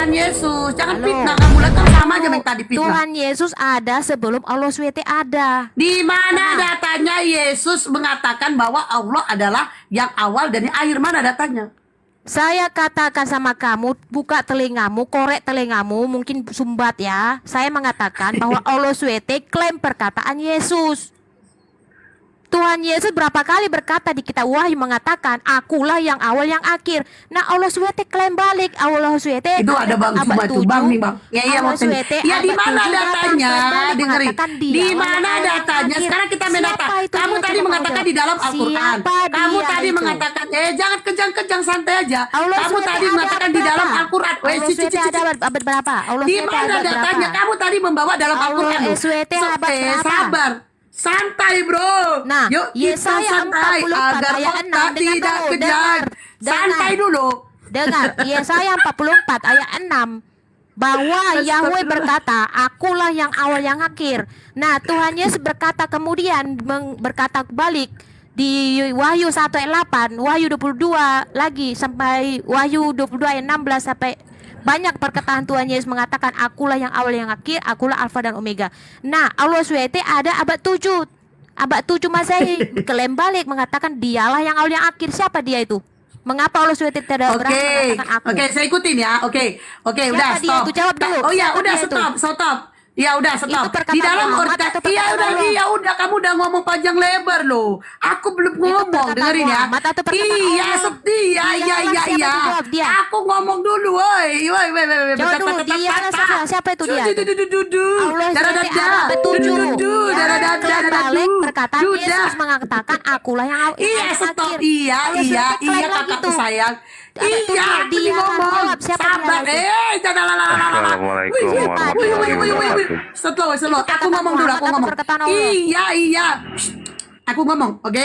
Tuhan Yesus. Jangan Halo. fitnah kamu lah, kan sama aja yang tadi fitnah. Tuhan Yesus ada sebelum Allah SWT ada. Di mana datanya Yesus mengatakan bahwa Allah adalah yang awal dan yang akhir? Mana datanya? Saya katakan sama kamu, buka telingamu, korek telingamu, mungkin sumbat ya. Saya mengatakan bahwa Allah SWT klaim perkataan Yesus. Tuhan Yesus berapa kali berkata di kitab Wahyu mengatakan, akulah yang awal yang akhir. Nah Allah SWT klaim balik, Allah SWT Itu ada Bang Cuma tuh, Bang nih Bang. Ya iya Allah maksudnya. SWT Ya di abad mana 7 datanya? datang Dengerin. mengatakan Di dialah mana yang awal yang datanya? akhir. Sekarang kita mendata. Siapa itu Kamu dia? tadi Coba mengatakan kamu di dalam jawab. Al-Qur'an. Siapa Kamu dia tadi itu? mengatakan jangan kejang-kejang, santai aja. Allah Kamu SWT tadi ada mengatakan abad di dalam berapa? Al-Qur'an. Allah SWT ada abad berapa? Allah Di SWT mana abad datanya? berapa? Kamu tadi membawa dalam Allah Al-Qur'an. SWT abad berapa? Sabar. Santai bro. Nah, Yuk kita Yesaya santai 44 agar ayat 6 otak dengar tidak dulu, kejang. Santai dulu. Dengar, Yesaya 44 ayat 6 bahwa Yahweh berkata, akulah yang awal yang akhir. Nah, Tuhan Yesus berkata kemudian berkata balik di Wahyu 1 ayat 8, Wahyu 22 lagi sampai Wahyu 22 ayat 16 sampai banyak perkataan Tuhan Yesus mengatakan akulah yang awal yang akhir, akulah Alfa dan Omega. Nah, Allah SWT ada abad 7. Abad 7 Masehi klaim balik mengatakan dialah yang awal yang akhir. Siapa dia itu? Mengapa Allah SWT tidak berani mengatakan aku? Oke, saya ikutin ya. Oke, udah Siapa dia stop. itu? Jawab dulu. Oh ya, Siapa udah dia itu? stop. Ya udah stop. Itu perkataan Di dalam Muhammad atau perkataan Allah? iya udah kamu udah ngomong panjang lebar loh. Aku belum ngomong, perkataan dengerin ya. Muhammad atau perkataan Iya, Allah? setia. Dialah siapa itu? Jawab dia. Aku ngomong dulu, woi. Jawab dulu, dialah siapa itu dia? Allah SWT ada abad 7. Yang klaim balik perkataan Yesus mengatakan akulah yang awal Iya, yang stop. akhir. Iya, Allah SWT klaim lagi kakakku tuh. sayang. Abad Iya, 7, aku dia ngomong. jawab, siapa Sabar. dia itu? Jangan Assalamualaikum warahmatullahi wabarakatuh. Slow. Itu Aku perkataan ngomong dulu, aku Muhammad atau ngomong. perkataan Allah? Iya. Shh. Aku ngomong, oke?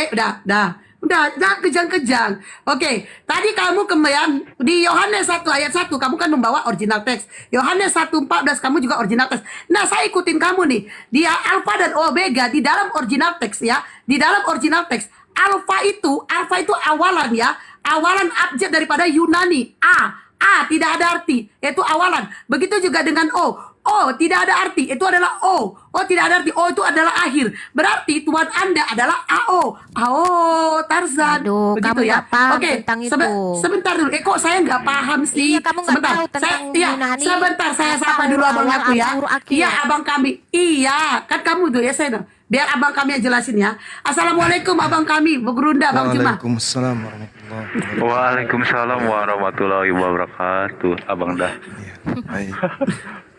Udah, jangan kejang-kejang. Oke, tadi kamu kemudian di Yohanes 1 ayat 1, kamu kan membawa original teks. Yohanes 1:14, kamu juga original teks. Nah, saya ikutin kamu nih. Dia Alfa dan Omega di dalam original teks ya. Di dalam original teks, Alfa itu awalan ya. Awalan abjad daripada Yunani. A tidak ada arti, yaitu awalan. Begitu juga dengan O. O tidak ada arti, itu adalah O. O tidak ada arti, O itu adalah akhir. Berarti Tuhan Anda adalah AO. Tarzan. Aduh, begitu kamu ya. nggak paham Oke, tentang itu. Sebentar dulu. Kok saya nggak paham sih? Iya, kamu nggak Sebentar. tahu tentang Yunani. Sebentar, saya Apa sapa dulu abang awal, aku ya. akhir. Iya, abang kami. Iya, kan kamu tuh ya saya. Biar abang kami yang jelasin ya. Assalamualaikum abang kami, Bu Gerunda, Bang Juma. Waalaikumsalam warahmatullahi wabarakatuh. Waalaikumsalam warahmatullahi wabarakatuh. Abang dah. Iya, baik.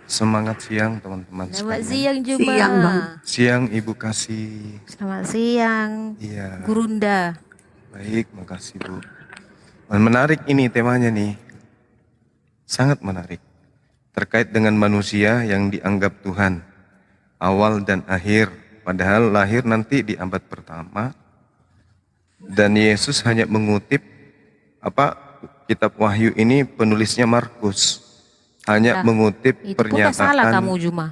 Semangat siang teman-teman Selamat sekalian. siang Juma. Siang, Bang. Siang Ibu Kasih. Selamat siang Iya. Gurunda. Baik, makasih Bu. Menarik ini temanya nih. Sangat menarik. Terkait dengan manusia yang dianggap Tuhan. Awal dan akhir. Padahal lahir nanti di abad pertama. Dan Yesus hanya mengutip kitab Wahyu ini penulisnya Markus. Hanya Nah, mengutip Itu pun salah kamu pernyataan. Juma.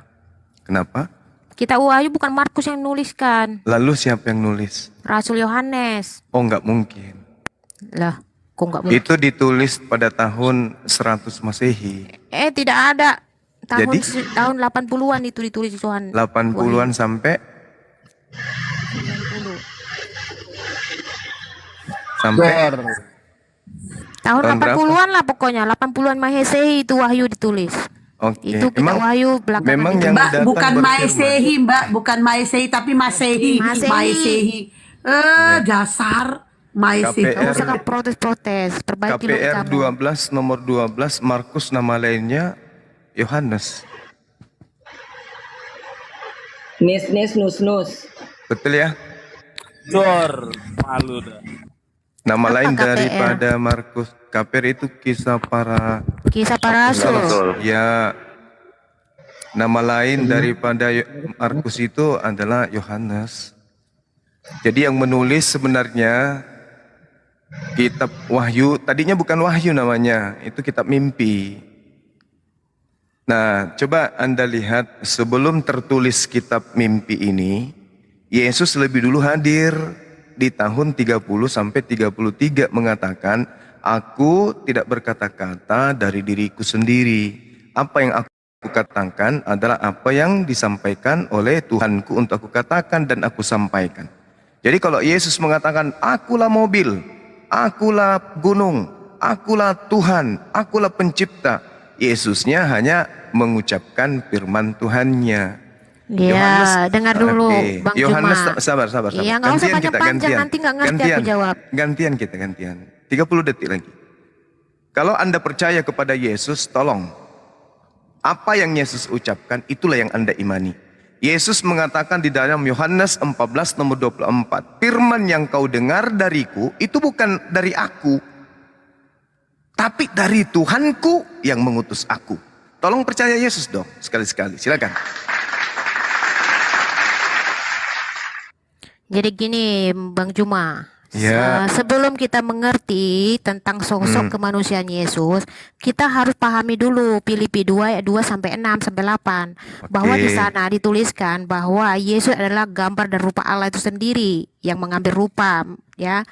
Kenapa? Kita Wahyu bukan Markus yang nuliskan, Lalu siapa yang nulis? Rasul Yohanes. Oh, enggak mungkin. Lah, kok nggak mungkin? Itu ditulis pada tahun 100 Masehi. Tidak ada. Jadi? Tahun 80-an itu ditulis Yohanes. 80-an sampai 90. Tahun Tahun berapa? 80-an lah pokoknya. 80-an Masehi itu Wahyu ditulis. Oke. Itu kita Wahyu belakangan memang itu. yang Mbak, datang bukan berfirman. Maesehi, Mbak, bukan Maesehi tapi Masehi. Masehi. Dasar Maesehi. KPR. Kamu sangat protes-protes. Perbaiki loh KPR kamu. 12 nomor 12 Markus nama lainnya Yohanes. Nis nus nus. Betul ya? Dor, malu dah. Nama Apa lain KPR? daripada Markus. KPR itu kisah para Kisah para rasul. Betul. ya. Nama lain daripada Markus itu adalah Yohanes. Jadi yang menulis sebenarnya kitab Wahyu, tadinya bukan Wahyu namanya, itu kitab mimpi. Nah, coba Anda lihat sebelum tertulis kitab mimpi ini, Yesus lebih dulu hadir di tahun 30 sampai 33 mengatakan, aku tidak berkata-kata dari diriku sendiri. Apa yang aku katakan adalah apa yang disampaikan oleh Tuhanku untuk aku katakan dan aku sampaikan. Jadi kalau Yesus mengatakan, akulah mobil, akulah gunung, akulah Tuhan, akulah pencipta, Yesusnya hanya mengucapkan firman Tuhannya. Ya, dengar dulu, Bang Yohanes, Juma. sabar. Iya, nggak usah panjang-panjang, nanti nggak ngerti aku jawab. Gantian. 30 detik lagi. Kalau Anda percaya kepada Yesus, tolong. Apa yang Yesus ucapkan, itulah yang Anda imani. Yesus mengatakan di dalam Yohanes 14 nomor 24, firman yang kau dengar dariku, itu bukan dari aku, tapi dari Tuhanku yang mengutus aku. Tolong percaya Yesus dong, sekali-sekali. Silakan. Jadi gini, Bang Juma. Ya. Sebelum kita mengerti tentang sosok kemanusiaan Yesus, kita harus pahami dulu Filipi 2 ayat 2 sampai 6 sampai 8 bahwa di sana dituliskan bahwa Yesus adalah gambar dan rupa Allah itu sendiri yang mengambil rupa, ya,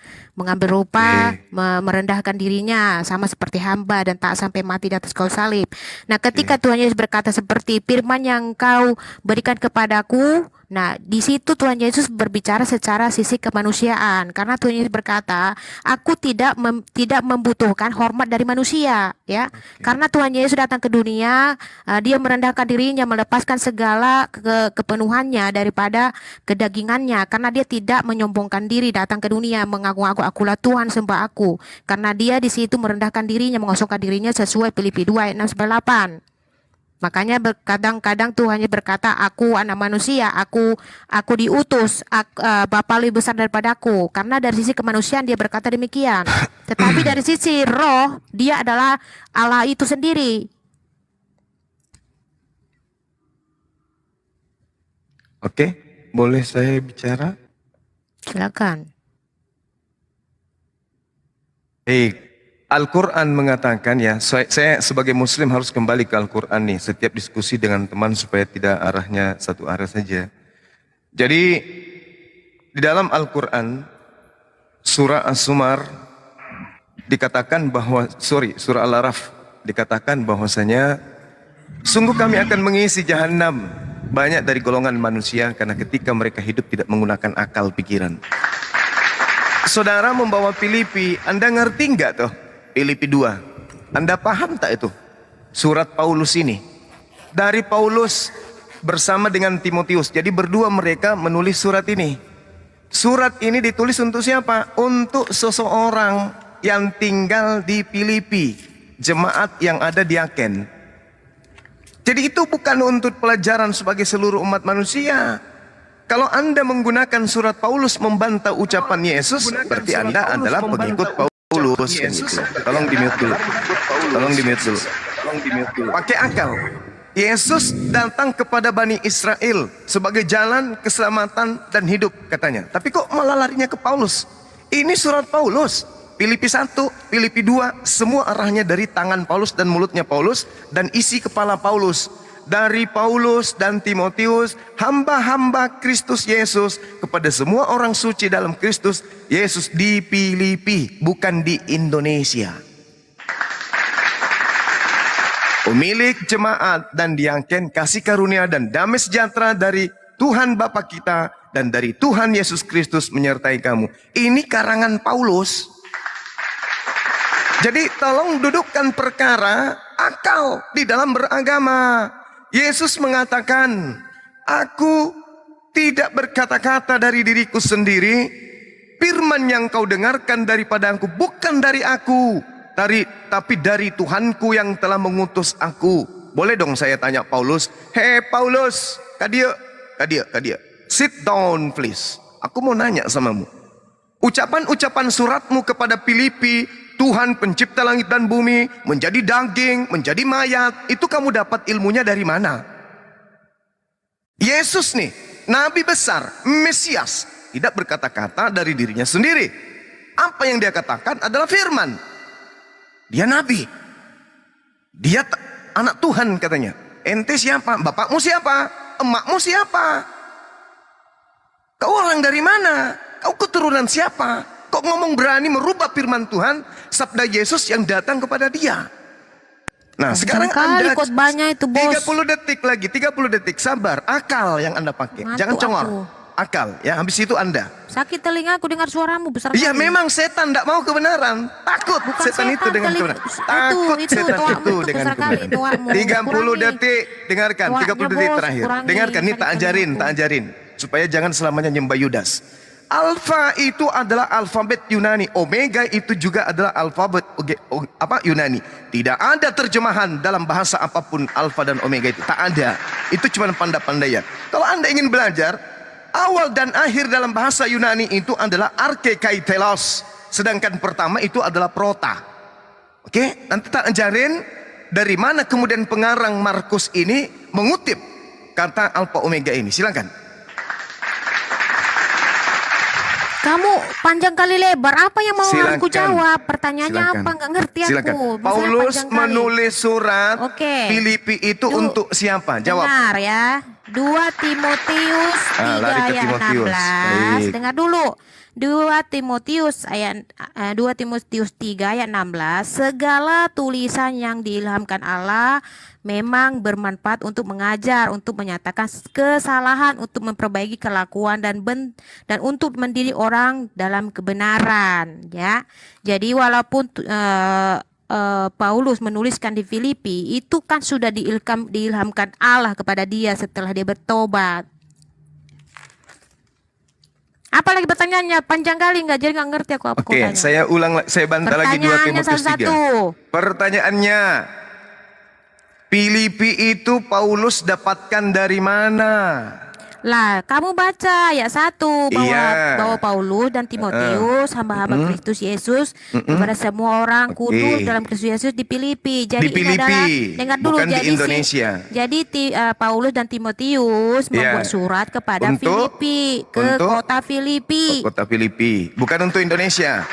merendahkan dirinya sama seperti hamba dan tak sampai mati di atas kayu salib. Nah, ketika Tuhan Yesus berkata seperti firman yang kau berikan kepadaku, nah, di situ Tuhan Yesus berbicara secara sisi kemanusiaan, karena Tuhan Yesus berkata, aku tidak membutuhkan hormat dari manusia, ya. Karena Tuhan Yesus datang ke dunia, dia merendahkan dirinya, melepaskan segala kepenuhannya daripada kedagingannya, karena dia tidak menyombongkan diri, datang ke dunia mengaku-ngaku akulah Tuhan, sembah aku. Karena dia di situ merendahkan dirinya, mengosongkan dirinya sesuai Filipi 2 ayat 6 sampai 8. Makanya kadang-kadang Tuhan berkata, aku anak manusia, aku diutus, Bapa lebih besar daripada aku. Karena dari sisi kemanusiaan dia berkata demikian. Tetapi dari sisi roh, dia adalah Allah itu sendiri. Oke, boleh saya bicara? Silakan. Al-Quran mengatakan, ya, saya sebagai muslim harus kembali ke Al-Quran nih, setiap diskusi dengan teman supaya tidak arahnya satu arah saja. Jadi di dalam Al-Quran surah As-Sumar dikatakan bahwa, surah Al-Araf dikatakan bahwasanya sungguh kami akan mengisi jahanam banyak dari golongan manusia karena ketika mereka hidup tidak menggunakan akal pikiran. Saudara membawa Filipi, Anda ngerti nggak tuh? Filipi 2. Anda paham tak itu? Surat Paulus ini. Dari Paulus bersama dengan Timotius. Jadi berdua mereka menulis surat ini. Surat ini ditulis untuk siapa? Untuk seseorang yang tinggal di Filipi. Jemaat yang ada di Aken. Jadi itu bukan untuk pelajaran sebagai seluruh umat manusia. Kalau Anda menggunakan surat Paulus membantah ucapan Yesus, berarti Anda adalah pengikut Paulus. Gitu. Tolong di-mute dulu. Pakai akal. Yesus datang kepada Bani Israel sebagai jalan keselamatan dan hidup katanya. Tapi kok malah larinya ke Paulus? Ini surat Paulus. Filipi 1, Filipi 2, semua arahnya dari tangan Paulus dan mulutnya Paulus dan isi kepala Paulus. Dari Paulus dan Timotius, hamba-hamba Kristus Yesus kepada semua orang suci dalam Kristus Yesus di Filipi, bukan di Indonesia. Pemilik jemaat dan diangken kasih karunia dan damai sejahtera dari Tuhan Bapa kita dan dari Tuhan Yesus Kristus menyertai kamu. Ini karangan Paulus. Jadi tolong dudukkan perkara akal di dalam beragama. Yesus mengatakan, aku tidak berkata-kata dari diriku sendiri. Firman yang kau dengarkan daripada aku bukan dari aku, tapi dari Tuhanku yang telah mengutus aku. Boleh dong saya tanya Paulus, hey Paulus, kadia, sit down please. Aku mau nanya samamu. Ucapan-ucapan suratmu kepada Filipi, Tuhan pencipta langit dan bumi, menjadi daging, menjadi mayat, itu kamu dapat ilmunya dari mana? Yesus nih, Nabi besar, Mesias, tidak berkata-kata dari dirinya sendiri. Apa yang dia katakan adalah firman. Dia Nabi. Dia anak Tuhan katanya. Ente siapa? Bapakmu siapa? Emakmu siapa? Kau orang dari mana? Kau keturunan siapa? Kok kok ngomong berani merubah firman Tuhan, sabda Yesus yang datang kepada dia. Nah, sekarang kali Anda khotbahnya itu, bos. 30 detik lagi, 30 detik, sabar. Akal yang Anda pakai, Ngantuk jangan congor. aku. Akal, ya, habis itu Anda. Sakit telingaku dengar suaramu besar Iya, kali. memang setan tidak mau kebenaran. Takut Bukan setan itu setan, dengan teling- kebenaran. itu, Takut itu, setan tuamu itu itu dengan besar kali, kebenaran. tuamu. 30 Kurangi. detik, dengarkan. Tuanya, 30 detik bos, terakhir. kurangi Dengarkan, ini tak tadi ajarin, telingaku. tak ajarin. Supaya jangan selamanya nyembah Yudas. Alfa itu adalah alfabet Yunani. Omega itu juga adalah alfabet Yunani. Tidak ada terjemahan dalam bahasa apapun alfa dan omega itu. Tak ada. Itu cuma pandai-pandaian. Kalau Anda ingin belajar, awal dan akhir dalam bahasa Yunani itu adalah arche kai telos. Sedangkan pertama itu adalah prota. Oke, nanti tak ajarin dari mana kemudian pengarang Markus ini mengutip kata alfa omega ini. Silakan. Kamu panjang kali lebar. Apa yang mau Silakan. aku jawab? Pertanyaannya Silakan. apa? Nggak ngerti Silakan. aku. Maksudnya Paulus panjang kali. menulis surat Oke. Filipi itu untuk siapa? Jawab. Dengar ya. 2 Timotius 3 lari ke ayat Timotius. 16. Baik. Dengar dulu. 2 Timotius 3 ayat 16. Segala tulisan yang diilhamkan Allah memang bermanfaat untuk mengajar, untuk menyatakan kesalahan, untuk memperbaiki kelakuan dan untuk mendidik orang dalam kebenaran, ya. Jadi walaupun Paulus menuliskan di Filipi, itu kan sudah diilhamkan Allah kepada dia setelah dia bertobat. Apalagi pertanyaannya panjang kali nggak, jadi nggak ngerti aku apa Oke, tanya. saya ulang, saya bantah lagi 2 Pertanyaannya Timotius 3. satu-satu. Pertanyaannya, Filipi itu Paulus dapatkan dari mana? Lah, kamu baca ayat 1 bahwa Iya. Paulus dan Timotius hamba-hamba Kristus Yesus kepada semua orang kudus dalam Kristus Yesus di Filipi. Jadi Di ini adalah, Filipi, dengar dulu, bukan di jadi Indonesia. jadi Paulus dan Timotius membuat Iya. surat kepada Untuk- Filipi, ke untuk- kota Filipi. Kota Filipi, bukan untuk Indonesia.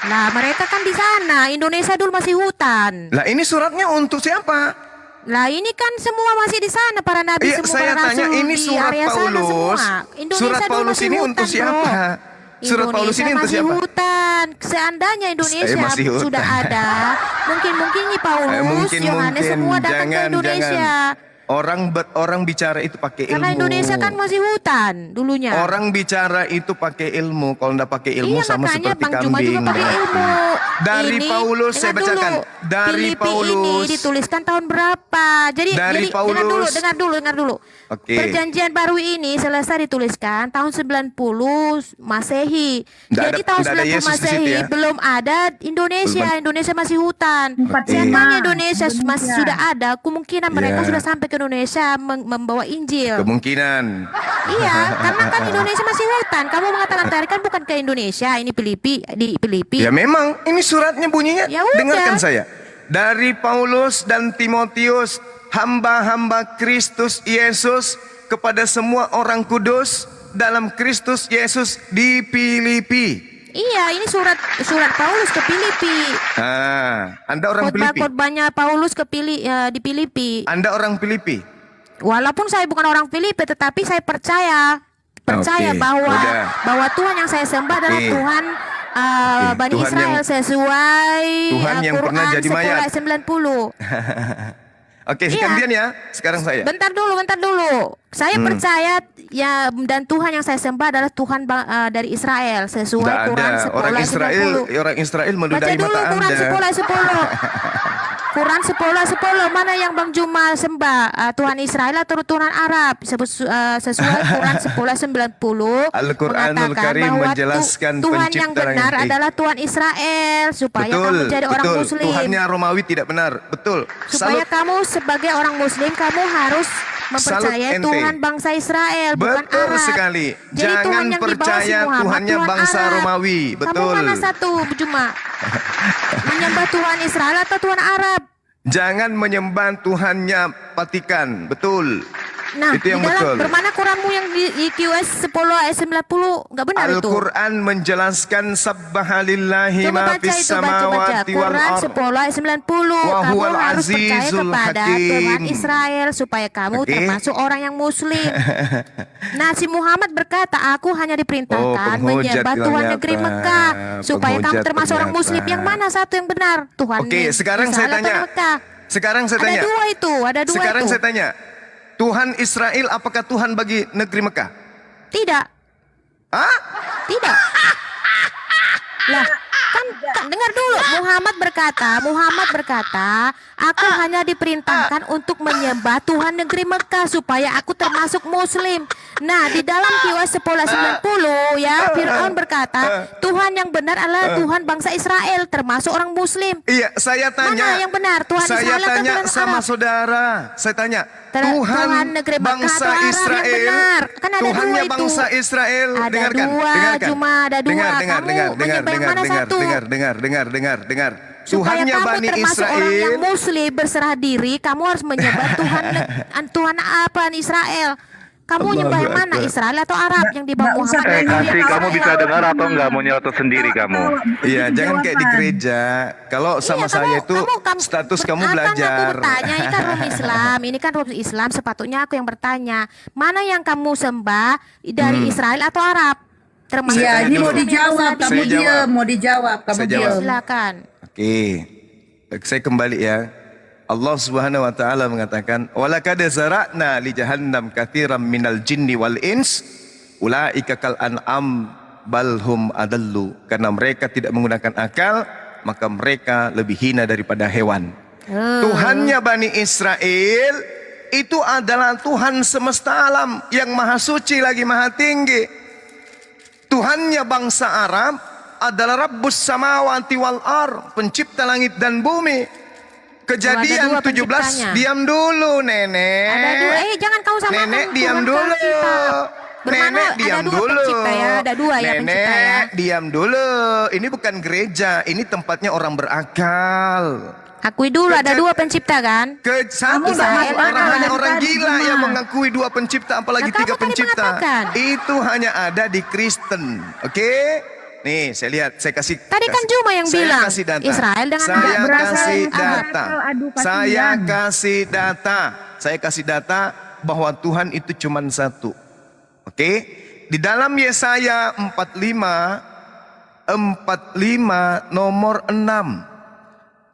Nah, mereka kan di sana. Indonesia dulu masih hutan. Lah ini suratnya untuk siapa? Lah ini kan semua masih di sana, para nabi Iya, semua, saya para tanya, rasul ini di surat area sana Paulus. semua. Indonesia Surat dulu Paulus masih ini hutan, untuk bro. siapa? Surat Paulus ini untuk Indonesia siapa? masih hutan. Seandainya Indonesia Saya masih hutan. sudah ada, mungkin nih Paulus, Yohanes semua datang ke Indonesia. Orang bicara itu pakai ilmu. Karena Indonesia kan masih hutan dulunya. Orang bicara itu pakai ilmu. Kalau ndak pakai ilmu Iya, sama makanya seperti Bang Juma kambing. juga pakai ilmu. Dari Ini, Paulus saya dengar bacakan. dulu, Dari Filipi Paulus. ini dituliskan tahun berapa? Jadi Dari Paulus. dengar dulu. Oke. Perjanjian baru ini selesai dituliskan tahun 90 Masehi. Nggak Jadi ada- tahun nggak ada 90 Yesus di situ Masehi ya? belum ada Indonesia. Belum. Indonesia masih hutan. Oke. Seandainya Indonesia masih sudah ada, kemungkinan mereka Iya. sudah sampai ke Indonesia membawa Injil. Kemungkinan. Iya, karena kan Indonesia masih hutan. Kamu mengatakan tadi kan bukan ke Indonesia, ini di Filipi. Ya memang ini suratnya bunyinya. Ya udah. Dengarkan saya. Dari Paulus dan Timotius, hamba-hamba Kristus Yesus kepada semua orang kudus dalam Kristus Yesus di Filipi. Iya, ini surat Paulus ke Filipi. Anda orang Filipi. Khotbah-khotbahnya Paulus di Filipi. Anda orang Filipi. Walaupun saya bukan orang Filipi, tetapi saya percaya Oke, bahwa udah. Tuhan yang saya sembah adalah Oke. Tuhan Bani Tuhan Israel yang- sesuai Tuhan yang Quran pernah jadi 10 mayat. ayat 90. Oke, Iya. sekian ya. Sekarang saya. Bentar dulu. Saya percaya ya, dan Tuhan yang saya sembah adalah Tuhan dari Israel sesuai Nggak Quran ada. 10 Orang ayat Israel, 90. orang Israel Baca meludahi dulu mata Quran Anda. 10 ayat 10. Quran 10 ayat 10 mana yang Bang Juma sembah? Tuhan Israel atau Tuhan Arab? Sesuai Quran 10 ayat 90 Al-Quranul mengatakan Karim bahwa menjelaskan Tuhan yang pencipta benar yang- adalah Tuhan Israel supaya kamu jadi orang muslim. Tuhannya Romawi tidak benar. Betul. Supaya Salut. kamu sebagai orang muslim kamu harus mempercayai ente. Tuhan bangsa Israel bukan Betul Arab. sekali. Jadi Jangan Tuhan yang di bawah percaya si Muhammad, Tuhannya Tuhan bangsa Arab. Romawi. Betul. Kamu mana satu Juma? Menyembah Tuhan Israel atau Tuhan Arab? Jangan menyembah Tuhannya Vatikan. Betul. Nah, Itu yang di dalam betul. bermana Quranmu yang di QS 10 ayat 90 nggak benar itu. Al-Quran menjelaskan sabbahalillahi Coba ma baca fis itu, baca samawati wal Quran ard. 10 ayat 90. Wa Kamu huwal harus percaya azizul kepada hakim. Tuhan Israel supaya kamu Oke. termasuk orang yang muslim. Nah, si Muhammad berkata, aku hanya diperintahkan penghujat menyembah Tuhan ternyata. negeri Mekah supaya kamu Penghujat termasuk orang ternyata. muslim. Yang mana satu yang benar? Tuhan Oke, sekarang saya Israel atau tanya. Mekah? Sekarang saya tanya. Ada dua itu, ada dua Sekarang itu. saya tanya. Tuhan Israel apakah Tuhan bagi negeri Mekah? Tidak. Hah? Tidak. Lah, kan dengar dulu. Muhammad berkata, aku hanya diperintahkan untuk menyembah Tuhan negeri Mekah supaya aku termasuk muslim. Nah, di dalam QS 1090 ya, Fir'aun berkata, Tuhan yang benar adalah Tuhan bangsa Israel termasuk orang muslim. Iya, saya tanya. Mana yang benar? Tuhan saya Israel atau tanya Tuhan sama Arab? saudara. Saya tanya. Tuhan negeri Mekah bangsa atau Arab yang Israel. benar? Kan ada Tuhannya dua itu. bangsa Israel. Ada dengarkan, dua, dengarkan. cuma ada dua. Dengar, Kamu dengar, menyembah yang mana satu? dengar. Supaya Tuhannya kamu Bani termasuk orang yang Israel. muslim berserah diri, kamu harus menyembah Tuhan apa Israel. Kamu Allahu nyembah yang mana, Akbar. Israel atau Arab yang di bawah Muhammad? Kasih, kamu bisa dengar atau enggak mau nyelotot sendiri kamu? Iya, jangan kayak di gereja. Kalau sama Iya, saya itu kamu- status kamu Kan belajar. aku bertanya, ini kan room Islam, ini kan room Islam, sepatutnya aku yang bertanya, mana yang kamu sembah dari Israel atau Arab? Termasuk Iya, yang ini mau muslim yang dijawab, berserah kamu Saya diri. jawab. diam, mau dijawab, kamu Saya jawab. diam. Silakan. Oke. Saya kembali ya. Allah Subhanahu wa taala mengatakan, "Walaqad zara'na li jahannam katsiran minal jinni wal ins, ulaika kal an'am bal hum adallu." Karena mereka tidak menggunakan akal, maka mereka lebih hina daripada hewan. Tuhannya Bani Israel itu adalah Tuhan semesta alam yang maha suci lagi maha tinggi. Tuhannya bangsa Arab adalah Rabbus samawati wal ar, pencipta langit dan bumi. Kejadian dua 17, penciptanya. diam dulu nenek. Ada dua, jangan kau sama Nenek aku, diam Tuhan dulu. kita. Bermana Nenek ada diam dua dulu. pencipta ya, ada dua ya pencipta ya. Nenek diam dulu. Ini bukan gereja, ini tempatnya orang berakal. Akui dulu ada dua pencipta kan? Satu Israel orang mana? hanya orang Tadi gila cuma. yang mengakui dua pencipta, apalagi Nah, kamu tiga tadi pencipta. mengatakan. Itu hanya ada di Kristen, oke? Nih, saya lihat, saya kasih. Tadi kan Juma yang saya bilang, kasih data. Israel dengan saya Arab. kasih Arab. data. Adu pasian. Saya kasih data. Saya kasih data bahwa Tuhan itu cuma satu, oke? Di dalam Yesaya 45 nomor 6.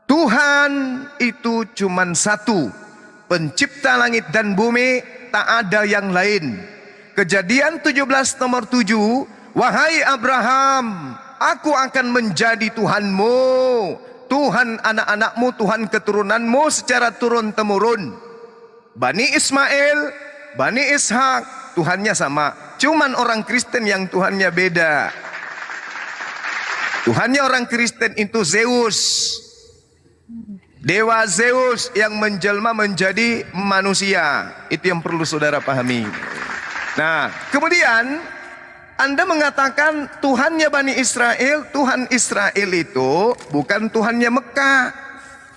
Tuhan itu cuma satu, pencipta langit dan bumi, tak ada yang lain. Kejadian 17 nomor 7, wahai Abraham, aku akan menjadi Tuhanmu, Tuhan anak-anakmu, Tuhan keturunanmu secara turun-temurun. Bani Ismail, Bani Ishak, Tuhannya sama, cuman orang Kristen yang Tuhannya beda. Tuhannya orang Kristen itu Zeus. Dewa Zeus yang menjelma menjadi manusia. Itu yang perlu saudara pahami. Nah, kemudian Anda mengatakan Tuhannya Bani Israel, Tuhan Israel itu bukan Tuhannya Mekah.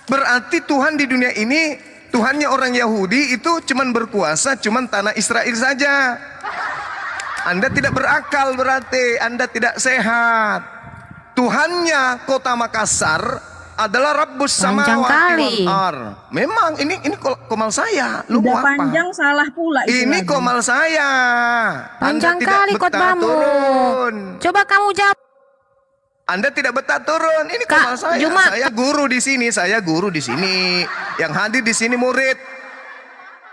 Berarti Tuhan di dunia ini, Tuhannya orang Yahudi itu cuman berkuasa, cuman tanah Israel saja. Anda tidak berakal berarti, Anda tidak sehat. Tuhannya kota Makassar adalah Rabbus Panjang samawati kali. wal ar. Memang ini komal saya. Lu mau Udah apa? panjang salah pula itu Ini lagi. komal saya. Panjang Anda tidak kali betah khotbahmu. turun. Coba kamu jawab. Anda tidak betah turun. Ini Kak, komal saya. Juma- Saya guru di sini. Saya guru di sini. Yang hadir di sini murid.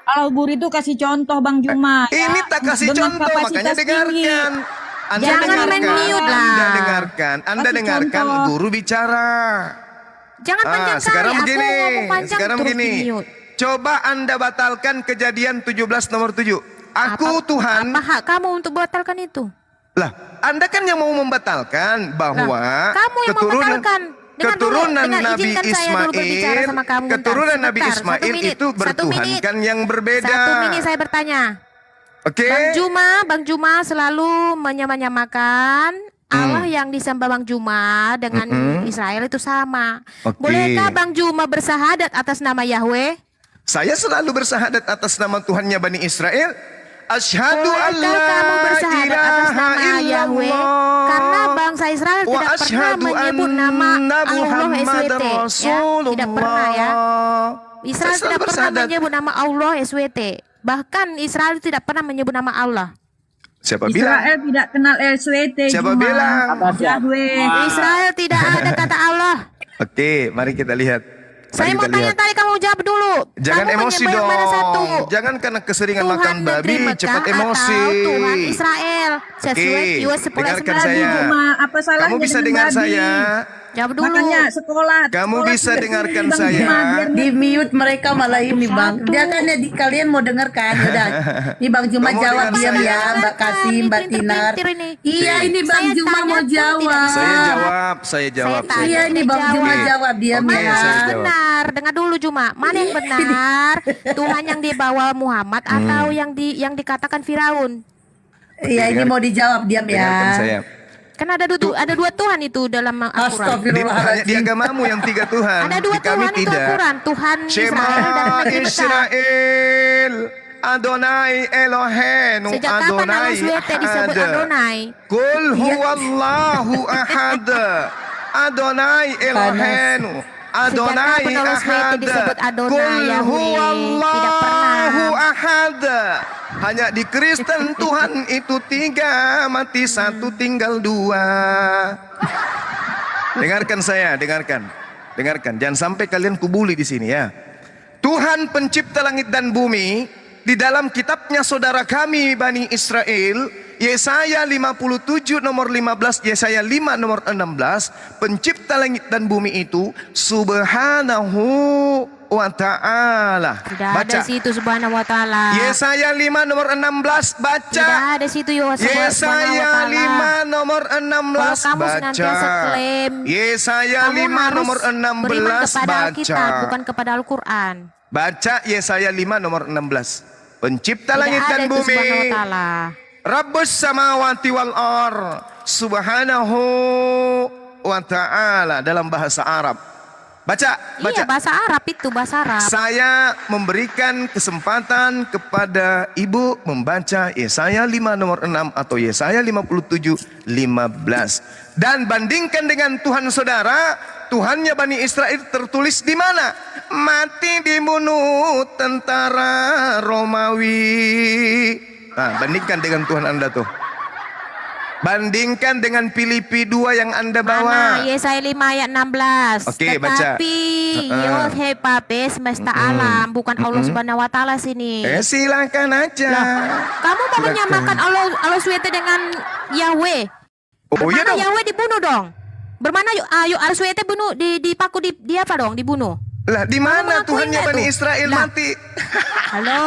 Kalau guru itu kasih contoh Bang Juma. ya. Ini tak kasih Dengan contoh, makanya kapasitas tinggi. dengarkan. Anda Jangan dengarkan. main mute lah. Anda dengarkan. Anda Kasih dengarkan contoh. guru bicara. Jangan panjang Sekarang kali. begini. Aku ngomong panjang Sekarang terus begini. di-mute. Coba Anda batalkan kejadian 17 nomor 7. Aku Tuhan. Apa hak kamu untuk batalkan itu? Lah, Anda kan yang mau membatalkan bahwa Lah, kamu yang membatalkan. Dengar keturunan dulu, Nabi izinkan saya dulu berbicara Ismail, sama kamu. keturunan Bentar, Nabi sebentar. Ismail Satu menit, itu satu bertuhankan menit. yang berbeda. 1 menit saya bertanya. Oke? Bang Juma selalu menyamakan Allah yang disembah Bang Juma dengan Israel itu sama. Oke. Bolehkah Bang Juma bersahadat atas nama Yahweh? Saya selalu bersahadat atas nama Tuhannya Bani Israel. Asyhadu an Bolehkah la kamu bersahadat atas ilaha nama Yahweh? illallah Karena bangsa Israel wa tidak pernah asyhadu menyebut nama anna Allah Muhammadar SWT. Ya, tidak pernah ya. Israel Saya selalu tidak pernah bersahadat. menyebut nama Allah SWT. Bahkan Israel tidak pernah menyebut nama Allah. Siapa bilang? Israel tidak kenal SWT. Siapa Juma. bilang? Yahweh. Israel tidak ada kata Allah. Oke, mari kita lihat. Saya Mari mau kita tanya lihat. tadi, kamu jawab dulu. Jangan Kamu emosi menyembah yang dong. mana satu? Jangan karena keseringan Tuhan makan negeri babi Mekah cepat emosi. atau Tuhan Israel sesuai Oke, Yudas 10 ayat dengarkan 9. saya. Juma, apa salahnya Kamu bisa dengan dengar babi? saya. Jawab dulu. Makanya sekolah. Kamu sekolah bisa juga dengarkan Bang saya. Juma, biar Di mute mereka malah ini bang. Dia kan di kalian mau dengarkan udah. Ini Bang Juma Kamu jawab dengar diam saya. ya, Mbak Kasim, Mbak Tinar. Pinter-pinter ini. Iya ini Bang Saya Juma tanya mau pun tidak jawab. Saya jawab. tanya, Iya ini Bang dijawab. Juma jawab diam Oke, ya. saya Mana jawab. benar? Dengar dulu Juma. Mana yang benar? Tuhan yang dibawa Muhammad atau yang dikatakan Firaun? Iya ini mau dijawab diam Dengarkan ya. saya. Kan ada dua Tuhan itu dalam Al-Quran. Hanya di Astagfirullahaladzim. agamamu yang 3 Tuhan. Ada dua Di kami Tuhan itu tidak. Al-Quran. Tuhan Shema Israel dan negeri Mekah. Israel. Adonai Elohenu. Sejak kapan Adonai Allah SWT disebut Ahad. Adonai? Kul huwallahu ahad. Adonai Elohenu. Adonai Sejak kapan Allah SWT ahad. disebut Adonai, Kul Yahudi? huwallahu Tidak pernah. ahad. Hanya di Kristen Tuhan itu 3, mati 1 tinggal 2. Dengarkan saya, dengarkan. Jangan sampai kalian kubuli di sini ya. Tuhan pencipta langit dan bumi di dalam kitabnya saudara kami Bani Israel, Yesaya 57 nomor 15, Yesaya 5 nomor 16, pencipta langit dan bumi itu subhanahu wa ta'ala. Tidak ada situ subhanahu wa ta'ala. Yesaya 5 nomor 16 baca. Tidak ada situ Yesaya 5 nomor 16 Kalau kamu senantiasa baca. klaim, Yesaya kamu 5 harus nomor beriman 16 kepada baca. Alkitab, bukan kepada Al-Quran. Baca Yesaya 5 nomor 16. Pencipta Tidak langit ada dan itu bumi. subhanahu wa ta'ala. Rabbus samawati wal ar. Subhanahu wa ta'ala dalam bahasa Arab. Baca. Iya, bahasa Arab itu, bahasa Arab. Saya memberikan kesempatan kepada ibu membaca Yesaya 5 nomor 6 atau Yesaya 57 15 dan bandingkan dengan Tuhan saudara. Tuhannya Bani Israel tertulis di mana? Mati dibunuh tentara Romawi. Nah, bandingkan dengan Tuhan Anda tuh. Bandingkan dengan Filipi 2 yang Anda bawa. Mana Yesaya 5 ayat 16. Oke, baca. Tetapi Yod Pape semesta alam, bukan Allah Subhanahu wa taala sini. Silakan aja. Kamu mau menyamakan Allah SWT dengan Yahweh? Oh iya Bermana dong. Yahweh dibunuh dong. Bermana Allah SWT bunuh dipaku di apa dong? Dibunuh. Lah di mana Kamu Tuhannya mengakuinya Bani tuh? Israel Lah. mati? Halo.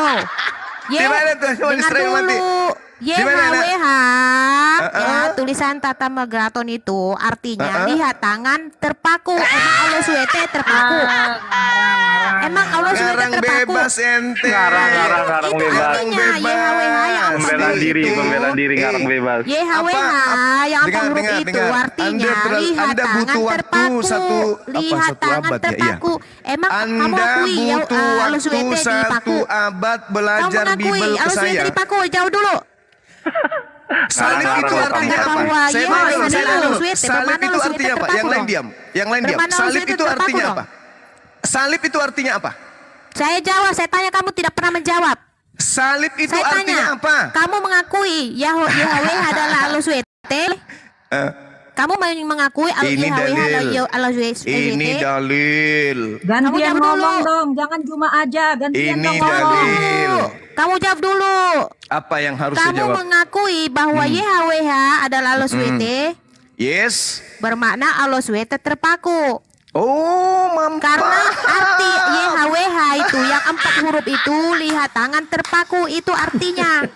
Di mana Tuhan Bani dengar Israel mati? dulu. Di mana, Nak? YHWH ya, tulisan Tata Megaton itu artinya lihat tangan terpaku. Emang Allah SWT terpaku? Emang Allah SWT Ngarang terpaku? bebas ente. Ngarang Itu bebas. artinya YHWH yang Pembelaan diri, pembelaan diri, ngarang bebas. YHWH yang apa huruf itu artinya lihat Anda tangan butuh waktu terpaku. satu Lihat tangan abad ya, iya. terpaku. Emang kamu Anda akui butuh Allah SWT waktu dipaku? 1 abad Kamu belajar mengakui Bible ke Allah SWT saya. dipaku? Jauh dulu. Salib Ngarang itu bebas. artinya apa? Bahwa Saya iya, mau dulu, iya, saya iya, dulu. iya, Salib bermana itu lu artinya apa? terpaku Yang lain dong. diam. Yang lain diam. Bermana lu Salib terpaku itu artinya dong. apa? Salib itu artinya apa? Saya jawab, saya tanya kamu tidak pernah menjawab. Salib itu Saya artinya tanya, apa? kamu mengakui Yahweh adalah Allah SWT? Kamu mengakui Ini Yahweh dalil. adalah Allah SWT? Ini dalil. Gantian jawab ngomong dulu. dong, jangan cuma aja. Gantian Ini dong ngomong. dalil. Kamu jawab dulu. Apa yang harus saya Kamu jawab? mengakui bahwa Yahweh adalah Allah SWT? Yes. Bermakna Allah SWT terpaku. Oh, mampu. Karena arti YHWH itu yang 4 huruf itu lihat tangan terpaku itu artinya.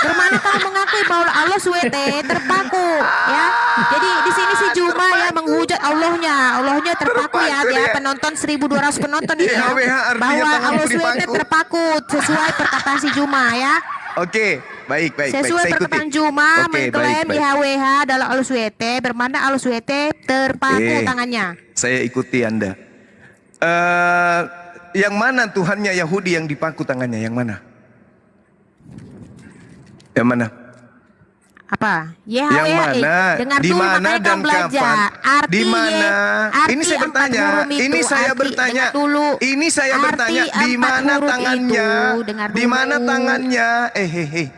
Bermana kamu mengakui bahwa Allah SWT terpaku ya. Jadi di sini si Juma ya menghujat Allahnya terpaku ya dia penonton 1.200 penonton ini ya. YHWH artinya Bahwa tangan Allah SWT dipaku. terpaku sesuai perkataan si Juma ya. Oke, baik. Sesuai Saya ikuti. perkataan Juma Oke, mengklaim baik. YHWH adalah Allah SWT bermana Allah SWT terpaku Oke. tangannya. Saya ikuti Anda. yang mana Tuhannya Yahudi yang dipaku tangannya? Yang mana? Yang mana? Apa? Yang YHWH. mana? Dengar Di dulu, mana makanya dan kamu belajar. kapan? Arti Di mana? arti Ini saya empat bertanya. huruf itu, Ini saya arti- bertanya. dengar dulu. Ini saya Arti bertanya. Di empat mana huruf tangannya? itu, dengar Di mana dulu. tangannya?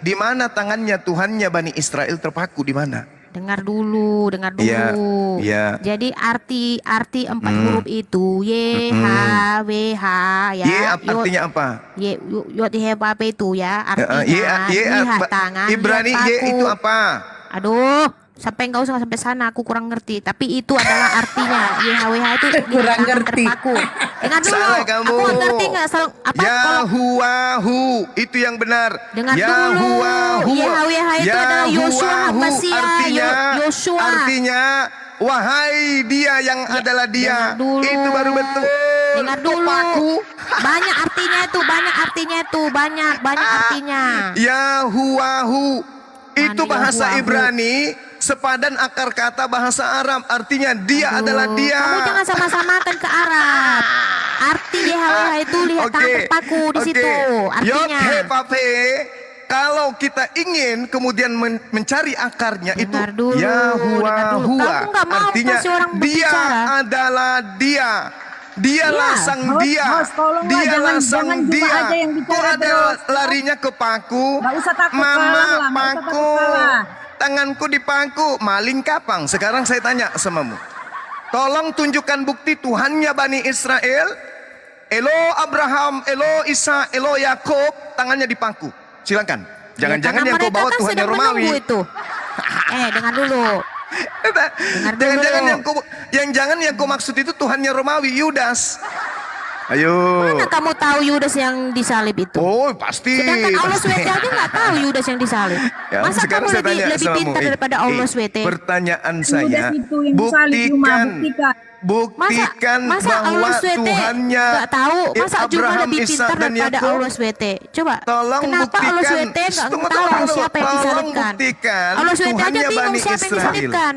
Di mana tangannya Tuhannya Bani Israel terpaku? Di mana? Dengar dulu, dengar dulu. Iya, iya. Jadi arti empat huruf itu YHWH ya. Artinya apa? YHWH itu ya. Artinya lihat tangan, Ibrani lihat Y paku. itu apa? Aduh, sampai enggak usah sampai sana, aku kurang ngerti. Tapi itu adalah artinya YHWH itu Kurang lihat tangan ngerti. terpaku. Dengar dulu. Salah kamu. Aku nggak ngerti nggak? Apa? Kalau Yahuwahu itu yang benar. Dengar dulu. Yahuwahu. YHWH itu adalah Yosua hamba Sia. Artinya, Yosua. artinya wahai dia yang adalah dia. dengar dulu. Itu baru betul. Dengar dulu. Terpaku. Banyak artinya itu, banyak artinya. Yahuwahu. Itu Mana bahasa Yahuwahu? Ibrani sepadan akar kata bahasa Arab. Artinya dia adalah dia. Kamu jangan sama-samakan ke Arab. Arti YHWH itu lihat tangan terpaku di situ. Artinya. Yod-he-pape, kalau kita ingin kemudian mencari akarnya Dengar itu dulu, dengar dulu. Yahuwah. Kamu nggak mau Artinya kasih orang dia berbicara. adalah dia. Dialah Iya. sang Host, dia. host, tolonglah, Dialah jangan sang cuma dia. aja yang bicara Kok ada terus. larinya ke paku? Nggak usah takut Mama kalah lah, nggak usah paku. takut kalah. Tanganku dipaku, maling kapang. Sekarang saya tanya samamu. Tolong tunjukkan bukti Tuhannya Bani Israel. Elo Abraham, Elo Isa, Elo Yakub, tangannya dipaku. Silakan. Jangan-jangan Ya, yang karena kau bawa mereka kan Tuhannya sedang Romawi. menunggu itu. Dengar dulu. Jangan-jangan dulu. jangan yang kau maksud itu Tuhannya Romawi, Yudas. Ayo. Mana kamu tahu Yudas yang disalib itu? Oh, pasti. Sedangkan Allah pasti. SWT aja nggak tahu Yudas yang disalib. Ya, Masa sekarang kamu saya tanya lebih samamu. pintar daripada Allah SWT? Pertanyaan saya, Yudas itu yang disalib, Yuma, buktikan Masa bahwa Allah SWT Tuhannya nggak tahu? Masa Juma Abraham, lebih Ishak, pintar dan daripada Yakub. Allah SWT? Coba, Tolong kenapa buktikan. Allah SWT nggak Tunggu, tahu tunggu. siapa yang Tolong disalibkan? buktikan Allah SWT aja Tuhannya bingung Bani siapa yang Israel. disalibkan.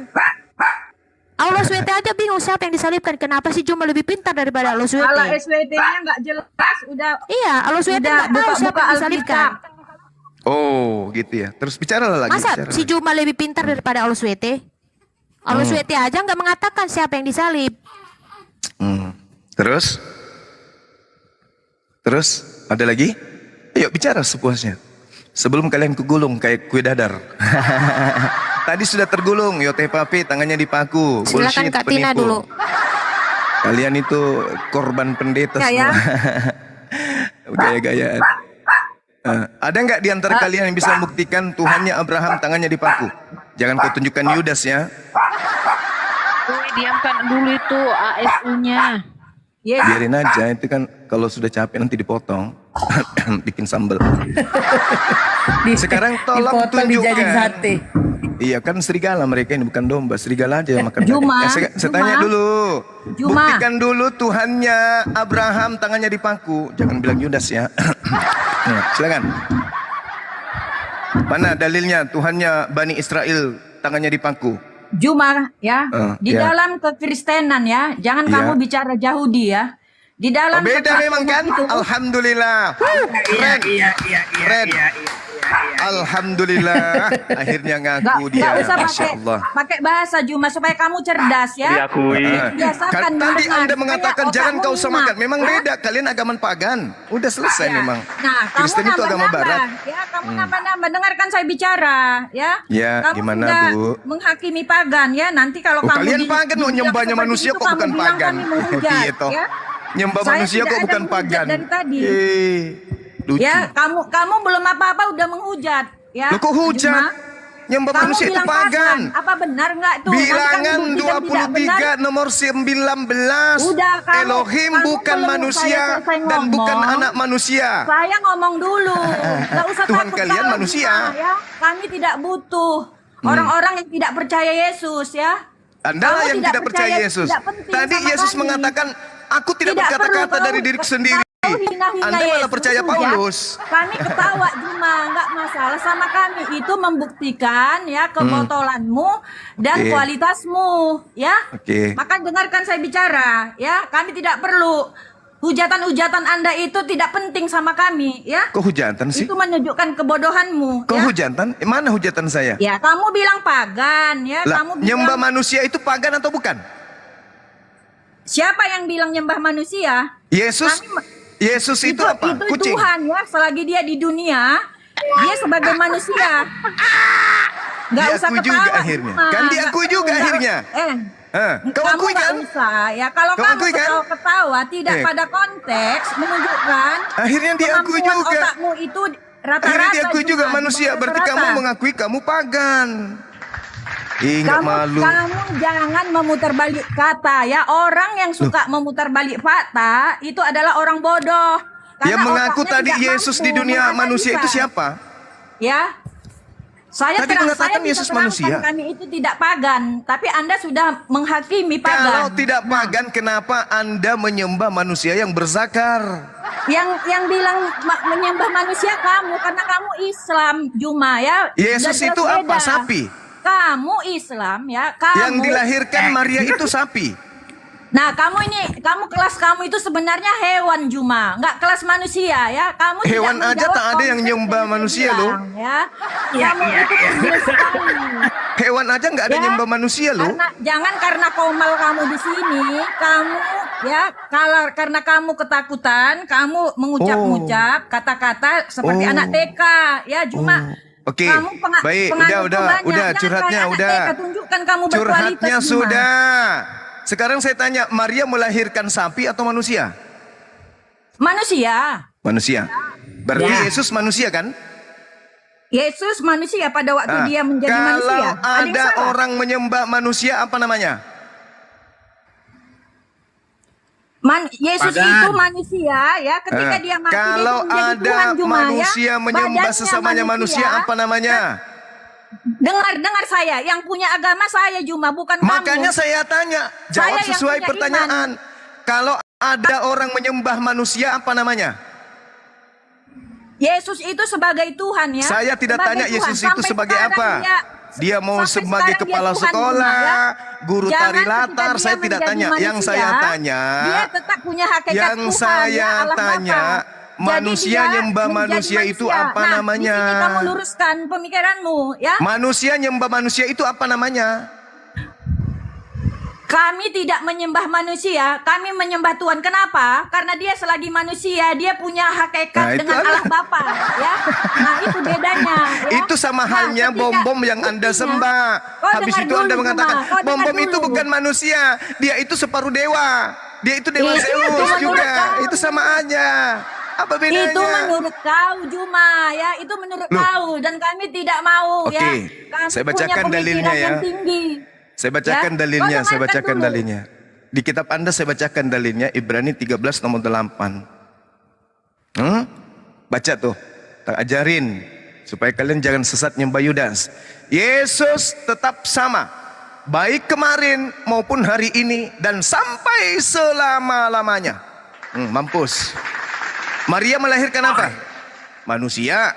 Allah SWT aja bingung siapa yang disalibkan. Kenapa sih Juma lebih pintar daripada Allah SWT? Kalau SWT-nya nggak jelas, udah Iya, Allah SWT Udah, nggak tahu siapa buka-buka yang disalibkan. Alkitab. Oh, gitu ya. Terus bicara lagi. Masa bicara si lagi. Juma lebih pintar daripada Allah SWT? Allah SWT aja nggak mengatakan siapa yang disalib. Terus? Terus? Ada lagi? Ayo bicara sepuasnya. Sebelum kalian kegulung kayak kue dadar. Tadi sudah tergulung, Yotepapi tangannya dipaku. Silakan Bullshit, Kak Tina penipu. dulu. Kalian itu korban pendeta Ya, semua. Gaya-gayaan. Ada nggak di antara kalian yang bisa membuktikan Tuhannya Abraham tangannya dipaku? Jangan kau tunjukkan Yudas ya. Diamkan dulu itu ASU-nya. Yes. Biarin aja, itu kan kalau sudah capek nanti dipotong. Bikin sambal. Sekarang tolong dipotong dijadiin tunjukkan. sate. Iya kan serigala mereka ini bukan domba. Serigala aja yang makan. Juma, saya Juma. tanya dulu. Juma. Buktikan dulu Tuhannya Abraham tangannya dipaku. Jangan bilang Yudas ya. Nah, silakan. Mana dalilnya Tuhannya Bani Israel tangannya dipaku? Juma ya, di ya. dalam kekristenan ya, jangan Ya. kamu bicara Yahudi ya. Di dalam Oh, beda kekristenan memang kan? itu, Alhamdulillah. Keren. Keren. Alhamdulillah. Akhirnya ngaku nggak dia. usah Masya pakai Allah. pakai bahasa Juma supaya kamu cerdas ya. Diakui. Biasakan Kan tadi mendengar, Anda mengatakan supaya jangan kau otakmu samakan. nyimak, Memang ya. beda. Kalian agama pagan. Udah selesai Ya. memang. Nah, Kristen kamu itu agama nambah-nambah, barat. ya, kamu nambah-nambah. Dengarkan saya bicara, ya. Ya, kamu gimana, sudah Bu? menghakimi pagan, ya. Nanti kalau Oh, kamu kalian pagan, oh, dibilang nyembahnya seperti manusia itu, kok kamu bukan bilang pagan. kami menghujat, Iya, toh. ya. Nyembah Saya manusia tidak kok ada bukan menghujat pagan. dari tadi. Lucu. Ya, kamu belum apa-apa udah menghujat, ya. Loh, kok hujat? Juma. Nyembah Kamu manusia itu bilang pagan. Apa benar nggak tuh? Nanti Bilangan kamu buktikan tidak 23 benar. nomor 19. Udah, kamu- Elohim kamu bukan belum manusia saya selesai dan bukan ngomong. anak manusia. Saya ngomong dulu, nggak usah Tuhan takut kalian kalau manusia. Juma, ya. Kami tidak butuh orang-orang yang tidak percaya Yesus, ya. Anda Kamu yang tidak percaya Yesus. tidak penting Tadi sama Yesus kami. mengatakan, aku tidak Tidak berkata-kata perlu dari kau- diriku sendiri. kau hina-hina Anda malah Yesus, percaya ya. Paulus. Kami ketawa Juma, nggak masalah sama kami. Itu membuktikan ya kebotolanmu dan Oke. kualitasmu, ya. Oke. Maka dengarkan saya bicara, ya. Kami tidak perlu hujatan-hujatan Anda itu tidak penting sama kami, ya. Kok hujatan sih? Itu menunjukkan kebodohanmu, Kok ya. hujatan? Mana hujatan saya? Ya, kamu bilang pagan, ya. Lah, Kamu bilang nyembah manusia itu pagan atau bukan? siapa yang bilang nyembah manusia? Yesus Yesus itu apa? Itu Kucing. Tuhan, ya. Selagi dia di dunia, dia sebagai manusia. Nggak usah Diakui ketawa. juga akhirnya. Cuma. Kan diakui juga Nggak- akhirnya. Kau kamu akui nggak kan? usah, ya. Kalau Kau kamu akui kan? ketawa tidak Eh. pada konteks menunjukkan Akhirnya diakui kemampuan juga. otakmu itu rata-rata. Akhirnya diakui cuma juga di manusia. bawah Berarti rata-rata. kamu mengakui kamu pagan. Ih, nggak malu. Kamu jangan memutar-balik kata, ya. Orang yang suka memutar-balik fakta itu adalah orang bodoh. Yang Karena mengaku otaknya tadi tidak Yesus mampu di dunia manusia itu menganalisa. siapa? Ya. Saya Tadi mengatakan bisa Yesus terangkan manusia. Kami itu tidak pagan, tapi Anda sudah menghakimi pagan. Kalau tidak pagan, kenapa Anda menyembah manusia yang berzakar? Yang bilang menyembah manusia kamu karena kamu Islam, Juma, ya. Yesus Jelas itu apa? beda. Sapi. Kamu Islam, ya. Kamu. Yang dilahirkan Maria itu sapi. Nah, kamu kelas kamu itu sebenarnya hewan, Juma, nggak kelas manusia, ya. Kamu tidak Hewan aja menjawab tak ada yang konsep nyembah saya manusia, bilang, loh. Ya. Kamu itu kecil sekali. Hewan aja nggak ada Ya, nyembah manusia loh. Karena komal kamu di sini, kamu ya karena kamu ketakutan, kamu mengucap-ngucap kata-kata seperti Oh. anak TK, ya. Cuma Oke, kamu baik, pengaruh udah, banyak. Jangan curhatnya kayak anak udah. TK, tunjukkan kamu berkualitas. Curhatnya Juma. sudah. Sekarang saya tanya, Maria melahirkan sapi atau manusia? Manusia. Manusia. Berarti Ya. Yesus manusia kan? Yesus manusia pada waktu dia menjadi kalau manusia. Ada yang ada salah? orang menyembah manusia, apa namanya? Yesus Pagan. itu manusia, ya. Ketika dia mati, Kalau dia menjadi ada Tuhan, Juma, manusia ya. menyembah Badannya sesamanya manusia, apa namanya? Dengar saya, yang punya agama saya, Juma, bukan Makanya kamu. saya tanya, jawab yang sesuai punya pertanyaan. Kalau ada orang menyembah manusia, apa namanya? Yesus itu sebagai Tuhan, ya. Saya tidak Sebagai tanya Tuhan. Yesus itu Sampai sebagai sekarang apa. Dia mau sampai sebagai sekarang dia kepala Tuhan, sekolah, Juma, ya. guru Jangan tari ketika latar, dia saya tidak menjadi tanya. Yang manusia, saya tanya, dia tetap punya hakikat yang Tuhan, saya ya, Allah tanya, Bapa. manusia Jadi dia nyembah menjadi manusia itu manusia. apa Nah, namanya? Di sini kamu luruskan pemikiranmu, ya. Manusia nyembah manusia itu apa namanya? Kami tidak menyembah manusia, kami menyembah Tuhan. Kenapa? Karena dia selagi manusia, dia punya hakikat Nah, itu dengan ada. Allah Bapa, ya. Nah, itu bedanya, ya. Itu sama Nah, halnya ketika- bom-bom yang Anda buktinya, sembah. kau Habis dengar itu dulu, Anda Juma, mengatakan, kau dengar bom-bom itu dulu. bukan manusia. Dia itu separuh dewa. Dia itu dewa Itu Zeus menurut juga. kau. Itu sama aja. Apa bedanya? Itu menurut kau, Juma, ya. Itu menurut Loh. kau, dan kami tidak mau, Oke, ya. Kami saya punya bacakan pemikiran dalilnya ya. yang tinggi. Saya bacakan Ya, dalilnya, kau saya dengarkan bacakan dulu. dalilnya. Di kitab Anda saya bacakan dalilnya, Ibrani 13 nomor 8. Baca tuh, tak ajarin supaya kalian jangan sesat nyembah Yudas. Yesus tetap sama, baik kemarin maupun hari ini dan sampai selama-lamanya. Mampus. Maria melahirkan apa? Manusia.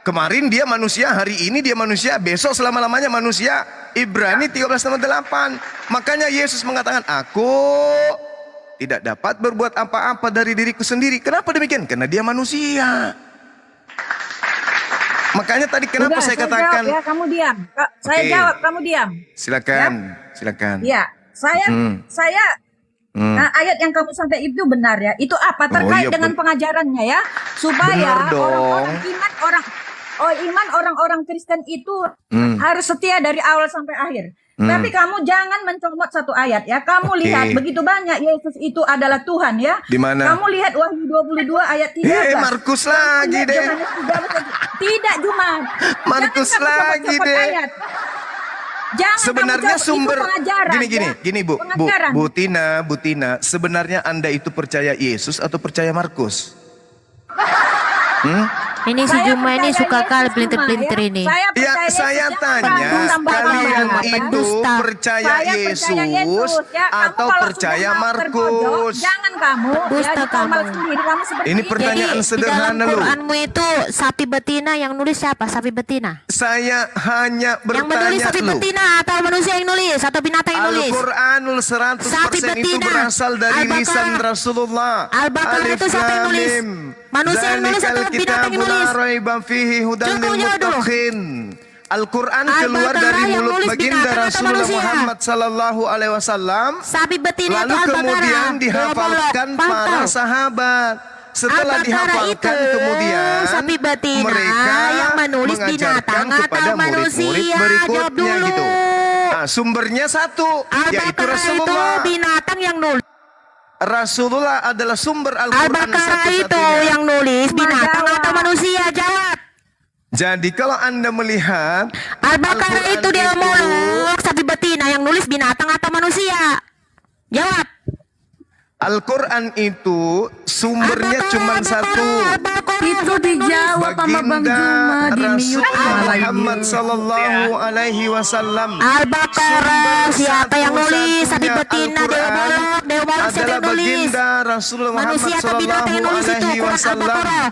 Kemarin dia manusia, hari ini dia manusia, besok selama-lamanya manusia. Ibrani 13 nomor 8. Makanya Yesus mengatakan, aku tidak dapat berbuat apa-apa dari diriku sendiri. Kenapa demikian? Karena dia manusia. Makanya tadi kenapa Udah, saya katakan, jawab, ya, kamu diam. Saya Oke. jawab, kamu diam. silakan, silakan. Ya, saya Hmm. ayat yang kamu sampai itu benar, ya. Itu apa terkait iya, dengan pengajarannya, ya, supaya Benar dong. iman orang-orang Kristen itu Hmm. harus setia dari awal sampai akhir. Tapi kamu jangan mencomot satu ayat, ya. Kamu Oke. lihat begitu banyak Yesus itu adalah Tuhan, ya. Di mana? Kamu lihat Wahyu 22 ayat 13. Markus Kamu lagi lihat deh. Yohanes 13. Tidak, Juma. Markus Jangan kamu lagi copot-copot deh. ayat. Jangan Sebenarnya kamu copot, sumber itu pengajaran, gini, ya. Bu Pengajaran. Bu Tina, sebenarnya Anda itu percaya Yesus atau percaya Markus? Ini si Saya Juma ini percaya suka Yesus, kali Juma, pelintir-pelintir ya. ini. Saya Ya, percaya saya Yesus, jangan tanya, kamu tambah kalian tambah. itu Pendusta. percaya Saya percaya Yesus ya. Kamu atau kalau percaya sudah mau terpojok, Markus? jangan kamu Pendusta ya dikomal kamu. sendiri kamu seperti Ini ini. pertanyaan Jadi di dalam sederhana loh. Quranmu itu sapi betina yang nulis siapa? Sapi betina. Saya hanya Yang menulis bertanya sapi loh. betina atau manusia yang nulis atau binatang yang nulis? Al-Quranul Sapi 100% itu betina. berasal dari Al-Baqarah. lisan Rasulullah. Al-Baqarah itu siapa yang nulis? Manusia yang nulis atau binatang yang nulis? Cukup dulu. Al-Quran keluar Al-Baqarah dari yang mulut nulis baginda binatang atau Rasulullah manusia? Muhammad sallallahu alaihi wasallam. Sapi betina Lalu itu Al-Baqarah. kemudian dihafalkan para sahabat. Setelah Al-Baqarah dihafalkan itu kemudian sapi betina mereka yang menulis mengajarkan binatang kepada atau murid-murid manusia. Jawab berikutnya dulu. gitu. Nah, sumbernya satu, yaitu Al-Baqarah itu Rasulullah. binatang yang nulis. Rasulullah adalah sumber Al-Quran Al-Baqarah itu satu-satunya. yang nulis binatang Jawab. atau manusia. Jawab. Jadi kalau Anda melihat Al-Baqarah Al-Quran itu dia ngomong sapi betina yang nulis binatang atau manusia. Jawab. Al-Quran itu sumbernya cuma satu. Itu dijawab sama Bang Baginda Juma di mute Rasulullah malah Muhammad ini. sallallahu alaihi wasallam. Al-Baqarah siapa yang nulis sapi Satu-satunya betina dia Al-Quran ngomong siapa adalah yang nulis? baginda Rasulullah Muhammad Manusia atau binatang yang sallallahu nulis itu alaihi Quran wasallam. Al-Baqarah.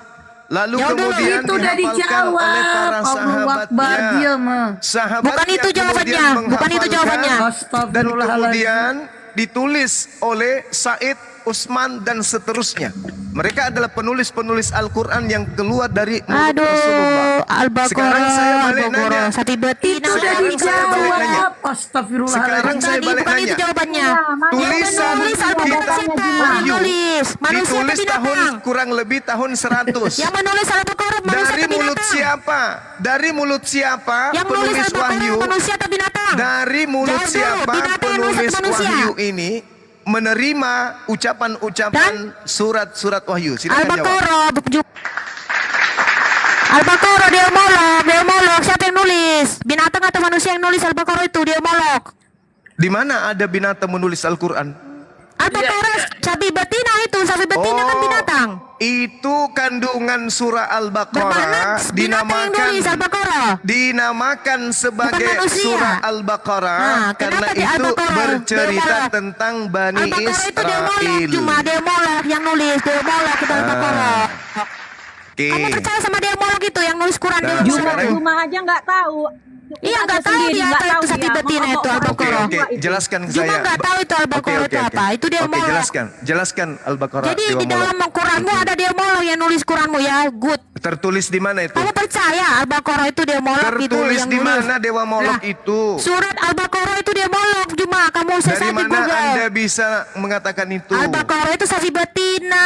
Lalu Jawab dulu. kemudian Itu udah dihafalkan oleh para dijawab. Allahu Akbar, dia sahabatnya. mah. Sahabatnya Bukan itu jawabannya, kemudian bukan itu jawabannya. menghafalkan dan kemudian ditulis oleh Said, Utsman dan seterusnya. Mereka adalah penulis-penulis Al-Quran yang keluar dari mulut Rasulullah. Aduh, Sekarang saya Al-Baqarah, balik nanya. Al-Baqarah, sapi betina. Itu udah Sekarang saya balik nanya. dijawab. Astagfirullahaladzim. Sekarang saya Tadi balik bukan itu nanya. jawabannya. Tulisan Nulis Al-Baqarah kitab siapa? Yang Wahyu nulis manusia atau ditulis tahun binatang? kurang lebih tahun 100. Yang menulis Al-Baqarah manusia Dari atau mulut binatang? siapa? Dari mulut siapa Yang nulis penulis Al-Baqarah wahyu? manusia atau binatang? Dari mulut Jawab dulu, siapa binatang yang nulis penulis atau manusia? wahyu ini menerima ucapan-ucapan surat-surat wahyu? Silakan jawab. Al-Baqarah Al-Baqarah dia molok. Siapa yang nulis? Binatang atau manusia yang nulis Al-Baqarah itu dia molok. Di mana ada binatang menulis Al-Quran? Al-Baqarah sapi betina itu, sapi betina kan binatang. Itu kandungan surah Al-Baqarah Bagaimana binatang yang nulis Al-Baqarah? dinamakan sebagai Bukan manusia. surah Al-Baqarah Nah, karena kenapa di itu Al-Baqarah? bercerita Dia molok. tentang Bani Al-Baqarah itu dia molok, Israel. cuma dia molok yang nulis, dia molok itu Al-Baqarah. Oke. Kamu percaya sama dia molok itu yang nulis Quran dia Nah, molok? sekarang- Juma aja nggak tahu. Iya, nggak tahu Sendiri, dia nggak itu tahu sapi dia. betina Mau- itu mau- Al-Baqarah. Oke, jelaskan ke Juma saya. nggak tahu itu Al-Baqarah itu apa. Itu dia Oke, molok. jelaskan Al-Baqarah. Jadi Dewa di dalam Molok. Quranmu ada dia molok yang nulis Quranmu ya, good. Tertulis di mana itu? Kamu percaya Al-Baqarah itu dia molok itu Tertulis yang di nulis? mana Dewa Molok Lah, itu? Surat Al-Baqarah itu dia molok, Juma. Kamu Dari search di mana Google. Anda bisa mengatakan itu? Al-Baqarah itu sapi betina,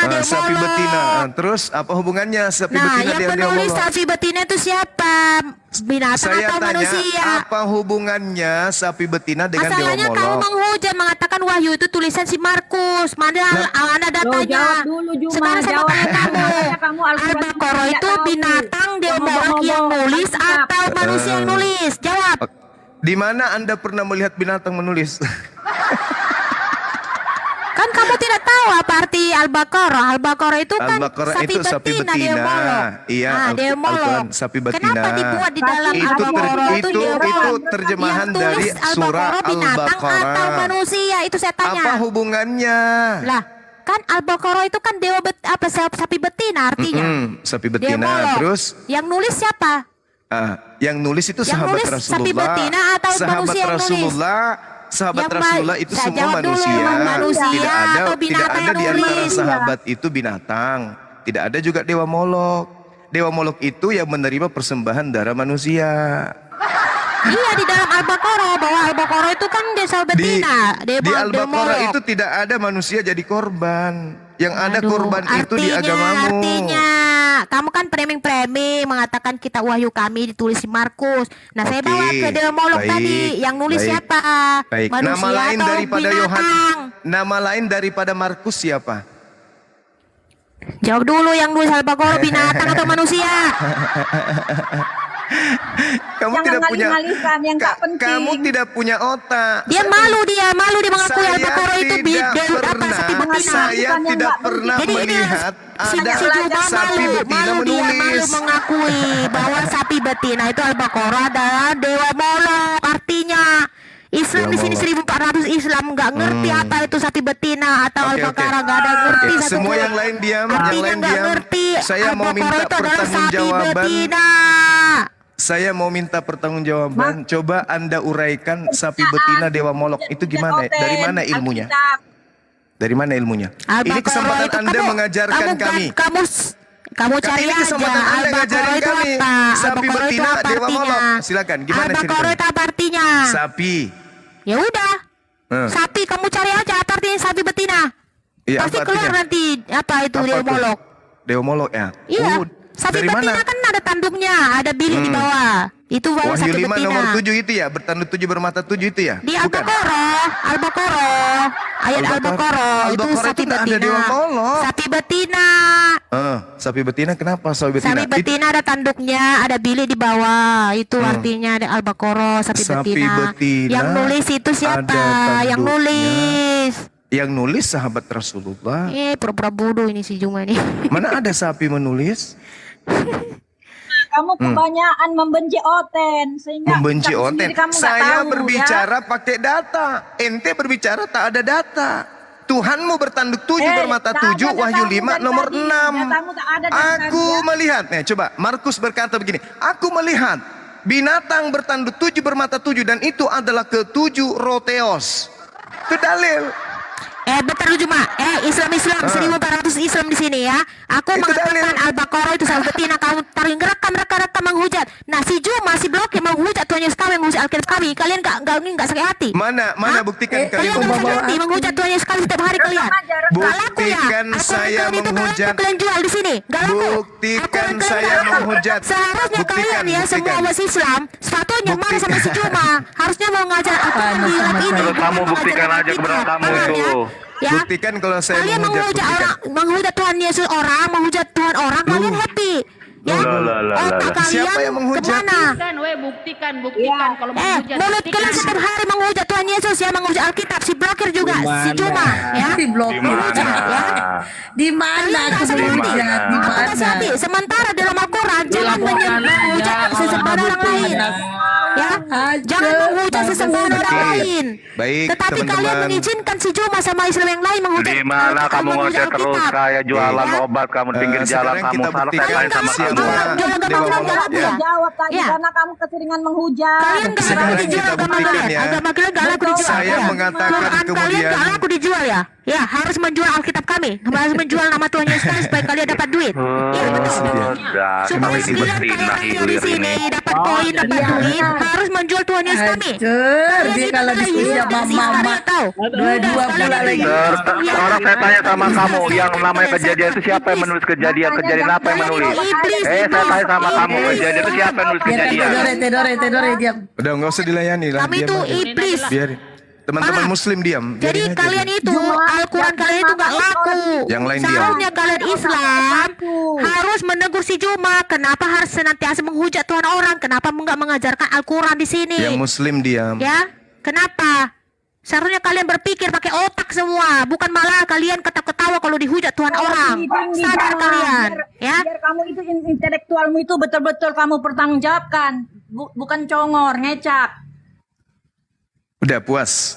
dia Sapi molok. betina. Terus apa hubungannya sapi Nah, betina yang dengan Dewa menulis Molok? sapi betina itu siapa? Binatang Saya atau tanya, manusia? apa hubungannya sapi betina dengan Dewa Masalahnya kamu Molok? menghujat mengatakan Wahyu itu tulisan si Markus. Mana ada Lo datanya? jawab dulu Juma, Sekarang saya jawab. tanya kamu. Makanya kamu Al-Quran Al-Baqarah tidak itu tahu. binatang dia molok Ngomong-ngomong, yang nulis Alkitab. atau manusia yang nulis? Jawab. Di mana Anda pernah melihat binatang menulis? Kan kamu tidak tahu apa arti Al-Baqarah. Al-Baqarah itu kan Al-Baqarah sapi itu sapi betina, dia betina. molok. Iya, Nah, dia molok. Al-Quran sapi betina. Kenapa dibuat di dalam Itu Al-Baqarah itu dia molok? itu terjemahan Yang dari tulis surah Al-Baqarah binatang atau Al-Baqarah. manusia? Itu saya tanya. Apa hubungannya? Lah, kan Al-Baqarah itu kan dewa sapi betina artinya. Sapi Dia betina. molok. Terus Yang nulis siapa? yang nulis itu Yang sahabat nulis sapi Rasulullah. betina atau Sahabat manusia yang nulis? Rasulullah. Sahabat Yang Rasulullah itu saya semua jawab dulu, manusia. manusia Tidak ada atau binatang yang di antara nulis? sahabat itu binatang. Tidak ada juga Dewa Molok. Dewa Molok itu yang menerima persembahan darah manusia. Iya, di dalam Al-Baqarah bahwa Al-Baqarah itu kan desa betina. Di Al-Baqarah itu tidak ada manusia jadi korban. Yang ada Aduh, korban itu di agamamu. Artinya, kamu kan preming-preming mengatakan kitab Wahyu kami ditulis si Markus. Nah, saya Oke, bawa ke Dewa Molok baik, tadi. Yang nulis baik. siapa? Baik, Manusia nama lain atau daripada binatang? Yohanes, nama lain daripada Markus siapa? Jawab dulu yang nulis Al-Baqarah binatang atau manusia? Kamu Jangan tidak punya ngalih-ngalihkan yang nggak penting. Kamu tidak punya otak. Dia malu mengakui Saya Al-Baqarah itu tidak pernah, sapi betina. saya tidak pernah Jadi ini melihat si ada Juba sapi betina malu menulis. mengakui bahwa sapi betina itu Al-Baqarah adalah dewa Molok. Artinya Islam Dewa di sini Molok. 1400 Islam nggak ngerti apa itu sapi betina atau Oke, Al-Baqarah, oke. nggak ada ngerti Oke, satu semua pun. yang lain diam, yang Artinya lain nggak diam. ngerti Saya mau Al-Baqarah minta itu adalah sapi pertanggungjawaban. betina. Saya mau minta pertanggungjawaban. Coba Anda uraikan sapi betina dewa Molok itu gimana? Dari mana ilmunya? Alkitab. Dari mana ilmunya? Ini Al-Baqarah kesempatan itu Anda mengajarkan kami. Kamu cari Ini aja kesempatan Anda Al-Baqarah ngajarin itu kami. apa? Sapi Al-Baqarah itu betina apa dewa artinya? Molok. Silakan, gimana Al-Baqarah ceritanya? itu apa artinya? Sapi. Ya udah. Hmm. Sapi kamu cari aja apa artinya sapi betina. Iya, Pasti apa keluar artinya? nanti apa itu Apa dewa tuh? Molok. Dewa Molok ya? Iya. Oh, Sapi dari betina mana? kan ada tanduknya, ada bilik di bawah. Itu baru Wahyu sapi 5 betina. nomor 7 itu ya? Bertanduk 7 bermata 7 itu ya? Di Bukan? Al-Baqarah, ayat Al-Baqarah itu Al-Baqarah sapi itu nggak ada betina. dewa Molok. Sapi betina. Sapi betina kenapa sapi betina? Sapi betina ada tanduknya, ada bilik di bawah. Itu artinya ada Al-Baqarah, sapi Sapi betina. betina Yang nulis itu siapa? ada Yang tanduknya. nulis. Yang nulis sahabat Rasulullah. Pura-pura bodoh ini si Juma ini. Mana ada sapi menulis? Kamu kebanyakan membenci Oten sehingga Membenci kamu Oten. sendiri kamu nggak Saya tahu, berbicara pakai data. Ente berbicara tak ada data. Tuhanmu bertanduk 7 bermata tak 7, ada Wahyu datamu 5 dari nomor tadi. 6. Datamu tak ada dari Aku tadi, ya. melihat, nih coba Markus berkata begini, aku melihat binatang bertanduk 7 bermata 7 dan itu adalah ketujuh roteos. Itu dalil. Bentar lu Juma. Islam 1400 Islam di sini ya. Aku Itu mengatakan dalil. Al-Baqarah itu sapi betina. Kamu taruh rekam menghujat. Nah si Juma si blokir menghujat Tuhan Yesus kami, menghujat Alkitab kami. Kalian nggak sakit hati. Mana buktikan Kalian kalian nggak sakit menghujat. hati menghujat Tuhan Yesus kami setiap hari kalian. Nggak laku ya. Buktikan Al-Quran saya kalian itu menghujat. kalian jual di sini. Nggak laku. Buktikan Al-Quran kalian saya nggak laku. menghujat. Seharusnya kalian ya semua umat Islam sepatutnya marah sama si Juma. Harusnya mau ngajar Al-Quran di lab ini. Terus kamu buktikan aja kebenaran kamu itu. Ya. Buktikan kalau saya Kalian menghujat, buktikan. menghujat Tuhan Yesus orang, menghujat Tuhan orang, kalian happy. Ya, Lah. otak kalian Siapa yang menghujat? kemana? Buktikan kalau Mulut kalian setiap hari menghujat Tuhan Yesus ya, menghujat Alkitab, si blokir juga, si Juma, ya. Si blok Menghujat, ya. Di mana aku menghujat? Di Kata mana? Sabi, sementara dalam Al-Quran jangan menghujat sesembahan orang lain. Ya, jangan menghujat sesembahan orang lain. Baik, Tetapi kalian teman-teman. mengizinkan si Juma sama Islam yang lain menghujat. Di mana kamu ngoceh terus kayak jualan Ya. obat kamu di pinggir jalan sekarang kamu kita salah buktikan saya sama siapa kamu. Jualan Dewa agama Molok, kalian ya. Jawab tadi Ya. karena kamu keseringan menghujat. Kalian nggak Sekarang laku dijual kita agama buktikan kalian. ya. Agama kalian nggak laku dijual. Saya ya. mengatakan Quran kalian kemudian- nggak laku dijual ya. Ya harus menjual Alkitab kami. Harus menjual nama Tuhan Yesus kami supaya kalian dapat duit. Ya betul. Sudah, Supaya ini sekalian betina kalian di hilir sini ini. dapat poin, dapat duit, harus menjual Tuhan Yesus kami. Hancur, dia itu kalau adalah diskusi Yudas sama Iskariot, mama tahu. dua-dua Kalian pula itu lagi. Yudas Sekarang saya tanya sama kamu, yang namanya kejadian itu siapa yang menulis kejadian? Kejadian apa yang menulis? Saya tanya sama kamu, kejadian itu siapa yang nulis Biarkan kejadian? Tedore diam. Udah nggak usah dilayani lah. Kami diam itu aja. iblis. Biarin. Teman-teman Paham? Muslim diam. Jadi Biarin aja. kalian itu Al-Quran kalian itu nggak laku. Yang lain diam. Seharusnya kalian Islam harus menegur si Juma. Kenapa harus senantiasa menghujat Tuhan orang? Kenapa nggak mengajarkan Al-Quran di sini? Yang Muslim diam. Ya, kenapa? Seharusnya kalian berpikir pakai otak semua, bukan malah kalian ketawa-ketawa kalau dihujat Tuhan orang. Sadar kalian, ya? Biar kamu itu intelektualmu itu betul-betul kamu pertanggungjawabkan, bukan congor, ngecap. Udah puas.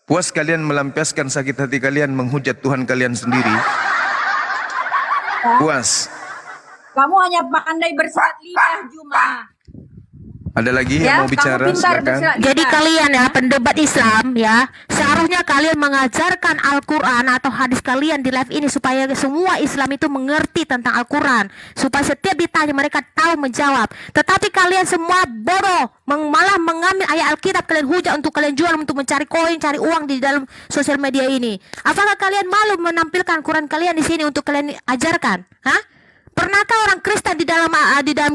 Puas kalian melampiaskan sakit hati kalian menghujat Tuhan kalian sendiri. Puas. Kamu hanya pandai bersilat lidah, Juma. Ada lagi Ya, yang mau bicara? kamu pintar Silakan. bersilat lidah. Jadi kalian ya pendebat Islam ya, seharusnya kalian mengajarkan Al-Quran atau hadis kalian di live ini supaya semua Islam itu mengerti tentang Al-Quran, supaya setiap ditanya mereka tahu menjawab. Tetapi kalian semua bodoh, malah mengambil ayat Alkitab kalian hujat untuk kalian jual untuk mencari koin, cari uang di dalam sosial media ini. Apakah kalian malu menampilkan Quran kalian di sini untuk kalian ajarkan? Hah? Pernahkah orang Kristen di dalam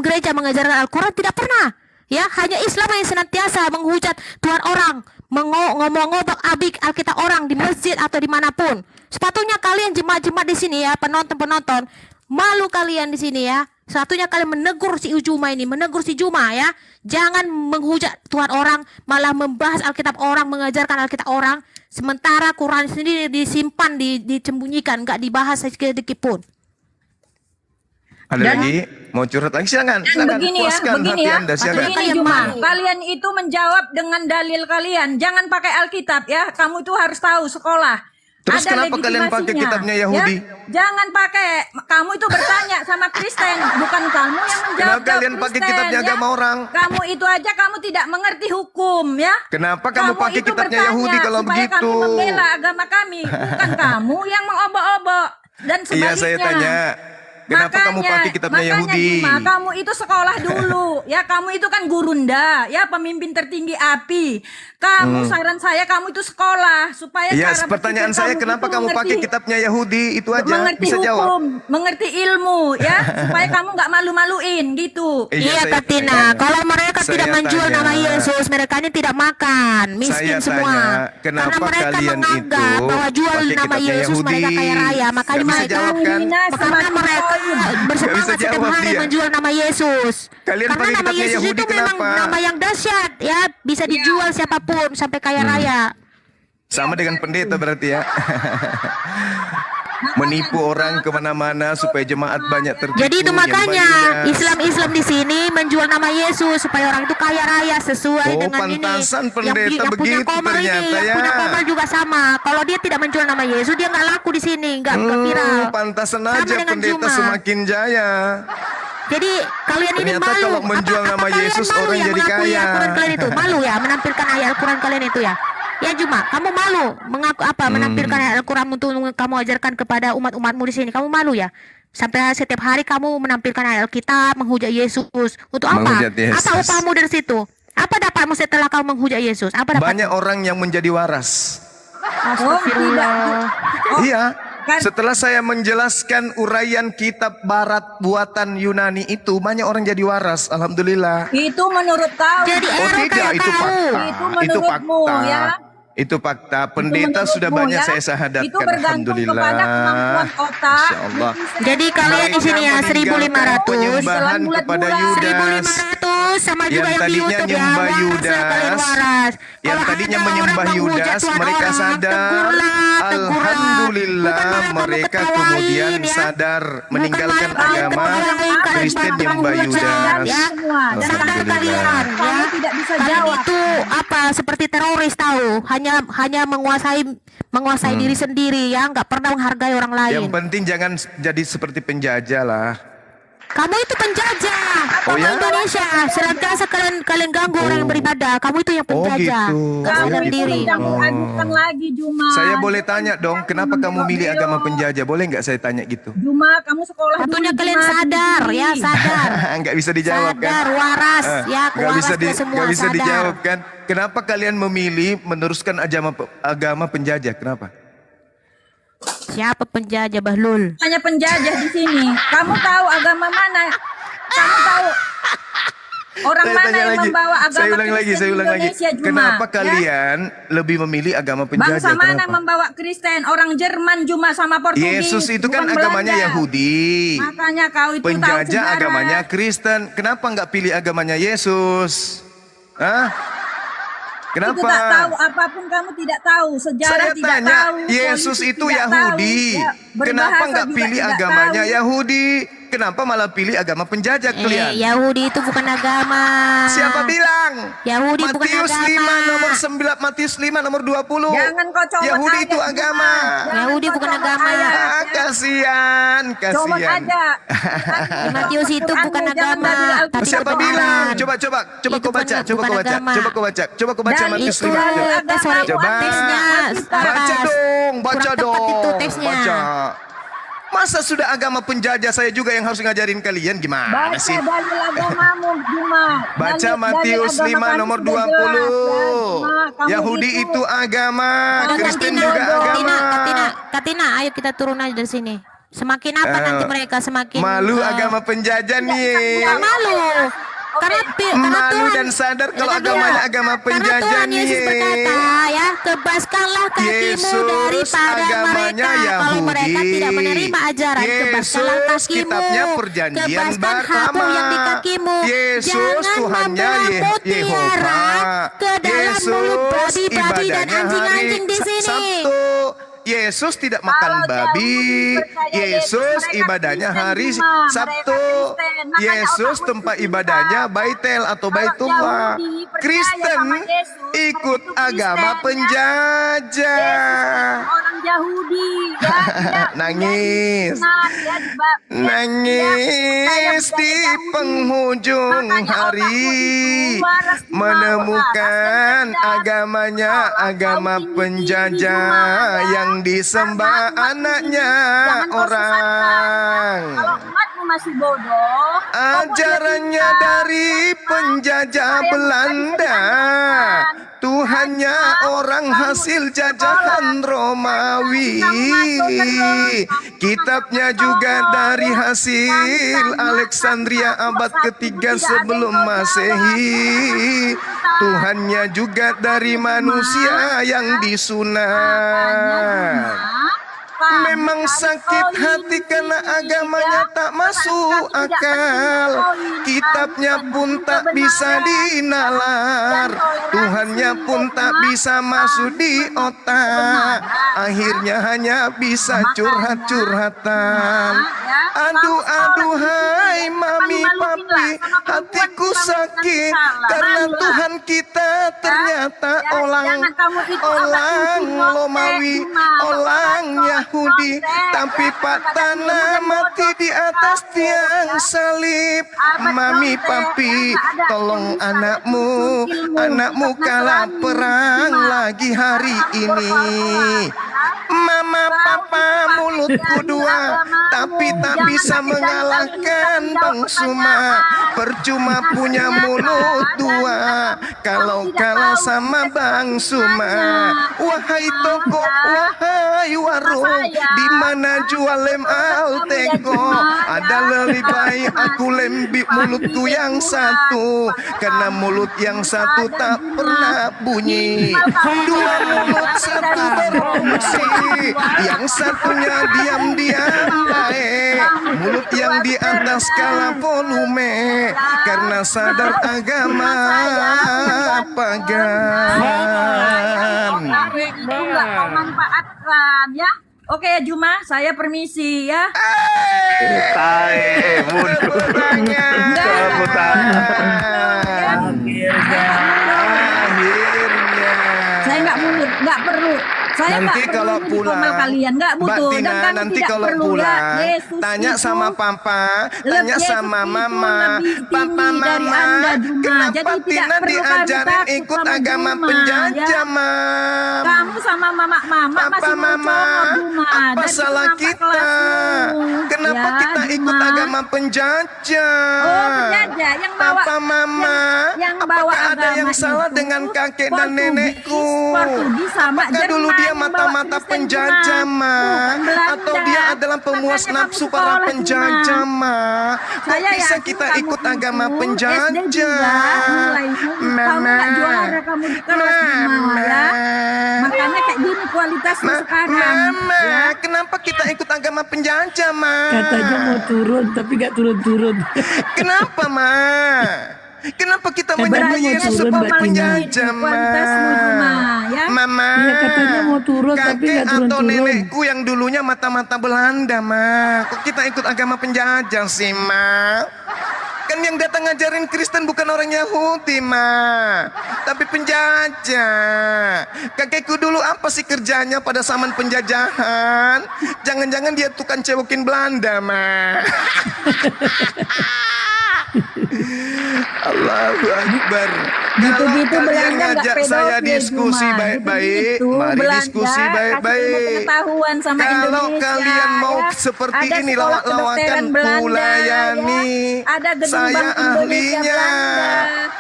gereja mengajarkan Al-Quran? Tidak pernah. Ya, hanya Islam yang senantiasa menghujat Tuhan orang, ngomong-ngomong abik Alkitab orang di masjid atau dimanapun. Sepatutnya kalian jemaat-jemaat di sini ya, penonton-penonton, malu kalian di sini ya. Satunya kalian menegur si Juma ini, menegur si Juma ya. Jangan menghujat Tuhan orang, malah membahas Alkitab orang, mengajarkan Alkitab orang. Sementara Quran sendiri disimpan, disembunyikan, nggak dibahas sedikit pun. Ada lagi? Mau curhat lagi? Silakan. Dan begini ya, Puaskan begini hati ya, Anda, silakan. begini Kalian Juma, mau. kalian itu menjawab dengan dalil kalian, jangan pakai Alkitab ya, kamu itu harus tahu sekolah. Terus Ada kenapa kalian pakai legitimasinya, kitabnya Yahudi? Ya? Jangan pakai, kamu itu bertanya sama Kristen, bukan kamu yang menjawab. Kenapa kalian pakai Kristen, kitabnya ya? agama orang? Kamu itu aja kamu tidak mengerti hukum ya. Kenapa kamu pakai itu kitabnya bertanya Yahudi kalau supaya begitu? Kamu membela agama kami, bukan kamu yang mengobok-obok dan sebaliknya. Iya, saya tanya. Kenapa kamu pakai kitabnya Yahudi? Juma, kamu itu sekolah dulu, ya kamu itu kan gurunda, ya pemimpin tertinggi API. Kamu saran saya kamu itu sekolah supaya Iya, cara pertanyaan berpikir saya kamu kenapa itu kamu pakai mengerti- kitabnya Yahudi? Itu aja, mengerti bisa hukum, jawab. mengerti ilmu, ya supaya kamu nggak malu-maluin gitu. Iya saya Katina, tanya. kalau mereka Saya tidak menjual tanya. nama Yesus, mereka ini tidak makan, miskin Saya semua. tanya, kenapa Karena mereka kalian menganggap itu bahwa jual pakai nama kitabnya Yesus Yahudi? mereka kaya raya, makanya Nggak bisa mereka jawab kan? makanya mereka bersemangat bisa setiap jawab hari dia. menjual nama Yesus. Kalian Karena pakai nama kitabnya Yesus Yahudi itu memang kenapa? nama yang dahsyat, ya bisa dijual siapapun sampai kaya raya. Sama dengan pendeta berarti ya. Menipu orang kemana-mana supaya jemaat banyak tertipu. Jadi itu yang makanya banyak. Islam di sini menjual nama Yesus supaya orang itu kaya raya sesuai Oh, dengan ini. pantasan pendeta yang punya begitu komal ini, ternyata yang ya. punya komal juga sama. Kalau dia tidak menjual nama Yesus, dia nggak laku di sini, nggak viral. Pantasan Sama aja dengan pendeta Juma. semakin jaya. Jadi kalian ini Ternyata malu. kalau menjual nama kalian Yesus, malu orang ya jadi mengakui kaya? Al-Quran kalian itu malu ya menampilkan ayat Al-Quran kalian itu ya. Ya Juma, kamu malu mengaku apa menampilkan ayat Al-Quran untuk kamu ajarkan kepada umat-umatmu di sini. Kamu malu ya? Sampai setiap hari kamu menampilkan ayat Alkitab, menghujat Yesus. Untuk apa? Menghujat Yesus. Apa upahmu dari situ? Apa dapatmu setelah kamu menghujat Yesus? Apa dapat? Banyak orang yang menjadi waras. Astagfirullah. Iya. Kan- Setelah saya menjelaskan uraian kitab barat buatan Yunani itu, banyak orang jadi waras. Alhamdulillah. Itu menurut kau. Jadi Oh error tidak, kayak itu kau. fakta. Itu menurutmu, ya. Itu fakta. Pendeta Itu sudah menurutmu, banyak ya. saya sahadatkan. Itu bergantung Alhamdulillah. kepada kemampuan otak. Masya Allah. Jadi kalian di sini ya Mereka meninggalkan 1.500. penyembahan Bulan-bulan kepada murah. Yudas. 1.500 sama Yang juga yang di tadinya YouTube ya. nyembah Waras lah Yudas. kalian waras. Yang Kalau tadinya ada menyembah orang menghujat Yudas, Tuhan mereka orang, sadar. tegurlah. Alhamdulillah, Bukan malah kamu mereka ketawain, kemudian ya. sadar meninggalkan Bukan malah kamu agama ketawain, kalian Kristen bangga nyembah menghujat, Yudas. ya. Semua. Dan Sadar Alhamdulillah. kalian ya. Kamu tidak bisa Kalian jawab. itu apa seperti teroris tahu, hanya menguasai diri sendiri ya, nggak pernah menghargai orang lain. Yang penting jangan jadi seperti penjajah lah. Kamu itu penjajah. Oh Kamu ya? Indonesia. Senantiasa kalian ganggu orang yang beribadah. Kamu itu yang penjajah. gitu. Nggak Oh, sadar gitu. diri. Mencampur-adukan lagi Juma. Saya boleh tanya dong, kenapa kamu milih agama penjajah? Boleh nggak saya tanya gitu? Juma, kamu sekolah Satunya dulu, kalian Juma. sadar ya, sadar. Nggak bisa dijawab kan? Sadar, waras ya, Nggak bisa waras semua nggak bisa sadar. dijawab kan? Kenapa kalian memilih meneruskan agama penjajah? Kenapa? Siapa penjajah Bahlul? Hanya penjajah di sini. Kamu tahu agama mana? Kamu tahu orang Saya mana tanya yang lagi. membawa agama Saya ulang lagi, Kristen saya di ulang lagi. Indonesia, Juma? Kenapa Ya? kalian lebih memilih agama penjajah? Bangsa mana yang Kenapa? membawa Kristen? Orang Jerman, Juma, sama Portugis. Yesus itu kan bukan agamanya Belanda. Yahudi. Makanya kau itu tahu Penjajah sejarah. agamanya Kristen. Kenapa nggak pilih agamanya Yesus? Hah? Itu Kenapa? tak tahu, apapun kamu tidak tahu. Sejarah Saya tidak tanya, tahu. Yesus politik itu tidak Yahudi. tahu, ya, Kenapa berbahasa nggak juga pilih tidak agamanya tahu. Yahudi? Kenapa malah pilih agama penjajah kalian? Yahudi itu bukan agama. Siapa bilang? Yahudi bukan Matius agama. 5 nomor 9, Matius 5 nomor 20. Jangan kau comot Yahudi ayat, itu Juma. agama. Jangan Yahudi kau bukan comot agama. ayat, ya. Kasihan, Comot kasihan. aja. Di Matius itu bukan agama, tapi Siapa perbohongan. bilang? Coba Itu kau baca, bukan- coba bukan kau baca, agama. coba kau baca Dan Matius itu 5. Coba. teksnya. Baca dong, baca Kurang tepat dong. itu teksnya. Baca. Masa sudah agama penjajah saya juga yang harus ngajarin kalian gimana Baca sih? dalil agamamu, Juma. Baca Dalil Matius agama 5 kami nomor sudah jelas, ya, 20. Juma. Kamu Yahudi itu agama, Udah, Kristen Katina, juga agama. Katina, ayo kita turun aja dari sini. Semakin apa nanti mereka semakin Malu agama penjajah nih. Nggak malu. Karena Malu Tuhan dan sadar kalau Dengar dulu. agamanya agama Karena penjajah Tuhan nih. Yesus berkata ya, kebaskanlah kakimu Yesus daripada agamanya mereka. Kalau mereka Yahudi. tidak menerima ajaran, kebaskanlah Yesus kakimu. kitabnya perjanjian Kebaskan habu lama. yang di kakimu. Yesus Jangan Tuhannya membawa mutiara Yehova. ke dalam mulut babi-babi dan ibadahnya anjing-anjing hari di sini. Sabtu. Yesus tidak makan Kalau babi. Yahudi percaya Yesus mereka ibadahnya Kristen hari cuma, mereka Sabtu. Kristen. Makanya Yesus otakmu tempat itu ibadahnya pintar. Baitel atau Kalau Baitullah. Yahudi percaya Kristen sama Yesus, ikut mereka itu agama Kristen, ya. penjajah. Orang Yahudi ya, Nangis. Nangis di penghujung hari menemukan agamanya agama penjajah yang disembah anaknya orang. Kalau umatmu masih bodoh, Ajarannya dari penjajah Belanda, Tuhannya orang hasil jajahan Romawi. Kitabnya juga dari hasil Alexandria abad ketiga sebelum Masehi. Tuhannya juga dari manusia yang disunat. Memang sakit hati karena agamanya tak masuk akal. Kitabnya pun tak bisa dinalar. Tuhannya pun tak bisa masuk di otak. Akhirnya hanya bisa curhat-curhatan. Aduh-aduhai mami papi, hatiku sakit karena Tuhan kita ternyata orang Romawi, orang Yahudi, tapi Pak Tanah mati di atas tiang salib. Mami papi, tolong anakmu kalah perang lagi hari ini. Mama papa mulutku dua, tapi tak bisa mengalahkan Bang Suma. Percuma punya mulut dua kalau kalah sama Bang Suma. Wahai toko, wahai warung, di mana jual lem Alteko? Ada lebih baik aku lembik mulutku yang satu, karena mulut yang satu tak pernah bunyi. Dua mulut satu berfungsi, yang satunya diam-diam baik. Mulut yang di atas skala volume, karena sadar agama pagan. itu nggak kau manfaatkan ya. Oke Juma, saya permisi ya. Mundur. Cabut tangan. Akhirnya. Saya nggak mundur, nggak perlu. Saya Nanti nggak kalau perlu pulang, dipomel kalian, nggak Mbak butuh. Tina, Dan kami nanti tidak kalau perlu ya. pulang, Yesus tanya itu sama papa, tanya Yesus sama itu mama, lebih papa tinggi dari mama, Anda, Juma. kenapa Jadi tidak Tina perlu kami diajarin takut ikut sama agama Juma, penjajah, ya. mam? Kamu sama mama Papa masih mau mama, cowok, Juma. apa Dari salah kenapa kita? kelasmu? Kenapa Ya, kita ikut Juma. agama penjajah? Oh, penjajah yang bawa Papa mama, yang bawa apakah ada yang agama salah itu dengan kakek dan Portugis, nenekku? Portugis sama Apakah dulu Jerman dia yang bawa mata-mata Kristen, penjajah, Juma. ma? Bukan Belanda. Atau dia adalah pemuas Makanya nafsu kamu para sekolah, penjajah, Juma. ma? Kok Saya bisa yakin kita kamu ikut itu agama SD penjajah? juga mulai kamu nggak juara kamu di kelas Juma, ya. Makanya kayak gini kualitasmu sekarang. Mama, ya. kenapa kita ikut agama penjajah, ma? Katanya mau turun tapi gak turun-turun. Kenapa, ma? Kenapa kita Katanya menyembah mau Yesus turun, sebagai Mbak Tina. penjajah, ma? Kualitasmu, Juma, ya. Mama, Iya, katanya mau turun, tapi kakek nggak atau turun-turun. nenekku yang dulunya mata-mata Belanda, ma. Kok kita ikut agama penjajah sih, ma? Kan yang datang ngajarin Kristen bukan orang Yahudi, ma, tapi penjajah. Kakekku dulu apa sih kerjanya pada zaman penjajahan? Jangan-jangan dia tukang cewokin Belanda, ma. Allah Allahu Akbar. Gitu-gitu Kalau kalian Belanda nggak ngajak pedofil, saya diskusi Juma. baik-baik, Gitu-gitu mari Belanda diskusi kasih baik-baik. pengetahuan sama Kalau Indonesia, kalian mau ya. seperti Ada ini sekolah lawak-lawakan kedokteran Belanda, Pulayani, ya. Ada gedung saya Bank Indonesia ahlinya. Belanda.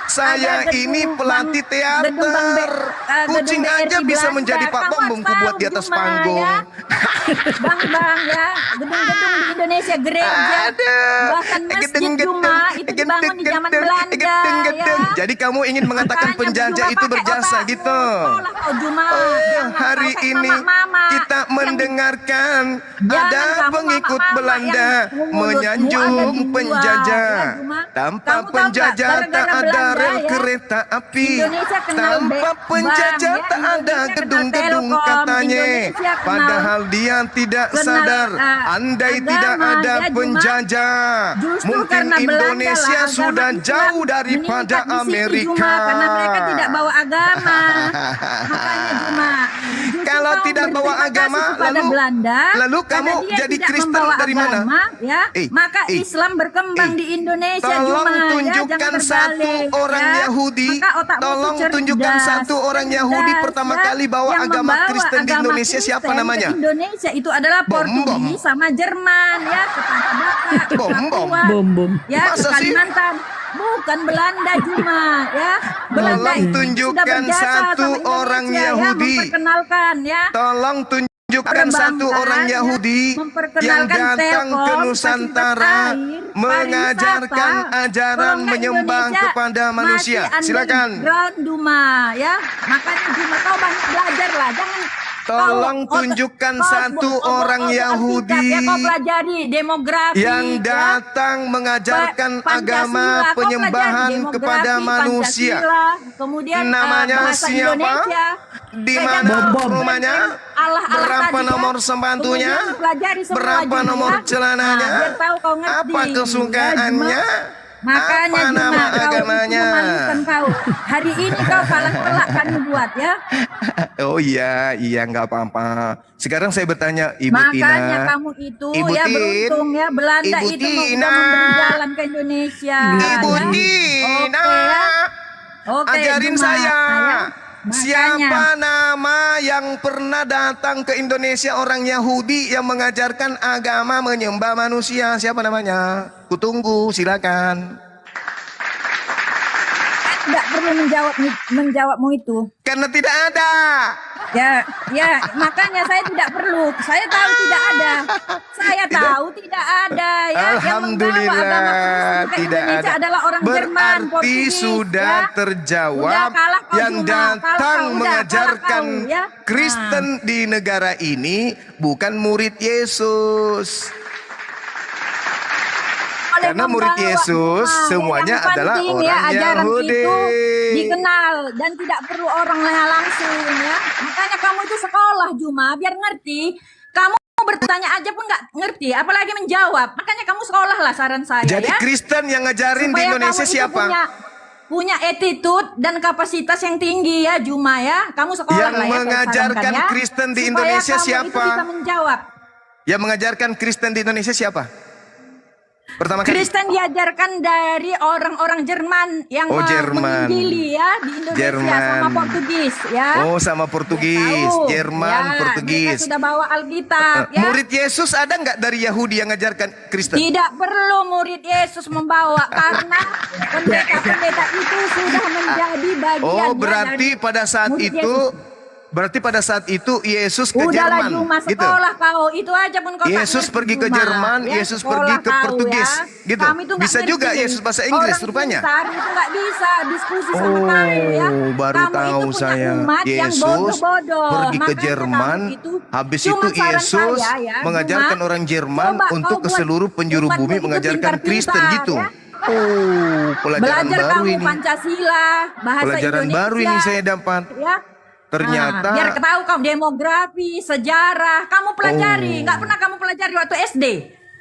Saya Ada ini gedung pelatih Bank- gedung Bank teater. gedung Kucing BRI aja bisa Belanda. menjadi Pak Kamu Bambang ku harus buat di tahu, atas Juma, panggung. ya. Bang ya, gedung-gedung di Indonesia gereja, Aduh. bahkan masjid Juma itu dibangun di zaman Belanda, ya. Jadi kamu ingin mengatakan Makanya penjajah Juma itu pakai berjasa otakmu. gitu? Sekolah kau Juma. Jangan Hari kau kayak ini mama-mama kita yang- mendengarkan Jangan ada kamu pengikut mama-mama Belanda yang mulutmu menyanjung ada dua, penjajah. ya, Juma. Tanpa Kamu tahu penjajah nggak, tak gara-gara ada Belanda, rel ya, kereta api. Indonesia kenal Tanpa Bank, penjajah ya. tak ada Indonesia kenal gedung-gedung Telkom. katanya. Indonesia kenal- Padahal dia tidak kenal, sadar andai agama, tidak ada ya, Juma. penjajah. Justru Mungkin karena Belanda Indonesia lah, agama sudah Islam jauh daripada meningkat di situ, Amerika. Juma, karena mereka tidak bawa agama. Makanya Juma. Justru Kalau kau tidak bawa berterima agama, kasih kepada lalu- Belanda, lalu karena kamu dia jadi tidak Kristen membawa dari mana? agama, ya, maka Eh, Islam berkembang di Indonesia, Tolong Juma, ya, tunjukkan jangan satu terbalik, orang ya. Yahudi. Maka otakmu Tolong tuh cerdas, tunjukkan satu orang Yahudi cerdas, pertama ya, kali bawa yang agama membawa Kristen di agama Indonesia. Siapa Kristen ke namanya? Indonesia itu adalah Bom, Portugis sama Jerman, ya, tetangga Batak, Bom, bom. Papua, ya, Masa sih? Kalimantan. Bukan Belanda Juma, ya. Belanda Tolong itu tunjukkan sudah berjasa satu sama Indonesia, orang ya, Yahudi. memperkenalkan, ya. Tolong tunjukkan Perbankan, satu orang ya, Yahudi yang memperkenalkan datang ke Telkom, Nusantara fasilitas air, mengajarkan pariwisata. ajaran Kalau nggak menyembah Indonesia kepada manusia. masih Silakan. underground, Juma, ya. Makanya Juma kau banyak belajar lah, jangan Tolong tunjukkan satu orang Yahudi ya, kau pelajari demografi yang ya. datang mengajarkan Pancasila, agama kau penyembahan pelajari kepada demografi, manusia. Pancasila, kemudian Namanya bahasa siapa? Indonesia. Di Eh, mana jangan rumahnya? Allah-Allah Berapa tadi, ya. nomor sembantunya? Kemudian pelajari semua, Berapa Juma, nomor ya. celananya? Nah, biar tahu kau ngerti. Apa kesukaannya? Ya, Juma. Makanya Apa Juma, nama kau agamanya? itu memalukan kau. Hari ini kau kalah telak kami buat, ya. Oh iya, iya nggak apa-apa. Sekarang saya bertanya, Ibu Makanya Tina. kamu itu Ibu ya Tin. beruntung ya Belanda Ibu itu mau Tina. udah memberi jalan ke Indonesia. Ibu ya. Tina. Oke ya. Oke, Ajarin Juma, saya. ya. Siapa Makanya. nama yang pernah datang ke Indonesia orang Yahudi yang mengajarkan agama menyembah manusia? Siapa namanya? Kutunggu, silakan. Tidak perlu menjawabmu itu. Karena tidak ada. Ya, ya, makanya saya tidak perlu. Saya tahu tidak ada. Saya tahu tidak ada ya. Alhamdulillah, Yang membawa agama Kristen ke tidak Indonesia ada. adalah orang Jerman, Berarti Portugis, sudah ya. terjawab Udah kalah kau, yang Juma. datang Kalah kau, udah, mengajarkan kalah kau, ya. Kristen di negara ini bukan murid Yesus. Oleh Karena murid membawa Yesus Juma, semuanya yang adalah penting, orang ajaran Yahudi. itu dikenal dan tidak perlu orangnya langsung ya. Makanya kamu itu sekolah Juma biar ngerti. Kamu bertanya aja pun nggak ngerti, apalagi menjawab. Makanya kamu sekolah lah saran saya Jadi ya. Kristen yang ngajarin di Supaya Indonesia kamu itu siapa? punya attitude dan kapasitas yang tinggi ya Juma ya. Kamu sekolah Yang lah ya. saya mengajarkan sarankan, ya. Kristen di Supaya Indonesia kamu siapa? Itu bisa menjawab. Yang mengajarkan Kristen di Indonesia siapa? Pertama kali. Kristen diajarkan dari orang-orang Jerman yang Oh, Jerman. menginjili ya di Indonesia Jerman. sama Portugis ya. Oh, sama Portugis, Tahu. Jerman, Ya, Portugis. mereka sudah bawa Alkitab ya. Murid Yesus ada nggak dari Yahudi yang ngajarkan Kristen? Tidak perlu murid Yesus membawa karena pendeta-pendeta itu sudah menjadi bagian Oh, ya berarti dari pada saat murid itu, Yesus. berarti pada saat itu Yesus ke Udahlah Jerman, Juma gitu. sekolah kau itu aja pun kau tak Yesus ngerti, pergi ke Juma. Jerman, Ya, Yesus sekolah pergi ke kau, Portugis, ya. gitu. Kami tuh nggak Bisa juga ngerti. Yesus bahasa Inggris Orang rupanya. pintar itu nggak bisa diskusi sama Oh, kamu ya. baru Kamu tahu itu punya saya. umat yang Yesus bodoh-bodoh. pergi ke Makanya Jerman, kamu itu, habis cuma itu saran Yesus saya, ya, mengajarkan Juma, orang Jerman coba untuk kau ke buat seluruh penjuru umatmu bumi itu mengajarkan Kristen pintar-pintar, gitu. ya. Oh, pelajaran Belajar baru kamu ini. Pancasila, bahasa Pelajaran Indonesia. baru ini saya dapat. Ya. Ternyata- biar ketahui kamu demografi, sejarah, kamu pelajari. Nggak pernah kamu pelajari waktu SD.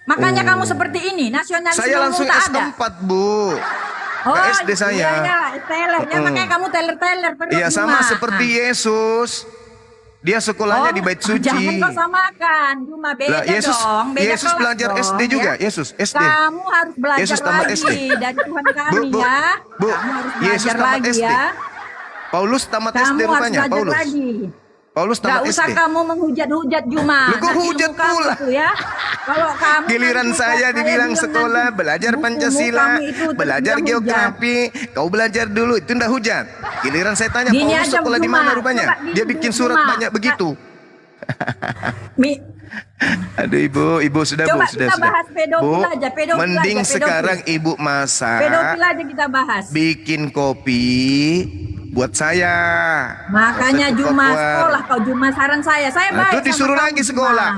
Makanya kamu seperti ini, nasionalisme Saya langsung tak ada. S4, Bu. Ke SD saya. Iya, teler. Ya, makanya kamu teler-teler terus. Iya, sama Juma. seperti Yesus. Dia sekolahnya di bait suci. Jangan kau samakan, Juma beda Lah, Yesus dong. Beda Yesus kelas belajar dong, SD juga, ya. Yesus SD. Kamu harus belajar Yesus tamat lagi SD. dari Tuhan kami Bu, ya. Bu, Kamu harus Yesus belajar tamat lagi SD. ya. Paulus tamat Kamu SD harus rupanya, belajar Paulus. lagi. Paulus Gak tamat usah SD. kamu menghujat-hujat Juma. Lu kok Nah, hujat ilmu kamu pula? itu ya. Kalau kamu Giliran nanti saya dibilang bilang sekolah, nanti belajar bukumu Pancasila, kamu itu belajar tidak geografi, kau belajar dulu, itu ndak hujan. Giliran saya tanya, Gini Paulus aja, sekolah di Juma. mana rupanya? Coba gini Dia bikin dulu, surat Juma. banyak begitu. Mi- Aduh ibu sudah Coba bu, sudah kita sudah. bahas pedofil Bu, aja, pedofil mending aja, pedofil. sekarang ibu masak, pedofil aja kita bahas. bikin kopi buat saya. Makanya Satu Juma koper. sekolah kau Juma saran saya. Saya Nah, baik itu sama disuruh kamu, lagi Juma. sekolah.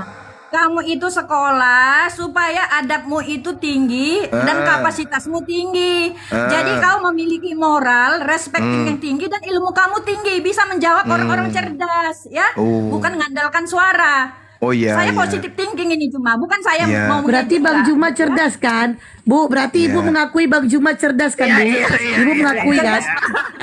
Kamu itu sekolah supaya adabmu itu tinggi dan kapasitasmu tinggi. Jadi kau memiliki moral, respecting yang tinggi dan ilmu kamu tinggi, bisa menjawab orang-orang cerdas, ya. Oh. Bukan mengandalkan suara. Oh iya, Saya iya. positif thinking ini Juma, bukan saya Iya. mau Berarti mengejek Bang lah. Juma cerdas kan? Bu, berarti Ibu Iya. mengakui Bang Juma cerdas kan, Bu? Ibu mengakui kan?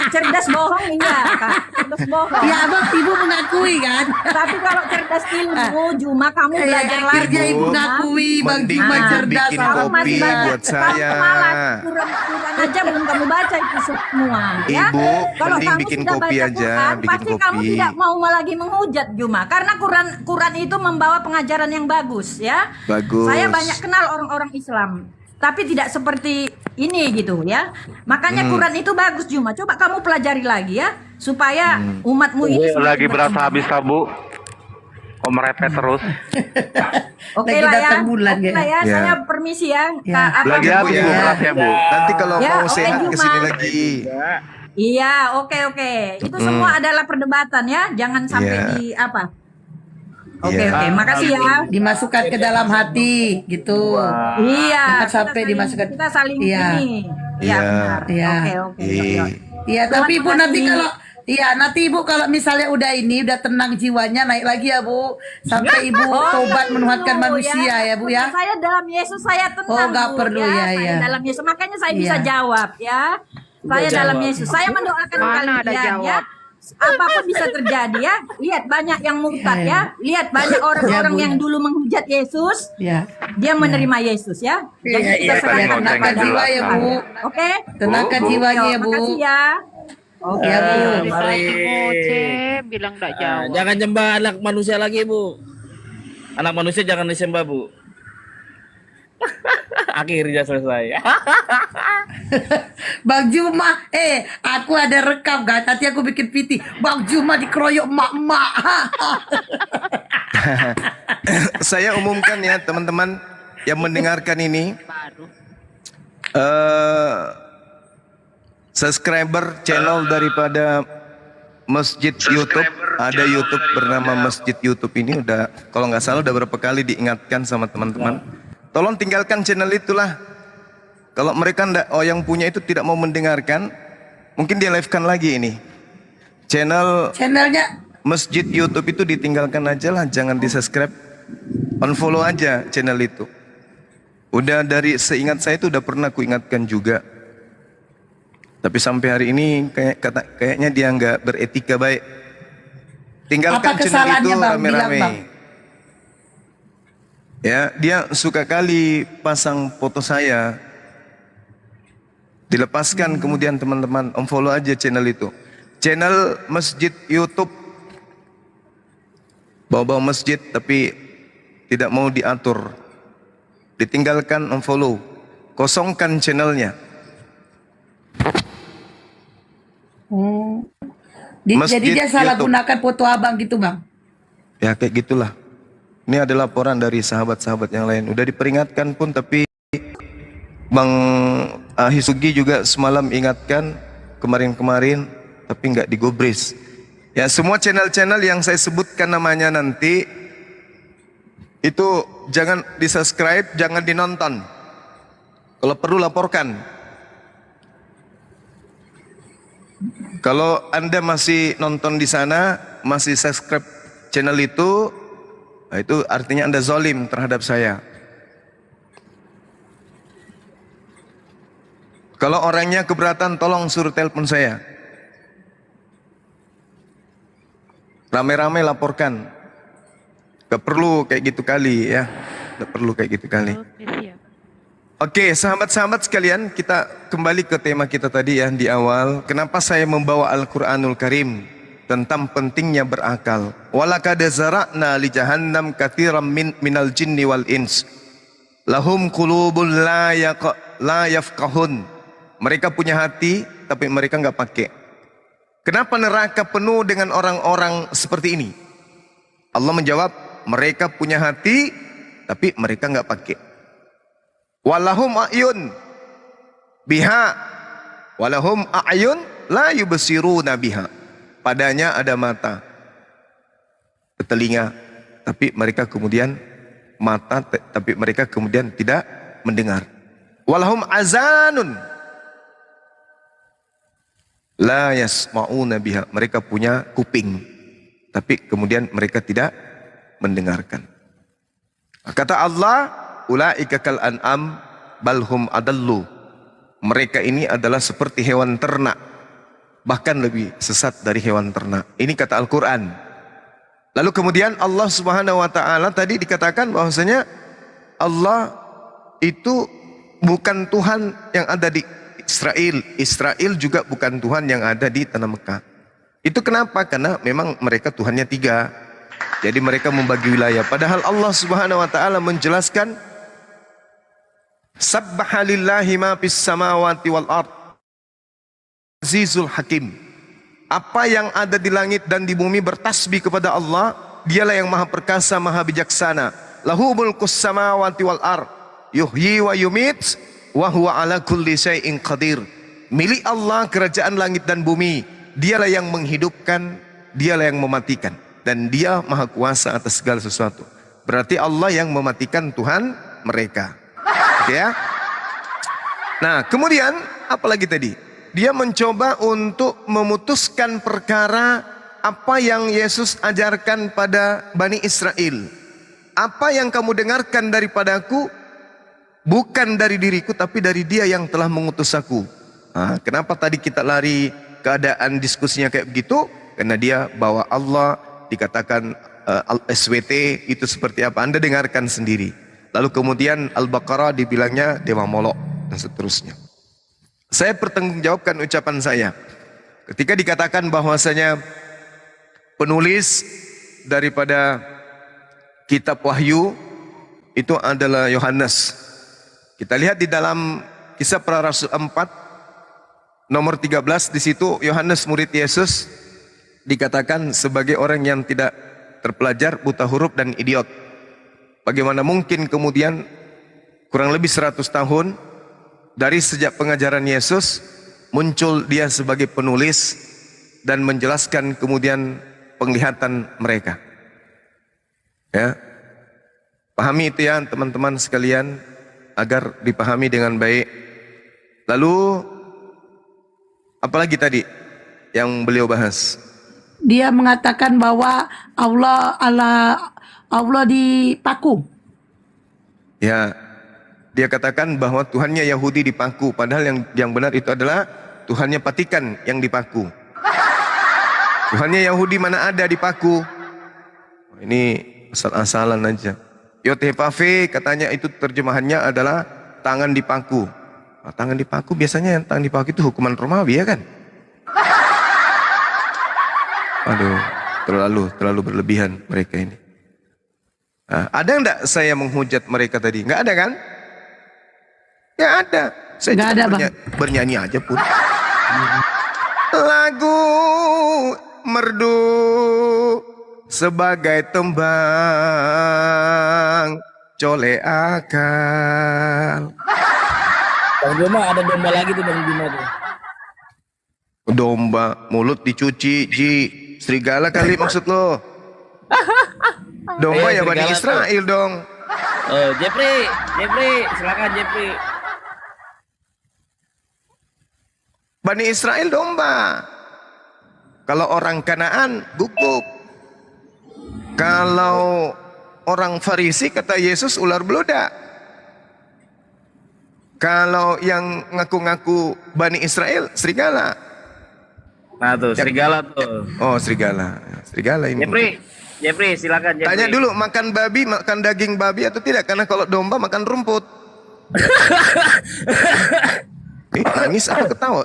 Cerdas bohong iya, Kak. Cerdas bohong. Ya, Abang, Ibu mengakui kan? Tapi kalau cerdas ilmu, Juma kamu belajar lagi. Akhirnya Ibu Ibu, mengakui Bang mending Juma Ibu cerdas. bikin Kamu kopi masih baca, buat saya. Kamu malah Quran aja belum kamu baca itu semua, ya. Ibu, Kalau mending kamu bikin sudah kopi baca aja, Quran, bikin pasti kamu kopi. tidak mau lagi menghujat Juma, karena Quran itu membawa pengajaran yang bagus, ya. Bagus. Saya banyak kenal orang-orang Islam, tapi tidak seperti ini gitu, ya. Makanya Quran itu bagus Juma. Coba kamu pelajari lagi ya, supaya umatmu ini semakin Lagi berasa berkembang. habis sabu. Kok merepet terus? Oke Lagi lah ya, datang bulan oke ya. lah ya. Ya. Saya permisi ya. Ya. Kak, apa Lagi Bu? habis bu Ya. beras ya bu. Nanti kalau Ya, mau oke, sehat Juma. kesini lagi. Iya, oke. Itu semua adalah perdebatan ya. Jangan sampai Ya. di apa. Oke, Ya. makasih ya. Dimasukkan ke dalam hati, gitu. Iya. Jangan sampai kita dimasukkan. Kita saling Iya. ini. Iya, Iya. benar. Iya. Oke. yuk. Iya, tapi Ibu Terima nanti kasih. kalau nanti Ibu kalau misalnya udah tenang jiwanya, naik lagi ya Bu. Sampai Ibu tobat menuhankan Dulu, manusia ya Bu ya. Saya dalam Yesus saya tenang. Oh, nggak Bu, perlu, ya, Saya ya. dalam Yesus. Makanya saya Iya. bisa jawab ya. Saya dalam Yesus. Saya mendoakan Mana ada kalian ya. jawab? Apapun bisa terjadi ya. Lihat banyak yang murtad ya. Lihat banyak orang-orang Bu, yang ya. dulu menghujat Yesus. Ya. Dia menerima Yesus ya. Jadi kita Iya, serahkan iya, Tenangkan iya. jiwa ya Bu. Oke. Tenangkan jiwanya ya Bu. Makasih ya. Oke. Ya Bu. bilang enggak Nah, jawab. jangan nyembah anak manusia lagi, Bu. Anak manusia jangan disembah, Bu. Akhirnya selesai. Bang Juma, aku ada rekam kan. Nanti aku bikin PT. Bang Juma dikeroyok emak-emak. Saya umumkan ya teman-teman yang mendengarkan ini. Subscriber channel daripada Masjid YouTube, ada YouTube bernama Masjid YouTube ini udah, kalau nggak salah udah berapa kali diingatkan sama teman-teman. Tolong tinggalkan channel itulah. Kalau mereka yang punya itu tidak mau mendengarkan, mungkin dia live-kan lagi ini. Channelnya Masjid YouTube itu ditinggalkan aja lah, jangan di-subscribe. Unfollow aja channel itu. Udah dari seingat saya itu udah pernah kuingatkan juga. Tapi sampai hari ini kayaknya dia nggak beretika baik. Tinggalkan Apa channel kesalahannya, itu Bang? rame-rame. Bilang, Bang. Ya, dia suka kali pasang foto saya. Dilepaskan kemudian teman-teman unfollow aja channel itu. Channel Masjid YouTube. Bawa-bawa masjid tapi tidak mau diatur. Ditinggalkan unfollow. Kosongkan channelnya. jadi Masjid dia salah YouTube. gunakan foto abang gitu Bang. Ya kayak gitulah. Ini ada laporan dari sahabat-sahabat yang lain. Udah diperingatkan pun tapi Bang Hisugi juga semalam ingatkan kemarin-kemarin tapi nggak digubris. Ya semua channel-channel yang saya sebutkan namanya nanti itu jangan di-subscribe, jangan dinonton. Kalau perlu laporkan. Kalau Anda masih nonton di sana, masih subscribe channel itu artinya Anda zalim terhadap saya. Kalau orangnya keberatan, tolong suruh telepon saya. Ramai-ramai laporkan. Gak perlu kayak gitu kali ya. Gak perlu kayak gitu kali. Oke, siap. Oke, sahabat-sahabat sekalian, kita kembali ke tema kita tadi ya di awal. Kenapa saya membawa Al-Quranul Karim tentang pentingnya berakal. Walaqad zara'na li jahannam katsiran minal jinni wal ins. Lahum qulubun la yafqahun. Mereka punya hati tapi mereka nggak pakai. Kenapa neraka penuh dengan orang-orang seperti ini? Allah menjawab, mereka punya hati tapi mereka nggak pakai. Walahum a'yun biha walahum a'yun la yubsiruna biha. Padanya ada mata, telinga, tapi mereka kemudian tapi mereka kemudian tidak mendengar. Walahum azanun la yasma'una biha. Mereka punya kuping, tapi kemudian mereka tidak mendengarkan. Kata Allah, ulaika kal an'am balhum adallu. Mereka ini adalah seperti hewan ternak, bahkan lebih sesat dari hewan ternak. Ini kata Al-Quran. Lalu kemudian Allah Subhanahu wa ta'ala tadi dikatakan bahwasanya Allah itu bukan Tuhan yang ada di Israel. Israel juga bukan Tuhan yang ada di tanah Mekah. Itu kenapa? Karena memang mereka Tuhannya 3. Jadi mereka membagi wilayah. Padahal Allah Subhanahu wa ta'ala menjelaskan, sabbaha lillahi ma fis samawati wal ard azizul hakim. Apa yang ada di langit dan di bumi bertasbih kepada Allah. Dialah yang maha perkasa, maha bijaksana. Lahu mulkus samawati wal ard yuhyi wa yumit wa huwa ala kulli syai'in qadir. Milik Allah kerajaan langit dan bumi. Dialah yang menghidupkan, dialah yang mematikan, dan dia maha kuasa atas segala sesuatu. Berarti Allah yang mematikan Tuhan mereka. Oke ya. Nah, kemudian apa lagi tadi? Dia mencoba untuk memutuskan perkara apa yang Yesus ajarkan pada Bani Israel. Apa yang kamu dengarkan daripadaku bukan dari diriku tapi dari Dia yang telah mengutus aku. Nah, kenapa tadi kita lari keadaan diskusinya kayak begitu? Karena dia bawa Allah, dikatakan SWT itu seperti apa? Anda dengarkan sendiri. Lalu kemudian Al-Baqarah dibilangnya dewa Molok dan seterusnya. Saya pertanggungjawabkan ucapan saya ketika dikatakan bahwasanya penulis daripada kitab Wahyu itu adalah Yohanes. Kita lihat di dalam Kisah Para Rasul 4 nomor 13, di situ Yohanes murid Yesus dikatakan sebagai orang yang tidak terpelajar, buta huruf dan idiot. Bagaimana mungkin kemudian kurang lebih 100 tahun dari sejak pengajaran Yesus muncul dia sebagai penulis dan menjelaskan kemudian penglihatan mereka. Ya. Pahami itu ya teman-teman sekalian agar dipahami dengan baik. Lalu apalagi tadi yang beliau bahas? Dia mengatakan bahwa Allah dipaku. Ya, dia katakan bahwa Tuhannya Yahudi dipaku, padahal yang benar itu adalah Tuhannya Patikan yang dipaku. Tuhannya Yahudi mana ada dipaku? Ini asal-asalan aja. Yotefave katanya itu terjemahannya adalah tangan dipaku. Nah, tangan dipaku biasanya yang tangan dipaku itu hukuman Romawi ya kan? Aduh, terlalu berlebihan mereka ini. Nah, ada enggak saya menghujat mereka tadi? Enggak ada kan? Enggak ada. Saya Nggak cuma ada, Bang. bernyanyi aja pun. Lagu merdu sebagai tembang cole akal. Bang Juma ada domba lagi tuh Bang Juma tuh. Domba mulut dicuci, Ji. Serigala kali maksud lo. Domba ya Bani serigala Israel dong. Oh, Jeffrey, silakan Jeffrey. Bani Israel domba. Kalau orang Kanaan guguk. Kalau orang Farisi kata Yesus ular beludak. Kalau yang ngaku-ngaku Bani Israel serigala. Nah tuh, serigala tuh. Oh, serigala. Serigala ini. Jeffrey, silakan Jeffrey. Tanya dulu, makan babi, makan daging babi atau tidak? Karena kalau domba makan rumput. Nangis apa ketawa?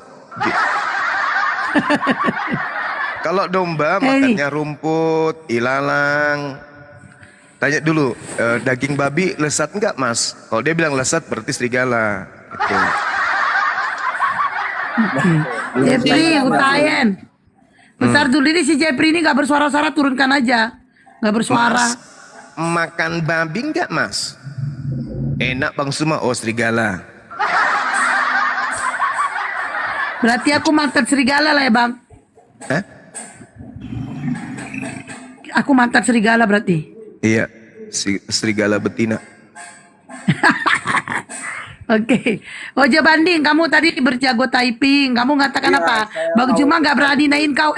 Kalau domba makannya rumput, ilalang. Tanya dulu, daging babi lesat enggak, Mas? Kalau dia bilang lesat berarti serigala. Gitu. Jeffrey, utayen. Bentar dulu ini si Jeffrey ini gak bersuara-suara, turunkan aja. Gak bersuara. Mas, makan babi enggak, Mas? Enak Bang Suma, oh serigala. Berarti aku mantan serigala lah ya Bang. Hah? Aku mantan serigala berarti. Iya, serigala betina. Oke. Ojo Banding, kamu tadi berjago typing. Kamu mengatakan apa? Bang Juma gak berani naikin kau.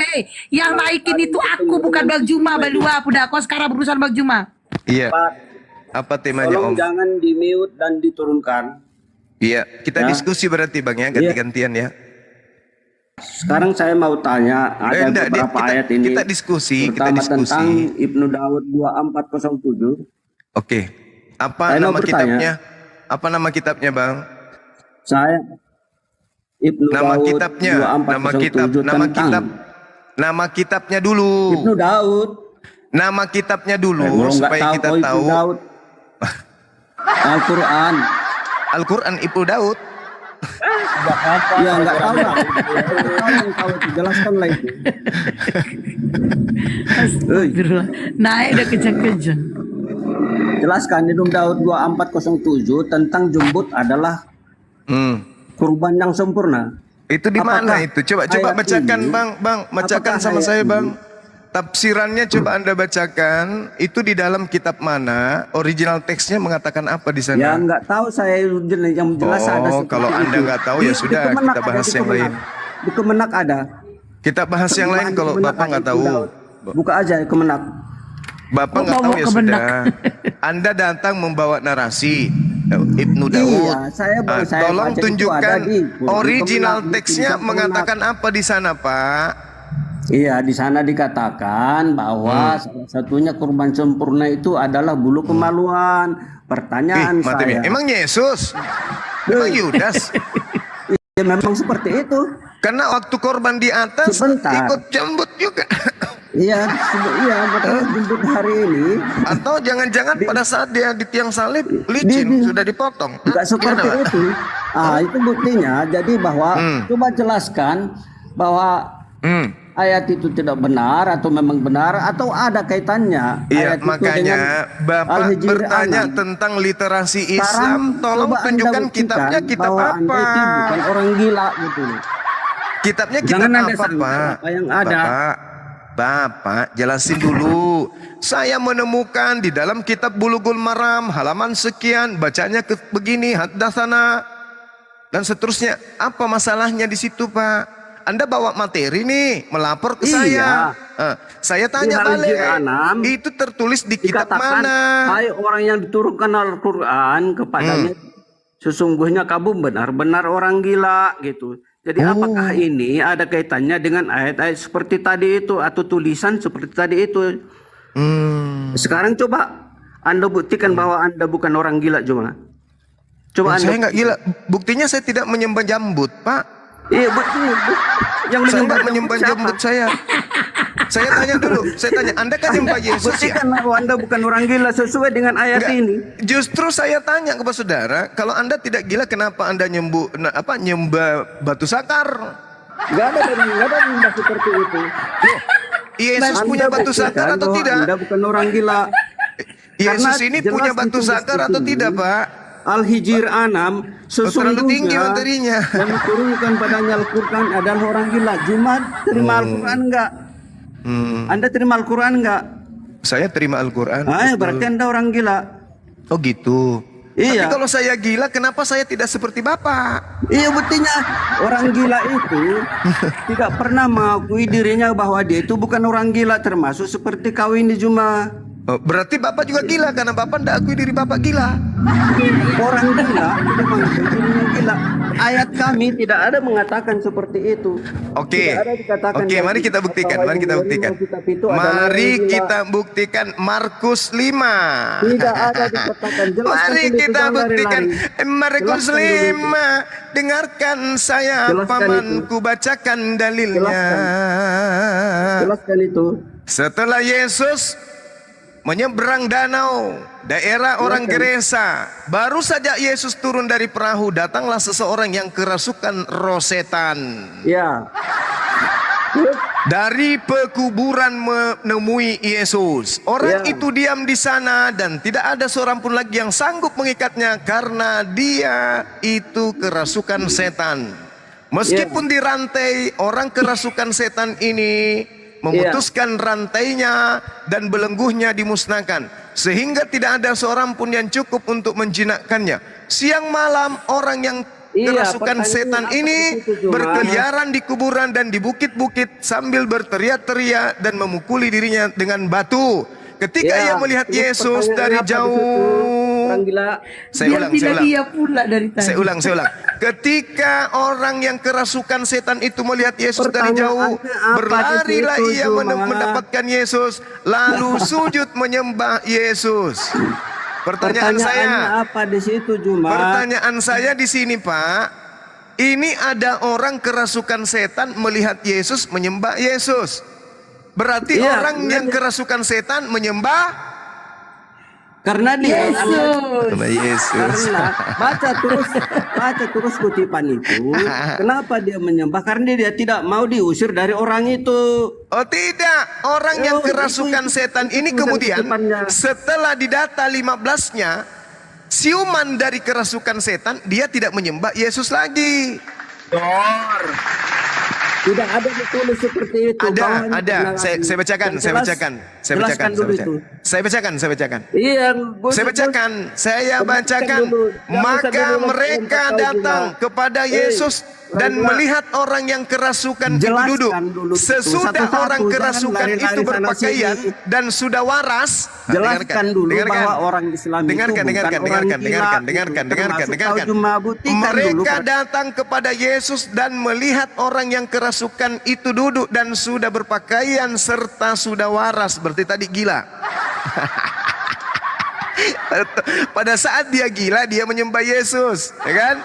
Yang naikin itu aku, bukan Bang Juma. Balua, udah kau sekarang berurusan Bang Juma. Iya. Apa temanya Tolong Om? jangan di mute dan diturunkan. Iya, kita diskusi berarti Bang ya, ganti-gantian ya. Sekarang saya mau tanya, ada beberapa ayat ini. Kita diskusi, Pertama tentang Ibnu Daud 2407. Oke. Apa Saya mau nama bertanya. kitabnya? Apa nama kitabnya, Bang? Saya Ibnu Nama Daud kitabnya, 2407 tentang nama kitabnya dulu. Ibnu Daud. Nama kitabnya dulu Kalau nggak supaya kita Ibnu tahu. Daud. Al-Quran. Al-Quran Ibnu Daud. Ya nggak tahu lah. Tahu itu jelaskan lah itu. Astagfirullah. Naik udah kejang-kejang. Jelaskan Ibnu Daud 2407 tentang jumbut adalah kurban yang sempurna. Itu di mana Apakah itu? Coba ayat bacakan ini- Bang, bacakan apakah sama ayat saya ini- Bang. Tafsirannya coba Anda bacakan. Itu di dalam kitab mana? Original teksnya mengatakan apa di sana? Ya nggak tahu saya yang jelas ada. Oh, seperti kalau Anda itu. nggak tahu ya sudah, Kemenak kita ada, bahas di yang Kemenak. lain. Di Kemenak ada. Kita bahas yang lain kalau Kemenak Bapak ada nggak Ibnu tahu. Daud. Buka aja Kemenak. Bapak Oh, nggak tahu bawa ya ke benak. sudah. Anda datang membawa narasi Ibnu Daud. Iya, saya baru saya Tolong baca itu tunjukkan ada di original Kemenak, teksnya di Kemenak. mengatakan apa di sana, Pak? Iya, di sana dikatakan bahwa salah satunya kurban sempurna itu adalah bulu kemaluan. Pertanyaan Mati saya. emang Yesus? Emang Yudas? Ya memang seperti itu. Karena waktu korban di atas Sebentar. ikut jembut juga. Iya, makanya jemput hari ini Atau jangan-jangan pada saat dia di tiang salib licin sudah dipotong. nggak seperti Gimana, Pak? itu. Itu buktinya. Jadi bahwa coba jelaskan bahwa ayat itu tidak benar atau memang benar atau ada kaitannya. Iya, ayat itu makanya dengan Bapak Al-Hijr bertanya 6. tentang literasi Sekarang Islam. Tolong coba Anda tunjukkan buktikan kitabnya kitab bahwa apa? Anda itu bukan orang gila gitu loh. Kitabnya kitab Jangan Anda apa, sangka Pak? apa yang ada. Bapak, jelasin dulu. Saya menemukan di dalam kitab Bulughul Maram halaman sekian, bacanya begini, haddatsana dan seterusnya. Apa masalahnya di situ, Pak? Anda bawa materi nih, melapor ke saya. Saya tanya Di Al-Hijr balik. 6 Itu tertulis di kitab Dikatakan, mana? hai orang yang diturunkan Al-Quran kepadanya, sesungguhnya kamu benar-benar orang gila gitu. Jadi apakah ini ada kaitannya dengan ayat-ayat seperti tadi itu atau tulisan seperti tadi itu? Sekarang coba Anda buktikan bahwa Anda bukan orang gila cuma. Coba Anda. Saya nggak gila. Buktinya saya tidak menyembah jambut, Pak. Iya bukti. Yang Saya menyembah nggak menyembah jambut saya. Saya tanya dulu. Saya tanya, Anda kan nyembah Yesus ya? Buktikan bahwa Anda bukan orang gila sesuai dengan ayat Enggak. ini. Justru saya tanya kepada saudara, kalau Anda tidak gila, kenapa Anda nyembah batu sakar? Gak ada nyembah seperti itu. Yesus Anda punya batu buktikan sakar atau bahwa tidak? Anda bukan orang gila. Yesus Karena ini jelas punya batu ditulis sakar di atau sini, tidak, Pak? Al-Hijr 6 terlalu tinggi sesungguhnya materinya. yang diturunkan padanya Al-Quran adalah orang gila. Cuma terima Al-Quran enggak? Anda terima Al-Quran enggak? Saya terima Al-Quran. Berarti Anda orang gila. Oh gitu. Iya. Tapi kalau saya gila, kenapa saya tidak seperti Bapak? Iya buktinya orang gila itu tidak pernah mengakui dirinya bahwa dia itu bukan orang gila, termasuk seperti kau ini cuma. Oh, berarti Bapak juga gila karena Bapak tidak akui diri Bapak gila. Orang gila tidak mengakui dirinya gila. Ayat kami tidak ada mengatakan seperti itu. Oke. Tidak ada dikatakan Oke, mari dari kita buktikan. bahwa Mari kita yang buktikan. menerima kitab itu adalah Mari orang gila. kita buktikan Markus 5. Tidak ada dikatakan. Jelaskan Mari dulu, kita jangan buktikan lari-lari. Markus Jelaskan dulu itu. 5. Dengarkan saya Jelaskan pamanku bacakan dalilnya. Jelaskan itu. Setelah Yesus menyeberang danau, daerah orang Gerasa, baru saja Yesus turun dari perahu, datanglah seseorang yang kerasukan roh setan. Ya. Dari pekuburan menemui Yesus. Orang Ya. itu diam di sana dan tidak ada seorang pun lagi yang sanggup mengikatnya karena dia itu kerasukan setan. Meskipun dirantai, orang kerasukan setan ini memutuskan rantainya dan belenggunya dimusnahkan sehingga tidak ada seorang pun yang cukup untuk menjinakkannya. Siang malam orang yang kerasukan pertanyaan setan apa ini di situ, Juma? berkeliaran di kuburan dan di bukit-bukit sambil berteriak-teriak dan memukuli dirinya dengan batu. Ketika ia melihat terus Yesus pertanyaan dari apa di situ? jauh. Orang gila. Biar tidak dia pula dari tadi. Saya ulang. Ketika orang yang kerasukan setan itu melihat Yesus dari jauh, Pertanyaannya apa berlarilah di situ, ia Juma? mendapatkan Yesus, lalu sujud menyembah Yesus. Pertanyaan saya, Pertanyaannya apa di situ, Juma? pertanyaan saya di sini, Pak. Ini ada orang kerasukan setan melihat Yesus menyembah Yesus. Berarti Iya, orang yang kerasukan setan menyembah Karena dia Yesus. Karena baca terus kutipan itu. Kenapa dia menyembah? Karena dia tidak mau diusir dari orang itu. Oh tidak, orang yang kerasukan setan ini itu kemudian kutipannya. setelah didata 15-nya, siuman dari kerasukan setan, dia tidak menyembah Yesus lagi. Tidak ada ditulis seperti itu. Bawahnya Ada. tenang Saya hati. bacakan, Yang saya jelas- bacakan. jelaskan dulu itu. Saya bacakan. Iya, Saya bacakan. dulu. Jangan Maka sambil mereka tahu datang juga. kepada Yesus dan Bang, melihat orang yang kerasukan itu jelaskan duduk. dulu itu. Sesudah Satu-satu, orang jangan kerasukan lari-lari itu sana berpakaian sini. dan sudah waras. Jelaskan dulu bahwa orang Islam itu bukan orang gila. Dengarkan. Buktikan Mereka dulu. datang kepada Yesus dan melihat orang yang kerasukan itu duduk dan sudah berpakaian serta sudah waras. Berarti tadi gila. Pada saat dia gila, dia menyembah Yesus, ya kan?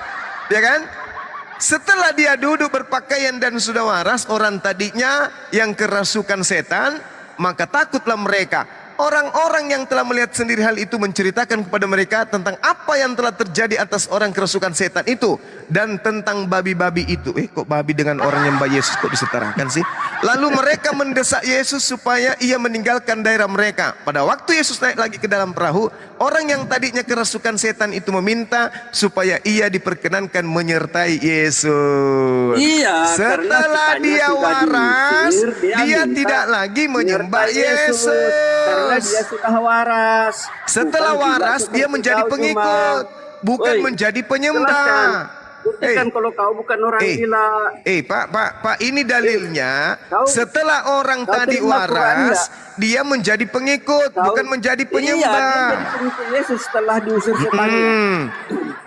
Setelah dia duduk berpakaian dan sudah waras, orang tadinya yang kerasukan setan, maka takutlah mereka. Orang-orang yang telah melihat sendiri hal itu menceritakan kepada mereka tentang apa yang telah terjadi atas orang kerasukan setan itu dan tentang babi-babi itu. Kok babi dengan orang yang Yesus kok disetarakan sih? Lalu mereka mendesak Yesus supaya ia meninggalkan daerah mereka. Pada waktu Yesus naik lagi ke dalam perahu, orang yang tadinya kerasukan setan itu meminta supaya ia diperkenankan menyertai Yesus. Iya, Setelah karena dia sudah waras, diusir, dia minta tidak lagi menyembah menyertai Yesus. Karena dia sudah waras. Setelah Bukan juga waras, dia seperti menjadi kau, pengikut, Juma. bukan Woi, menjadi penyembah. jelaskan. Buktikan kalau kau bukan orang gila. Pak, ini dalilnya. Kau- Setelah orang kau tadi terima Quran waras, dia menjadi pengikut, bukan menjadi Iya, dia penyembah. jadi pengikut Yesus setelah diusir setan.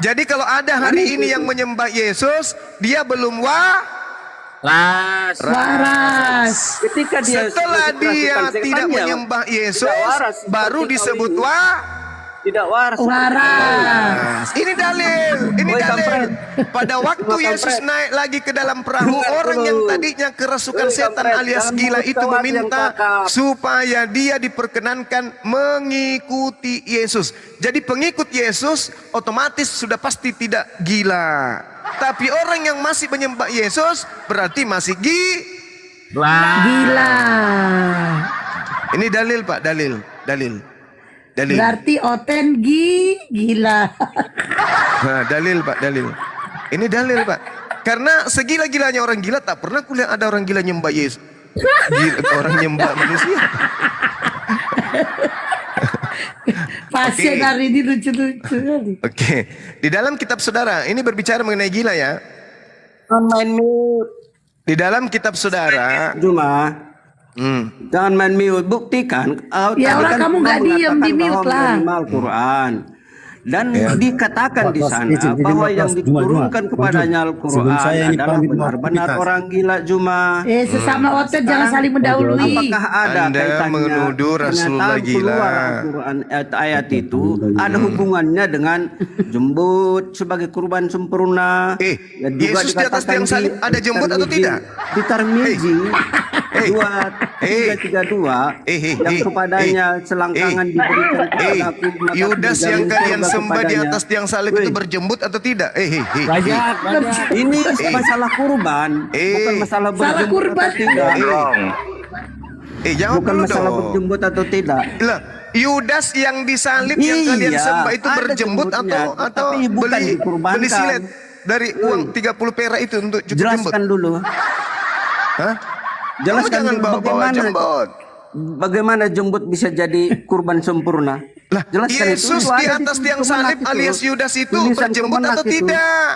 Jadi kalau ada hari ini yang menyembah Yesus, dia belum Waras. Ketika dia setelah sudah dia kerasukan setan, tidak ya, menyembah Yesus, tidak waras, baru seperti kau disebut ini. Tidak waras. Waras. Ini dalil. Woi, kampret. Pada waktu Kampret. Yesus naik lagi ke dalam perahu, Dengar orang dulu. yang tadinya kerasukan Woi, setan kampret. alias Jangan gila mulut itu kau yang meminta cakap. supaya dia diperkenankan mengikuti Yesus. Jadi pengikut Yesus otomatis sudah pasti tidak gila. Tapi orang yang masih menyembah Yesus berarti masih Gila. Ini dalil, Pak, dalil. Berarti Oten gila. Nah, dalil, Pak, dalil. Ini dalil, Pak. Karena segila-gilanya orang gila tak pernah kulihat ada orang gila nyembah Yesus. Orang nyembah manusia. Pasien Oke. hari ini lucu-lucu kali. Oke, di dalam kitab saudara ini berbicara mengenai gila ya. Main mute. Di dalam kitab saudara, Juma. Jangan main mute, buktikan. Ya Tadi orang kamu nggak mengatakan diem, di bahwa mute lah. menerima Al-Quran. Dan dikatakan di sana bahwa yang diturunkan kepadanya Al-Quran adalah benar-benar orang gila Juma. Sesama otot jangan saling mendahului. Apakah ada Anda kaitannya menuduh Rasulullah pernyataan gila. keluar Al-Quran ayat itu ada hubungannya dengan jembut sebagai kurban sempurna? Dan juga Yesus di atas dikatakan tiang salib ada jembut atau Tirmidzi- tidak? Di Tirmidzi 2332 yang kepadanya selangkangan diberikan kepada aku, maka Yudas dijamin yang kalian surga sembah di kepadanya. atas tiang salib itu berjembut atau tidak? Ini masalah kurban, bukan masalah berjembut kurban. atau tidak. Jawab Bukan dulu masalah dong. berjembut atau tidak. Lah, Yudas yang disalib yang kalian Iya, sembah itu ada berjembut jembutnya, atau tapi bukan dikurbankan. beli silet dari uang 30 perak itu untuk cukup jembut? Jelaskan dulu. Hah? Jelaskan Kamu jangan dulu bawa-bawa jembut. bagaimana jembut bisa jadi kurban sempurna. Lah, Jelaskan Yesus itu di ada atas tiang Kemenak salib itu. alias Yudas itu Tulisan berjembut Kemenak atau itu. tidak?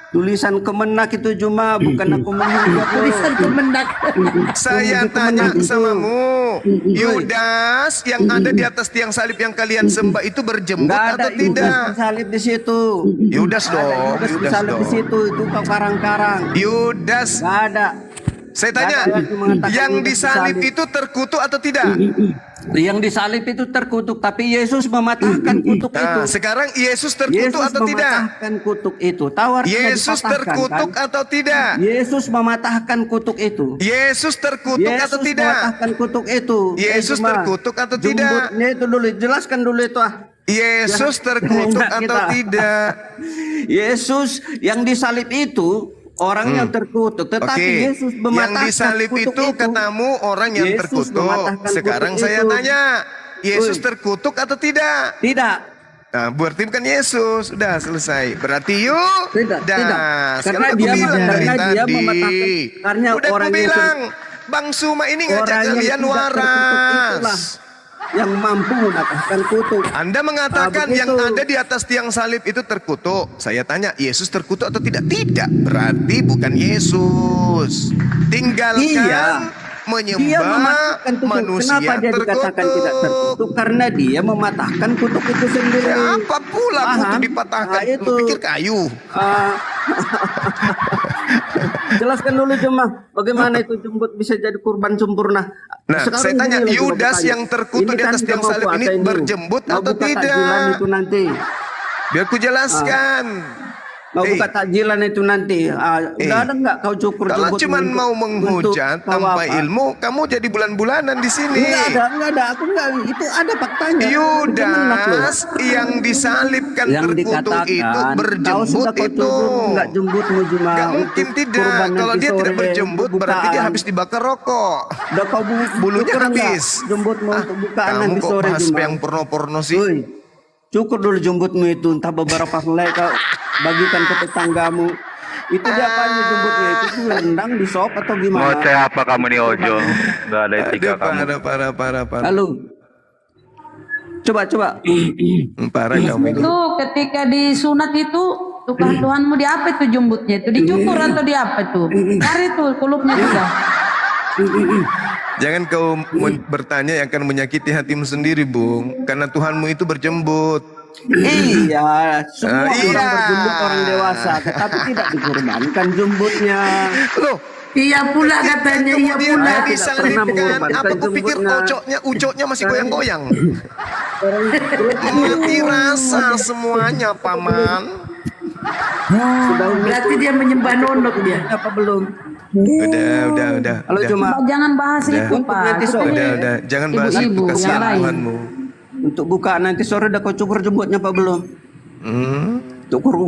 Tulisan Kemenak itu cuma bukan aku menghujat. Tulisan Kemenak. Saya Kemenak tanya itu. samamu, Yudas yang ada di atas tiang salib yang kalian sembah itu berjembut Enggak ada atau tidak? Yudas salib di situ. Yudas dong, Yudas Yudas salib di dong. situ itu kau karang-karang. Yudas, Enggak ada. saya tanya, Nggak ada yang mengatakan yang Yudas disalib disalib. itu terkutuk atau tidak? Yang disalib itu terkutuk, tapi Yesus mematahkan kutuk itu. Nah, sekarang Yesus terkutuk Yesus atau tidak? mematahkan kutuk itu. Tawar Yesus terkutuk atau tidak? Yesus mematahkan kutuk itu. Yesus terkutuk Yesus atau tidak? mematahkan kutuk itu. Yesus Cuma terkutuk atau tidak? Jembutnya itu dulu, jelaskan dulu itu ah. Yesus terkutuk Enggak, atau kita. tidak? Yesus yang disalib itu orang yang terkutuk, tetapi Oke, Yesus yang mematahkan disalib kutuk itu katamu orang yang Yesus terkutuk. mematahkan Sekarang kutuk saya itu. tanya, Yesus Ui. terkutuk atau tidak? Tidak. Nah, berarti bukan Yesus. Udah selesai. Berarti yuk. Tidak, dah. tidak. Sekarang Karena aku dia- bilang dari karena dia tadi. mematahkan- karena Udah aku orang yang bilang, Bang Suma ini ngajak Orang yang kalian tidak terkutuk itulah waras. yang mampu mematahkan kutuk. Anda mengatakan begitu. yang ada di atas tiang salib itu terkutuk. Saya tanya, Yesus terkutuk atau tidak? Tidak. Berarti bukan Yesus. Tinggalkan Iya. Dia menyembah mematahkan kutuk. manusia Kenapa dia dikatakan tidak terkutuk? terkutuk. Karena dia mematahkan kutuk itu sendiri. Apa pula kutuk Paham? dipatahkan? Nah, Lu pikir kayu? Ah. Jelaskan dulu cuma bagaimana itu jembut bisa jadi kurban sempurna. Nah, Sekarang saya tanya, gini, Yudas bertanya. yang terkutuk Ini di atas kan tiang mau salib ini puasa berjembut mau atau buka tidak? takjilan itu nanti. Biar ku jelaskan. Mau buka takjilan itu nanti. Udah ada nggak kau cukur Kalau jembut cuman untuk- mau untuk menghujat kau tanpa apa? ilmu, kamu jadi bulan-bulanan di sini. Enggak ada. Aku enggak, itu ada faktanya. Kemenak loh. Yudas yang disalibkan Yang terkutuk dikatakan itu kau berjembut sudah kau itu. cukur enggak jembutmu cuma Gak mungkin untuk tidak. kurban Kalau nanti dia tidak sore, berjembut untuk berarti dia bukaan. habis dibakar rokok. Udah kau Bulunya cukur enggak habis. jembutmu untuk bukaan Kamu nanti kok sore bahas cuma. yang porno-porno sih? Woi, cukur dulu jembutmu itu, entah beberapa helai kau bagikan ke tetanggamu. Itu dia apanya jembutnya itu rendang di sop atau gimana? Ngoceh apa kamu nih Ojo? Gak ada etika Aduh, kamu. parah. Halo. Coba. Parah kamu itu. Itu ketika disunat itu Tuhanmu di apa itu jembutnya itu dicukur atau di apa itu? Cari tuh kulupnya juga. Jangan kau bertanya yang akan menyakiti hatimu sendiri, Bung. Karena Tuhanmu itu berjembut. Iya, semua Iya. orang berjembut orang dewasa, tetapi tidak dikurbankan jembutnya. Loh, Iya pula katanya, iya kemudian pula. dia Tidak pernah disalibkan. mengorbankan Apa kau pikir jembutnya. ucoknya masih goyang-goyang? Mati rasa semuanya, Paman. Sudah Berarti dia menyembah nonok dia. apa belum? Udah. Halo udah. cuma Jangan bahas Udah. itu Pak. Nanti Itu sore. Udah. Jangan bahas itu, Ibu-ibu kasihan yang lain. Tuhanmu. untuk buka nanti sore udah kau cukur jembutnya apa belum?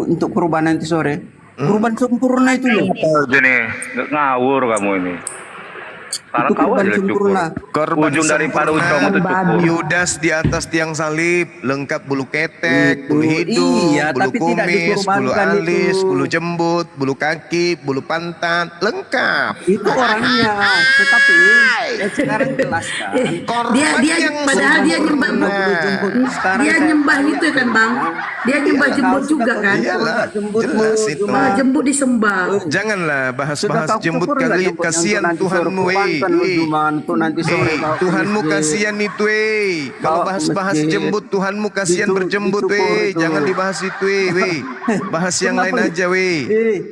Untuk kurban nanti sore. Kurban sempurna itu loh. Ojo nih, ngawur kamu ini. Sekarang Itu kau kurban aja cukur. sempurna. Korban Ujung daripada sempurna. ujung itu cukur. Yudas di atas tiang salib, lengkap bulu ketek, bulu hidung, Iya, bulu tapi tidak kumis, bulu dikurbankan alis, itu. bulu jembut, bulu kaki, bulu pantat, lengkap. Itu orangnya, tetapi sekarang jelaskan. Dia yang padahal dia nyembah Sekarang dia saya nyembah tanya itu kan bang. Dia nyembah Kau jembut sudah juga kau kan. cukur Iyalah, nggak jembutmu, jelas itu. cuma Jembut disembah. Janganlah Sudah bahas-bahas kau jembut cukur nggak kali, jembutnya kasihan untuk nanti Tuhanmu, suruh kurban? Bukan lu cuma untuk nanti sore bawa ke Tuhanmu masjid. kasihan itu, kalau Bawa ke bahas-bahas masjid. jembut, Tuhanmu kasihan Itu- berjembut, itu kok itu. jangan dibahas itu, bahas yang lain Kenapa? aja,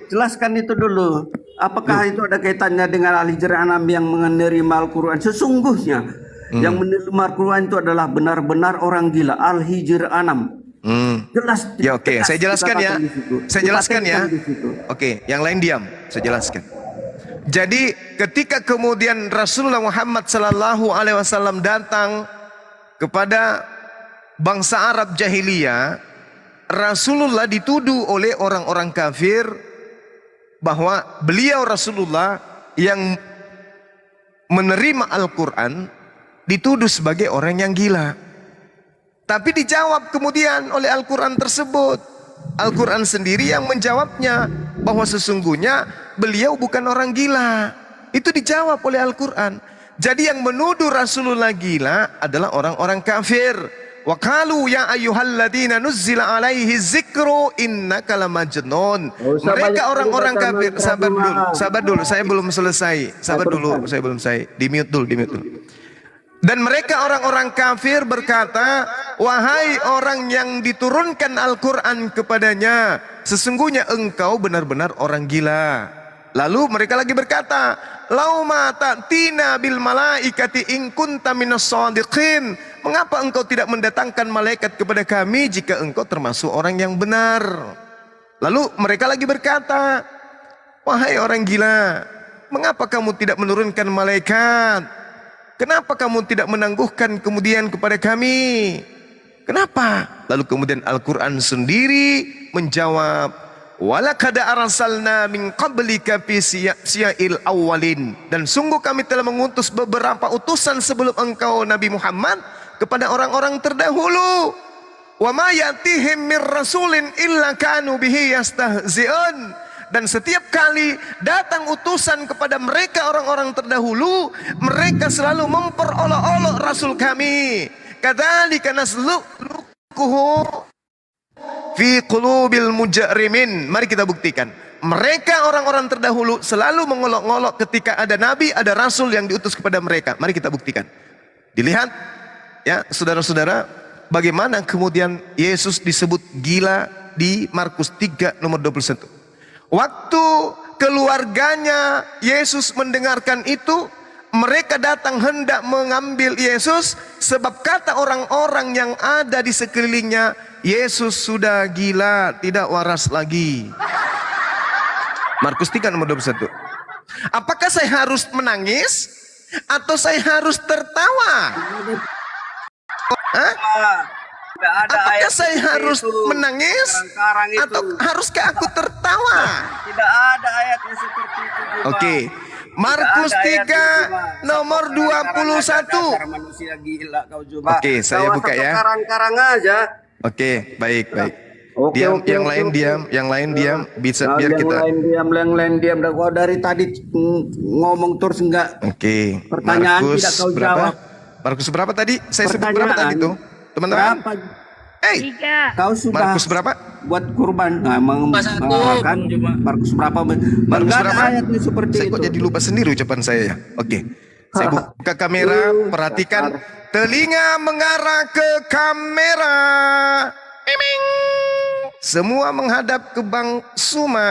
Jelaskan itu dulu. Apakah itu ada kaitannya dengan Al-Hijr 6 yang menerima Al-Quran? Sesungguhnya yang menerima Al-Quran itu adalah benar-benar orang gila. Al-Hijr 6. Jelas. Ya oke, saya jelaskan ya. dikatakan di situ. Saya jelaskan ya. Dikatakan di situ. Oke, yang lain diam. Saya jelaskan. Jadi ketika kemudian Rasulullah Muhammad sallallahu alaihi wasallam datang kepada bangsa Arab jahiliyah, Rasulullah dituduh oleh orang-orang kafir bahwa beliau Rasulullah yang menerima Al-Quran dituduh sebagai orang yang gila. Tapi dijawab kemudian oleh Al-Quran tersebut. Al-Quran sendiri yang menjawabnya bahwa sesungguhnya beliau bukan orang gila. Itu dijawab oleh Al-Quran. Jadi yang menuduh Rasulullah gila adalah orang-orang kafir. Wa qalu ya ayyuhalladzina nuzzila alaihi dzikru innaka lamajnun. Mereka orang-orang kafir. Sabar dulu, saya belum selesai. Saya belum selesai. Di mute dulu. Dan mereka orang-orang kafir berkata, wahai orang yang diturunkan Al-Quran kepadanya, sesungguhnya engkau benar-benar orang gila. Lalu mereka lagi berkata, lau ma ta'tina bil malaikati in kunta minas shadiqin. Mengapa engkau tidak mendatangkan malaikat kepada kami jika engkau termasuk orang yang benar? Lalu mereka lagi berkata, wahai orang gila, mengapa kamu tidak menurunkan malaikat? Kenapa kamu tidak menangguhkan kemudian kepada kami? Kenapa? Lalu kemudian Al-Quran sendiri menjawab, walaqad arsalna min qablika fi syi'il awwalin. Dan sungguh kami telah mengutus beberapa utusan sebelum engkau Nabi Muhammad kepada orang-orang terdahulu. Wa ma yatihim mir rasulin illa kanu bihi yastahzi'un. Dan setiap kali datang utusan kepada mereka orang-orang terdahulu, mereka selalu memperolok-olok Rasul kami. Kadzalika nasluquhu fi qulubil mujrimin. Mari kita buktikan. Mereka orang-orang terdahulu selalu mengolok-olok ketika ada nabi, ada rasul yang diutus kepada mereka. Mari kita buktikan. Dilihat ya, saudara-saudara, bagaimana kemudian Yesus disebut gila di Markus 3 nomor 21. Waktu keluarganya Yesus mendengarkan itu, mereka datang hendak mengambil Yesus, sebab kata orang-orang yang ada di sekelilingnya, Yesus sudah gila, tidak waras lagi. Markus 3 nomor 21. Apakah saya harus menangis atau saya harus tertawa? Hah? Apakah saya harus menangis atau haruskah aku tertawa? Tidak ada ayat yang seperti itu. Oke. Markus 3 nomor 21. Manusia gila kau juga. Oke, saya buka ya. Karang-karang aja. Oke, baik. Oke, Diam, oke, yang oke, lain oke. diam, yang lain diam, bisa Nah, biar yang kita. lain diam. Dah, kau dari tadi ngomong terus enggak. Oke. Pertanyaan tidak kau jawab. Markus berapa tadi? Saya sebut berapa tadi tuh? Teman-teman? Berapa? Tiga. Kau sudah Markus berapa? buat kurban. Nah, kan Markus berapa? Markus Enggak ada berapa? ayatnya seperti Saya itu. kok jadi lupa sendiri ucapan saya ya. Oke. Saya buka kamera, perhatikan. Telinga mengarah ke kamera. Miming. Semua menghadap ke Bang Suma.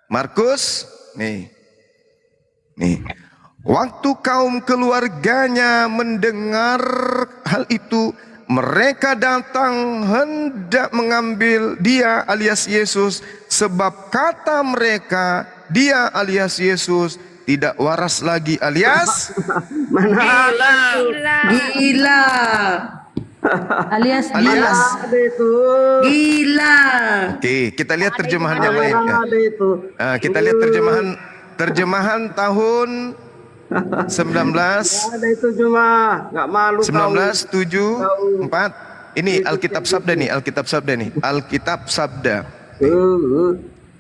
Markus, nih. Waktu kaum keluarganya mendengar hal itu, mereka datang hendak mengambil dia alias Yesus, sebab kata mereka, dia alias Yesus tidak waras lagi alias Mana Gila. Alias ada itu? Gila. Oke, kita lihat terjemahan yang lain ya. Ada itu. Kita lihat terjemahan tahun 19 Ada itu cuma nggak malu kau. 1974. Ini Alkitab Sabda nih, Alkitab Sabda.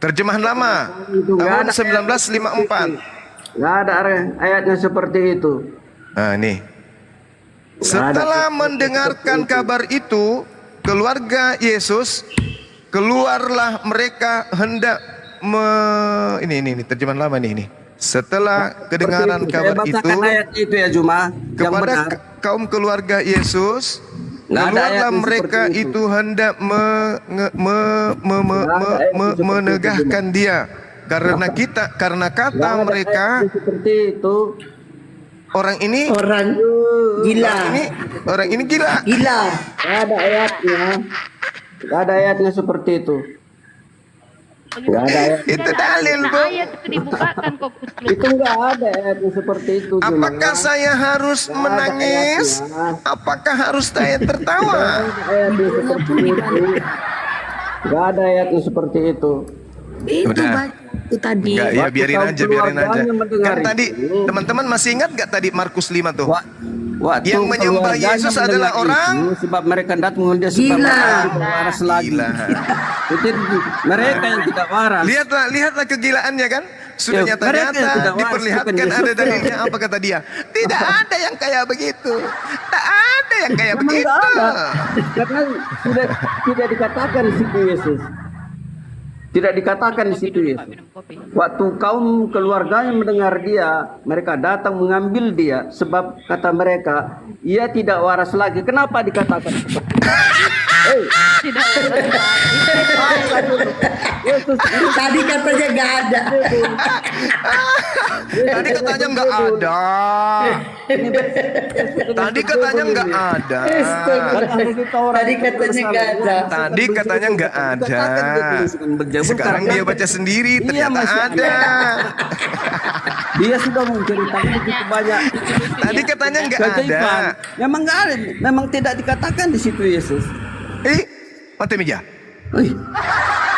Terjemahan lama tahun 1954. Nggak ada ayatnya seperti itu. Nah, nih. Setelah mendengarkan kabar itu, keluarga Yesus keluarlah mereka hendak ini terjemahan lama nih ini. setelah kedengaran kabar itu bacakan ayat itu ya Juma yang kepada benar. kaum keluarga Yesus, Nggak ada ayat keluarlah yang mereka seperti itu. itu hendak menegahkan dia karena kata mereka Seperti itu. Orang gila. orang ini gila. Gila. Nggak ada ayatnya. Nggak ada ayatnya seperti itu. Nggak ada ayat. Itu dalil, Bu. Ayat itu dibukakan kok kutluk. Itu nggak ada ayatnya seperti itu. Juma. Apakah saya harus Nggak ada menangis? ayatnya. Apakah harus saya tertawa? Ayatnya seperti itu. Nggak ada ayatnya seperti itu. Udah. Itu tadi. Enggak, ya biarin Waktu aja, biarin aja. keluarganya mendengar Kan tadi itu. teman-teman masih ingat gak tadi Markus 5 tuh? Waktu Yang menyembah keluarganya Yesus mendengar adalah orang itu, sebab mereka datang dia sebab Gila. mereka tidak waras lagi. Gila. Itu mereka yang tidak waras. Lihatlah kegilaannya kan? Sudah Ya, mereka yang nyata-nyata tidak waras, diperlihatkan bukan ada Yesus. dalilnya. Apa kata dia? Tidak ada yang kayak begitu. Tak ada yang kayak Memang begitu. nggak ada. Karena sudah tidak dikatakan di situ Yesus. Tidak dikatakan di situ Yesus. Waktu kaum keluarganya mendengar dia, mereka datang mengambil dia sebab kata mereka, ia tidak waras lagi. Kenapa dikatakan seperti itu? Yesus Tadi katanya nggak ada. Tadi katanya nggak ada. Tadi katanya nggak ada. Tadi katanya nggak ada. Tadi katanya nggak ada. Sekarang dia baca sendiri, Iya, ternyata masih ada. Dia sudah menceritakan begitu banyak. Tadi katanya nggak ada. Keajaiban. Memang nggak ada. Memang tidak dikatakan di situ Yesus. Mati meja.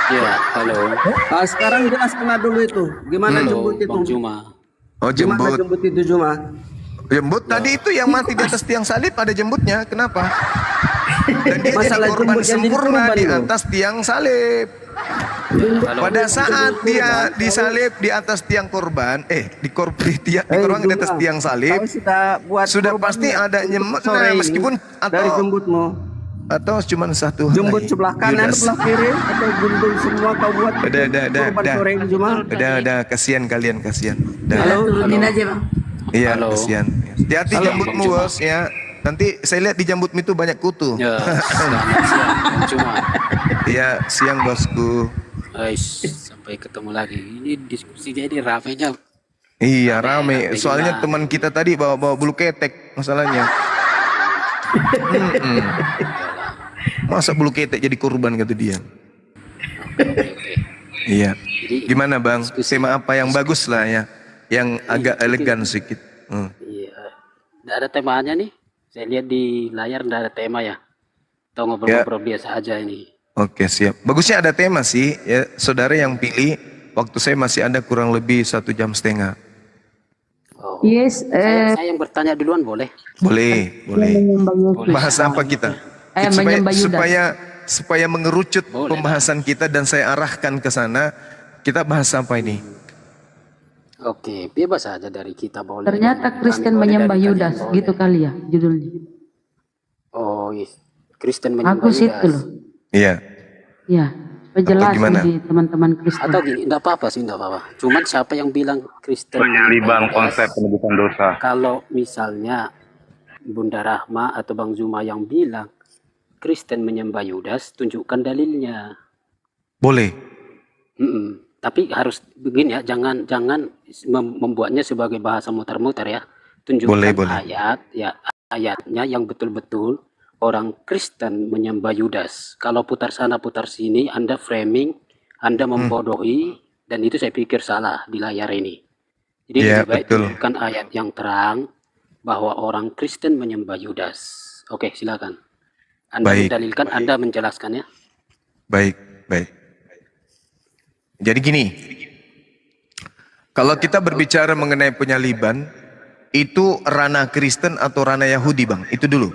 Ya, halo. Sekarang jelaskan dulu itu. Gimana jembut itu? Bang Juma. Oh, Gimana jembut. jembut itu Juma? Jembut tadi itu yang mati di atas tiang salib ada jembutnya. Kenapa? Dan dia Masalah jadi korban jembut yang jadi sempurna korban di itu. atas tiang salib. Pada saat dia disalib di atas tiang korban, di korban di atas tiang salib, Kau sudah buat sudah korban pasti ada nyemut. sore Nah, ini meskipun dari jembutmu. atau cuma satu. Jembut Hai, sebelah kanan, Yudas. sebelah kiri, atau jembut semua kau buat korban sore ini Juma. Udah, kasihan kalian, kasihan. Udah. Halo. Turunin aja bang. Iya, Halo. kasihan. Hati-hati Halo, jembutmu, Bang Juma. Bos, ya. Nanti saya lihat di jembutmu itu banyak kutu. Ya, selamat siang Bang Juma. Iya, siang bosku. Sampai ketemu lagi. Ini diskusi jadi ramenya. Iya, rame. Rame Soalnya gila. teman kita tadi bawa bulu ketek masalahnya. Masa bulu ketek jadi korban kata dia. Oke. Iya. Jadi, Gimana Bang? diskusi. Tema apa yang bagus lah ya? Yang agak elegan sedikit. Iya. Nggak ada temanya nih. Saya lihat di layar nggak ada tema ya. Atau ngobrol-ngobrol biasa aja ini. Oke, siap. Bagusnya ada tema sih. Ya, saudara yang pilih. Waktu saya masih ada kurang lebih 1,5 jam. Oh. Yes, Saya yang bertanya duluan boleh? Boleh, boleh. Bahas apa kita? menyembah Yudas. Supaya mengerucut Boleh. pembahasan kita dan saya arahkan ke sana. Kita bahas apa ini? Oke, bebas aja dari kita boleh. Ternyata Kristen Kami boleh, menyembah dari kalian Yudas, boleh. gitu kali ya judulnya. Oh, yes. Kristen menyembah Bagus Yudas. itu loh. Iya. Ya, penjelasan gimana? di teman-teman Kristen. Atau gini, enggak apa-apa sih, enggak apa-apa. Cuman siapa yang bilang Kristen Penyeliban menyembah konsep Yudas? penebusan dosa. Kalau misalnya Bunda Rahma atau Bang Zuma yang bilang Kristen menyembah Yudas, tunjukkan dalilnya. Boleh. Tapi harus begini ya, jangan membuatnya sebagai bahasa muter-muter ya. Tunjukkan Boleh. ayatnya yang betul-betul orang Kristen menyembah Yudas. Kalau putar sana putar sini, Anda framing, Anda membodohi, dan itu saya pikir salah di layar ini. Jadi Ya, lebih baik betul. tunjukkan ayat yang terang bahwa orang Kristen menyembah Yudas. Oke, silakan. Anda Baik. mendalilkan, Anda menjelaskan ya. Baik. Jadi gini, kalau kita berbicara mengenai penyaliban, itu ranah Kristen atau ranah Yahudi, Bang? Itu dulu.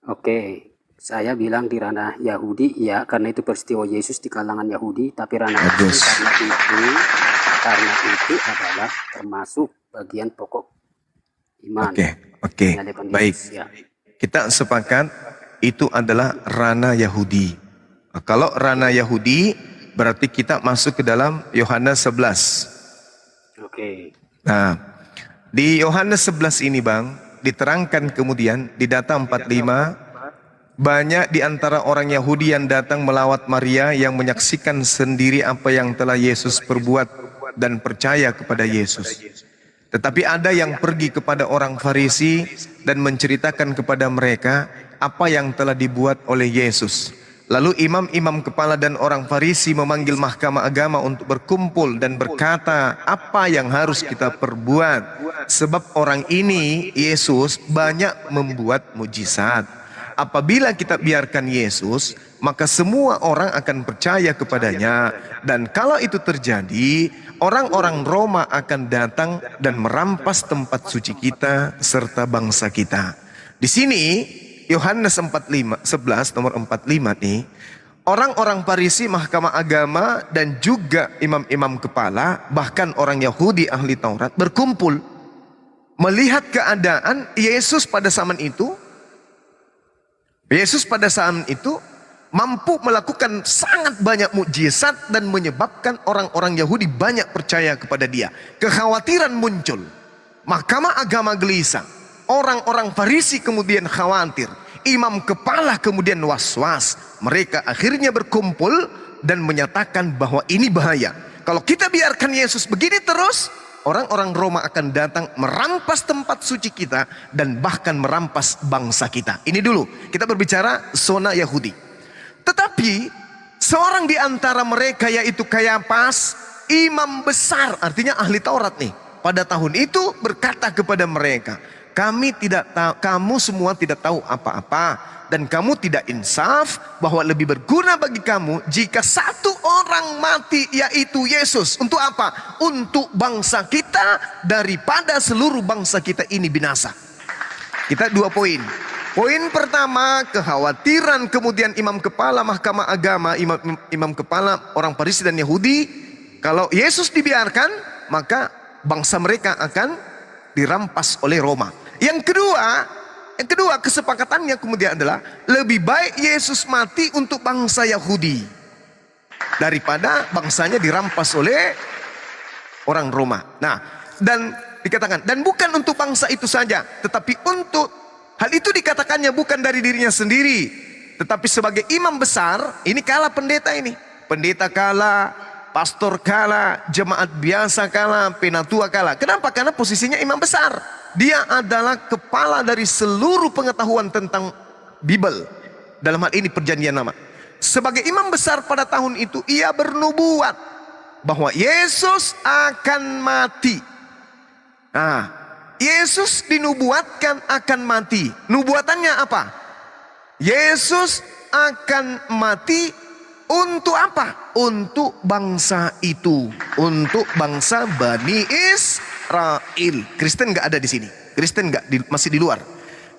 Oke, saya bilang di ranah Yahudi, ya, karena itu peristiwa Yesus di kalangan Yahudi, tapi ranah Bagus. Kristen karena itu adalah termasuk bagian pokok iman. Oke, Penyaliban baik. Yesus, ya. Kita sepakat itu adalah ranah Yahudi. Nah, kalau ranah Yahudi, berarti kita masuk ke dalam Yohanes 11. Oke. Nah, di Yohanes 11 ini Bang, diterangkan kemudian di data 45, banyak di antara orang Yahudi yang datang melawat Maria yang menyaksikan sendiri apa yang telah Yesus perbuat dan percaya kepada Yesus. Tetapi ada yang pergi kepada orang Farisi dan menceritakan kepada mereka apa yang telah dibuat oleh Yesus. Lalu imam-imam kepala dan orang Farisi memanggil mahkamah agama untuk berkumpul dan berkata, apa yang harus kita perbuat? Sebab orang ini, Yesus, banyak membuat mujizat. Apabila kita biarkan Yesus, maka semua orang akan percaya kepadanya. Dan kalau itu terjadi, orang-orang Roma akan datang dan merampas tempat suci kita serta bangsa kita. Di sini Yohanes 11 nomor 45 nih, orang-orang Farisi, mahkamah agama dan juga imam-imam kepala, bahkan orang Yahudi ahli Taurat berkumpul melihat keadaan Yesus pada zaman itu. Yesus pada saat itu mampu melakukan sangat banyak mukjizat dan menyebabkan orang-orang Yahudi banyak percaya kepada dia. Kekhawatiran muncul. Mahkamah agama gelisah. Orang-orang Farisi kemudian khawatir. Imam kepala kemudian was-was. Mereka akhirnya berkumpul dan menyatakan bahwa ini bahaya. Kalau kita biarkan Yesus begini terus, orang-orang Roma akan datang merampas tempat suci kita dan bahkan merampas bangsa kita. Ini dulu, kita berbicara zona Yahudi. Tetapi seorang di antara mereka yaitu Kayafas, imam besar, artinya ahli Taurat nih, pada tahun itu berkata kepada mereka, kami tidak tahu, kamu semua tidak tahu apa-apa dan kamu tidak insaf bahwa lebih berguna bagi kamu jika satu orang mati yaitu Yesus. Untuk apa? Untuk bangsa kita daripada seluruh bangsa kita ini binasa. Kita 2 poin. Poin pertama, kekhawatiran kemudian imam kepala mahkamah agama, imam kepala orang Farisi dan Yahudi, kalau Yesus dibiarkan maka bangsa mereka akan dirampas oleh Roma. Yang kedua kesepakatannya kemudian adalah lebih baik Yesus mati untuk bangsa Yahudi daripada bangsanya dirampas oleh orang Roma. Nah, dan dikatakan, dan bukan untuk bangsa itu saja, tetapi untuk hal itu dikatakannya bukan dari dirinya sendiri, tetapi sebagai imam besar. Ini kalah pendeta ini. Pendeta kalah, pastor kalah, jemaat biasa kalah, penatua kalah. Kenapa? Karena posisinya imam besar. Dia adalah kepala dari seluruh pengetahuan tentang Bible. Dalam hal ini perjanjian lama. Sebagai imam besar pada tahun itu, ia bernubuat bahwa Yesus akan mati. Nah, Yesus dinubuatkan akan mati. Nubuatannya apa? Yesus akan mati untuk apa? Untuk bangsa itu, untuk bangsa Bani Israel. Kristen nggak ada di sini. Kristen nggak, masih di luar.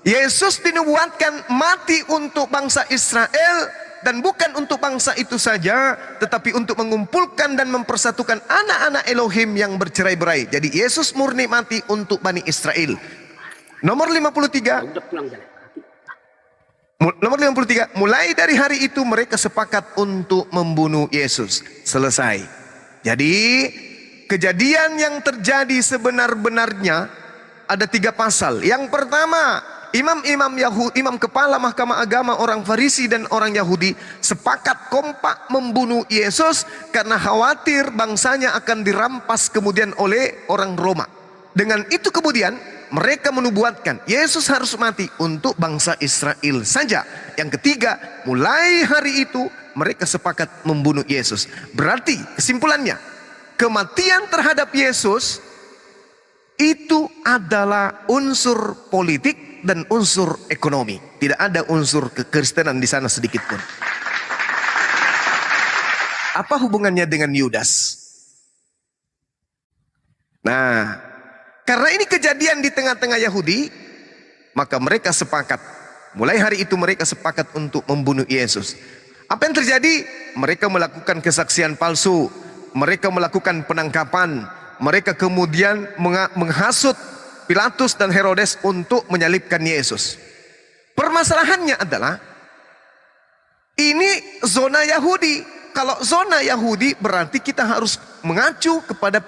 Yesus dinubuatkan mati untuk bangsa Israel, dan bukan untuk bangsa itu saja, tetapi untuk mengumpulkan dan mempersatukan anak-anak Elohim yang bercerai-berai. Jadi Yesus murni mati untuk Bani Israel. Nomor 53. Nomor 53, mulai dari hari itu mereka sepakat untuk membunuh Yesus. Selesai. Jadi kejadian yang terjadi sebenar-benarnya ada 3 pasal. Yang pertama, imam kepala mahkamah agama orang Farisi dan orang Yahudi sepakat kompak membunuh Yesus karena khawatir bangsanya akan dirampas kemudian oleh orang Roma. Dengan itu kemudian mereka menubuatkan Yesus harus mati untuk bangsa Israel saja. Yang ketiga, mulai hari itu mereka sepakat membunuh Yesus. Berarti kesimpulannya, kematian terhadap Yesus itu adalah unsur politik dan unsur ekonomi. Tidak ada unsur kekristenan di sana sedikit pun. Apa hubungannya dengan Yudas? Nah, karena ini kejadian di tengah-tengah Yahudi, maka mereka sepakat. Mulai hari itu mereka sepakat untuk membunuh Yesus. Apa yang terjadi? Mereka melakukan kesaksian palsu. Mereka melakukan penangkapan. Mereka kemudian menghasut Pilatus dan Herodes untuk menyalibkan Yesus. Permasalahannya adalah ini zona Yahudi. kalau zona Yahudi berarti kita harus mengacu kepada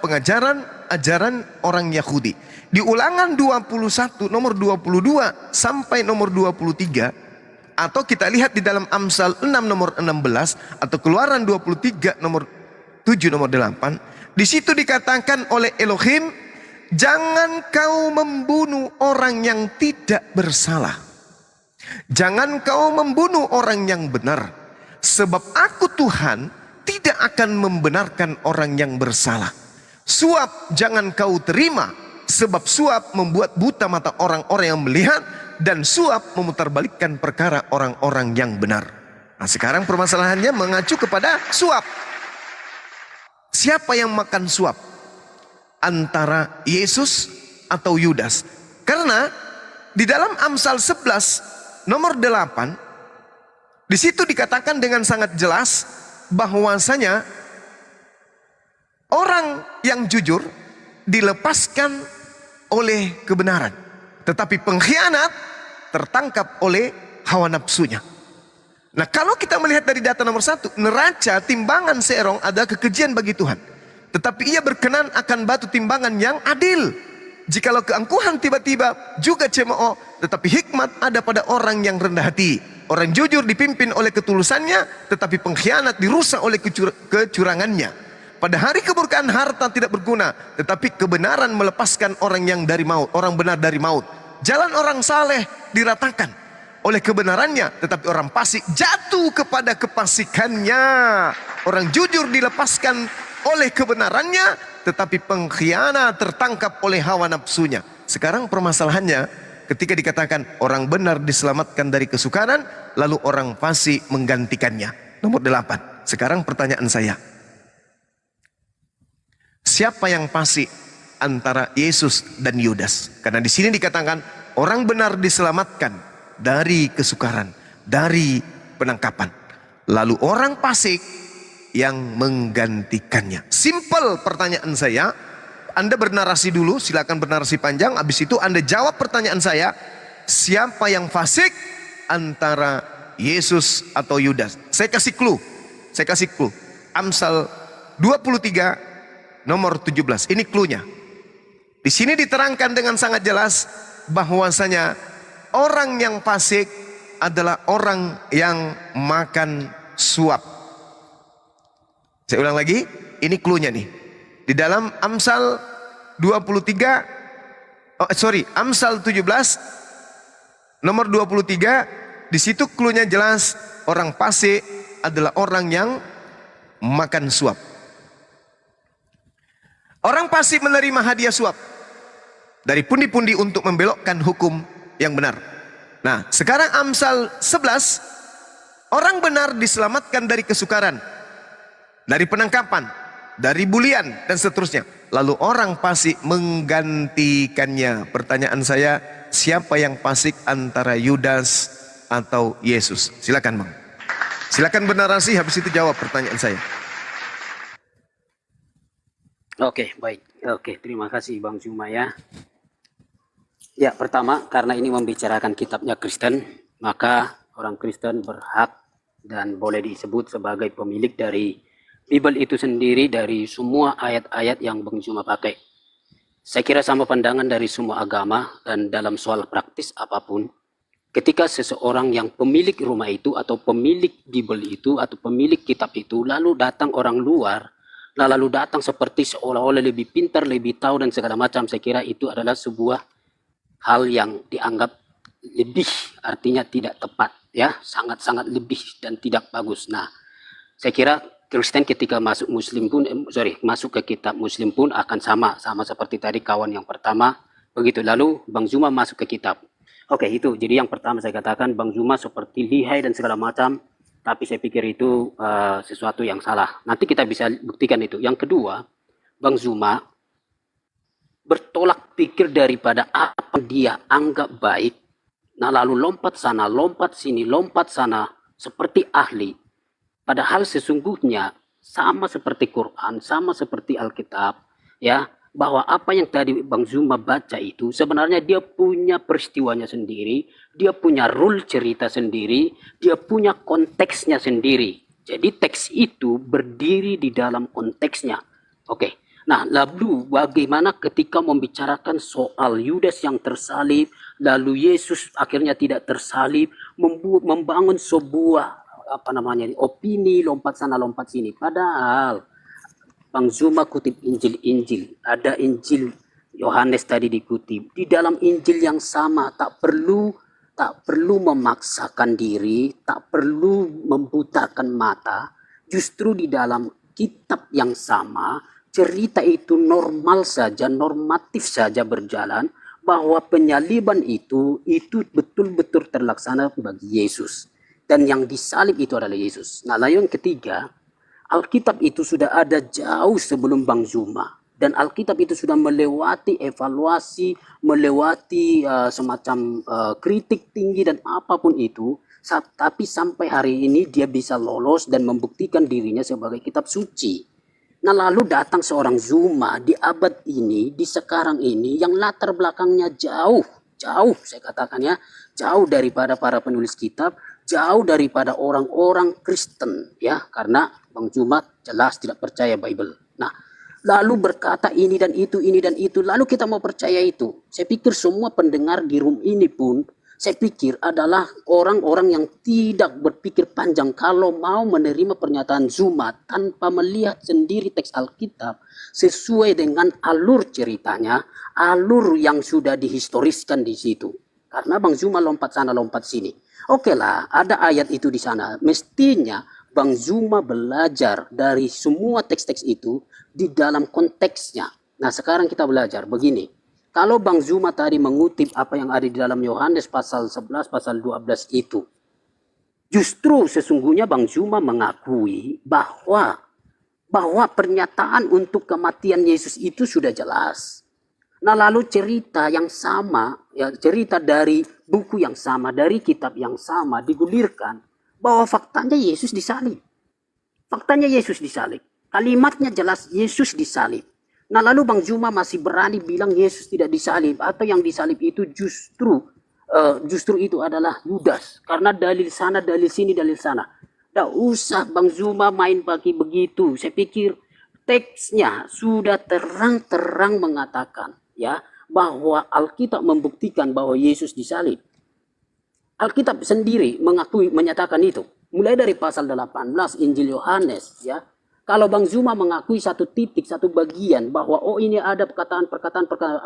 ajaran orang Yahudi. Di Ulangan 21 nomor 22 sampai nomor 23, atau kita lihat di dalam Amsal 6 nomor 16, atau Keluaran 23 nomor 7 nomor 8, di situ dikatakan oleh Elohim, jangan kau membunuh orang yang tidak bersalah. Jangan kau membunuh orang yang benar. Sebab aku Tuhan tidak akan membenarkan orang yang bersalah. Suap jangan kau terima, sebab suap membuat buta mata orang-orang yang melihat, dan suap memutarbalikkan perkara orang-orang yang benar. Nah, sekarang permasalahannya mengacu kepada suap. Siapa yang makan suap? Antara Yesus atau Yudas? Karena di dalam Amsal 11 nomor 8, di situ dikatakan dengan sangat jelas bahwasanya orang yang jujur dilepaskan oleh kebenaran, tetapi pengkhianat tertangkap oleh hawa nafsunya. Nah, kalau kita melihat dari data nomor 1, neraca timbangan seerong adalah kekejian bagi Tuhan, tetapi ia berkenan akan batu timbangan yang adil. Jikalau keangkuhan tiba-tiba juga cemooh, tetapi hikmat ada pada orang yang rendah hati. Orang jujur dipimpin oleh ketulusannya, tetapi pengkhianat dirusak oleh kecurangannya. Pada hari keberkahan harta tidak berguna, tetapi kebenaran melepaskan orang yang dari maut, orang benar dari maut. Jalan orang saleh diratakan oleh kebenarannya, tetapi orang fasik jatuh kepada kefasikannya. Orang jujur dilepaskan oleh kebenarannya, tetapi pengkhianat tertangkap oleh hawa nafsunya. Sekarang permasalahannya, ketika dikatakan orang benar diselamatkan dari kesukaran, lalu orang fasik menggantikannya. Nomor 8. Sekarang pertanyaan saya, siapa yang fasik antara Yesus dan Yudas? Karena di sini dikatakan orang benar diselamatkan dari kesukaran, dari penangkapan, lalu orang fasik yang menggantikannya. Simple pertanyaan saya. Anda bernarasi dulu, silakan bernarasi panjang. Habis itu Anda jawab pertanyaan saya, siapa yang fasik antara Yesus atau Yudas? Saya kasih clue. Amsal 23 nomor 17. Ini cluenya. Di sini diterangkan dengan sangat jelas bahwasanya orang yang fasik adalah orang yang makan suap. Saya ulang lagi, ini cluenya nih. Di dalam Amsal 17 nomor 23, di situ cluenya jelas, orang fasik adalah orang yang makan suap. Orang fasik menerima hadiah suap dari pundi-pundi untuk membelokkan hukum yang benar. Nah, sekarang Amsal 11, orang benar diselamatkan dari kesukaran, dari penangkapan, dari bulian dan seterusnya. Lalu orang fasik menggantikannya. Pertanyaan saya, siapa yang fasik antara Yudas atau Yesus? Silakan Bang. Silakan bernarasi, habis itu jawab pertanyaan saya. Oke, baik. Oke, terima kasih Bang Zuma ya. Ya, pertama, karena ini membicarakan kitabnya Kristen, maka orang Kristen berhak dan boleh disebut sebagai pemilik dari Bible itu sendiri, dari semua ayat-ayat yang Bang Zuma pakai. Saya kira sama pandangan dari semua agama, dan dalam soal praktis apapun, ketika seseorang yang pemilik rumah itu atau pemilik Bible itu atau pemilik kitab itu lalu datang orang luar, lalu datang seperti seolah-olah lebih pintar, lebih tahu dan segala macam, saya kira itu adalah sebuah hal yang dianggap lebih, artinya tidak tepat ya, sangat-sangat lebih dan tidak bagus. Nah, saya kira Kristen ketika masuk Muslim pun, masuk ke kitab Muslim pun akan sama seperti tadi kawan yang pertama, begitu. Lalu Bang Zuma masuk ke kitab. Oke, itu. Jadi yang pertama saya katakan Bang Zuma seperti lihai dan segala macam, tapi saya pikir itu sesuatu yang salah. Nanti kita bisa buktikan itu. Yang kedua, Bang Zuma bertolak pikir daripada apa dia anggap baik, nah lalu lompat sana, lompat sini, lompat sana, seperti ahli. Padahal sesungguhnya sama seperti Quran, sama seperti Alkitab, ya, bahwa apa yang tadi Bang Zuma baca itu sebenarnya dia punya peristiwanya sendiri, dia punya rule cerita sendiri, dia punya konteksnya sendiri. Jadi teks itu berdiri di dalam konteksnya. Oke. Nah, lalu bagaimana ketika membicarakan soal Yudas yang tersalib, lalu Yesus akhirnya tidak tersalib, membangun sebuah opini lompat sana lompat sini. Padahal Bang Zuma kutip Injil-Injil, ada Injil Yohanes tadi dikutip. Di dalam Injil yang sama tak perlu memaksakan diri, tak perlu membutakan mata. Justru di dalam kitab yang sama, cerita itu normal saja, normatif saja berjalan, bahwa penyaliban itu betul-betul terlaksana bagi Yesus. Dan yang disalib itu adalah Yesus. Nah, lalu yang ketiga, Alkitab itu sudah ada jauh sebelum Bang Zuma. Dan Alkitab itu sudah melewati evaluasi, melewati semacam kritik tinggi dan apapun itu. Tapi sampai hari ini dia bisa lolos dan membuktikan dirinya sebagai kitab suci. Nah, lalu datang seorang Zuma di abad ini, di sekarang ini, yang latar belakangnya jauh, saya katakan ya, jauh daripada para penulis kitab, jauh daripada orang-orang Kristen, ya, karena Bang Zuma jelas tidak percaya Bible. Nah, lalu berkata ini dan itu, lalu kita mau percaya itu. Saya pikir semua pendengar di room ini pun, saya pikir adalah orang-orang yang tidak berpikir panjang kalau mau menerima pernyataan Zuma tanpa melihat sendiri teks Alkitab sesuai dengan alur ceritanya, alur yang sudah dihistoriskan di situ. Karena Bang Zuma lompat sana lompat sini. Oke lah, ada ayat itu di sana. Mestinya Bang Zuma belajar dari semua teks-teks itu di dalam konteksnya. Nah, sekarang kita belajar begini. Kalau Bang Zuma tadi mengutip apa yang ada di dalam Yohanes pasal 11, pasal 12 itu. Justru sesungguhnya Bang Zuma mengakui bahwa pernyataan untuk kematian Yesus itu sudah jelas. Nah, lalu cerita yang sama, ya, cerita dari buku yang sama, dari kitab yang sama digulirkan bahwa faktanya Yesus disalib. Faktanya Yesus disalib. Kalimatnya jelas Yesus disalib. Nah, lalu Bang Zuma masih berani bilang Yesus tidak disalib, atau yang disalib itu justru itu adalah Yudas, karena dalil sana, dalil sini, dalil sana. Tidak usah Bang Zuma main pakai begitu. Saya pikir teksnya sudah terang-terang mengatakan, ya, bahwa Alkitab membuktikan bahwa Yesus disalib. Alkitab sendiri menyatakan itu. Mulai dari pasal 18 Injil Yohanes, ya. Kalau Bang Zuma mengakui satu titik, satu bagian bahwa ini ada perkataan,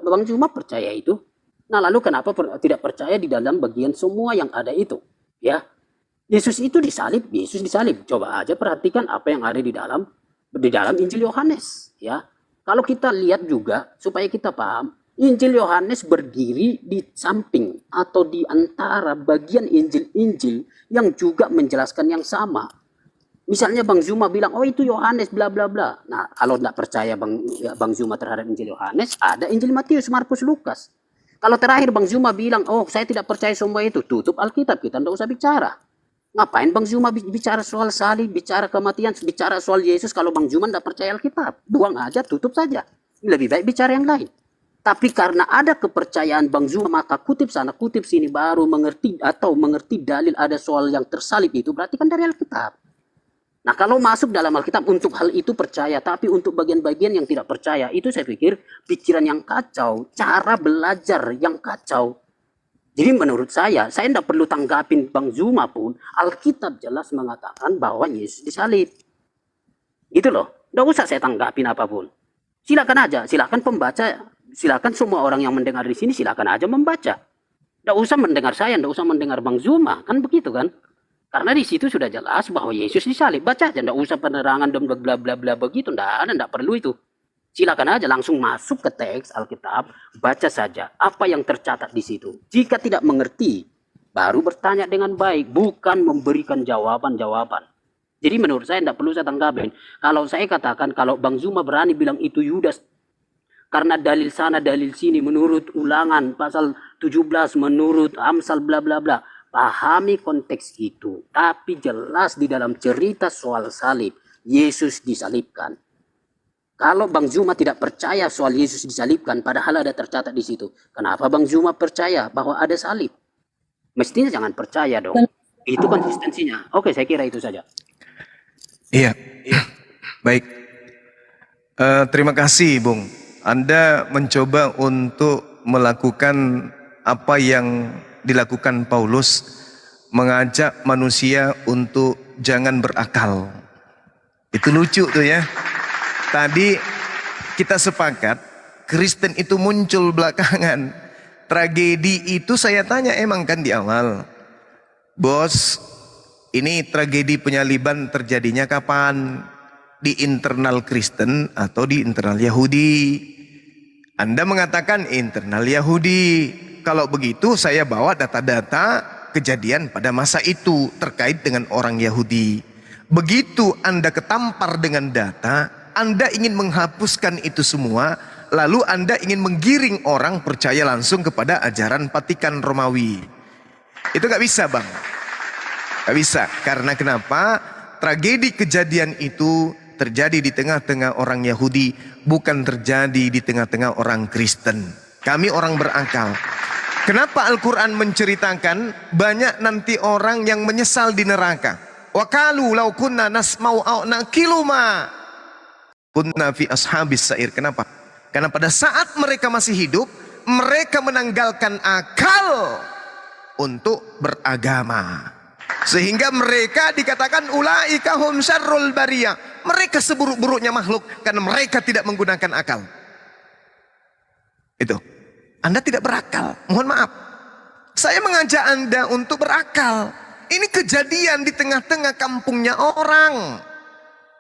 Bang Zuma percaya itu. Nah, lalu kenapa tidak percaya di dalam bagian semua yang ada itu? Ya, Yesus itu disalib, Yesus disalib. Coba aja perhatikan apa yang ada di dalam Injil Yohanes. Ya, kalau kita lihat juga supaya kita paham, Injil Yohanes berdiri di samping atau di antara bagian Injil-Injil yang juga menjelaskan yang sama. Misalnya Bang Zuma bilang, oh itu Yohanes, bla bla bla. Nah, kalau tidak percaya Bang Zuma terhadap Injil Yohanes, ada Injil Matius, Markus, Lukas. Kalau terakhir Bang Zuma bilang, oh saya tidak percaya semua itu, tutup Alkitab, kita tidak usah bicara. Ngapain Bang Zuma bicara soal salib, bicara kematian, bicara soal Yesus kalau Bang Zuma tidak percaya Alkitab? Buang aja, tutup saja. Lebih baik bicara yang lain. Tapi karena ada kepercayaan Bang Zuma, maka kutip sana, kutip sini, baru mengerti dalil ada soal yang tersalib itu, berarti kan dari Alkitab. Nah, kalau masuk dalam Alkitab untuk hal itu percaya, tapi untuk bagian-bagian yang tidak percaya, itu saya pikir pikiran yang kacau, cara belajar yang kacau. Jadi menurut saya tidak perlu tanggapin Bang Zuma pun, Alkitab jelas mengatakan bahwa Yesus disalib. Gitu loh, tidak usah saya tanggapin apapun. Silakan aja, silakan pembaca, silakan semua orang yang mendengar di sini, silakan aja membaca. Tidak usah mendengar saya, tidak usah mendengar Bang Zuma, kan begitu kan? Karena di situ sudah jelas bahwa Yesus disalib. Baca aja, tidak usah penerangan dan bla bla bla begitu, tidak perlu itu. Silakan aja langsung masuk ke teks Alkitab, baca saja apa yang tercatat di situ. Jika tidak mengerti, baru bertanya dengan baik, bukan memberikan jawaban-jawaban. Jadi menurut saya tidak perlu saya tanggapin. Kalau saya katakan, kalau Bang Zuma berani bilang itu Yudas, karena dalil sana, dalil sini, menurut Ulangan pasal 17, menurut Amsal bla bla bla. Pahami konteks itu, tapi jelas di dalam cerita soal salib, Yesus disalibkan. Kalau Bang Zuma tidak percaya soal Yesus disalibkan, padahal ada tercatat di situ, kenapa Bang Zuma percaya bahwa ada salib? Mestinya jangan percaya dong. Itu konsistensinya. Oke, saya kira itu saja. Iya. Baik. Terima kasih, Bung. Anda mencoba untuk melakukan apa yang dilakukan Paulus, mengajak manusia untuk jangan berakal. Itu lucu tuh ya. Tadi kita sepakat Kristen itu muncul belakangan. Tragedi itu saya tanya emang kan di awal, bos, ini tragedi penyaliban terjadinya kapan? Di internal Kristen atau di internal Yahudi? Anda mengatakan internal Yahudi. Kalau begitu saya bawa data-data kejadian pada masa itu terkait dengan orang Yahudi. Begitu Anda ketampar dengan data, Anda ingin menghapuskan itu semua, lalu Anda ingin menggiring orang percaya langsung kepada ajaran Vatikan Romawi. Itu gak bisa, Bang. Gak bisa. Karena kenapa? Tragedi kejadian itu terjadi di tengah-tengah orang Yahudi, bukan terjadi di tengah-tengah orang Kristen. Kami orang berakal. Kenapa Al-Quran menceritakan banyak nanti orang yang menyesal di neraka? Wa qalu law kunna nasma'u aw naqilu ma kunna fi ashabis sa'ir. Kenapa? Karena pada saat mereka masih hidup, mereka menanggalkan akal untuk beragama. Sehingga mereka dikatakan ulaika hum syarrul bariyah. Mereka seburuk-buruknya makhluk karena mereka tidak menggunakan akal. Itu. Anda tidak berakal. Mohon maaf. Saya mengajak Anda untuk berakal. Ini kejadian di tengah-tengah kampungnya orang.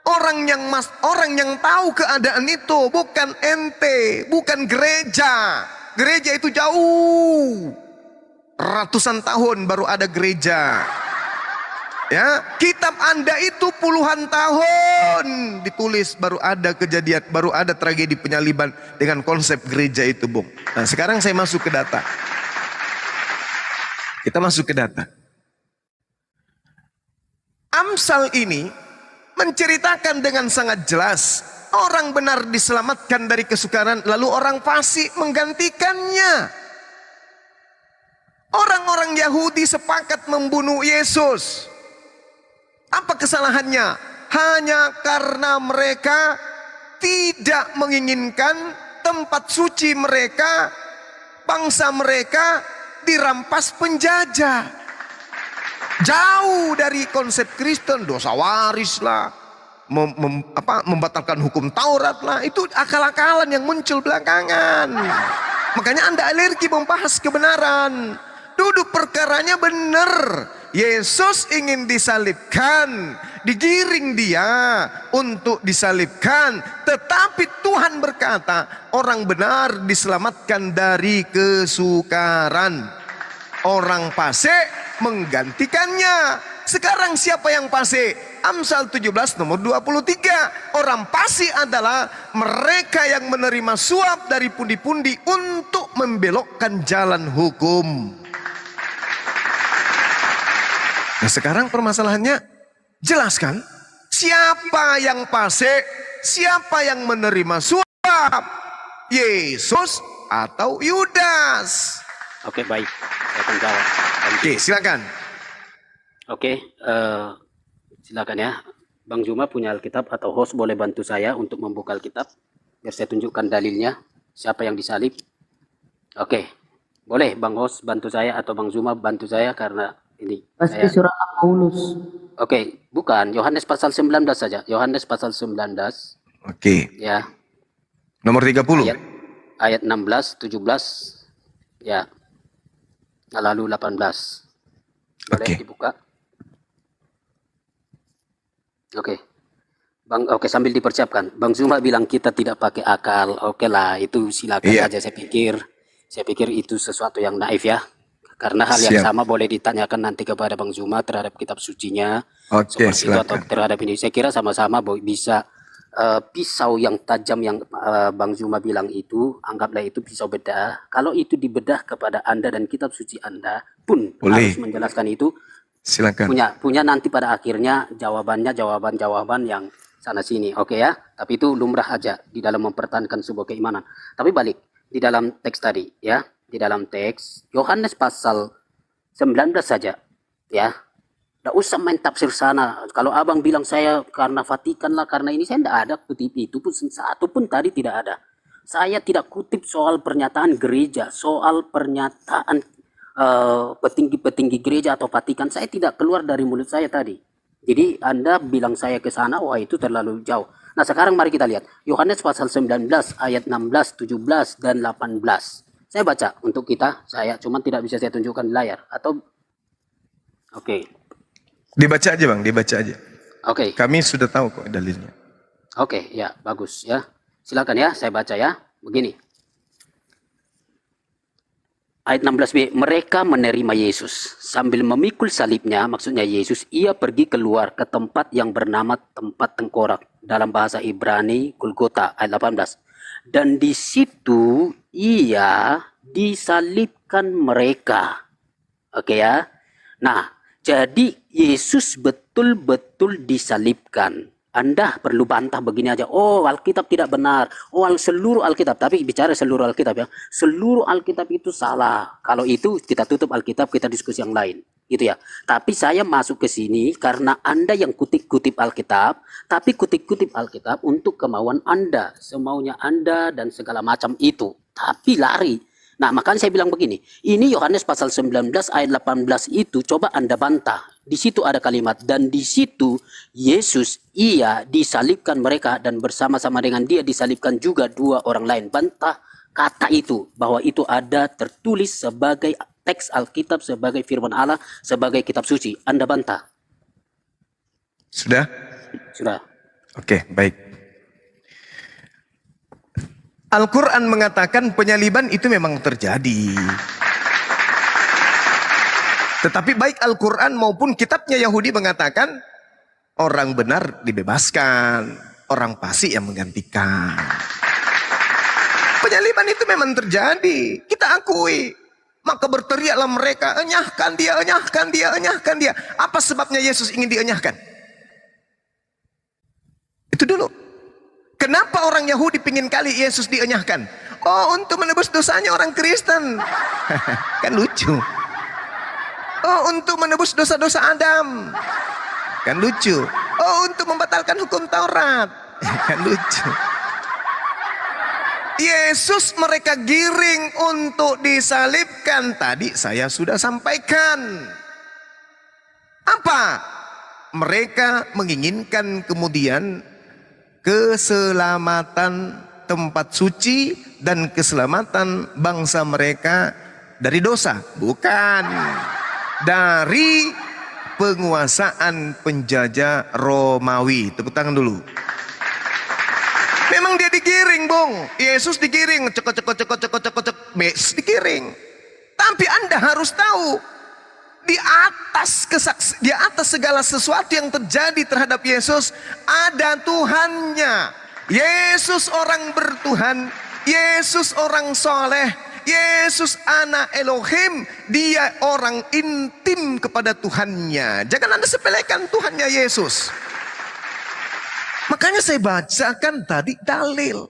Orang yang tahu keadaan itu bukan ente, bukan gereja. Gereja itu jauh. Ratusan tahun baru ada gereja. Ya, kitab Anda itu puluhan tahun ditulis, baru ada kejadian, baru ada tragedi penyaliban dengan konsep gereja itu, Bung. Nah, sekarang saya masuk ke data. Kita masuk ke data. Amsal ini menceritakan dengan sangat jelas orang benar diselamatkan dari kesukaran, lalu orang fasik menggantikannya. Orang-orang Yahudi sepakat membunuh Yesus. Apa kesalahannya? Hanya karena mereka tidak menginginkan tempat suci mereka, bangsa mereka dirampas penjajah. Jauh dari konsep Kristen, dosa waris lah, membatalkan hukum Taurat lah. Itu akal-akalan yang muncul belakangan. Makanya Anda alergi membahas kebenaran. Duduk perkaranya benar. Yesus ingin disalibkan, digiring dia untuk disalibkan, tetapi Tuhan berkata orang benar diselamatkan dari kesukaran. Orang fasik menggantikannya. Sekarang siapa yang fasik? Amsal 17 nomor 23. Orang fasik adalah mereka yang menerima suap dari pundi-pundi untuk membelokkan jalan hukum. Nah, sekarang permasalahannya jelaskan siapa yang fasik, siapa yang menerima suap, Yesus atau Yudas? Oke, baik. Saya akan jawab. Oke, silakan. Oke, silakan ya. Bang Zuma punya Alkitab atau host boleh bantu saya untuk membuka Alkitab biar saya tunjukkan dalilnya siapa yang disalib. Oke, boleh Bang host bantu saya atau Bang Zuma bantu saya karena ini Pasti saya... surat Paulus. Oke, bukan. Yohanes pasal 19 saja. Yohanes pasal 19. Oke. Ya. Nomor 30. Ayat 16, 17. Ya. Lalu 18. Boleh dibuka? Oke. Oke, sambil dipersiapkan. Bang Zuma bilang kita tidak pakai akal. Oke lah, itu silakan saja. Saya pikir itu sesuatu yang naif ya. Karena hal yang sama boleh ditanyakan nanti kepada Bang Zuma terhadap kitab sucinya. Oke, seperti itu atau terhadap ini. Saya kira sama-sama bisa pisau yang tajam yang Bang Zuma bilang itu, anggaplah itu pisau bedah. Kalau itu dibedah kepada Anda dan kitab suci Anda pun harus menjelaskan itu. Silakan. Punya nanti pada akhirnya jawaban yang sana sini. Oke ya. Tapi itu lumrah aja di dalam mempertahankan sebuah keimanan. Tapi balik di dalam teks tadi ya. Di dalam teks Yohanes pasal 19 saja ya. Nggak usah main tafsir sana. Kalau abang bilang saya karena Vatikan lah, karena ini, saya tidak ada kutip itu pun, satu pun tadi tidak ada. Saya tidak kutip soal pernyataan gereja, soal pernyataan petinggi-petinggi gereja atau Vatikan. Saya tidak keluar dari mulut saya tadi. Jadi Anda bilang saya ke sana, wah itu terlalu jauh. Nah sekarang mari kita lihat. Yohanes pasal 19 ayat 16, 17, dan 18. Saya baca untuk kita, saya cuman tidak bisa saya tunjukkan di layar. Atau, oke. Dibaca aja Bang, dibaca aja. Oke. Kami sudah tahu kok dalilnya. Oke, ya bagus ya. Silakan ya, saya baca ya. Begini. Ayat 16b, mereka menerima Yesus. Sambil memikul salibnya, maksudnya Yesus, ia pergi keluar ke tempat yang bernama tempat tengkorak. Dalam bahasa Ibrani, Golgota, ayat 18. Dan di situ ia disalibkan mereka. Oke ya. Nah, jadi Yesus betul-betul disalibkan. Anda perlu bantah begini aja. Oh, Alkitab tidak benar. Oh, seluruh Alkitab. Tapi bicara seluruh Alkitab ya. Seluruh Alkitab itu salah. Kalau itu kita tutup Alkitab, kita diskusi yang lain. Gitu ya. Tapi saya masuk ke sini karena Anda yang kutip-kutip Alkitab. Tapi kutip-kutip Alkitab untuk kemauan Anda. Semaunya Anda dan segala macam itu. Tapi lari. Nah, makanya saya bilang begini. Ini Yohanes pasal 19 ayat 18 itu coba Anda bantah. Di situ ada kalimat, dan di situ Yesus, ia disalibkan mereka, dan bersama-sama dengan dia disalibkan juga dua orang lain. Bantah kata itu, bahwa itu ada tertulis sebagai teks Alkitab, sebagai firman Allah, sebagai kitab suci. Anda bantah. Sudah? Sudah. Oke, baik. Al-Quran mengatakan penyaliban itu memang terjadi. Tetapi baik Al-Quran maupun kitabnya Yahudi mengatakan orang benar dibebaskan, orang fasik yang menggantikan. Penyaliban itu memang terjadi, kita akui. Maka berteriaklah mereka, enyahkan dia, enyahkan dia, enyahkan dia. Apa sebabnya Yesus ingin dienyahkan? Itu dulu. Kenapa orang Yahudi pingin kali Yesus dienyahkan? Oh, untuk menebus dosanya orang Kristen. Kan lucu. Oh, untuk menebus dosa-dosa Adam. Kan lucu. Oh, untuk membatalkan hukum Taurat. Kan lucu. Yesus mereka giring untuk disalibkan. Tadi saya sudah sampaikan. Apa? Mereka menginginkan kemudian keselamatan tempat suci dan keselamatan bangsa mereka dari dosa. Bukan. Dari penguasaan penjajah Romawi. Tepuk tangan dulu. Memang dia digiring, Bung. Yesus digiring. Cek. Digiring. Tapi Anda harus tahu. Di atas segala sesuatu yang terjadi terhadap Yesus ada Tuhannya. Yesus orang bertuhan, Yesus orang soleh, Yesus anak Elohim. Dia orang intim kepada Tuhannya. Jangan Anda sepelekan Tuhannya Yesus. Makanya saya bacakan tadi dalil.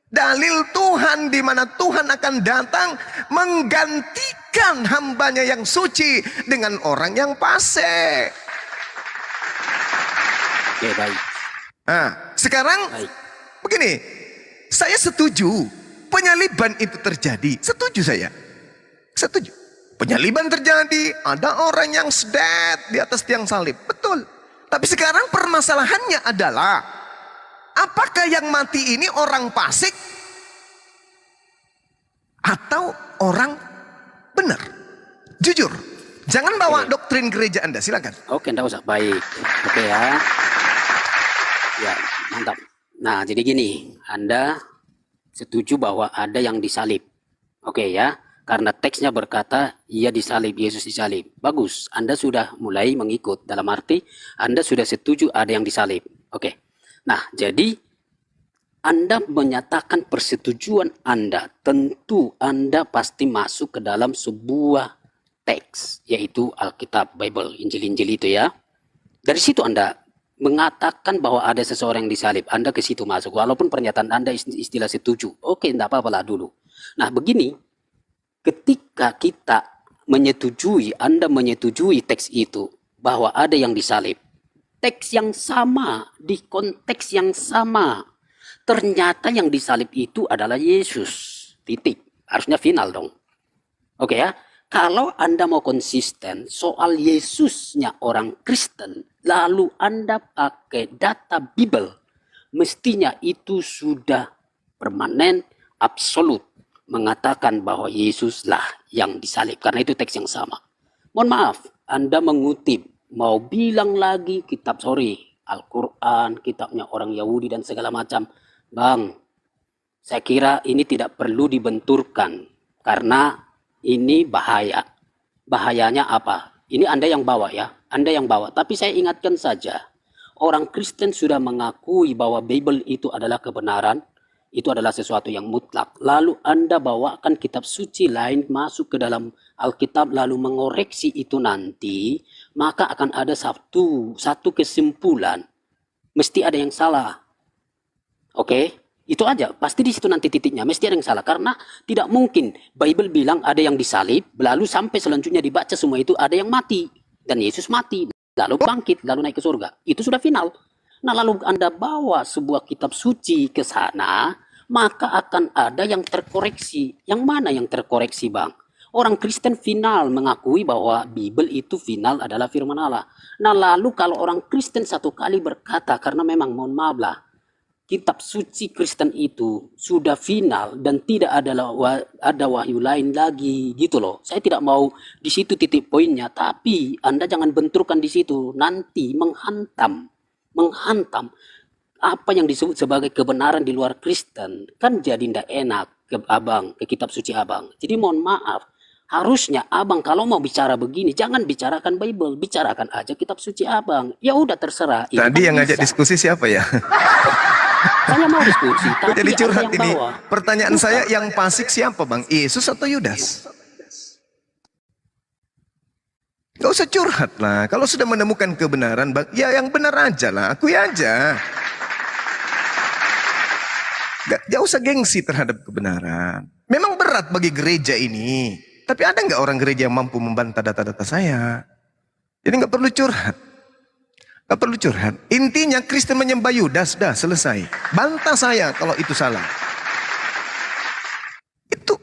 Dalil Tuhan di mana Tuhan akan datang menggantikan hambanya yang suci dengan orang yang fasik. Oke, baik. Nah, sekarang Baik. begini, saya setuju penyaliban itu terjadi. Setuju saya. Setuju. Penyaliban terjadi, ada orang yang sedet di atas tiang salib. Betul. Tapi sekarang permasalahannya adalah apakah yang mati ini orang fasik atau orang benar? Jujur, jangan bawa doktrin gereja Anda, silakan. Oke, enggak usah. Baik. Oke ya. Ya, mantap. Nah, jadi gini, Anda setuju bahwa ada yang disalib. Oke ya, karena teksnya berkata ia disalib, Yesus disalib. Bagus, Anda sudah mulai mengikut. Dalam arti, Anda sudah setuju ada yang disalib. Oke. Nah, jadi Anda menyatakan persetujuan Anda. Tentu Anda pasti masuk ke dalam sebuah teks, yaitu Alkitab, Bible, Injil-Injil itu ya. Dari situ Anda mengatakan bahwa ada seseorang yang disalib. Anda ke situ masuk. Walaupun pernyataan Anda istilah setuju. Oke, enggak apa-apa lah dulu. Nah, begini. Ketika kita menyetujui, Anda menyetujui teks itu, bahwa ada yang disalib. Teks yang sama, di konteks yang sama. Ternyata yang disalib itu adalah Yesus. Titik. Harusnya final dong. Oke ya. Kalau Anda mau konsisten soal Yesusnya orang Kristen, lalu Anda pakai data Bible, mestinya itu sudah permanen, absolut, mengatakan bahwa Yesuslah yang disalib. Karena itu teks yang sama. Mohon maaf, Anda mengutip, mau bilang lagi kitab, Al-Quran, kitabnya orang Yahudi dan segala macam. Bang, saya kira ini tidak perlu dibenturkan. Karena ini bahaya. Bahayanya apa? Ini Anda yang bawa ya. Anda yang bawa. Tapi saya ingatkan saja. Orang Kristen sudah mengakui bahwa Bible itu adalah kebenaran. Itu adalah sesuatu yang mutlak. Lalu Anda bawakan kitab suci lain masuk ke dalam Alkitab. Lalu mengoreksi itu nanti. Maka akan ada satu kesimpulan. Mesti ada yang salah. Oke? Itu aja, pasti di situ nanti titiknya, mesti ada yang salah. Karena tidak mungkin Bible bilang ada yang disalib, lalu sampai selanjutnya dibaca semua itu ada yang mati. Dan Yesus mati, lalu bangkit, lalu naik ke surga. Itu sudah final. Nah lalu Anda bawa sebuah kitab suci ke sana, maka akan ada yang terkoreksi. Yang mana yang terkoreksi, Bang? Orang Kristen final mengakui bahwa Bible itu final adalah firman Allah. Nah lalu kalau orang Kristen satu kali berkata, karena memang mohon maaf lah, kitab suci Kristen itu sudah final dan tidak ada wahyu lain lagi gitu loh. Saya tidak mau di situ titik poinnya, tapi Anda jangan benturkan di situ. Nanti menghantam apa yang disebut sebagai kebenaran di luar Kristen kan jadi tidak enak ke Abang, ke kitab suci Abang. Jadi mohon maaf, harusnya Abang kalau mau bicara begini jangan bicarakan Bible, bicarakan aja kitab suci Abang. Ya udah terserah. Tadi yang ngajak diskusi siapa ya? Saya mau diskusi, tapi Jadi curhat ada yang ini. bawa. Pertanyaan saya, yang fasik siapa Bang? Yesus atau Yudas? Gak usah curhat lah. Kalau sudah menemukan kebenaran, Bang, ya yang benar aja lah. Akui aja. Gak usah gengsi terhadap kebenaran. Memang berat bagi gereja ini. Tapi ada nggak orang gereja yang mampu membantah data-data saya? Jadi nggak perlu curhat. Gak perlu curhat. Intinya Kristen menyembah Yudas, dah selesai. Bantah saya kalau itu salah. Itu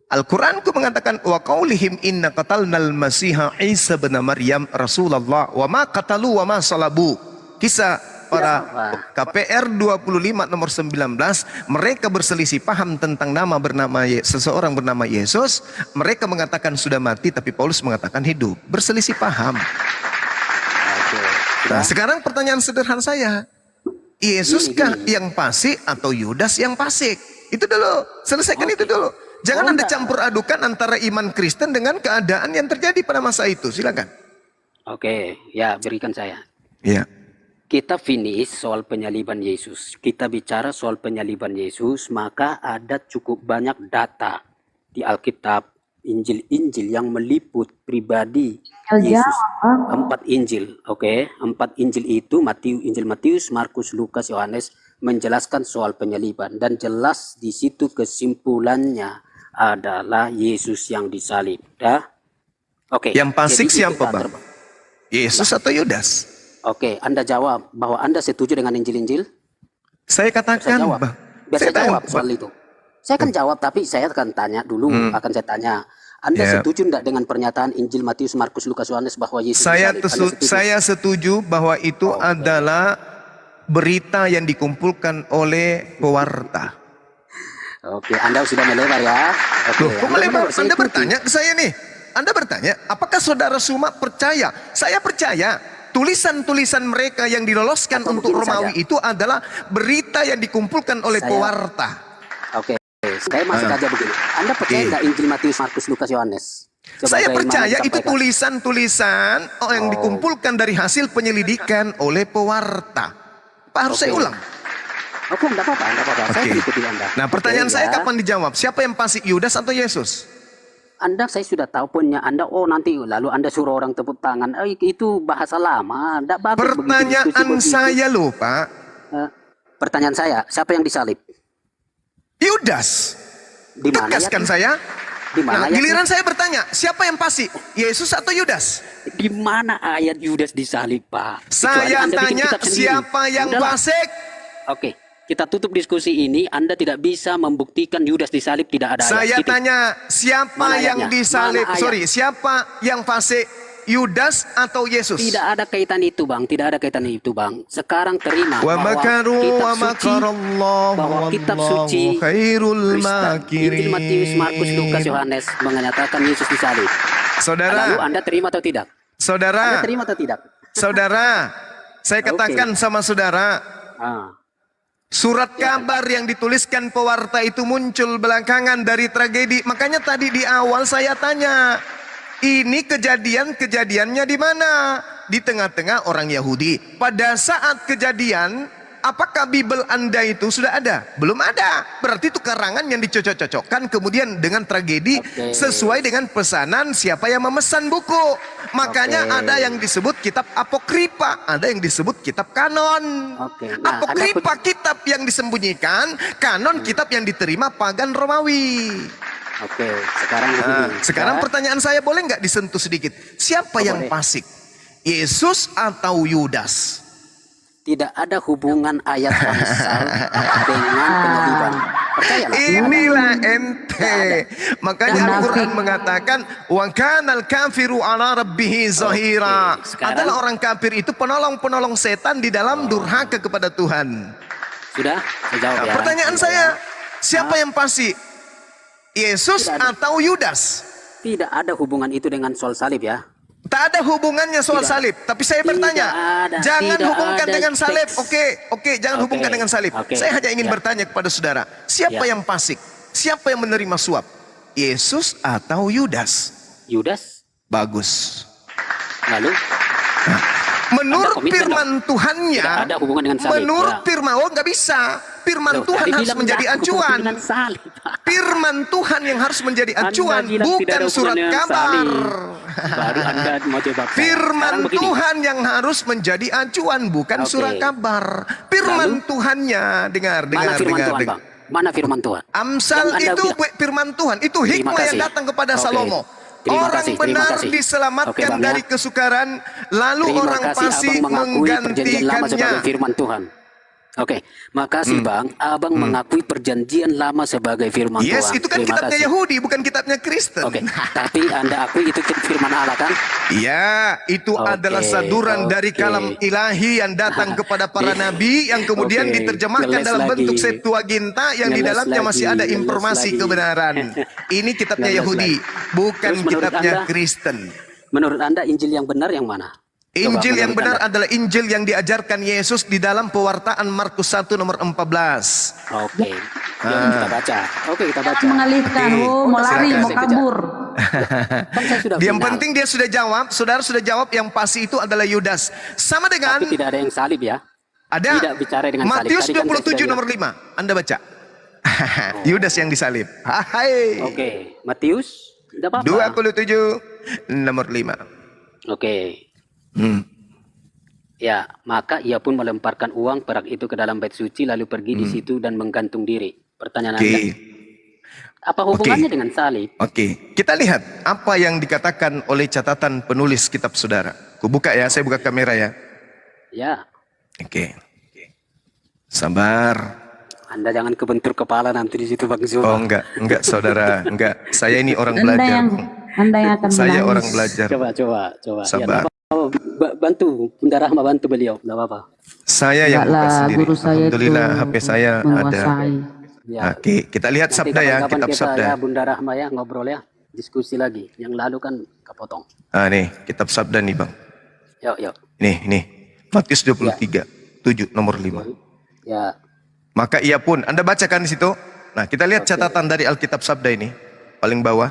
Al-Quranku mengatakan wa qaulihim inna qatalnal masiha Isa bin Maryam Rasulullah wa ma qatalu wa ma salabu. Kisah para KPR 25 nomor 19, mereka berselisih paham tentang seseorang bernama Yesus. Mereka mengatakan sudah mati, tapi Paulus mengatakan hidup. Berselisih paham. Nah, sekarang pertanyaan sederhana saya, Yesuskah yang fasik atau Yudas yang fasik? Itu dulu, selesaikan itu dulu. Jangan Anda campur adukan antara iman Kristen dengan keadaan yang terjadi pada masa itu. Silakan. Oke, ya berikan saya. Ya. Kita finish soal penyaliban Yesus. Kita bicara soal penyaliban Yesus, maka ada cukup banyak data di Alkitab, Injil-Injil yang meliput pribadi Yesus. 4 Injil, oke. 4 Injil itu Injil Matius, Markus, Lukas, Yohanes menjelaskan soal penyaliban dan jelas di situ kesimpulannya adalah Yesus yang disalib. Dah? Oke. Yang fasik siapa, Bang? Yesus atau Yudas? Oke, Anda jawab bahwa Anda setuju dengan Injil-Injil? Saya katakan, Bang. Biar saya jawab soal itu. Saya akan jawab, tapi saya akan tanya dulu. Akan saya tanya, Anda setuju tidak dengan pernyataan Injil Matius, Markus, Lukas, Yohanes bahwa Yesus disalib? Saya setuju bahwa itu adalah berita yang dikumpulkan oleh pewarta. Oke, Anda sudah melebar ya. Oke, Kok melebar? Anda bertanya ke saya nih. Anda bertanya, apakah saudara Suma percaya? Saya percaya. Tulisan-tulisan mereka yang diloloskan untuk Romawi itu adalah berita yang dikumpulkan oleh pewarta. Oke, saya masuk aja begini. Anda percaya nggak Injil Matius, Markus, Lukas, Yohanes? Saya percaya itu tulisan-tulisan yang dikumpulkan dari hasil penyelidikan oleh pewarta. Pak, harus saya ulang. Oke, enggak apa-apa. Saya ikuti Anda. Nah, pertanyaan saya kapan dijawab? Siapa yang fasik, Yudas atau Yesus? Anda, saya sudah tahu punya Anda. Oh, nanti lalu Anda suruh orang tepuk tangan. Itu bahasa lama. Enggak bagus. Pertanyaan saya loh, Pak. Pertanyaan saya, siapa yang disalib? Yudas. Di mana Tegaskan ya? saya. Di mana Nah, ayatnya? giliran saya bertanya, siapa yang fasik? Yesus atau Yudas? Di mana ayat Yudas disalib, Pak? Itu Saya Anda bikin tanya kitab sendiri. siapa yang Udahlah. fasik? Oke, kita tutup diskusi ini. Anda tidak bisa membuktikan Yudas disalib, tidak ada ayat. Saya Titik. tanya siapa Mana yang ayatnya? disalib? Mana ayat? Sorry, siapa yang fasik? Yudas atau Yesus? Tidak ada kaitan itu, Bang. Tidak ada kaitan itu, Bang. Sekarang terima Wa bahwa makaru kitab wa suci, makarallahu bahwa kitab wallahu suci khairul Kristen, makirin. Injil Matius, Markus, Lukas, Yohanes menyatakan Yesus disalib. Lalu Saudara, Anda terima atau tidak? Anda saudara, terima atau tidak? saudara, saya katakan sama saudara, Ah, surat kabar yang dituliskan pewarta itu muncul belakangan dari tragedi. Makanya tadi di awal saya tanya, ini kejadiannya di mana? Di tengah-tengah orang Yahudi. Pada saat kejadian, apakah Bible Anda itu sudah ada? Belum ada. Berarti itu karangan yang dicocok-cocokkan kemudian dengan tragedi sesuai dengan pesanan siapa yang memesan buku. Makanya ada yang disebut kitab apokripa, ada yang disebut kitab kanon. Oke. Nah, Apokripa kitab yang disembunyikan, kanon kitab yang diterima pagan Romawi. Oke, sekarang begini. Sekarang Ya, pertanyaan saya boleh nggak disentuh sedikit? Siapa yang boleh. fasik? Yesus atau Yudas? tidak ada hubungan ayat Amsal dengan penghidupan. Percayalah. Inilah ente. Makanya Munafik. Al-Quran mengatakan wa kanal kafiru ala rabbihi zahira. Oke, sekarang- Adalah orang kafir itu penolong-penolong setan di dalam durhaka kepada Tuhan. Sudah? Saya jawab Nah, ya. pertanyaan saya, siapa yang fasik? Yesus Tidak ada. atau Yudas? Tidak ada hubungan itu dengan soal salib ya. Tak ada hubungannya soal Tidak. salib. Tapi saya bertanya, ada, jangan tidak hubungkan ada dengan salib. teks. Oke, jangan Oke, hubungkan dengan salib. oke, Saya hanya ingin ya. bertanya kepada saudara, siapa Ya. yang fasik? Siapa yang menerima suap? Yesus atau Yudas? Yudas, Bagus. lalu Menurut Anda komitmen firman Tuhannya, tidak ada hubungan dengan salib. menurut Ya. firman, oh nggak bisa. Firman Loh, Tuhan tadi harus bilang menjadi tidak ada hubungan acuan. dengan salib. Firman Tuhan yang harus menjadi Anda acuan, bilang tidak bukan ada surat hubungan dengan kabar. salib. Baru Anda mau jawab saya. Firman Sekarang begini. Tuhan yang harus menjadi acuan, bukan Oke. surat kabar. Firman Lalu? Tuhannya, dengar, Mana firman Tuhan, dengar. Bang? Mana firman Tuhan? Amsal Yang Anda itu bilang. firman Tuhan, itu Terima hikmah yang kasih. datang kepada Oke. Salomo. Terima Orang kasih, terima benar kasih. diselamatkan Oke, Bang, ya. dari kesukaran, lalu Terima orang kasih fasik Abang mengakui perjanjian lama sebagai menggantikannya. firman Tuhan. Oke, makasih Bang. Abang mengakui perjanjian lama sebagai firman Yes, Tuhan. itu kan Terima kitabnya kasih. Yahudi, bukan kitabnya Kristen. Oke, tapi Anda akui itu firman Allah kan? Ya, itu Oke, adalah saduran dari oke. kalam ilahi yang datang kepada para nabi yang kemudian Oke, diterjemahkan ngeles dalam lagi. bentuk Septuaginta yang di Ngeles dalamnya masih lagi, ada ngeles informasi lagi. kebenaran. Ini kitabnya Ngeles Yahudi, lagi. bukan Terus menurut kitabnya Anda- Kristen. Menurut Anda Injil yang benar yang mana? Injil Coba yang menurut benar Anda. adalah Injil yang diajarkan Yesus di dalam pewartaan Markus 1 nomor 14. Oke, yuk kita baca. Oke, kita baca. Mengalihkan, Oke. mau lari, Silakan. mau kabur. Kan saya sudah Yang final. penting dia sudah jawab, saudara sudah jawab yang pasti itu adalah Yudas. Sama dengan Tapi tidak ada yang salib ya. ada tidak bicara dengan salib. Matius Tadi kan saya 27 sudah nomor 5. Anda baca. Yudas yang disalib. Hai. Oke, Matius, tidak apa-apa. 27 nomor 5. Oke. Hmm. Ya, maka ia pun melemparkan uang perak itu ke dalam bait suci lalu pergi di situ dan menggantung diri. Pertanyaan Oke. Anda, apa hubungannya dengan salib? Oke, kita lihat apa yang dikatakan oleh catatan penulis kitab saudara. Ku buka ya, saya buka kamera ya. Ya, Oke. Sabar. Anda jangan kebentur kepala nanti di situ Bang Oh Zuma. enggak saudara, enggak. Saya ini orang Anda belajar. yang Bang. Anda yang akan Saya menangis. orang belajar. Coba. Sabar. Ya, bantu, Bunda Rahma bantu beliau, tidak apa-apa. Saya yang Enggak buka lah, sendiri. guru saya itu Alhamdulillah HP saya ada. menguasai. Ya. Oke, kita lihat Nanti sabda ya, kapan-kapan kitab kita sabda. ya Bunda Rahma ya ngobrol ya, diskusi lagi. Yang lalu kan kepotong. Ah nih, kitab sabda nih Bang. Yuk. Nih. Matius 23, 7 nomor 5. Ya, Maka ia pun, Anda bacakan di situ. Nah, kita lihat catatan dari Alkitab Sabda ini. Paling bawah.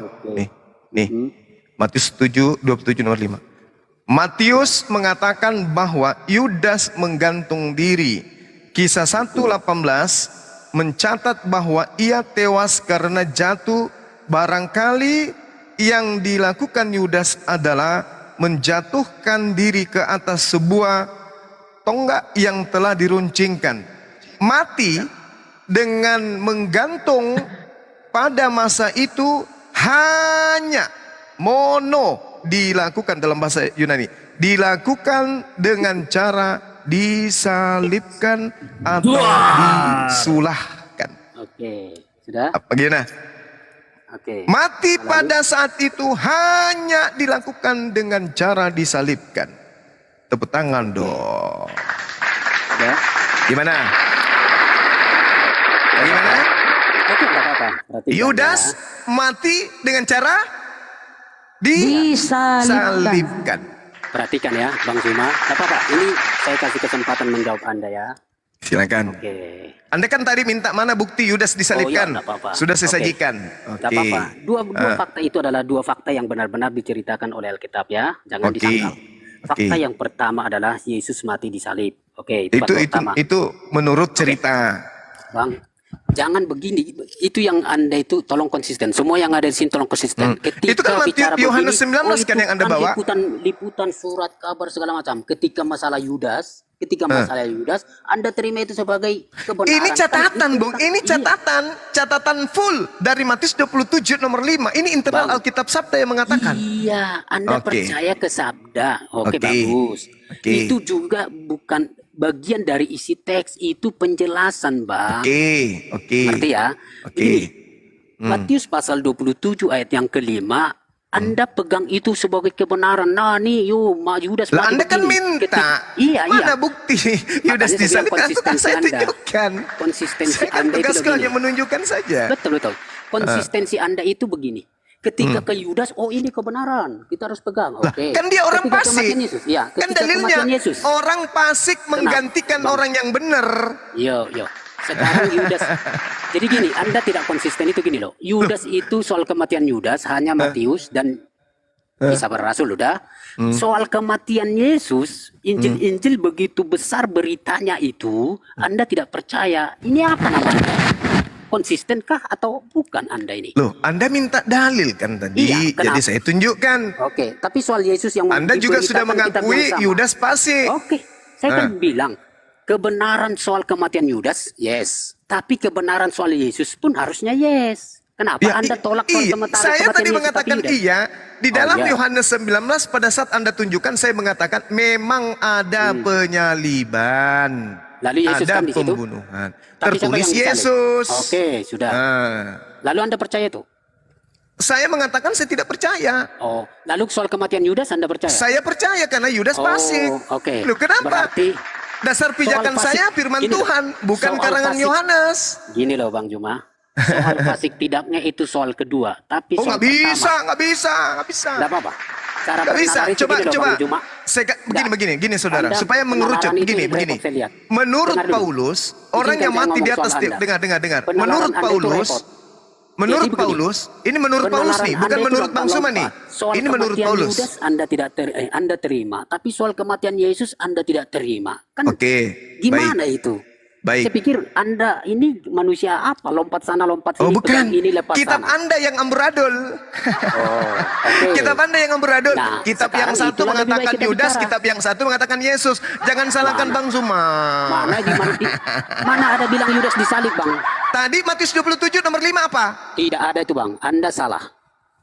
Nih. Matius 7, 27 nomor 5. Matius mengatakan bahwa Yudas menggantung diri. Kisah 1:18 mencatat bahwa ia tewas karena jatuh. Barangkali yang dilakukan Yudas adalah menjatuhkan diri ke atas sebuah tonggak yang telah diruncingkan. Mati dengan menggantung pada masa itu hanya mono dilakukan dalam bahasa Yunani, dilakukan dengan cara disalibkan atau disulahkan. Oke, sudah? Bagaimana? Oke. Mati pada saat itu hanya dilakukan dengan cara disalibkan. Tepuk tangan dong. Sudah? Gimana? Bagaimana? Oke, enggak apa-apa. Perhatikan Yudas ya. mati dengan cara disalibkan. Perhatikan ya, Bang Zuma. Enggak apa-apa. Ini saya kasih kesempatan menjawab Anda ya. Silakan. Oke. Anda kan tadi minta mana bukti Yudas disalibkan. Oh, iya, enggak apa-apa. Sudah saya Oke. sajikan. Enggak apa-apa. Dua fakta itu adalah dua fakta yang benar-benar diceritakan oleh Alkitab ya. Jangan disangkal. Fakta yang pertama adalah Yesus mati di salib. Oke, itu fakta pertama. Itu menurut cerita. Bang, jangan begini. Itu yang Anda itu tolong konsisten. Semua yang ada di sini tolong konsisten. Ketika Itu kan bicara Yohanes begini, 19 kan yang Anda bawa. Liputan surat kabar segala macam. Ketika masalah Yudas, Anda terima itu sebagai kebenaran. Ini catatan, Bung. Ini Iya. catatan full dari Matius 27 nomor 5. Ini internal Bang. Alkitab Sabda yang mengatakan. Iya, Anda Oke. percaya ke sabda. Oke, Oke. bagus. Oke. Itu juga bukan bagian dari isi teks, itu penjelasan, Bang. Oke. Ngerti ya? Oke. Begini, Matius pasal 27 ayat yang kelima, Anda pegang itu sebagai kebenaran. Nah, nih, Yudas Lah mati Anda kan begini. minta. Iya. Mana bukti Yudas Makanya saya bilang disalibkan? Itu kan saya konsistensi Anda. tunjukkan. Konsistensi Saya kan Anda itu tegas sekali begini. menunjukkan saja. Betul. Konsistensi Anda itu begini. Ketika ke Yudas, oh ini kebenaran, kita harus pegang. Lah, Oke. kan dia orang Ketika fasik. kematian Yesus, ya, Kan ketika dalilnya kematian Yesus. orang fasik menggantikan Bang? orang yang benar. Yo. Sekarang Yudas. Jadi gini, Anda tidak konsisten itu gini loh. Yudas itu soal kematian Yudas hanya Matius dan Kisah Para Rasul udah. Soal kematian Yesus, Injil-Injil begitu besar beritanya itu, Anda tidak percaya. Ini apa namanya? Konsistenkah atau bukan Anda ini? Loh, Anda minta dalil kan tadi. Iya, kenapa? Jadi saya tunjukkan. Oke, tapi soal Yesus yang Anda juga sudah diberitakan kitab mengakui yang sama. Yudas fasik. Oke, saya kan bilang kebenaran soal kematian Yudas, yes. Tapi kebenaran soal Yesus pun harusnya yes. Kenapa Ya, Anda tolak soal kematian saya tadi Yesus mengatakan tapi Yudas? iya. Di dalam iya. Yohanes 19 pada saat Anda tunjukkan saya mengatakan memang ada penyaliban. Lalu Yesus ada kan di situ? pembunuhan. Tapi siapa Tertulis yang disalib? Yesus. Oke, sudah. Lalu Anda percaya itu? Saya mengatakan saya tidak percaya. Oh, lalu soal kematian Yudas Anda percaya? Saya percaya karena Yudas fasik. Oke. Loh, kenapa? Berarti Dasar pijakan fasik- saya firman Gini loh, Tuhan, bukan soal karangan fasik- Yohanes. Gini loh Bang Juma. Soal fasik tidaknya itu soal kedua, tapi Oh, soal nggak bisa, pertama. nggak bisa. Nggak apa-apa. Cara Nggak bisa. berbicara itu Coba, gini loh, coba. Bang Juma. Begini, saudara. Anda Supaya mengerucut. penalaran itu Begini. repot saya lihat. Menurut Dengar dulu. Paulus, orang Izinkan yang saya mati di ngomong atas soal Anda. dengar. Penalaran Menurut Anda itu Paulus, repot. menurut Jadi begini, Paulus, ini menurut Paulus nih, penalaran bukan Anda itu menurut Bang Suma nih. lompat-lompat. Soal Ini menurut kematian Paulus. Yudas Anda terima, tapi soal kematian Yesus Anda tidak terima. Kan Oke, gimana itu? Baik. Saya pikir Anda ini manusia apa? Lompat sana, lompat sini, Oh, bukan. pegang ini, lepas Kitab sana. Anda yang amburadul. Oh, oke. Kitab Anda yang amburadul. Nah, Kitab yang sekarang satu itulah lebih mengatakan baik kita Yudas, bicara. kitab yang satu mengatakan Yesus. Jangan salahkan Mana? Bang Suma. Mana ada bilang Yudas disalib, Bang? Tadi Matius 27 nomor 5 apa? Tidak ada itu, Bang. Anda salah.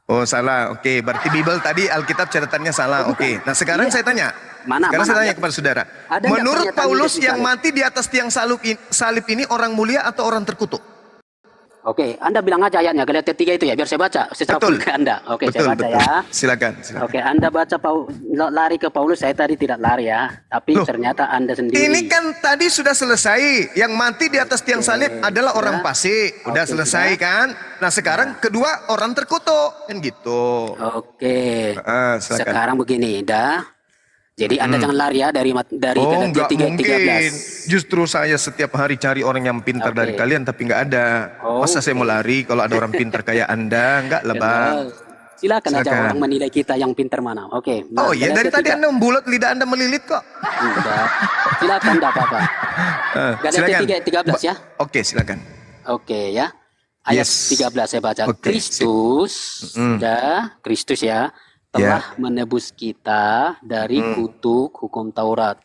Oh, salah. Oke, berarti Bible tadi Alkitab catatannya salah. Oke. Nah, sekarang Iya. saya tanya. Mana, Sekarang mana? saya tanya kepada saudara. Ada nggak Menurut pernyataan Paulus Yudas yang disalib? mati di atas tiang salib ini orang mulia atau orang terkutuk? Oke, Anda bilang aja ayatnya, Galatia 3 itu ya, biar saya baca secara Betul. ke Anda. Oke, Betul, saya baca betul. ya. Silakan. Oke, Anda baca lari ke Paulus, saya tadi tidak lari ya, tapi Loh, ternyata Anda sendiri. Ini kan tadi sudah selesai. Yang mati di atas tiang salib adalah orang fasik. Udah Oke, selesai sudah. kan? Nah, sekarang kedua orang terkutuk. Kan gitu. Oke, Silakan. sekarang begini, dah. Jadi Anda jangan lari ya dari Oh, Galatia nggak 3, mungkin. 13. Justru saya setiap hari cari orang yang pintar Oke. dari kalian, tapi nggak ada. Oh, Masa saya mau lari kalau ada orang pintar kayak Anda? Nggak lah, Bang. Silakan aja Silakan. orang menilai kita yang pintar mana. Oke. Oh iya, dari tadi Anda membulat lidah Anda melilit kok. Udah. Silakan, enggak apa-apa. Galatia Silakan. 3, 13 ya. Oke, silakan. Oke ya. Ayat Yes. 13 saya baca. Oke, Kristus ya telah menebus kita dari kutuk hukum Taurat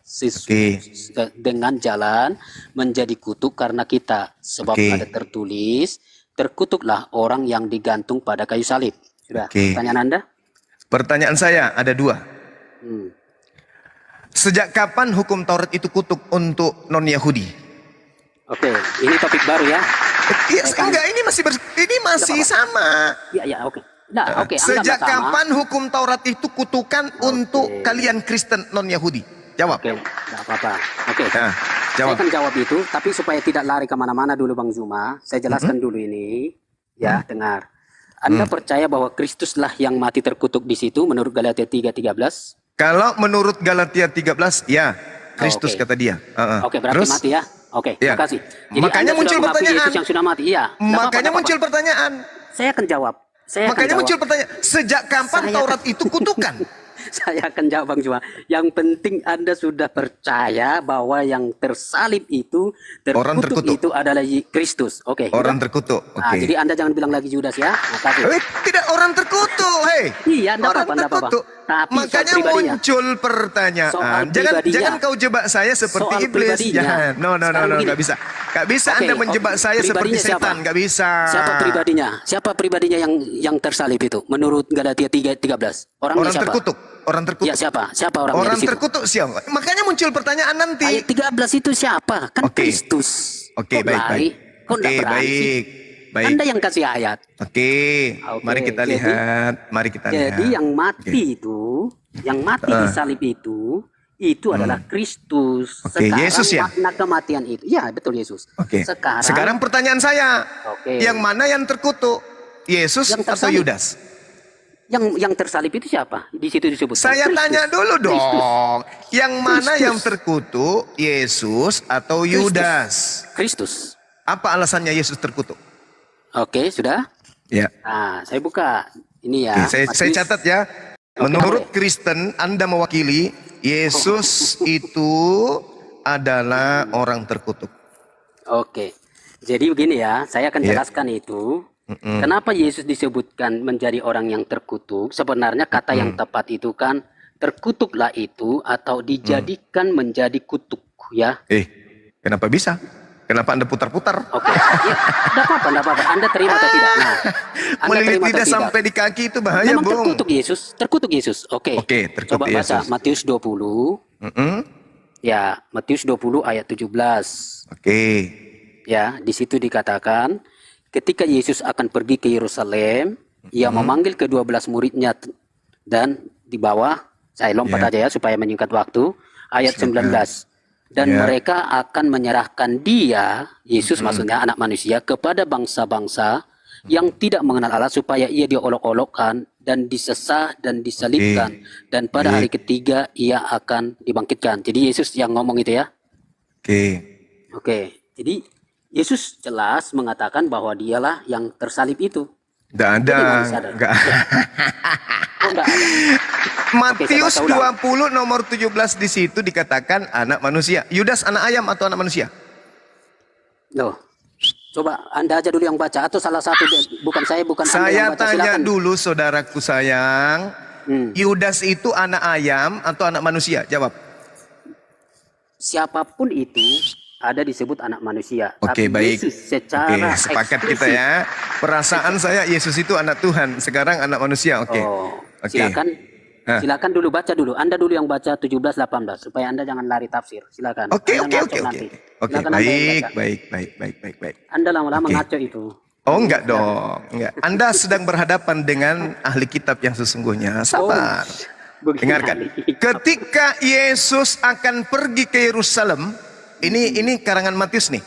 dengan jalan menjadi kutuk karena kita, sebab Oke. ada tertulis terkutuklah orang yang digantung pada kayu salib. Sudah. Oke. Pertanyaan Anda? Pertanyaan saya ada 2. Hmm. Sejak kapan hukum Taurat itu kutuk untuk non-Yahudi? Oke, ini topik baru ya. Iya, enggak, ini masih sama. Ya, oke. Nah, oke, anggaplah Sejak sama. kapan hukum Taurat itu kutukan untuk kalian Kristen non-Yahudi? Jawab. Oke, nggak apa-apa. Oke. Nah, Saya jawab. akan jawab itu, tapi supaya tidak lari kemana-mana dulu Bang Zuma, saya jelaskan dulu ini. Ya, dengar. Anda percaya bahwa Kristuslah yang mati terkutuk di situ menurut Galatia 3:13? Kalau menurut Galatia 13, ya, Kristus Oke. kata dia. Oke, berarti Terus? mati ya. Oke, Ya. terima kasih. Jadi Makanya Anda muncul sudah mengakui pertanyaan. Yesus yang sudah mati. Iya. Nggak apa-apa, Makanya nggak muncul apa-apa. pertanyaan. Saya akan jawab. Makanya muncul pertanyaan. Sejak kapan Saya Taurat itu kutukan? Saya akan jawab Bang Zuma. Yang penting Anda sudah percaya bahwa yang tersalib itu, Orang terkutuk. itu adalah Kristus. Oke. Orang sudah? terkutuk. Nah, Oke. jadi Anda jangan bilang lagi Judas ya. Makasih. Tidak orang terkutuk, hei. Iya, enggak Orang apa-apa, enggak apa-apa. terkutuk. Tapi Makanya soal pribadinya. muncul pertanyaan. Soal Jangan pribadinya. jangan kau jebak saya seperti Soal iblis. pribadinya. Jangan. No, Sekarang begini. enggak bisa. Enggak bisa Oke, Anda menjebak saya seperti pribadinya siapa? setan, enggak bisa. Siapa pribadinya? Siapa pribadinya yang tersalib itu? Menurut Galatia 3:13. Orangnya Orang siapa? terkutuk. Orang terkutuk. Ya, siapa? Siapa orangnya Orang di situ? terkutuk siapa? Makanya muncul pertanyaan nanti. Ayat 13 itu siapa? Kan Oke. Kristus. Oke, Kok baik, lari? baik. Kok nggak Oke, berani sih? baik. Baik. Anda yang kasih ayat. Oke, Oke, mari kita jadi- lihat. Mari kita lihat. Jadi yang mati itu, yang mati di salib itu adalah Kristus. Oke, Yesus ya? Makna kematian itu. Ya, betul Yesus. Oke. Sekarang, Sekarang pertanyaan saya. Oke. Yang mana yang terkutuk? Yesus Yang atau tersalib. Yudas? yang tersalib itu siapa? Di situ disebut. Saya tanya dulu dong. Yang mana Kristus. yang terkutuk? Yesus atau Yudas? Kristus. Apa alasannya Yesus terkutuk? Oke, sudah. Ya. Nah, saya buka ini ya. Oke, saya Matius. catat ya. Menurut Kristen, Anda mewakili Yesus itu adalah orang terkutuk. Oke. Jadi begini ya, saya akan Ya. jelaskan itu. Kenapa Yesus disebutkan menjadi orang yang terkutuk? Sebenarnya kata yang tepat itu kan terkutuklah itu atau dijadikan menjadi kutuk ya. Kenapa bisa? Kenapa Anda putar-putar? Oke. Ya, enggak apa-apa. Anda terima atau tidak? Nah, Anda Melilit terima atau lidah tidak? sampai di kaki itu bahaya, Memang Bung. terkutuk Yesus. Oke. Oke, terkutuk Coba baca Yesus. Matius 20. Ya, Matius 20 ayat 17. Oke. Ya, di situ dikatakan ketika Yesus akan pergi ke Yerusalem, ia memanggil ke-12 muridnya dan di bawah, saya lompat aja ya supaya menyingkat waktu, ayat 19. Dan mereka akan menyerahkan dia, Yesus maksudnya anak manusia, kepada bangsa-bangsa yang tidak mengenal Allah supaya ia diolok-olokkan dan disesah dan disalibkan. Dan pada hari ketiga ia akan dibangkitkan. Jadi Yesus yang ngomong itu ya. Oke, jadi Yesus jelas mengatakan bahwa dialah yang tersalib itu. Tidak ada. Enggak. Oh, enggak ada. Matius Oke, saya baca 20 nomor 17 di situ dikatakan anak manusia. Yudas anak ayam atau anak manusia? Loh, coba Anda aja dulu yang baca atau salah satu, bukan Anda Saya yang baca. tanya Silakan. dulu saudaraku sayang. Yudas itu anak ayam atau anak manusia? Jawab. Siapapun itu ada disebut anak manusia. Oke, Tapi baik. Yesus secara Oke, sepakat kita ya. Perasaan saya Yesus itu anak Tuhan, sekarang anak manusia. Oke. Oh, Oke. silakan dulu baca dulu. Anda dulu yang baca 17-18 supaya Anda jangan lari tafsir. Silakan. Oke, Anda oke, ngaco oke, nanti. oke. Silakan Anda yang Baik, baca. baik. Anda lama-lama Oke. ngaco itu. Oh, enggak dong. Enggak. Anda sedang berhadapan dengan ahli kitab yang sesungguhnya. Sabar. Begini Dengarkan. ahli. Ketika Yesus akan pergi ke Yerusalem, ini karangan Matius nih.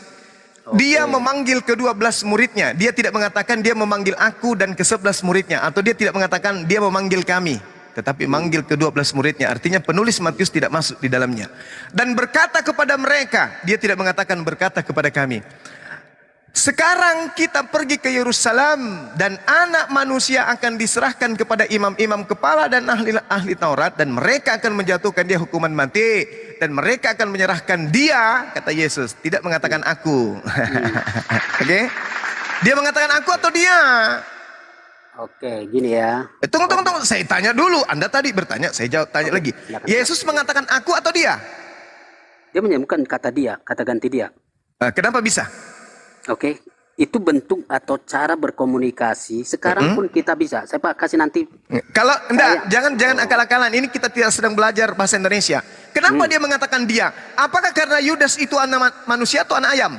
Dia memanggil ke-12 muridnya. Dia tidak mengatakan dia memanggil aku dan ke-11 muridnya. Atau dia tidak mengatakan dia memanggil kami. Tetapi manggil ke-12 muridnya. Artinya penulis Matius tidak masuk di dalamnya. Dan berkata kepada mereka. Dia tidak mengatakan berkata kepada kami. Sekarang kita pergi ke Yerusalem. Dan anak manusia akan diserahkan kepada imam-imam kepala dan ahli Taurat. Dan mereka akan menjatuhkan dia hukuman mati. Dan mereka akan menyerahkan dia, kata Yesus, tidak mengatakan aku. Oke? Dia mengatakan aku atau dia? Oke, gini ya. Tunggu. Saya tanya dulu. Anda tadi bertanya, saya jawab tanya lagi. Silakan. Yesus mengatakan aku atau dia? Dia menyebutkan kata dia, kata ganti dia. Kenapa bisa? Oke. itu bentuk atau cara berkomunikasi. Sekarang pun kita bisa. Saya Pak kasih nanti. Kalau enggak, jangan akal-akalan. Ini kita tidak sedang belajar bahasa Indonesia. Kenapa dia mengatakan dia? Apakah karena Yudas itu anak manusia atau anak ayam?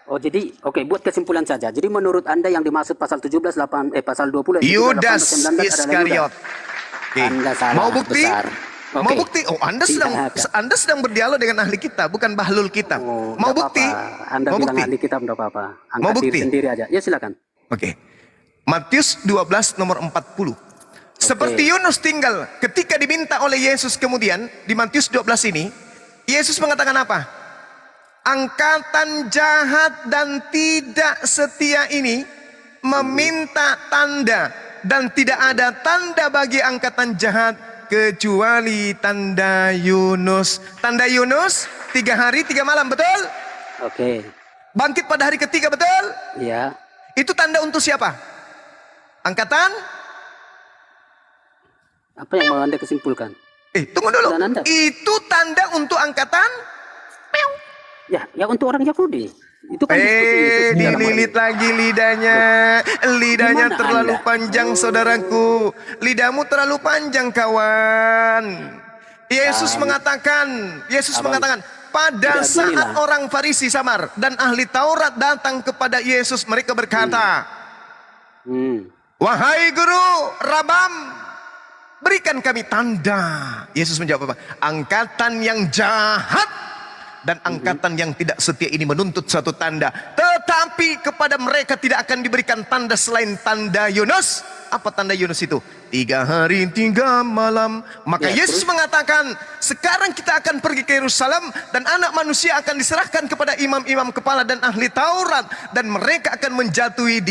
Oh jadi, oke, buat kesimpulan saja. Jadi menurut Anda yang dimaksud pasal 17, pasal 20, Yudas 18, 19 adalah Iskariot. Yudas. Oke. Anda salah Mau bukti? besar. Mau Oke. bukti? Oh, Anda Tidak ada. sedang berdialog dengan ahli kita, bukan bahlul kita. Oh, Mau nggak bukti? apa-apa. Anda Mau bilang bukti? ahli kitab enggak apa-apa. Mau Angkat bukti? diri sendiri aja. Ya silakan. Oke. Matius 12 nomor 40. Seperti Yunus tinggal ketika diminta oleh Yesus kemudian di Matius 12 ini, Yesus mengatakan apa? Angkatan jahat dan tidak setia ini meminta tanda, dan tidak ada tanda bagi angkatan jahat kecuali tanda Yunus. Tanda Yunus 3 hari 3 malam, betul? Oke. Bangkit pada hari ketiga, betul? Ya. Itu tanda untuk siapa? Angkatan? Apa yang mau Anda kesimpulkan? Tunggu dulu. Dan Anda? Itu tanda untuk angkatan? Ya untuk orang Yahudi. Itu kan diskusi Yesus di dalam Dililit lagi lidahnya. Lidahnya Gimana terlalu Anda? panjang, saudaraku. Lidahmu terlalu panjang, kawan. Yesus mengatakan, pada Tidak saat ginilah. orang Farisi samar dan ahli Taurat datang kepada Yesus, mereka berkata, wahai guru, Rabam, berikan kami tanda. Yesus menjawab apa? Angkatan yang jahat dan angkatan yang tidak setia ini menuntut suatu tanda, tetapi kepada mereka tidak akan diberikan tanda selain tanda Yunus. Apa tanda Yunus itu? 3 hari 3 malam. Maka Ya, Yesus mengatakan, sekarang kita akan pergi ke Yerusalem dan anak manusia akan diserahkan kepada imam-imam kepala dan ahli Taurat, dan mereka akan menjatuhi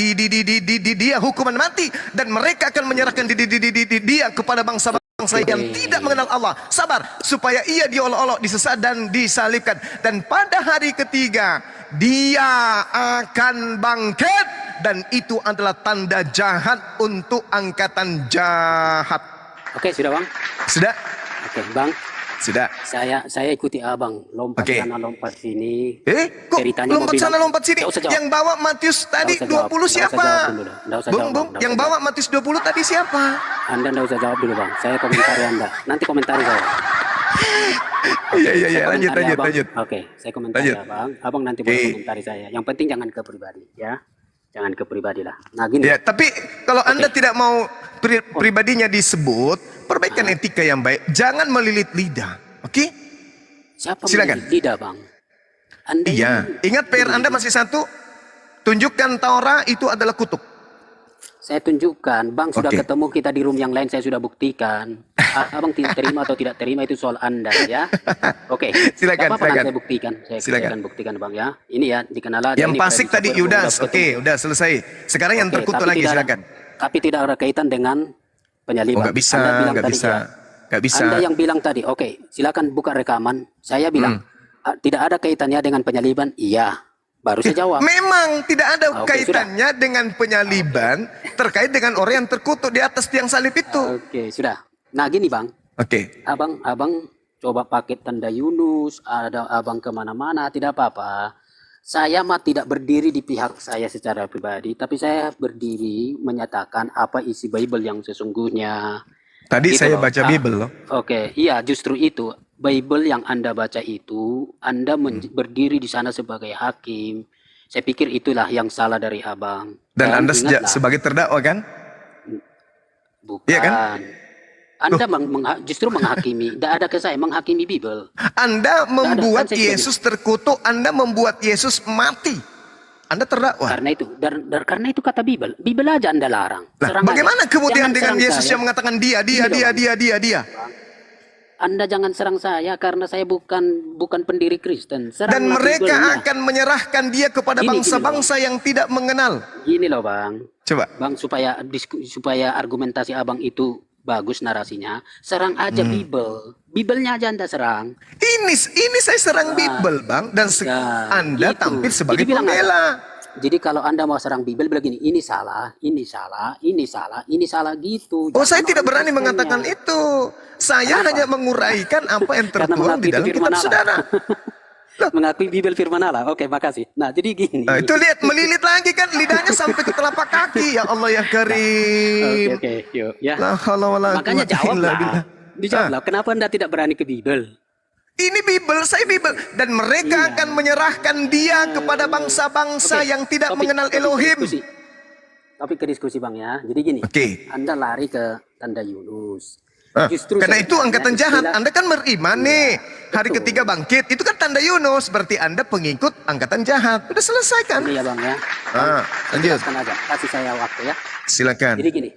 dia hukuman mati, dan mereka akan menyerahkan dia kepada bangsa yang tidak mengenal Allah. Sabar supaya ia diolok-olok, disesat dan disalibkan, dan pada hari ketiga dia akan bangkit, dan itu adalah tanda jahat untuk angkatan jahat. Oke, sudah Bang? Sudah? Oke, Bang. Sudah. Saya ikuti Abang, lompat Oke. sana lompat sini. Kok Ceritanya lompat mau sana bilang- lompat sini? Nggak usah jawab. Yang bawa Matius tadi Nggak usah jawab. 20 Nggak usah siapa? jawab dulu. Nggak usah Bung, jawab, Bung, Bang. yang Nggak usah bawa Matius 20 tadi siapa? Anda nggak usah jawab dulu Bang. Saya komentari Anda. Nanti komentari saya. Iya, Saya lanjut, komentari Abang. lanjut. Oke, saya komentari Lanjut. Abang. Abang nanti boleh komentari saya. Yang penting jangan ke pribadi, ya. Jangan ke pribadi lah. Nah gini. Ya, tapi kalau Anda tidak mau pribadinya disebut, perbaikan etika yang baik. Jangan melilit lidah. Oke? Siapa Silakan. mendidik lidah Bang? Anda Iya. ini- Ingat PR Anda masih satu. Tunjukkan Taurat itu adalah kutub. Saya tunjukkan, Bang sudah Oke. ketemu kita di room yang lain, saya sudah buktikan. Abang tidak terima atau tidak terima itu soal Anda ya. Oke. Silakan, Nggak apa-apa, silakan. Saya buktikan. Saya Silakan. akan buktikan Bang ya. Ini ya dikenal aja. Yang ini Pasik bisa tadi berbuat Yudas. ketemu. Oke, udah selesai. Sekarang yang Oke, terkutuk tapi lagi, tidak ada- silakan. Tapi tidak ada kaitan dengan penyaliban. Oh, nggak bisa, Anda bilang nggak tadi, bisa. ya. Nggak bisa. Anda yang bilang tadi, oke, silakan buka rekaman. Saya bilang tidak ada kaitannya dengan penyaliban. Iya, baru saya jawab. Memang tidak ada Oke, kaitannya dengan penyaliban terkait dengan orang yang terkutuk di atas tiang salib itu. Oke, sudah. Nah gini Bang, Oke. abang coba pakai tanda Yunus, ada abang kemana-mana, tidak apa-apa. Saya mah tidak berdiri di pihak saya secara pribadi, tapi saya berdiri menyatakan apa isi Bible yang sesungguhnya. Tadi Gitu saya loh. baca Bible loh. Oke, iya justru itu. Bible yang Anda baca itu, Anda berdiri di sana sebagai hakim. Saya pikir itulah yang salah dari abang. Dan Anda ingatlah, sebagai terdakwa kan? bukan. Iya kan? Anda justru menghakimi. Tidak ada ke saya menghakimi Bible. Anda membuat kan saya Yesus terkutuk, Anda membuat Yesus mati. Anda terdakwa. Karena itu kata Bible. Bible aja Anda larang. Lah, Serang bagaimana aja. kemudian Jangan dengan serang Yesus saya. yang mengatakan dia? Anda jangan serang saya karena saya bukan pendiri Kristen. Seranglah Dan mereka Bible-nya. akan menyerahkan dia kepada Gini, bangsa-bangsa yang tidak mengenal. Gini loh Bang. Coba. Bang supaya argumentasi abang itu bagus narasinya, serang aja Bible. Bible-nya aja Anda serang. Ini saya serang Bible, Bang, dan Anda gitu. tampil sebagai Jadi bilang pembela. Jadi kalau Anda mau serang Bible bilang gini, ini salah, ini salah, ini salah, ini salah gitu. Oh, Jangan saya tidak orang berani Kristennya. mengatakan itu. Saya Kenapa? hanya menguraikan apa yang Karena tertuang di menghakimi dalam firman kitab Allah. saudara. Mengakui Bibel firman Allah. Oke, makasih. Nah, jadi gini. Nah, itu lihat melilit lagi kan lidahnya sampai ke telapak kaki. Ya Allah ya Karim. Oke, yuk ya. La haula wala Makanya quwwata illa billah. jawablah. Dijawablah. Kenapa Anda tidak berani ke Bibel? Ini Bibel, saya Bibel. Dan mereka akan menyerahkan dia kepada bangsa-bangsa Oke, yang tidak topik- mengenal topik Elohim. diskusi. Topik ke diskusi Bang ya. Jadi gini. Oke. Anda lari ke tanda Yunus. Karena itu angkatan jahat. Anda kan beriman nih. Hari betul. ketiga bangkit. Itu kan tanda Yunus. Berarti Anda pengikut angkatan jahat. Udah selesai kan? Iya Bang ya. Lanjut. Jelaskan aja. Kasih saya waktu ya. Silakan. Jadi gini,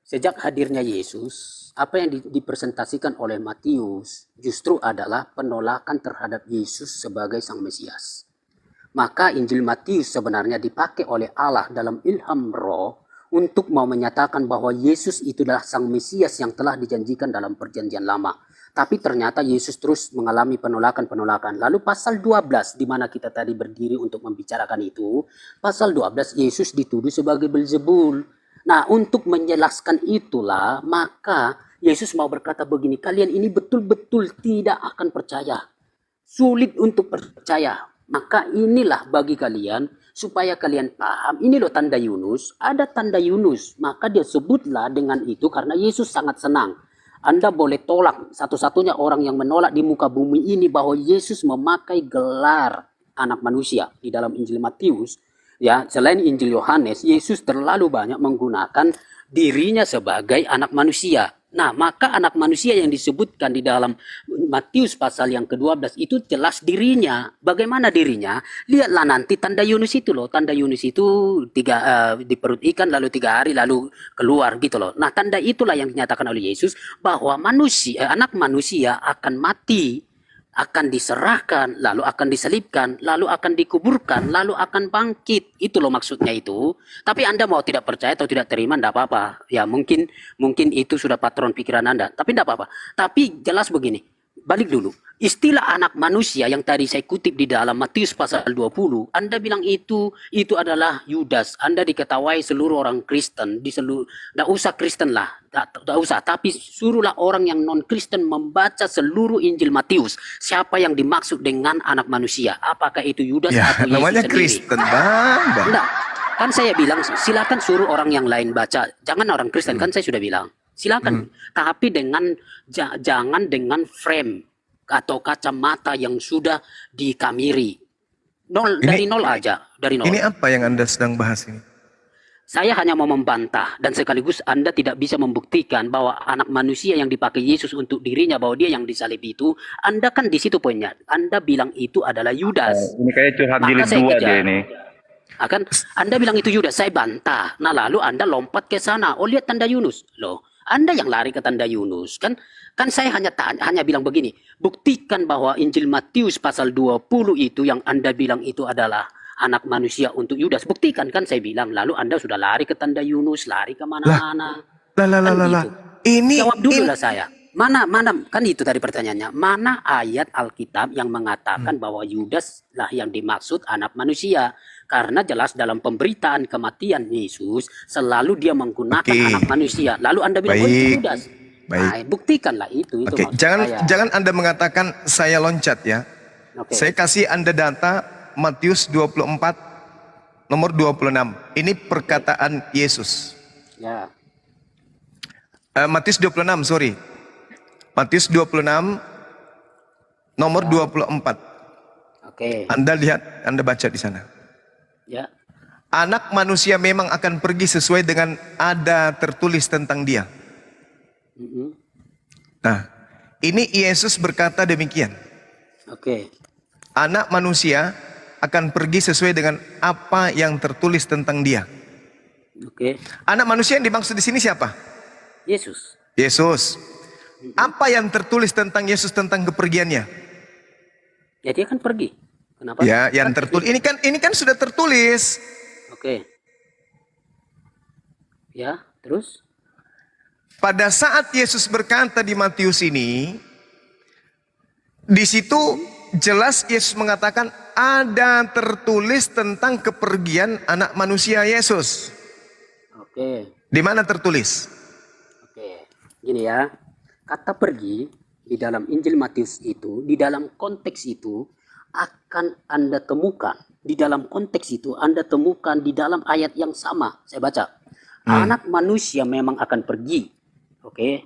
sejak hadirnya Yesus, apa yang dipresentasikan oleh Matius justru adalah penolakan terhadap Yesus sebagai Sang Mesias. Maka Injil Matius sebenarnya dipakai oleh Allah dalam ilham roh untuk mau menyatakan bahwa Yesus itu adalah Sang Mesias yang telah dijanjikan dalam perjanjian lama. Tapi ternyata Yesus terus mengalami penolakan-penolakan. Lalu pasal 12 di mana kita tadi berdiri untuk membicarakan itu, pasal 12 Yesus dituduh sebagai Belzebul. Nah, untuk menjelaskan itulah, maka Yesus mau berkata begini, kalian ini betul-betul tidak akan percaya. Sulit untuk percaya. Maka inilah bagi kalian, supaya kalian paham, ini loh tanda Yunus, ada tanda Yunus. Maka dia sebutlah dengan itu karena Yesus sangat senang. Anda boleh tolak, satu-satunya orang yang menolak di muka bumi ini bahwa Yesus memakai gelar anak manusia di dalam Injil Matius. Ya, selain Injil Yohanes, Yesus terlalu banyak menggunakan dirinya sebagai anak manusia. Nah, maka anak manusia yang disebutkan di dalam Matius pasal yang ke-12 itu jelas dirinya. Bagaimana dirinya? Lihatlah nanti tanda Yunus itu loh. Tanda Yunus itu di perut ikan lalu 3 hari lalu keluar gitu loh. Nah, tanda itulah yang dinyatakan oleh Yesus bahwa anak manusia akan mati, akan diserahkan, lalu akan diselibkan, lalu akan dikuburkan, lalu akan bangkit. Itu loh maksudnya itu. Tapi Anda mau tidak percaya atau tidak terima, tidak apa-apa. Ya mungkin itu sudah patron pikiran Anda. Tapi tidak apa-apa. Tapi jelas begini. Balik dulu. Istilah anak manusia yang tadi saya kutip di dalam Matius pasal 20. Anda bilang itu adalah Yudas. Anda diketahui seluruh orang Kristen. Tidak usah Kristen lah. Tidak usah. Tapi suruhlah orang yang non-Kristen membaca seluruh Injil Matius. Siapa yang dimaksud dengan anak manusia? Apakah itu Yudas Ya, atau Yesus namanya sendiri? Kristen, Bang. Enggak. Kan saya bilang silakan suruh orang yang lain baca. Jangan orang Kristen, kan saya sudah bilang. Silakan. Tapi jangan dengan frame atau kacamata yang sudah dikamiri. Dari nol aja. Dari nol. Ini apa yang Anda sedang bahas ini? Saya hanya mau membantah dan sekaligus Anda tidak bisa membuktikan bahwa anak manusia yang dipakai Yesus untuk dirinya, bahwa dia yang disalib itu, Anda kan di situ poinnya. Anda bilang itu adalah Yudas. Ini kayak curhat Maka jilid saya 2 kejar. dia ini. Akan Anda bilang itu Yudas, saya bantah. Nah, lalu Anda lompat ke sana. Oh, lihat tanda Yunus. Loh, Anda yang lari ke tanda Yunus. Kan saya hanya bilang begini, buktikan bahwa Injil Matius pasal 20 itu yang Anda bilang itu adalah anak manusia untuk Yudas. Buktikan, kan saya bilang. Lalu Anda sudah lari ke tanda Yunus, lari kemana-mana. Lah. Ini Jawab dulu lah saya. Mana kan itu tadi pertanyaannya. Mana ayat Alkitab yang mengatakan bahwa Yudas lah yang dimaksud anak manusia? Karena jelas dalam pemberitaan kematian Yesus selalu dia menggunakan anak manusia. Lalu Anda bilang oh itu Yudas. Nah, buktikanlah itu. Oke, jangan Anda mengatakan saya loncat ya. Saya kasih Anda data Matius 24 nomor 26. Ini perkataan Yesus. Ya. Matius 26, sorry. Matius 26 nomor 24. Oke. Anda lihat, Anda baca di sana. Ya. Anak manusia memang akan pergi sesuai dengan ada tertulis tentang dia. Nah, ini Yesus berkata demikian. Oke. Anak manusia akan pergi sesuai dengan apa yang tertulis tentang dia. Oke. Anak manusia yang dimaksud di sini siapa? Yesus. Yesus. Apa yang tertulis tentang Yesus tentang kepergiannya? Ya dia kan pergi. Kenapa? Ya, yang tertulis. Ini kan sudah tertulis. Oke. Ya, terus? Pada saat Yesus berkata di Matius ini, di situ jelas Yesus mengatakan ada tertulis tentang kepergian anak manusia Yesus. Oke. Di mana tertulis? Oke. Gini ya. Kata pergi di dalam Injil Matius itu, di dalam konteks itu akan Anda temukan di dalam konteks itu, Anda temukan di dalam ayat yang sama. Saya baca. Anak manusia memang akan pergi. Oke.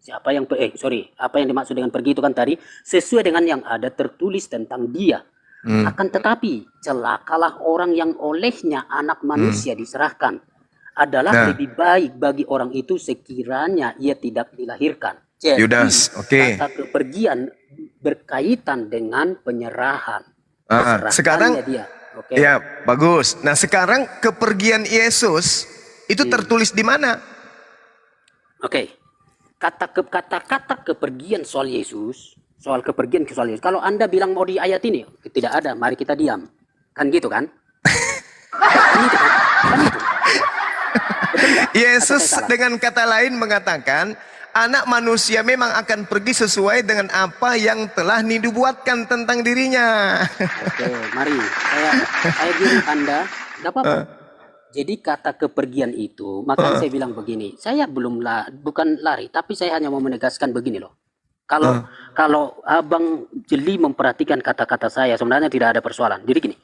Apa yang dimaksud dengan pergi itu kan tadi sesuai dengan yang ada tertulis tentang dia. Akan tetapi celakalah orang yang olehnya anak manusia diserahkan. Adalah lebih baik bagi orang itu sekiranya ia tidak dilahirkan. Jadi, Yudas, oke. kata kepergian berkaitan dengan penyerahan. Sekarang, dia. Oke. ya bagus. Nah sekarang kepergian Yesus itu tertulis di mana? Oke. Kata-kata kepergian soal Yesus, soal kepergian soal Yesus. Kalau Anda bilang mau di ayat ini, tidak ada. Mari kita diam. Kan gitu kan? Kan itu. Betul nggak? Yesus Atau saya salah? dengan kata lain mengatakan anak manusia memang akan pergi sesuai dengan apa yang telah dinubuatkan tentang dirinya. Oke, mari saya giring Anda, nggak apa-apa. Jadi kata kepergian itu, makanya saya bilang begini, saya bukan lari, tapi saya hanya mau menegaskan begini loh. Kalau Abang Jeli memperhatikan kata-kata saya, sebenarnya tidak ada persoalan. Jadi gini,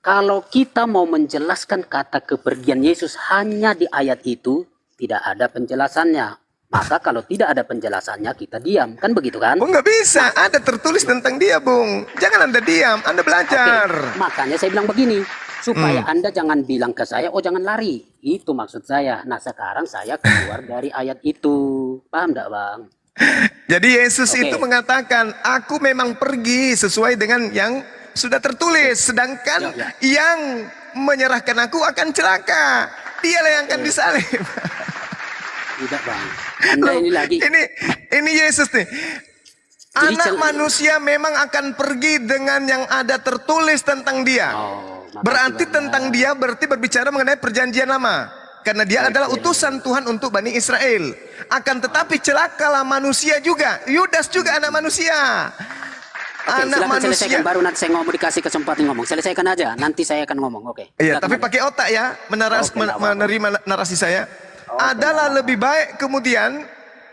kalau kita mau menjelaskan kata kepergian Yesus hanya di ayat itu, tidak ada penjelasannya. Maka kalau tidak ada penjelasannya, kita diam. Kan begitu kan? Oh nggak bisa, ada tertulis tentang dia Bung. Jangan Anda diam, Anda belajar. Oke, makanya saya bilang begini. Supaya Anda jangan bilang ke saya, oh jangan lari. Itu maksud saya. Nah sekarang saya keluar dari ayat itu. Paham enggak Bang? Jadi Yesus itu mengatakan, aku memang pergi sesuai dengan yang sudah tertulis. Sedangkan yang menyerahkan aku akan celaka. Dialah yang akan disalib. Tidak Bang. Anda ini lagi. Ini Yesus nih. Jadi Anak manusia memang akan pergi dengan yang ada tertulis tentang dia. Berarti tentang dia berarti berbicara mengenai perjanjian lama. Karena dia adalah utusan Tuhan untuk Bani Israel. Akan tetapi celakalah manusia juga. Yudas juga anak manusia. Oke, silakan selesaikan baru nanti saya ngomong dikasih kesempatan ngomong. Selesaikan aja, nanti saya akan ngomong. Oke. Iya, tapi pakai otak ya, menerima narasi saya. Adalah lebih baik kemudian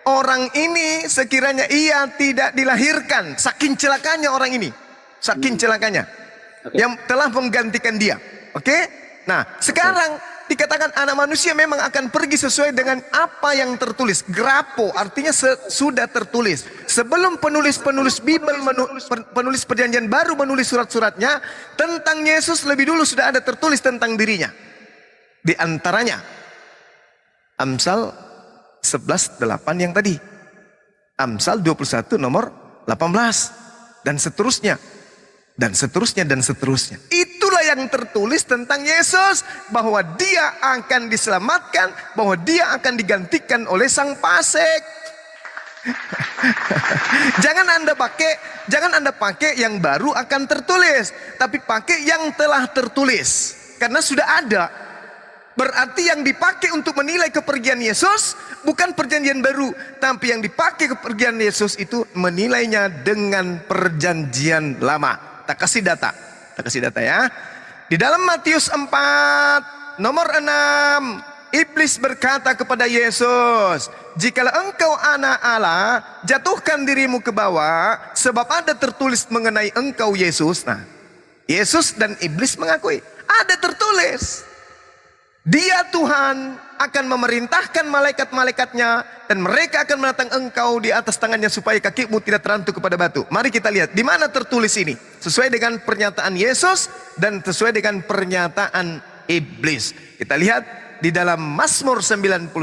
orang ini sekiranya ia tidak dilahirkan, saking celakanya orang ini, saking celakanya, yang telah menggantikan dia. Oke? Nah, sekarang dikatakan anak manusia memang akan pergi sesuai dengan apa yang tertulis. Grapo artinya sudah tertulis. Sebelum penulis-penulis Bible, penulis perjanjian baru menulis surat-suratnya tentang Yesus, lebih dulu sudah ada tertulis tentang dirinya. Di antaranya Amsal 11:8 yang tadi, Amsal 21 nomor 18, dan seterusnya. Dan seterusnya, dan seterusnya. Itulah yang tertulis tentang Yesus. Bahwa dia akan diselamatkan. Bahwa dia akan digantikan oleh sang pasek. Jangan Anda pakai yang baru akan tertulis. Tapi pakai yang telah tertulis. Karena sudah ada. Berarti yang dipakai untuk menilai kepergian Yesus bukan perjanjian baru. Tapi yang dipakai kepergian Yesus itu menilainya dengan perjanjian lama. Tak kasih data ya. Di dalam Matius 4 nomor 6, iblis berkata kepada Yesus, "Jikalau engkau anak Allah, jatuhkan dirimu ke bawah, sebab ada tertulis mengenai engkau Yesus." Nah, Yesus dan iblis mengakui, ada tertulis. Dia Tuhan akan memerintahkan malaikat-malaikatnya dan mereka akan menatang engkau di atas tangannya supaya kakimu tidak terantuk kepada batu. Mari kita lihat di mana tertulis ini. Sesuai dengan pernyataan Yesus dan sesuai dengan pernyataan iblis. Kita lihat di dalam Mazmur 91.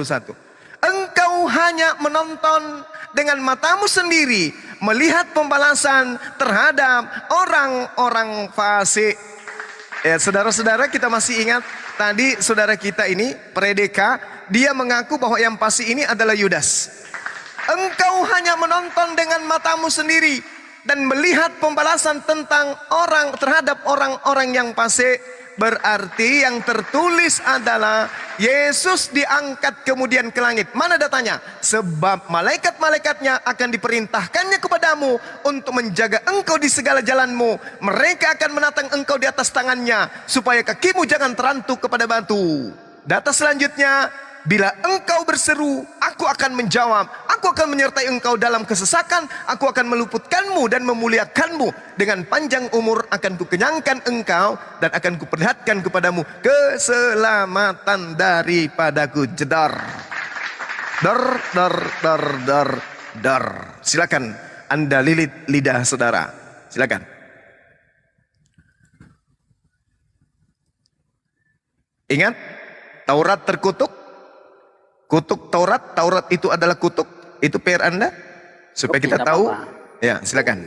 Engkau hanya menonton dengan matamu sendiri, melihat pembalasan terhadap orang-orang fasik. Ya, saudara-saudara, kita masih ingat tadi saudara kita ini, Predeka, dia mengaku bahwa yang fasik ini adalah Yudas. Engkau hanya menonton dengan matamu sendiri dan melihat pembalasan terhadap orang-orang yang fasik. Berarti yang tertulis adalah Yesus diangkat kemudian ke langit. Mana datanya? Sebab malaikat-malaikatnya akan diperintahkannya kepadamu untuk menjaga engkau di segala jalanmu. Mereka akan menatang engkau di atas tangannya supaya kakimu jangan terantuk kepada batu. Data selanjutnya, bila engkau berseru, aku akan menjawab. Aku akan menyertai engkau dalam kesesakan, aku akan meluputkanmu dan memuliakanmu. Dengan panjang umur akan kukenyangkan engkau dan akan kuperlihatkan kepadamu keselamatan daripadaku. Jedar. Dar, dar, dar, dar, dar. Silakan Anda lilit lidah saudara. Silakan. Ingat, Taurat terkutuk. Kutuk Taurat, Taurat itu adalah kutuk. Itu PR Anda supaya Oke, kita tidak tahu. apa-apa. Ya, silakan.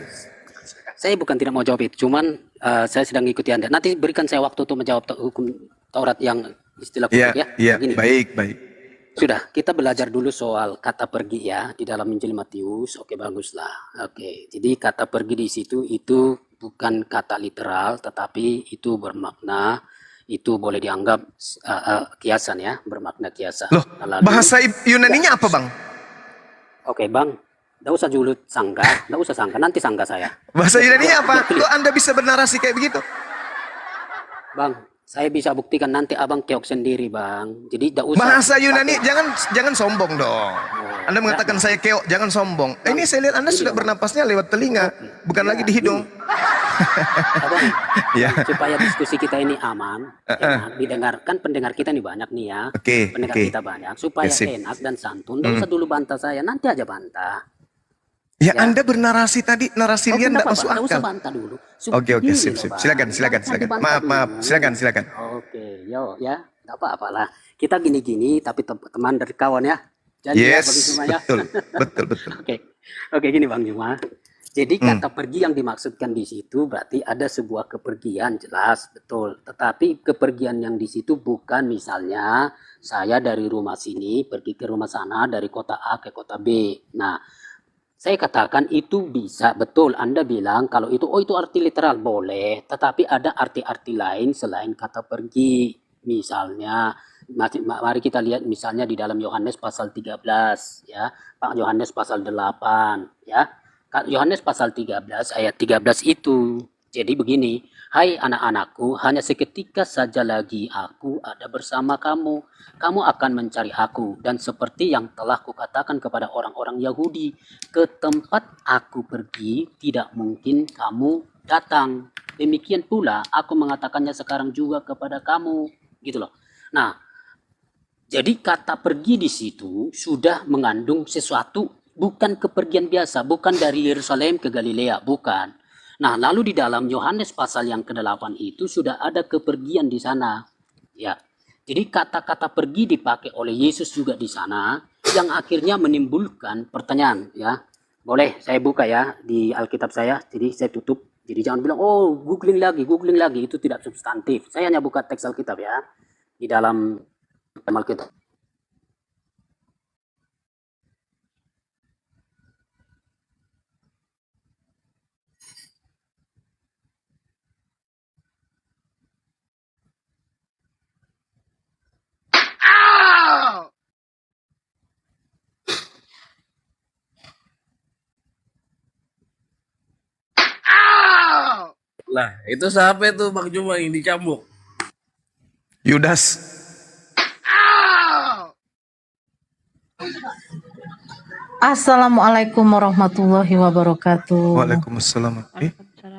Saya bukan tidak mau jawab itu, cuman saya sedang ikuti Anda. Nanti berikan saya waktu untuk menjawab hukum Taurat yang istilah Iya, kutuk ya. iya, Begini. baik, baik. Sudah, kita belajar dulu soal kata pergi ya di dalam Injil Matius. Oke, baguslah. Oke, jadi kata pergi di situ itu bukan kata literal, tetapi itu bermakna, itu boleh dianggap kiasan ya, bermakna kiasan. Loh, Lalu- bahasa Yunaninya apa, Bang? Oke, Bang. Nggak usah juluh sangka, nggak usah sangka, nanti sangka saya. Bahasa Yunaninya apa? Kok Anda bisa bernarasi kayak begitu? Bang, saya bisa buktikan nanti abang keok sendiri, Bang. Jadi nggak usah. Bahasa Yunani, jangan sombong dong. Anda mengatakan saya keok, jangan sombong. Ini saya lihat Anda sudah bernapasnya lewat telinga, bukan lagi di hidung. Abang, Ya. supaya diskusi kita ini aman, enak, didengarkan pendengar kita nih banyak nih ya. Oke, Pendengar oke. kita banyak, supaya Sip. enak dan santun. Nggak usah dulu bantah saya, nanti aja bantah. Ya, Ya. Anda bernarasi tadi, narasi Oke, dia nggak tidak masuk apa-apa, nggak usah akal. bantah dulu. Oke, Gini sip, loh, sip. Bang. Silakan. Jangan Silakan. dibantah Maaf, dulu. silakan. Oke, yo ya, nggak apa-apa lah. Kita gini-gini, tapi teman dari kawan ya. Jadi ya, bagi Yes, semua ya. betul. Oke, gini Bang Juma. Jadi kata pergi yang dimaksudkan di situ berarti ada sebuah kepergian, jelas, betul. Tetapi kepergian yang di situ bukan misalnya saya dari rumah sini pergi ke rumah sana, dari kota A ke kota B. Nah, saya katakan itu bisa, betul. Anda bilang kalau itu, oh itu arti literal, boleh. Tetapi ada arti-arti lain selain kata pergi. Misalnya, mari kita lihat misalnya di dalam Yohanes pasal 13, ya. Pak Yohanes pasal 8, ya. Yohanes pasal 13 ayat 13 itu. Jadi begini, hai anak-anakku, hanya seketika saja lagi aku ada bersama kamu. Kamu akan mencari aku, dan seperti yang telah kukatakan kepada orang-orang Yahudi, ke tempat aku pergi tidak mungkin kamu datang. Demikian pula aku mengatakannya sekarang juga kepada kamu, gitu loh. Nah, jadi kata pergi di situ sudah mengandung sesuatu, bukan kepergian biasa, bukan dari Yerusalem ke Galilea, bukan. Nah, lalu di dalam Yohanes pasal yang ke-8 itu sudah ada kepergian di sana. Ya. Jadi kata-kata pergi dipakai oleh Yesus juga di sana yang akhirnya menimbulkan pertanyaan, ya. Boleh saya buka ya di Alkitab saya. Jadi saya tutup. Jadi jangan bilang, "Oh, googling lagi." Itu tidak substantif. Saya hanya buka teks Alkitab ya. Di dalam Alkitab. Lah, itu siapa itu Bang Juma yang dicambuk? Yudas. Assalamualaikum warahmatullahi wabarakatuh. Waalaikumsalam.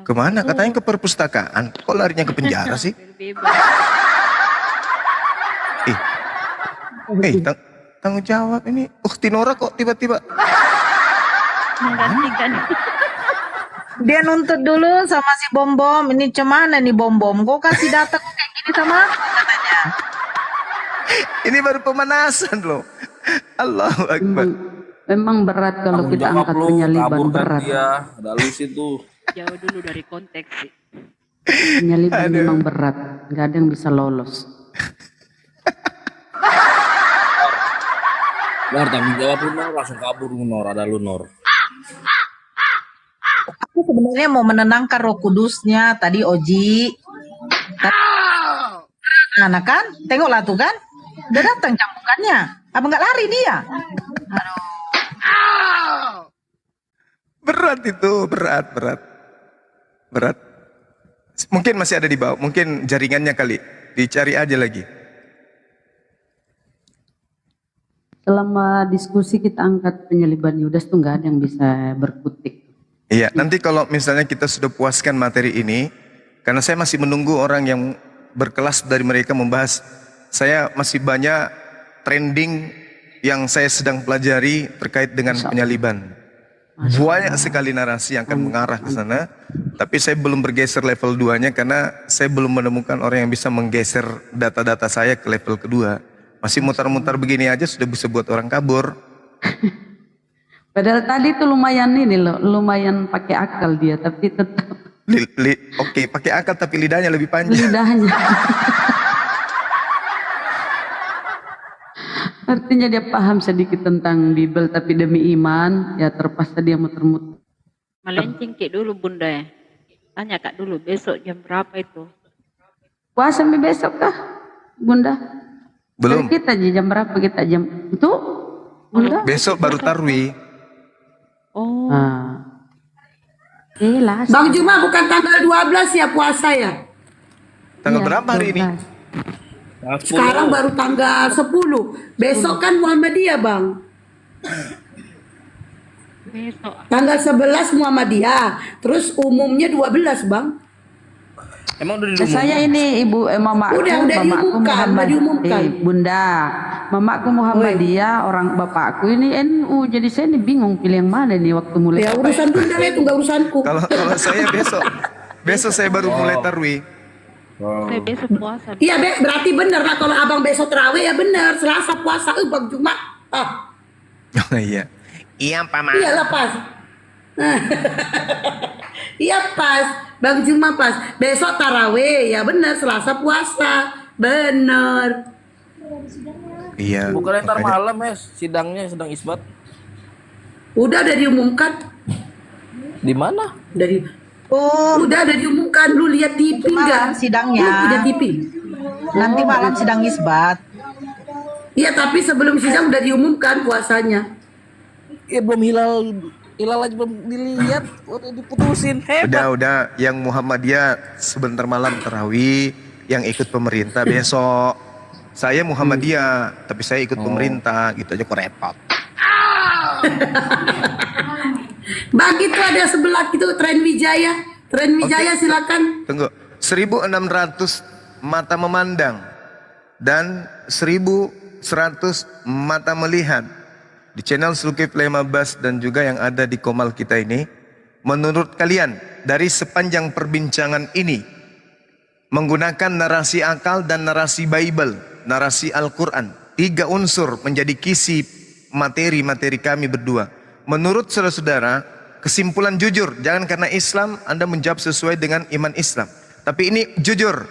Kemana? Katanya ke perpustakaan. Kok larinya ke penjara sih? Tanggung jawab ini. Tinora kok tiba-tiba Menggantikan. Dia nuntut dulu sama si Bom Bom. Ini cemana nih Bom Bom? Kok kasih data kok kayak gini sama aku katanya. ini baru pemanasan loh. Allahu Akbar. Memang berat kalau Tanggung kita jawab angkat lu, penyaliban kabur kan berat. dia. Ada lu situ. Jauh dulu dari konteks sih. Penyaliban memang berat. Gak ada yang bisa lolos. Nor, tanggung jawab lu Nor, langsung kabur lu Nor, ada lu Nor. Aku sebenarnya mau menenangkan Roh Kudusnya tadi Oji. Nah kan, tengoklah tuh kan, udah datang cambukannya. Apa nggak lari dia? Berat itu, berat. Mungkin masih ada di bawah, mungkin jaringannya kali. Dicari aja lagi. selama diskusi kita angkat penyaliban Yudas tuh nggak ada yang bisa berkutik. Iya, nanti kalau misalnya kita sudah puaskan materi ini, karena saya masih menunggu orang yang berkelas dari mereka membahas. Saya masih banyak trending yang saya sedang pelajari terkait dengan penyaliban. Banyak sekali narasi yang akan mengarah ke sana, tapi saya belum bergeser level 2-nya karena saya belum menemukan orang yang bisa menggeser data-data saya ke level kedua. Masih mutar-mutar begini aja sudah bisa buat orang kabur. Padahal tadi tuh lumayan ini loh, lumayan pakai akal dia, tapi tetap Oke, pakai akal tapi lidahnya lebih panjang. lidahnya. Artinya dia paham sedikit tentang Bible, tapi demi iman ya terpaksa dia muter-muter. Melenceng Kik dulu Bunda ya. Tanya Kak dulu besok jam berapa itu? Puasa sampai besok kah, Bunda? Belum. Dari kita jam berapa kita jam itu, Bunda? Besok baru tarwi. Oh. Jelas. Bang Juma bukan tanggal 12 ya puasa ya? Tanggal Iya, berapa hari ini? 12. Sekarang baru tanggal 10. Besok kan Muhammadiyah, Bang. Besok. Tanggal 11 Muhammadiyah. Terus umumnya 12, Bang. Emang udah diumumkan? Saya ini ibu mamaku, Udah mamaku diumumkan, udah diumumkan. Bunda, mamaku Muhammadiyah, orang bapakku ini NU, jadi saya ini bingung pilih yang mana nih waktu mulai. Ya urusan Bunda itu nggak urusanku. Kalau saya besok saya baru mulai tarwi. Saya besok puasa. Iya, berarti bener lah kalau abang besok terawih ya bener. Selasa puasa, Bang Jumat. Ah, Oh iya. Iya, Pak Ma. iyalah pas. Iya pas, Bang Juma pas. Besok tarawih ya bener. Selasa puasa, bener. Iya. Bukan ntar makanya- malam ya sidangnya sedang isbat. Udah diumumkan. Di mana? Dari udah ada diumumkan. Lu lihat TV nggak? sidangnya. Lu punya TV? Nanti malam sidang isbat. Iya, tapi sebelum sidang udah diumumkan puasanya. Ya belum hilal aja belum dilihat, udah diputusin. Hebat. Udah yang Muhammadiyah sebentar malam tarawih, yang ikut pemerintah besok. Saya Muhammadiyah, tapi saya ikut pemerintah, gitu aja kok repot. Bang, itu ada sebelah itu Tren Wijaya. Tren Wijaya silakan. Tunggu, 1.600 mata memandang dan 1.100 mata melihat di channel Zulkifli Mabas dan juga yang ada di Komal kita ini. Menurut kalian dari sepanjang perbincangan ini menggunakan narasi akal dan narasi Bible, narasi Al-Quran, 3 unsur menjadi kisi materi kami berdua. Menurut saudara-saudara, kesimpulan jujur, jangan karena Islam Anda menjawab sesuai dengan iman Islam, tapi ini jujur.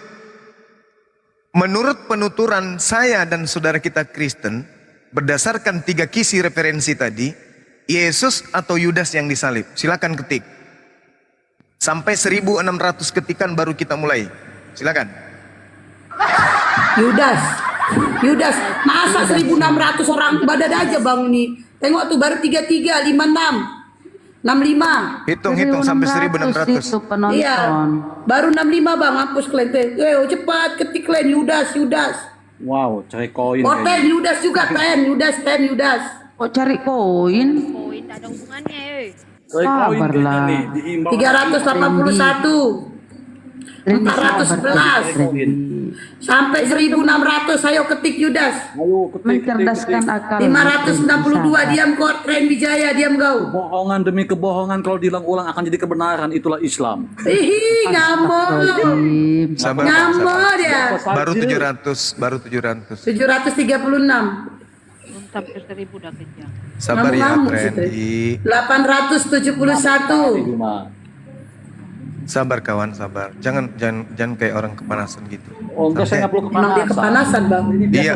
Menurut penuturan saya dan saudara kita Kristen, berdasarkan 3 kisi referensi tadi, Yesus atau Yudas yang disalib? Silakan ketik. Sampai 1.600 ketikan baru kita mulai. Silakan. Yudas. Masa 1.600 orang badan aja Bang nih. Tengok tuh baru 33, 56. 65. Hitung sampai 1.600. Itu penonton. Iya. Baru 65 Bang, hapus kalian. Cepat ketik kalian Yudas. Wow, cari koin. Oh, Yudas juga Yudas. Kok cari koin? Koin tak ada hubungannya, Sabarlah. 381. 411 sampai 1.600. Ayo ketik Yudas. Mencerdaskan akal. 562 diam kok. Tren Wijaya diam kau. Bohongan demi kebohongan kalau diulang-ulang akan jadi kebenaran, itulah Islam. Hihi, ngamuk. Sabar. Ngamuk dia. Baru 700. 736. Belum sampai 1.000 udah kenyang. Sabar ya, Ngamuk-ngamuk sih, Trendy. 871. Sabar. Sabar kawan, sabar. Jangan kayak orang kepanasan gitu. Oh, enggak, saya nggak perlu Emang dia kepanasan Bang. Iya,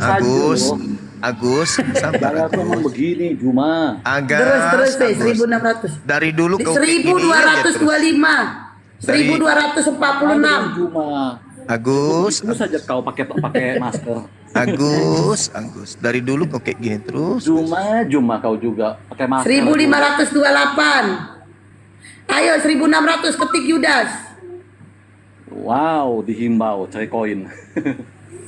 Agus, sabar. Saya tuh emang begini, Juma. Terus deh 1.600. Dari dulu kau kayak gini aja terus. 1.225. 1.246. Juma. Agus, Terus saja kau pakai masker. Agus. Dari dulu kau kayak gini terus. Juma kau juga pakai masker. 1.528. Ayo 1.600 ketik Yudas. Wow, dihimbau cari koin.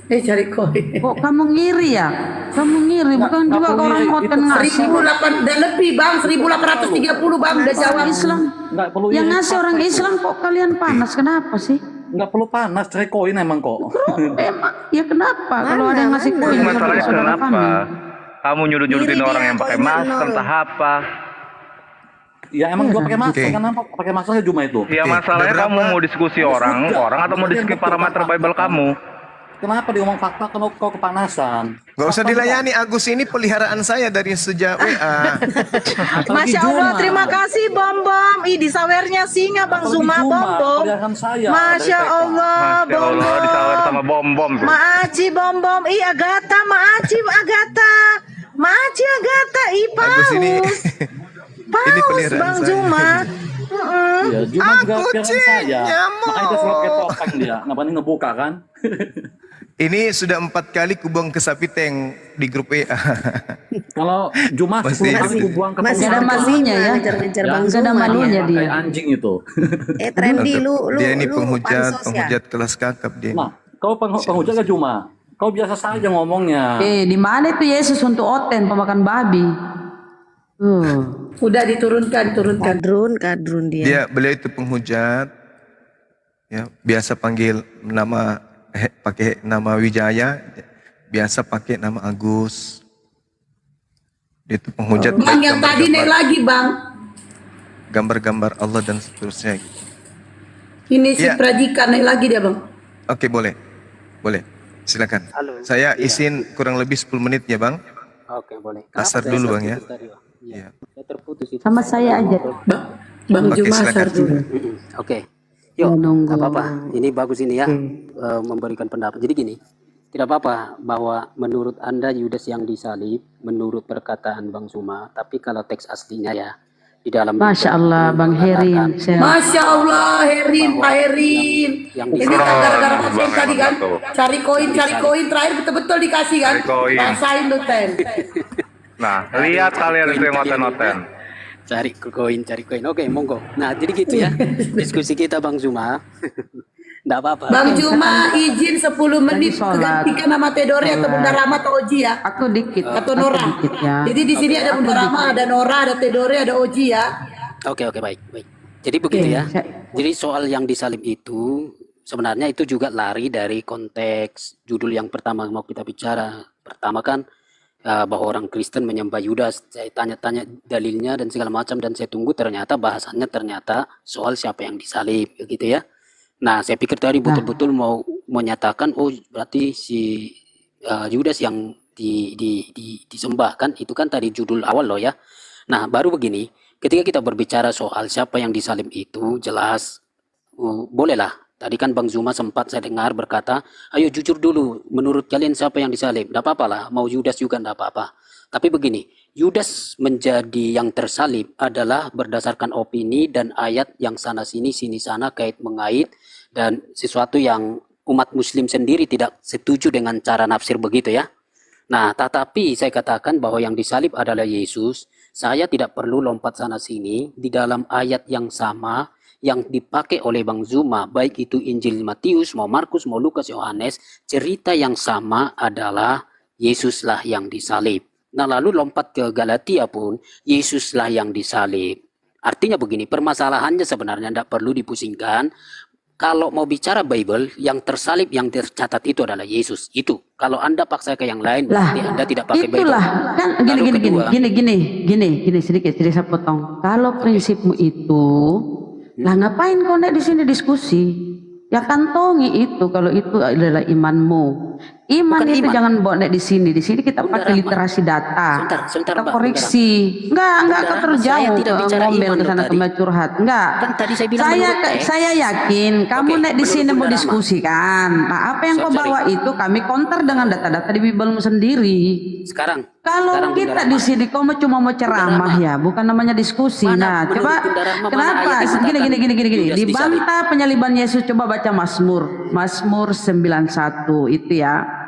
Cari koi. Kok kamu ngiri ya? Kamu ngiri, bukan juga aku orang ngiri. hotel Itu ngasih. 1.800 dan lebih bang, 1.830 bang udah jawab. Orang Islam. Nggak perlu Yang iri. ngasih orang Islam kok kalian panas, kenapa sih? Nggak perlu panas, cerai koin emang kok. Emang, ya kenapa? Kalau ada yang ngasih koin sama Masalahnya saudara kenapa? kami. Kamu nyuruh-nyuruhin orang yang pakai masker entah apa. Ya emang gua pakai masker, Oke. kenapa pakai maskernya cuma itu? Ya Oke, masalahnya udah kamu berapa? mau diskusi orang atau mau diskusi parameter Bible kamu? Kenapa dia ngomong fakta kalau kau kepanasan? Gak usah dilayani, Agus ini peliharaan saya dari sejak WA. Masya Allah, terima kasih Bom Bom. Ih, di sawernya singa Bang Zuma Bom Bom. Masya Allah, Masya Bom Allah disawer sama Bom. bom-bom tuh. Maaci Bom Bom. Ih, Agatha, Maaci Agatha. Maaci Agatha, ih Agus ini paus. ini Paus peliharaan Bang saya. Zuma. Ya, Juma juga Aku pikiran saya. nyamuk. Makanya dia selalu ketopang dia. Nggak berani ngebuka kan? Ini sudah 4 kali kubuang ke sapi tank di grup WA. Kalau Juma Masih- 10 kali kubuang ke Masih ada penjara. malunya ya. Ngejar-ngejar Ya, Bang Nggak ada Zuma malunya dia. dia. Kayak anjing itu. Trendy, Dia ini penghujat, pansos ya? penghujat kelas kakap dia. Nah, kau penghujat gak Juma? Kau biasa saja ngomongnya. Di mana itu Yesus untuk oten pemakan babi? Udah diturunkan. Kadrun dia. Beliau itu penghujat. Ya, biasa panggil nama pakai nama Wijaya, biasa pakai nama Agus. Dia itu penghujat. Bang yang tadi naik lagi bang. Gambar-gambar Allah dan seterusnya. Ini si Iya. Prajikan naik lagi dia bang. Oke, boleh. Silakan. Halo. Saya izin kurang lebih 10 menit ya, Bang. Oke, boleh. Asar Saya dulu, Bang, ya. terputus tadi, Bang. Iya. Saya terputus itu. Sama saya aja. Bang Oke, Juma silakan. Asar dulu. Oke. Yuk, Nunggu. nggak apa-apa. Ini bagus ini ya, memberikan pendapat. Jadi gini, tidak apa-apa bahwa menurut Anda Yudas yang disalib, menurut perkataan Bang Zuma, tapi kalau teks aslinya ya, di dalam Masya Allah, Bang Herin. Masya Allah, Herin, Pak Herin. yang Ini disalib. kan gara-gara Bang, Mas tadi kan. emang Cari koin, terakhir betul-betul dikasih kan. Cari koin. Rasain lu Ten. Nah, lihat kalian itu yang noten-noten. Cari koin. Oke, monggo. Nah, jadi gitu ya. Diskusi kita Bang Zuma. Nggak apa-apa. Bang Juma izin 10 menit sholat. kegantikan nama Tedore atau Bunda Rama atau Oji ya. Aku dikit. Atau aku Nora. dikit ya. Jadi di sini ada Bunda Rama, ada Nora, ada Tedore, ada Oji ya. Oke, baik. Jadi begitu ya. Saya- Jadi soal yang disalib itu sebenarnya itu juga lari dari konteks judul yang pertama mau kita bicara. Pertama kan bahwa orang Kristen menyembah Yudas. Saya tanya-tanya dalilnya dan segala macam dan saya tunggu ternyata bahasannya ternyata soal siapa yang disalib gitu ya. Nah, saya pikir tadi betul-betul mau menyatakan oh berarti si Yudas yang disembah kan itu kan tadi judul awal loh ya. Nah, baru begini, ketika kita berbicara soal siapa yang disalib itu jelas bolehlah. Tadi kan Bang Zuma sempat saya dengar berkata, ayo jujur dulu, menurut kalian siapa yang disalib? Tidak apa-apa lah, mau Yudas juga tidak apa-apa. Tapi begini, Yudas menjadi yang tersalib adalah berdasarkan opini dan ayat yang sana-sini, sini-sana, kait mengait, dan sesuatu yang umat muslim sendiri tidak setuju dengan cara nafsir begitu ya. Nah, tetapi saya katakan bahwa yang disalib adalah Yesus. Saya tidak perlu lompat sana-sini di dalam ayat yang sama yang dipakai oleh Bang Zuma, baik itu Injil Matius, mau Markus, mau Lukas, Yohanes, cerita yang sama adalah Yesuslah yang disalib. Nah, lalu lompat ke Galatia pun, Yesuslah yang disalib. Artinya begini, permasalahannya sebenarnya tidak perlu dipusingkan. Kalau mau bicara Bible, yang tersalib, yang tercatat itu adalah Yesus. Itu. Kalau Anda paksa ke yang lain, berarti Anda tidak pakai Bible. Itulah kan Lalu kedua, gini sedikit saya potong. Kalau prinsipmu itu, lah ngapain kau nek di sini diskusi? Ya kantongi itu kalau itu adalah imanmu. Iman Bukan itu iman. jangan bawa nek di sini. Di sini kita Bunda pakai Rahma. literasi data. Sebentar, Kita Mbak, koreksi. Enggak Bunda kau Rahma, terlalu saya jauh tidak bicara ngomel iman ke loh sana tadi. kemari curhat. Enggak. Kan tadi saya bilang menurut teks. Saya yakin kamu Oke, nek di menurut sini mau Bunda Rahma. diskusi kan. Nah, apa yang kau Sorry. bawa itu kami counter dengan data-data di Biblemu sendiri. sekarang Kalau Bunda kita Rahma. di sini kau cuma mau ceramah Rahma. ya, bukan namanya diskusi. Mana Nah, menurut coba Bunda Rahma, mana kenapa? ayat yang Gini. mengatakan Yudas Dibantah penyaliban Yesus, coba baca Mazmur 91 itu ya.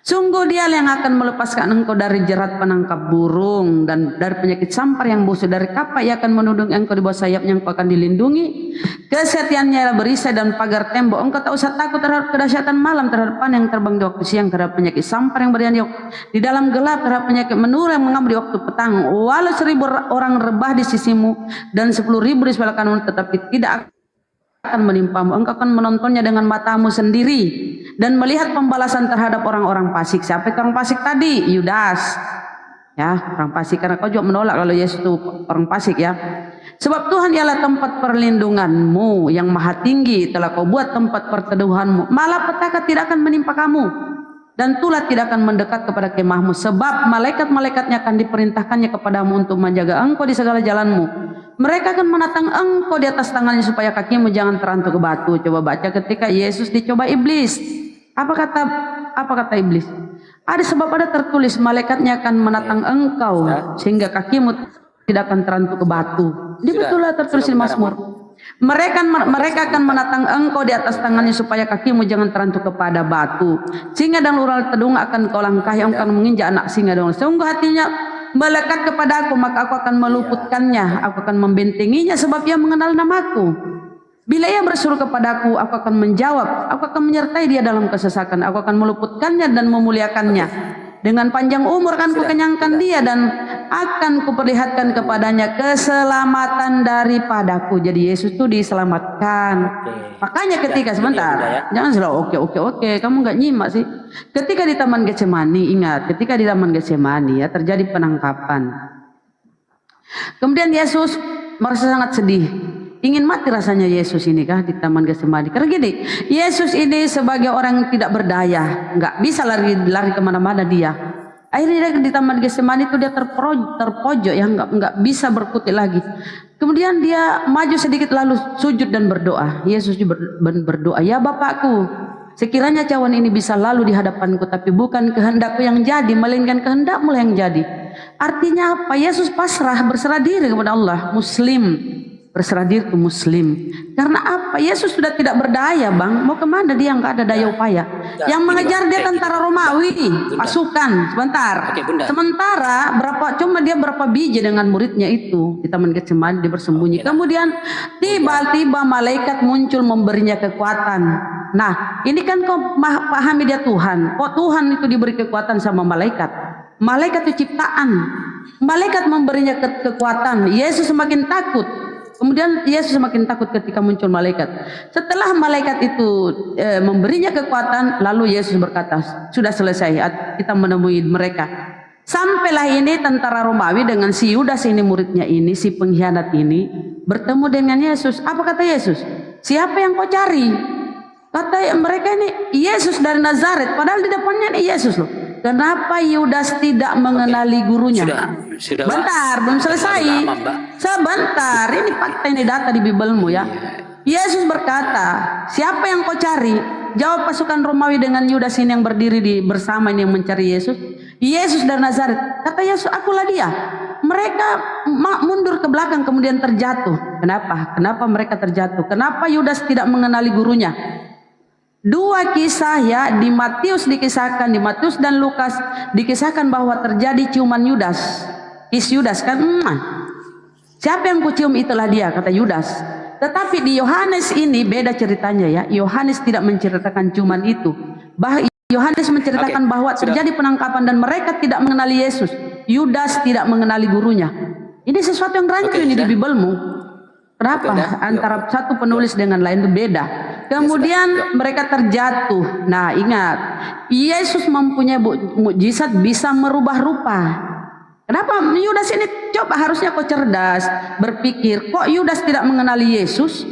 Sungguh dia yang akan melepaskan engkau dari jerat penangkap burung dan dari penyakit sampar yang busuk, dari kapak ia akan menudung engkau di bawah sayapnya, engkau akan dilindungi. Kesetiaannya ialah berisai dan pagar tembok. Engkau tak usah takut terhadap kedahsyatan malam, terhadap panah yang terbang di waktu siang, terhadap penyakit sampar yang berdiam di dalam gelap, terhadap penyakit menular yang mengambil di waktu petang. Walau 1000 orang rebah di sisimu dan 10.000 di sebelah kananmu, tetapi tidak akan menimpamu. Engkau akan menontonnya dengan matamu sendiri dan melihat pembalasan terhadap orang-orang fasik. Siapa itu orang fasik tadi? Yudas. Ya, orang fasik, karena kau juga menolak kalau Yesus itu orang fasik ya. Sebab Tuhan ialah tempat perlindunganmu yang maha tinggi, telah kau buat tempat perteduhanmu. Malapetaka tidak akan menimpa kamu dan tulah tidak akan mendekat kepada kemahmu, sebab malaikat-malaikatnya akan diperintahkannya kepadamu untuk menjaga engkau di segala jalanmu. Mereka akan menatang engkau di atas tangannya supaya kakimu jangan terantuk ke batu. Coba baca ketika Yesus dicoba iblis. Apa kata iblis? Ada sebab ada tertulis malaikatnya akan menatang engkau sehingga kakimu tidak akan terantuk ke batu. Dia betullah tertulis di Mazmur. Mereka akan menatang engkau di atas tangannya supaya kakimu jangan terantuk kepada batu. Singa dan ular tedung akan kau langkahi, engkau akan menginjak anak singa dan ular. Sungguh hatinya melekat kepada aku, maka aku akan meluputkannya, aku akan membentenginya sebab ia mengenal namaku. Bila ia berseru kepadaku, aku akan menjawab, aku akan menyertai dia dalam kesesakan, aku akan meluputkannya dan memuliakannya. Dengan panjang umur akan kukenyangkan dia dan akan kuperlihatkan kepadanya keselamatan daripadaku. Jadi Yesus itu diselamatkan. Makanya ketika sebentar, jangan selalu oke, kamu nggak nyimak sih. Ketika di Taman Getsemani, ingat, ketika di Taman Getsemani ya terjadi penangkapan. Kemudian Yesus merasa sangat sedih. Ingin mati rasanya Yesus ini kah di Taman Getsemani. Karena gini, Yesus ini sebagai orang yang tidak berdaya, nggak bisa lari kemana-mana dia. Akhirnya di Taman Getsemani itu dia terpojok ya, nggak bisa berkutik lagi. Kemudian dia maju sedikit lalu sujud dan berdoa. Yesus juga berdoa, ya Bapakku, sekiranya cawan ini bisa lalu di hadapanku, tapi bukan kehendakku yang jadi, melainkan kehendakmu yang jadi. Artinya apa? Yesus pasrah, berserah diri kepada Allah. Muslim, berserah diri ke Muslim. Karena apa? Yesus sudah tidak berdaya, Bang. Mau kemana dia? Nggak ada daya upaya. Yang mengejar dia tentara Romawi, pasukan. Sebentar. Sementara cuma dia berapa biji dengan muridnya itu di Taman Getsemani, dia bersembunyi. Kemudian tiba-tiba malaikat muncul memberinya kekuatan. Nah, ini kan kau pahami dia Tuhan. Kok Tuhan itu diberi kekuatan sama malaikat? Malaikat itu ciptaan. Malaikat memberinya kekuatan. Yesus semakin takut. Kemudian Yesus semakin takut ketika muncul malaikat. Setelah malaikat itu memberinya kekuatan, lalu Yesus berkata, sudah selesai, kita menemui mereka. Sampailah ini tentara Romawi dengan si Yudas ini, muridnya ini, si pengkhianat ini, bertemu dengan Yesus. Apa kata Yesus? Siapa yang kau cari? Kata mereka ini, Yesus dari Nazaret. Padahal di depannya ini Yesus loh. Kenapa Yudas tidak mengenali gurunya? Sudah, bentar, belum selesai. Sebentar, ini fakta, ini data di Bibelmu ya. Yesus berkata, siapa yang kau cari? Jawab pasukan Romawi dengan Yudas ini yang berdiri bersama ini yang mencari Yesus. Yesus dari Nazaret. Kata Yesus, akulah dia. Mereka mundur ke belakang kemudian terjatuh. Kenapa? Kenapa mereka terjatuh? Kenapa Yudas tidak mengenali gurunya? Dua kisah ya, di Matius dikisahkan, di Matius dan Lukas dikisahkan bahwa terjadi ciuman Yudas. Kis Yudas kan, siapa yang kucium itulah dia, kata Yudas. Tetapi di Yohanes ini beda ceritanya ya. Yohanes tidak menceritakan ciuman itu. Yohanes menceritakan bahwa terjadi penangkapan dan mereka tidak mengenali Yesus. Yudas tidak mengenali gurunya. Ini sesuatu yang rancu ini di Bibelmu. Kenapa? Antara satu penulis dengan lain itu beda. Kemudian mereka terjatuh. Nah ingat, Yesus mempunyai mukjizat bisa merubah rupa. Kenapa Yudas ini? Coba harusnya kau cerdas berpikir, kok Yudas tidak mengenali Yesus?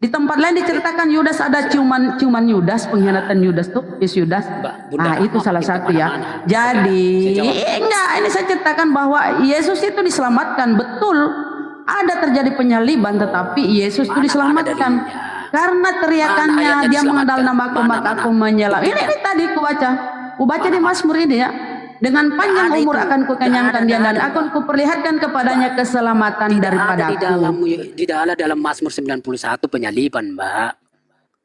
Di tempat lain diceritakan Yudas ada ciuman Yudas, pengkhianatan Yudas tuh, Yudas. Nah itu salah satu ya. Jadi enggak, ini saya ceritakan bahwa Yesus itu diselamatkan, betul. Ada terjadi penyaliban, tetapi Yesus itu diselamatkan. Karena teriakannya dia mengenal namaku maka aku menyelam. Ini tadi kubaca di Mazmur ini ya. Dengan panjang umur akan kukenyangkan dia dan akan kuperlihatkan kepadanya keselamatan daripadaku. Tidak ada dalam Mazmur 91 penyaliban, Mbak.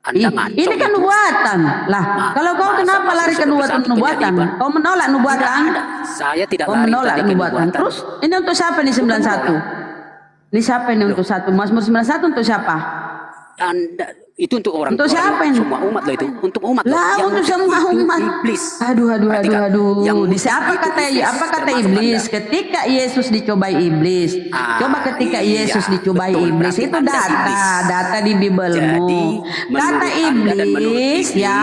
Anda ngaco Ini kan itu. nubuatan. Lah, kalau kau kenapa lari ke nubuatan? Kau menolak nubuatan? Saya tidak Kau lari menolak tadi ke nubuatan. Terus ini untuk siapa nih 91? Ini siapa ini untuk satu? Mazmur 91 untuk siapa? Anda itu untuk orang Untuk siapa ini? semua umat loh itu, untuk umat loh. Lah, Yang untuk semua umat. Iblis. Aduh. Yang Di apa kata termasuk iblis? Anda. Ketika Yesus dicobai iblis. Coba ketika Iya, Yesus dicobai betul. iblis Berarti itu Anda data di Bibelmu. Jadi, Kata menurut Anda dan menurut iblis ya.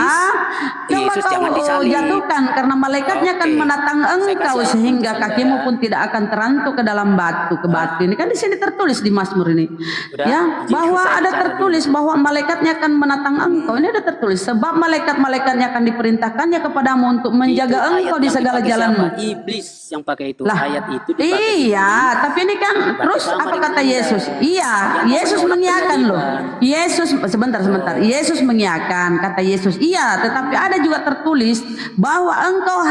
Coba Yesus jangan kau disalib. jatuhkan karena malaikatnya akan Oke. menatang Saya engkau kasih sehingga Anda. kakimu pun tidak akan terantuk ke dalam batu ke batu. Ini kan di sini tertulis di Mazmur ini. Udah, Ya, izin bahwa saya ada bicara tertulis bahwa malaikatnya akan menatang engkau. Ini ada tertulis sebab malaikat-malaikatnya akan diperintahkannya kepadamu untuk menjaga Itu engkau ayat di yang segala dipakai jalanmu. siapa? Iblis yang pakai itu. Lah, Ayat itu dipakai. iya, tapi ini kan terus sama apa dengan kata Anda. Yesus? Iya, Yang Yesus menolak mengiyakan loh. kewajiban. Yesus sebentar. Yesus mengiyakan, kata Yesus. Iya, tetapi ada juga tertulis bahwa engkau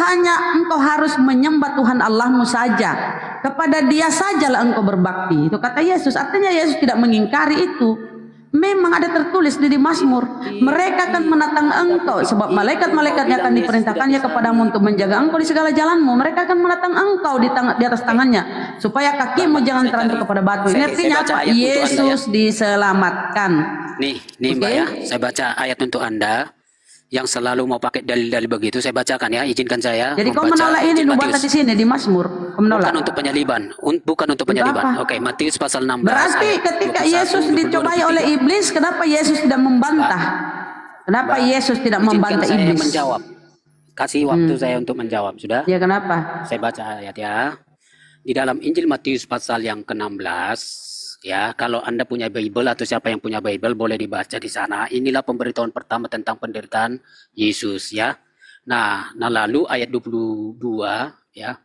harus menyembah Tuhan Allahmu saja. Kepada Dia sajalah engkau berbakti. Itu kata Yesus. Artinya Yesus tidak mengingkari itu. Memang ada tertulis di Mazmur, mereka akan menatang engkau sebab malaikat-malaikatnya akan diperintahkannya kepadamu untuk menjaga engkau di segala jalanmu. Mereka akan menatang engkau di atas tangannya supaya kakimu jangan terantuk kepada batu. Ini artinya apa? Yesus diselamatkan. Nih Mbak ya, saya baca ayat untuk Anda yang selalu mau pakai dalil-dalil begitu. Saya bacakan ya, izinkan saya. Jadi kau membaca menolak ini Injil nubuatan Matius. di sini di Mazmur. Kau menolak. Bukan untuk penyaliban, bukan untuk penyaliban. apa? Oke, Matius pasal 16. Berarti ayat ketika 21, Yesus 22, dicobai 23. oleh iblis, kenapa Yesus tidak membantah? Kenapa Yesus tidak Izinkan membantah saya iblis? menjawab. Kasih waktu saya untuk menjawab, sudah? Ya kenapa? Saya baca ayat ya. Di dalam Injil Matius pasal yang ke-16, ya, kalau Anda punya Bible atau siapa yang punya Bible boleh dibaca di sana. Inilah pemberitahuan pertama tentang penderitaan Yesus ya. Nah lalu ayat 22 ya.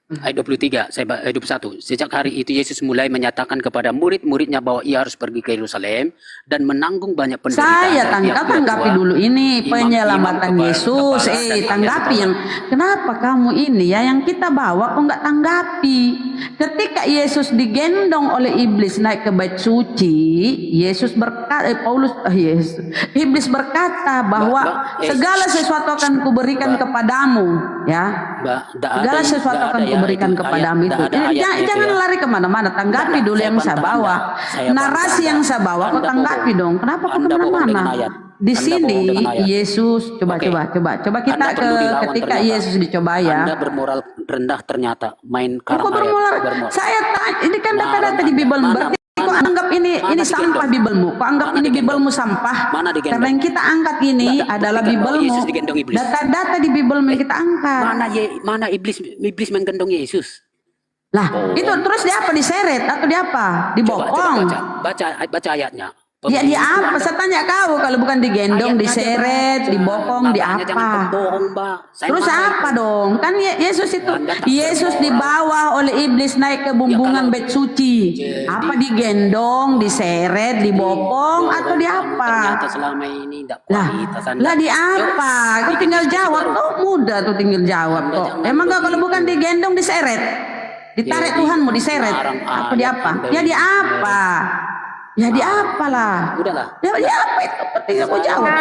Ayat 23, ayat 21. Sejak hari itu Yesus mulai menyatakan kepada murid-muridnya bahwa ia harus pergi ke Yerusalem dan menanggung banyak penderitaan. Saya dari pihak tanggapi tua, dulu ini imam-imam, penyelamatan kepala- Yesus. kepala dan Tanggapi rakyat yang kenapa kamu ini ya yang kita bawa kok nggak tanggapi? Ketika Yesus digendong oleh iblis naik ke bait suci, Yesus berkata, iblis berkata bahwa segala sesuatu akan kuberikan kepadamu, ya. Segala sesuatu akan kuberikan kepadamu itu. Jangan lari kemana-mana. Tanggapi dulu yang saya bawa. Narasi yang saya bawa, kok tanggapi dong. Kenapa kok kemana-mana? Di sini Yesus coba kita ke ketika Yesus dicoba ya. Anda bermoral rendah ternyata main karang Kok bermoral? Saya tanya, ini kan data-data di Bible. Berarti kok anggap ini sampah Biblemu? Kok anggap ini Biblemu sampah? Mana digendong? Karena yang kita angkat ini adalah Biblemu. Yesus digendong iblis. Data-data di Biblemu yang kita angkat. Mana iblis menggendong Yesus? Lah, itu terus dia apa? Diseret atau dia apa? Dibokong? Baca ayatnya. Ya di apa? Saya tanya kau, kalau bukan digendong, diseret, dibokong, di apa? Terus apa dong? Kan Yesus itu, Yesus dibawa oleh iblis naik ke bumbungan bait suci. Apa digendong, diseret, dibopong, atau di apa? Selama ini Lah di apa? Kau tinggal jawab. Oh mudah tuh tinggal jawab kok. Emang kalau bukan digendong, diseret? Ditarik Tuhanmu, diseret? Apa di apa? Ya di apa? Ya di apalah. Udahlah. Ya di apa itu? Tinggal aku jawab.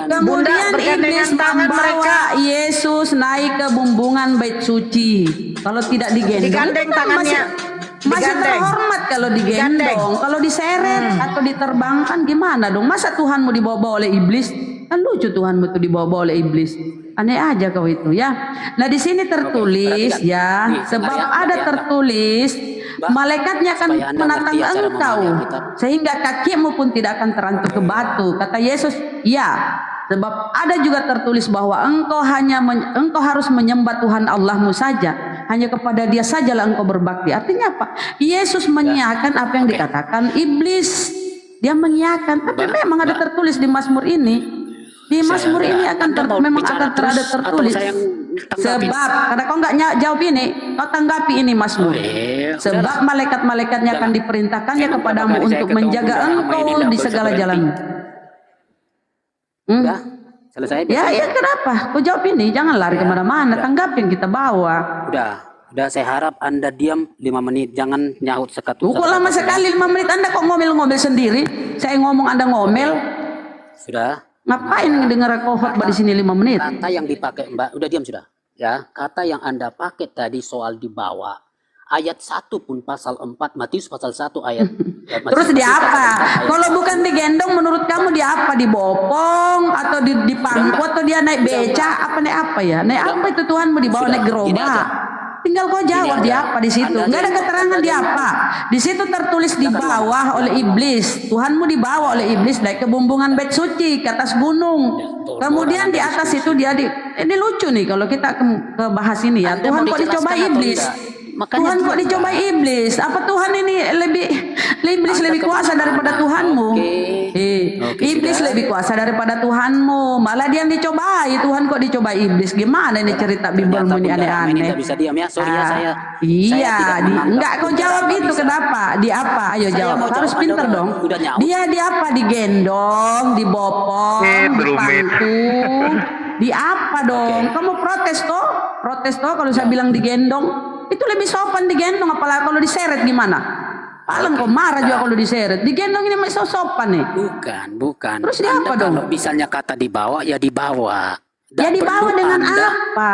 Kemudian iblis membawa Yesus naik ke bumbungan bait suci. Kalau tidak digendong, Digandeng itu kan tangannya. masih Digandeng. terhormat kalau digendong. Kalau diseret atau diterbangkan gimana dong? Masa Tuhanmu dibawa-bawa oleh iblis? Kan lucu Tuhanmu itu dibawa-bawa oleh iblis. Aneh aja kau itu ya. Nah di sini tertulis ya, sebab ada tertulis malaikatnya akan menatang engkau sehingga kakimu pun tidak akan terantuk ke batu. Kata Yesus, ya. Sebab ada juga tertulis bahwa engkau harus menyembah Tuhan Allahmu saja. Hanya kepada Dia sajalah engkau berbakti. Artinya apa? Yesus mengiyakan apa yang dikatakan iblis. Dia mengiyakan, tapi memang ada tertulis di Mazmur ini. Di Mazmur ini memang akan ada tertulis. Sebab karena kau nggak jawab ini, kau tanggapi ini Mazmur. Sebab malaikat-malaikatnya akan diperintahkannya kepadamu untuk menjaga engkau di segala jalanmu. Selesai. Ya kenapa? Kau jawab ini, jangan lari kemana-mana. Tanggapin kita bawa. Udah saya harap Anda diam 5 menit, jangan nyaut sekatu. Kok lama sekali 5 menit? Anda kok ngomel-ngomel sendiri? Saya ngomong Anda ngomel. Sudah. Ngapain dengar kau khotbah di sini 5 menit? Kata yang dipakai Mbak, udah diam sudah. Ya, kata yang Anda pakai tadi soal dibawa. Ayat 1 pun pasal 4, Matius pasal 1 ayat. Terus dia apa? Kalau bukan digendong menurut kamu dia apa? Dibopong atau di pangku atau dia naik beca? Apa naik apa ya? Naik apa itu Tuhanmu dibawa naik gerobak? Tinggal kau jawab dia apa di situ. Enggak ada keterangan dia apa. Di situ tertulis di bawah oleh iblis. Tuhanmu dibawa oleh iblis naik ke bumbungan bait suci ke atas gunung. Kemudian di atas itu dia ini lucu nih kalau kita ke bahas ini ya. Tuhan kok dicoba iblis? Tuhan kok dicoba iblis? Apa Tuhan ini iblis lebih kuasa daripada Tuhanmu? Iblis lebih kuasa daripada Tuhanmu. Malah dia yang dicobai. Tuhan kok dicoba iblis? Gimana ini cerita Bibelmu ini aneh-aneh? Bisa diam ya, sorry ya saya. Iya, enggak kau jawab itu kenapa? Di apa? Ayo jawab. Harus pintar dong. Dia di apa? Digendong, dibopong, dipangku. Di apa dong? Kamu protes toh? Protes toh kalau saya bilang digendong? Itu lebih sopan digendong, apalagi kalau diseret gimana? Paling kau marah juga kalau diseret. Digendong ini masih sopan nih. Bukan. Terus dia apa dong? Kalau misalnya kata dibawa, ya dibawa. Ya dibawa dengan apa?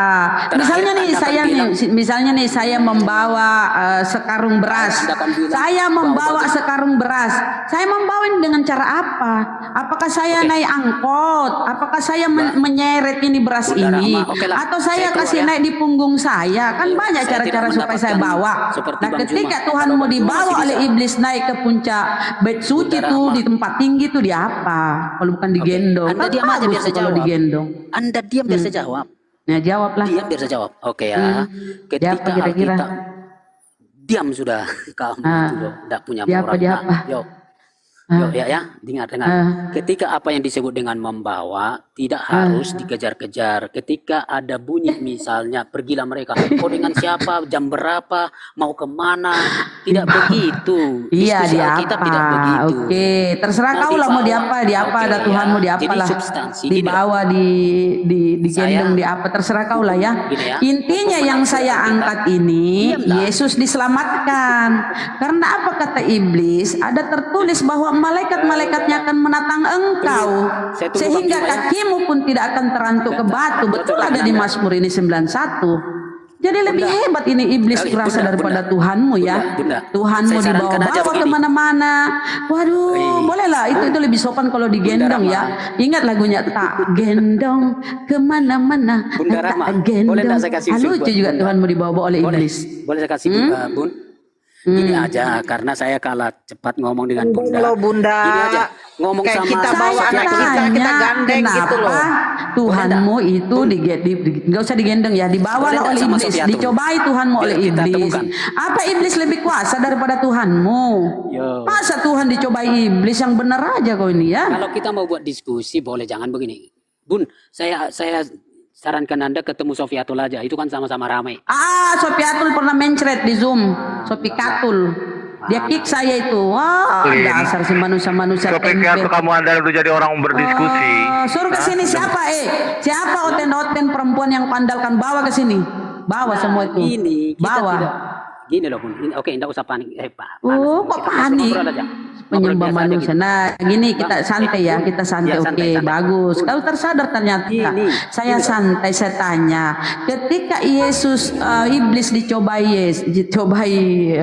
Misalnya nih saya membawa sekarung beras. Saya membawa sekarung beras. Saya membawa ini dengan cara apa? Apakah saya naik angkot? Apakah saya menyeret ini beras ini? Atau saya kasih naik di punggung saya? Kan banyak cara-cara supaya saya bawa. Nah, ketika Tuhanmu dibawa oleh iblis naik ke puncak bait suci tuh di tempat tinggi tuh dia apa? Kalau bukan digendong. Anda diam aja biar saya kalau jawab. digendong. Anda diam biar saya jawab. Ya jawablah. Diam biar saya jawab. Oke ya. Ketika Dia apa kira-kira? Alkitab diam sudah kamu tidak punya Dia moral. apa, dia apa? Yuk ya, dengar. Ketika apa yang disebut dengan membawa tidak harus dikejar-kejar. Ketika ada bunyi misalnya pergilah mereka. Oh dengan siapa? Jam berapa? Mau kemana? Tidak begitu. Iya Diskusi dia Alkitab apa? tidak begitu. Oke, terserah kau lah mau dia apa ada Tuhanmu dia Jadi apalah. substansi Dibawa digendong di apa terserah kau lah ya. Gini ya. Intinya yang saya angkat ini Yesus diselamatkan. Karena apa kata iblis? Ada tertulis bahwa malaikat-malaikatnya akan menatang engkau sehingga kakimu pun tidak akan terantuk ke batu. Betul ada di Mazmur ini 91. Jadi lebih hebat ini iblis kurasa daripada Tuhanmu ya. Tuhanmu dibawa-bawa kemana-mana. Waduh, bolehlah itu lebih sopan kalau digendong ya. Ingat lagunya tak gendong kemana-mana. Tak gendong. Lucu juga Tuhanmu dibawa-bawa oleh iblis. Boleh saya kasih Bun? Ini aja karena saya kalah cepat ngomong dengan Bunda. Loh Bunda. Ini aja ngomong Kayak sama kita bawa anak kita gandeng gitu loh. Tuhanmu itu nggak usah digendong ya, dibawa oleh iblis, dicobai Tuhanmu oleh iblis. Apa iblis lebih kuasa daripada Tuhanmu? Masa Tuhan dicobai iblis? Yang benar aja kau ini ya. Kalau kita mau buat diskusi boleh, jangan begini. Bun, saya sarankan Anda ketemu Sofiatul aja, itu kan sama-sama ramai. Sofiatul pernah mencret di Zoom. Sofiatul. Dia kick saya itu. Wah, dasar si manusia-manusia. Sofiatul kamu Anda itu jadi orang berdiskusi. Suruh ke sini siapa Siapa oten-oten perempuan yang pandalkan, bawa ke sini. Bawa semua itu. Bawa. Gini loh Bun. Oke, enggak usah panik. Kok panik? Penyembah manusia. Nah, gini kita santai ya, kita santai. Oke, bagus. Kalau tersadar ternyata saya santai, saya tanya. Ketika Yesus iblis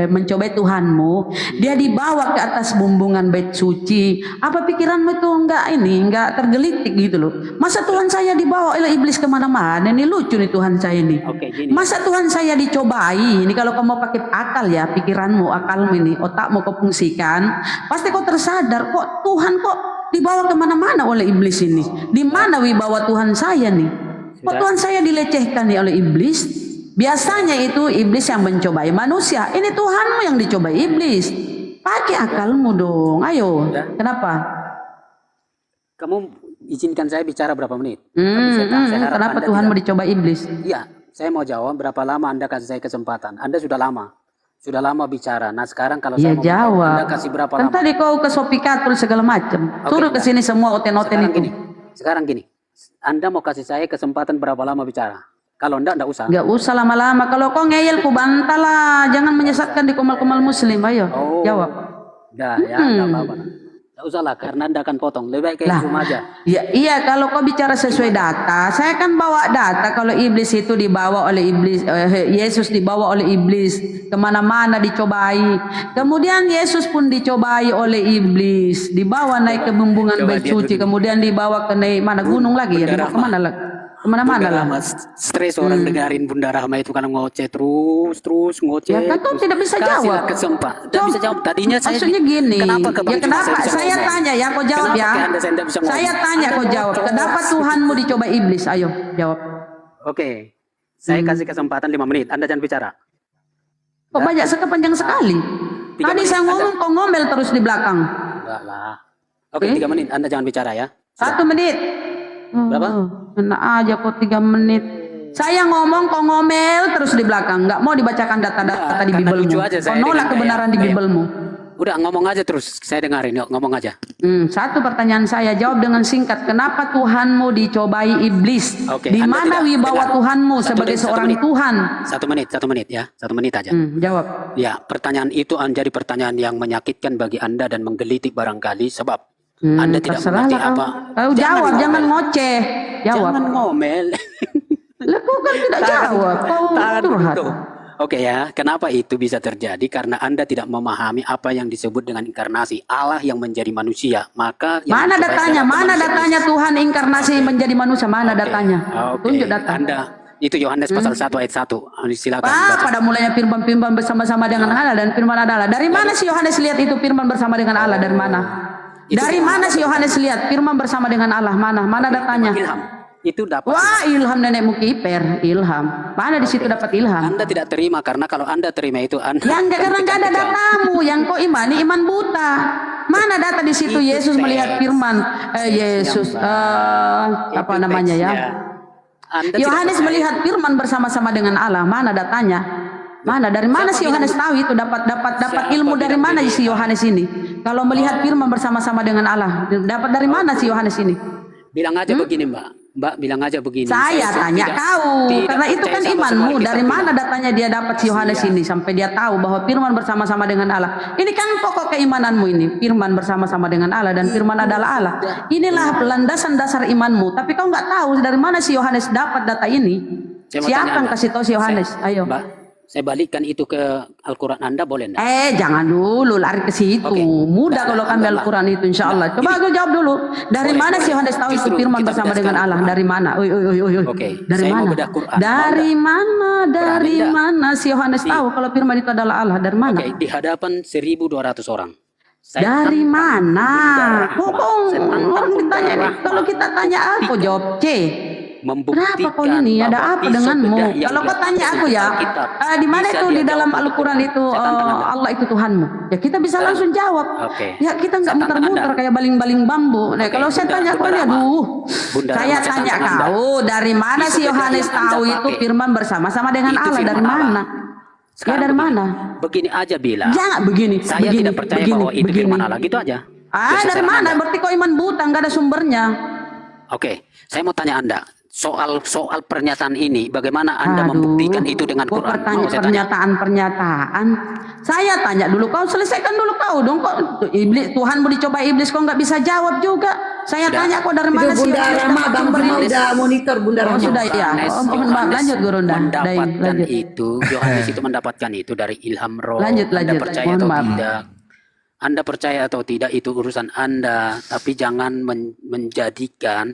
mencobai Tuhanmu, dia dibawa ke atas bumbungan bait suci. Apa pikiranmu itu enggak tergelitik gitu loh? Masa Tuhan saya dibawa oleh iblis kemana-mana? Ini lucu nih Tuhan saya ini. Masa Tuhan saya dicobai? Ini kalau kamu pakai akal ya, pikiranmu, akalmu ini, otakmu kau fungsikan, pasti kau tersadar kok Tuhan kok dibawa kemana-mana oleh iblis ini. Di mana wibawa Tuhan saya nih? Kok Tuhan saya dilecehkan nih oleh iblis? Biasanya itu iblis yang mencobai manusia. Ini Tuhanmu yang dicobai iblis. Pakai akalmu dong. Ayo. Kenapa? Kamu izinkan saya bicara berapa menit? Kenapa Tuhanmu dicobai iblis? Iya. Saya mau jawab berapa lama Anda kasih saya kesempatan. Anda sudah lama bicara. Nah sekarang kalau saya mau jawab. Anda kasih berapa lama? Tadi kau ke Sofiatul segala macam. Suruh ke sini semua oten-oten itu. Sekarang gini. Anda mau kasih saya kesempatan berapa lama bicara? Kalau enggak usah. Enggak usah lama-lama. Kalau kau ngeyel ku bantah lah. Jangan menyesatkan di komal-komal muslim. Ayo jawab. Dah ya, enggak apa-apa. Tidak usah lah, karena Anda akan potong. Lebih baik kayak Lah, Zoom aja. iya, kalau kau bicara sesuai data, saya kan bawa data kalau iblis itu dibawa oleh iblis, Yesus dibawa oleh iblis kemana-mana dicobai. Kemudian Yesus pun dicobai oleh iblis, dibawa naik ke bumbungan Coba bait dia suci, dulu. kemudian dibawa ke naik mana gunung lagi ya, dibawa kemana lagi? Kemana-mana Bunda lah. Rahma, stres orang dengerin Bunda Rahma itu karena ngoceh terus ngoceh. Ya kan kau terus. tidak bisa Kasihlah jawab. kesempatan. Tidak bisa jawab. Tadinya saya Maksudnya gini, kenapa ke Bang ya Juma kenapa bisa saya ngomong? tanya ya, kau jawab Kenapa ya. ke Anda saya tidak bisa ngomong? Saya tanya kau jawab. Kenapa Tuhanmu dicoba iblis? Ayo jawab. Oke, saya kasih kesempatan 5 menit. Anda jangan bicara. Kok banyak panjang sekali? 3 Tadi menit, saya ngomong kau ngomel terus di belakang. Enggak lah. Oke, 3 menit. Anda jangan bicara ya. 1 menit. Berapa? Enak aja kok 3 menit. Saya ngomong kau ngomel terus di belakang. Nggak mau dibacakan data-data di karena Bibelmu. lucu aja Kau saya nolak dengan kebenaran di kayak- Bibelmu. Udah ngomong aja terus. Saya dengarin. Yuk, ngomong aja. Satu pertanyaan saya, jawab dengan singkat. Kenapa Tuhanmu dicobai iblis? Oke, Di Anda mana tidak wibawa dengar. Tuhanmu Satu sebagai menit, satu seorang menit. Tuhan? 1 menit ya. 1 menit aja. Jawab. Ya, pertanyaan itu menjadi pertanyaan yang menyakitkan bagi Anda dan menggelitik barangkali sebab Anda tidak Terserah mengerti lah kau. apa. Kau jawab, jangan ngomel. ngoceh. Jawab. Jangan ngomel. Lah kau kan tidak jawab. Kau Tahan curhat. dulu. Oke ya, kenapa itu bisa terjadi? Karena Anda tidak memahami apa yang disebut dengan inkarnasi, Allah yang menjadi manusia. Maka yang Mana dicobai datanya? adalah Mana kemanusiaan. datanya Tuhan inkarnasi menjadi manusia? Mana datanya? Oke. Tunjuk data. Anda itu Yohanes pasal 1 ayat 1. Silakan Pak, baca. pada mulanya firman bersama-sama dengan Allah dan firman adalah. Dari mana si Yohanes lihat itu firman bersama dengan Allah? Dari mana? Itu Dari mana si Yohanes lihat firman bersama dengan Allah? Mana datanya? Ilham. Itu dapat. Wah, ilham nenekmu kiper, ilham. Mana di situ dapat ilham? Anda tidak terima karena kalau Anda terima itu Anda Ya enggak, karena enggak ada datamu. Yang kau imani iman buta. Mana data di situ Itu Yesus teks. melihat firman? Yesus apa Itu namanya ya? teksnya. Anda tidak Yohanes percaya. melihat firman bersama-sama dengan Allah. Mana datanya? Mana? Dari mana si Yohanes tahu itu? Dapat ilmu dari mana si Yohanes ini? Kalau melihat firman bersama-sama dengan Allah, dapat dari mana si Yohanes ini? Bilang aja begini, Mbak bilang aja begini. Saya tanya kau, tidak karena itu percaya kan sama semua imanmu. Alkitab Dari mana bilang. datanya dia dapat si Yohanes ini sampai dia tahu bahwa firman bersama-sama dengan Allah. Ini kan pokok keimananmu ini, firman bersama-sama dengan Allah dan firman adalah Allah. Inilah landasan dasar imanmu. Tapi kau nggak tahu dari mana si Yohanes dapat data ini. Saya mau Siapa tanya yang Anda. kasih tahu si Yohanes? Ayo. Mbak, saya balikkan itu ke Al-Quran Anda boleh enggak? Jangan dulu lari ke situ. Oke. Mudah Nah, kalau nah, ambil nah, Al-Quran itu insya Allah. Coba aku jawab dulu. Dari Boleh, mana boleh. si Yohanes tahu itu Justru firman kita bersama bedaskan dengan Allah? Al-Quran. Dari mana? Oi. Oke, Dari saya mau mana? bedah Quran. Dari mana? Dari Berani mana si Yohanes tahu kalau firman itu adalah Allah? Dari mana? Oke, di hadapan 1.200 orang. Saya Dari tantang mana? Bunda Rahma. Kok Saya tantang orang Bunda ditanya ini? Rahma. Kalau kita tanya aku jawab C. Membuktikan Kenapa kau ini? Ada bahwa apa pisau denganmu? bedah yang Kalau kau dilakukan tanya aku ya, Alkitab di mana bisa itu dia di dalam jawab Al-Quran betul. itu Saya tantang Anda. Allah itu Tuhanmu? Ya kita bisa langsung jawab. Oke. Ya kita nggak Saya tantang muter-muter Anda. kayak baling-baling bambu. Nah Oke, kalau saya Bunda- tanya kau Bunda ini, Rahma. aduh, Bunda saya Rahma, saya tanya tantang Anda. kau dari mana Pisau si bedah Yohanes yang Anda tahu itu pakai. firman bersama-sama dengan Itu Allah? Dari firman Allah. mana? Ya dari begini, mana? Begini aja bilang. Jangan begini. Saya begini, tidak percaya begini, bahwa itu begini. firman Allah. Gitu aja. Ah, Ya, dari seserah mana? Anda. Berarti kau iman buta, nggak ada sumbernya. Oke, saya mau tanya Anda. Soal pernyataan ini, bagaimana Anda Aduh, membuktikan itu dengan kok Quran? bertanya Mau saya tanya? pernyataan-pernyataan. Saya tanya dulu, kau selesaikan dulu kau dong. Kok iblis Tuhan mau dicoba iblis, kau nggak bisa jawab juga. Saya Sudah. tanya kok dari Itu mana sih? Bunda Yohanes Rahma, dapat Bang sumber Juma iblis? udah monitor Bunda Oh Rahma. sudah ya. Lanjut Guru Nda. Mendapatkan Lanjut. itu, Yohanes itu mendapatkan itu dari ilham roh. Lanjut. Anda percaya Mohon atau maaf. tidak? Anda percaya atau tidak itu urusan Anda, tapi jangan menjadikan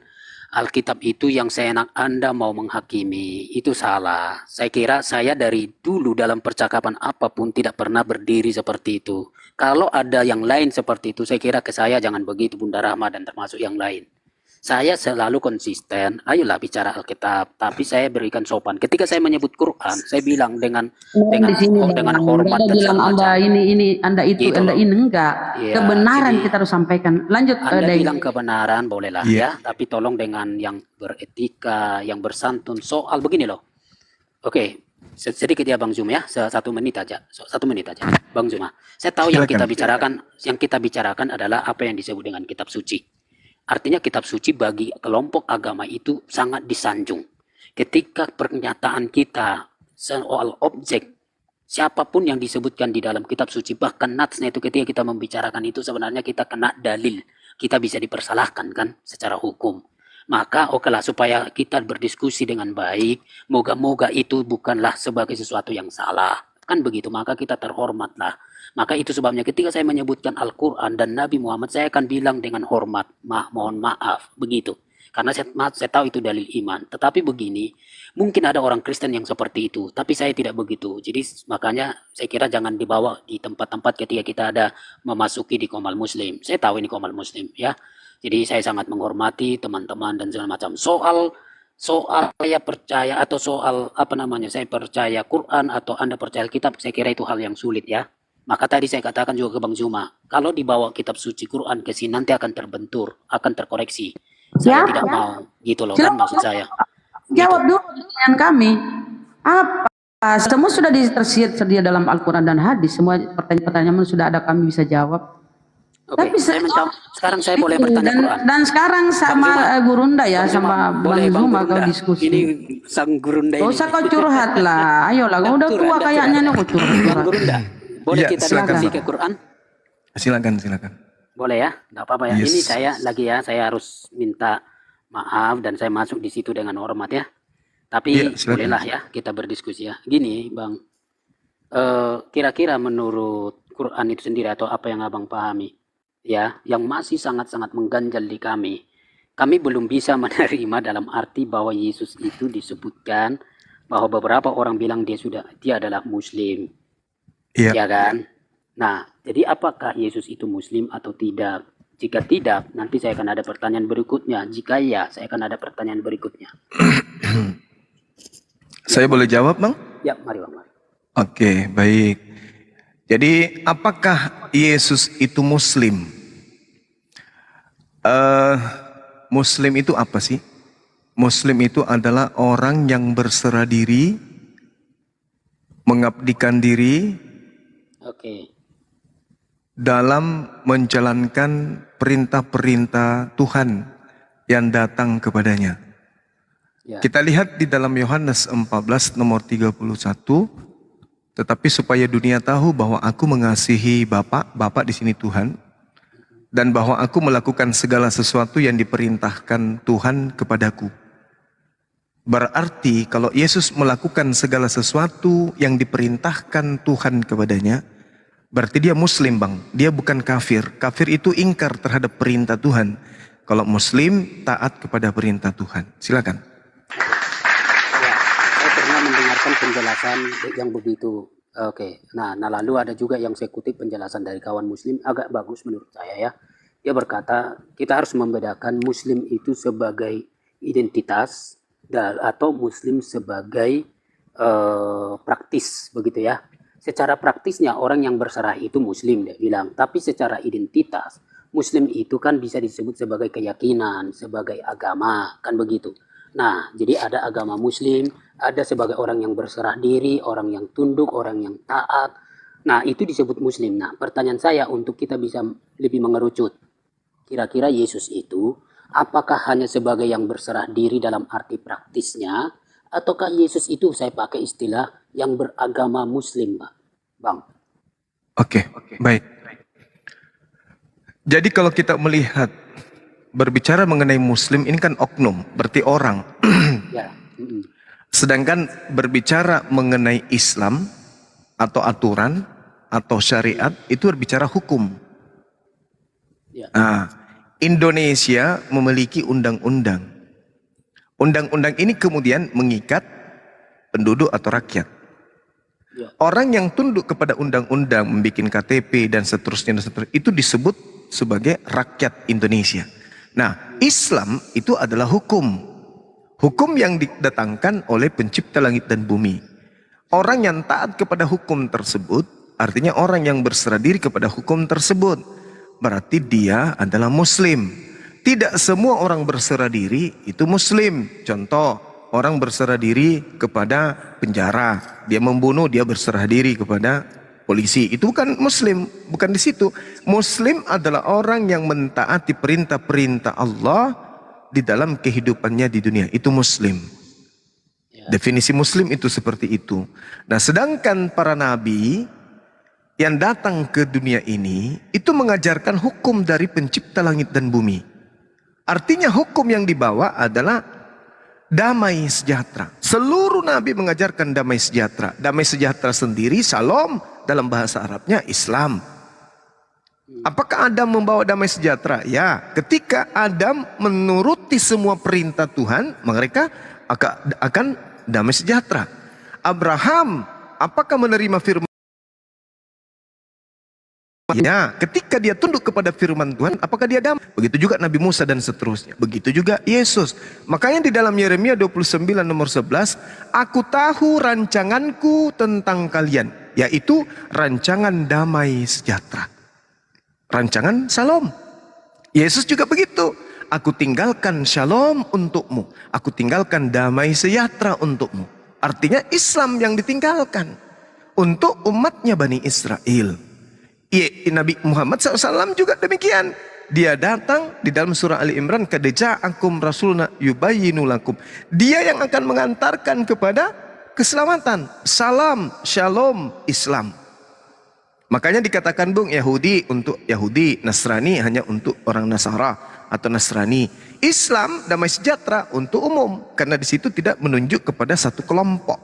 Alkitab itu yang seenak Anda mau menghakimi. Itu salah. Saya kira saya dari dulu dalam percakapan apapun tidak pernah berdiri seperti itu. Kalau ada yang lain seperti itu, saya kira ke saya jangan begitu Bunda Rahma dan termasuk yang lain. Saya selalu konsisten, ayolah bicara Alkitab, tapi saya berikan sopan. Ketika saya menyebut Quran, saya bilang dengan Di sini dengan hormat Anda dan bilang segala Anda macam. ini Anda itu Gitu Anda loh. ini enggak. Iya, Kebenaran jadi- kita harus sampaikan. Lanjut Anda Dai. bilang kebenaran bolehlah Iya. ya, tapi tolong dengan yang beretika, yang bersantun. Soal begini loh. Oke, sedikit ya Bang Zum ya, 1 menit aja. 1 menit aja, Bang Zuma. Saya tahu yang Silakan. kita bicarakan adalah apa yang disebut dengan kitab suci. Artinya kitab suci bagi kelompok agama itu sangat disanjung. Ketika pernyataan kita soal objek Siapapun yang disebutkan di dalam kitab suci, bahkan natsnya itu ketika kita membicarakan itu sebenarnya kita kena dalil. Kita bisa dipersalahkan kan secara hukum. Maka okelah supaya kita berdiskusi dengan baik. Moga-moga itu bukanlah sebagai sesuatu yang salah. Kan begitu, maka kita terhormatlah. Maka itu sebabnya ketika saya menyebutkan Al-Quran dan Nabi Muhammad, saya akan bilang dengan hormat, mohon maaf, begitu. Karena saya tahu itu dalil iman. Tetapi begini, mungkin ada orang Kristen yang seperti itu, tapi saya tidak begitu. Jadi makanya saya kira jangan dibawa di tempat-tempat ketika kita ada memasuki di Qomal Muslim. Saya tahu ini Qomal Muslim ya. Jadi saya sangat menghormati teman-teman dan segala macam. Soal saya percaya atau soal saya percaya Quran atau Anda percaya kitab, saya kira itu hal yang sulit ya. Maka tadi saya katakan juga ke Bang Zuma, kalau dibawa kitab suci Quran ke sini nanti akan terbentur, akan terkoreksi. Saya tidak mau gitu loh kan maksud saya. Jawab dulu pertanyaan kami. Apa? Semua sudah tersedia dalam Al-Quran dan hadis. Semua pertanyaan-pertanyaan sudah ada, kami bisa jawab. Oke, Tapi sekarang saya boleh bertanya Quran. dan sekarang sama Gurunda ya, sama Bang Zuma kau diskusi. Ini sang Gurunda ini. Gak usah kau curhat lah. Ayolah, kau udah tua kayaknya nih kau curhat. Gurunda, boleh Ya, kita silakan, diskusi Bang. ke Quran? Silakan. Boleh ya, nggak apa-apa ya. Yes. Ini saya harus minta maaf dan saya masuk di situ dengan hormat ya. Tapi Iya, silakan. bolehlah ya kita berdiskusi ya. Gini Bang, kira-kira menurut Quran itu sendiri atau apa yang Abang pahami ya, yang masih sangat-sangat mengganjal di kami belum bisa menerima dalam arti bahwa Yesus itu disebutkan bahwa beberapa orang bilang dia adalah Muslim, Iya. ya kan? Nah, jadi apakah Yesus itu Muslim atau tidak? Jika tidak, nanti saya akan ada pertanyaan berikutnya. Jika ya, saya akan ada pertanyaan berikutnya. Saya boleh jawab, Bang? Ya, mari Bang. Mari. Oke, baik. Jadi, apakah Yesus itu Muslim? Muslim itu apa sih? Muslim itu adalah orang yang berserah diri, mengabdikan diri Oke. dalam menjalankan perintah-perintah Tuhan yang datang kepadanya. Ya. Kita lihat di dalam Yohanes 14 nomor 31, tetapi supaya dunia tahu bahwa aku mengasihi Bapa di sini Tuhan, dan bahwa aku melakukan segala sesuatu yang diperintahkan Tuhan kepadaku. Berarti kalau Yesus melakukan segala sesuatu yang diperintahkan Tuhan kepadanya, berarti dia Muslim, Bang. Dia bukan kafir. Kafir itu ingkar terhadap perintah Tuhan. Kalau Muslim taat kepada perintah Tuhan. Silakan. Ya, saya pernah mendengarkan penjelasan yang begitu. Oke, nah lalu ada juga yang saya kutip penjelasan dari kawan Muslim agak bagus menurut saya ya. Dia berkata kita harus membedakan Muslim itu sebagai identitas atau Muslim sebagai praktis begitu ya. Secara praktisnya orang yang berserah itu Muslim dia bilang, tapi secara identitas Muslim itu kan bisa disebut sebagai keyakinan, sebagai agama kan begitu. Nah, jadi ada agama Muslim, ada sebagai orang yang berserah diri, orang yang tunduk, orang yang taat. Nah, itu disebut Muslim. Nah, pertanyaan saya untuk kita bisa lebih mengerucut. Kira-kira Yesus itu apakah hanya sebagai yang berserah diri dalam arti praktisnya, ataukah Yesus itu saya pakai istilah yang beragama Muslim, Bang? Oke, baik. Jadi kalau kita melihat berbicara mengenai Muslim ini kan oknum, berarti orang. Ya. Sedangkan berbicara mengenai Islam atau aturan atau syariat itu berbicara hukum. Ya. Nah, Indonesia memiliki undang-undang. Undang-undang ini kemudian mengikat penduduk atau rakyat. Ya. Orang yang tunduk kepada undang-undang, membuat KTP dan seterusnya, itu disebut sebagai rakyat Indonesia. Nah, Islam itu adalah hukum. Hukum yang didatangkan oleh pencipta langit dan bumi. Orang yang taat kepada hukum tersebut, artinya orang yang berserah diri kepada hukum tersebut, berarti dia adalah Muslim. Tidak semua orang berserah diri itu Muslim. Contoh, orang berserah diri kepada penjara, dia membunuh, dia berserah diri kepada polisi, itu bukan Muslim, bukan di situ. Muslim adalah orang yang mentaati perintah-perintah Allah di dalam kehidupannya di dunia, itu Muslim. Definisi Muslim itu seperti itu. Nah, sedangkan para nabi yang datang ke dunia ini itu mengajarkan hukum dari pencipta langit dan bumi. Artinya hukum yang dibawa adalah damai sejahtera. Seluruh nabi mengajarkan damai sejahtera. Damai sejahtera sendiri, shalom, dalam bahasa Arabnya Islam. Apakah Adam membawa damai sejahtera? Ya, ketika Adam menuruti semua perintah Tuhan, mereka akan damai sejahtera. Abraham, apakah menerima firman? Ya, ketika dia tunduk kepada firman Tuhan, apakah dia damai? Begitu juga Nabi Musa dan seterusnya. Begitu juga Yesus. Makanya di dalam Yeremia 29 nomor 11, aku tahu rancanganku tentang kalian, yaitu rancangan damai sejahtera. Rancangan shalom. Yesus juga begitu. Aku tinggalkan shalom untukmu. Aku tinggalkan damai sejahtera untukmu. Artinya Islam yang ditinggalkan untuk umatnya Bani Israel. Nabi Muhammad SAW juga demikian. Dia datang di dalam surah Ali Imran, kad ja'akum rasuluna yubayyinu lakum. Dia yang akan mengantarkan kepada keselamatan. Salam, shalom, Islam. Makanya dikatakan Bung, Yahudi untuk Yahudi, Nasrani hanya untuk orang Nasara atau Nasrani. Islam damai sejahtera untuk umum, karena di situ tidak menunjuk kepada satu kelompok.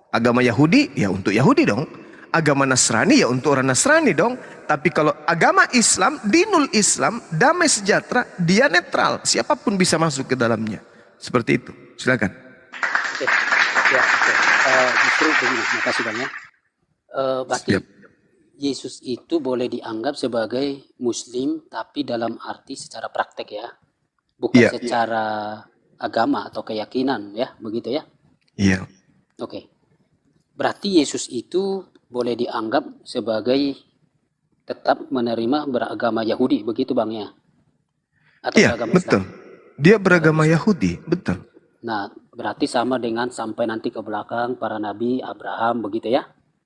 Agama Yahudi ya untuk Yahudi dong. Agama Nasrani ya untuk orang Nasrani dong. Tapi kalau agama Islam, dinul Islam, damai sejahtera, dia netral. Siapapun bisa masuk ke dalamnya. Seperti itu. Silakan. Oke. Ya, oke. Justru begini, makasih banyak. Berarti Yesus itu boleh dianggap sebagai Muslim, tapi dalam arti secara praktek ya, bukan secara agama atau keyakinan ya, begitu ya? Iya. Oke. Berarti Yesus itu boleh dianggap sebagai tetap menerima beragama Yahudi, begitu Bang ya? Atau beragama betul. Islam? Dia beragama Yahudi, betul. Nah, berarti sama dengan sampai nanti ke belakang para nabi Abraham, begitu ya?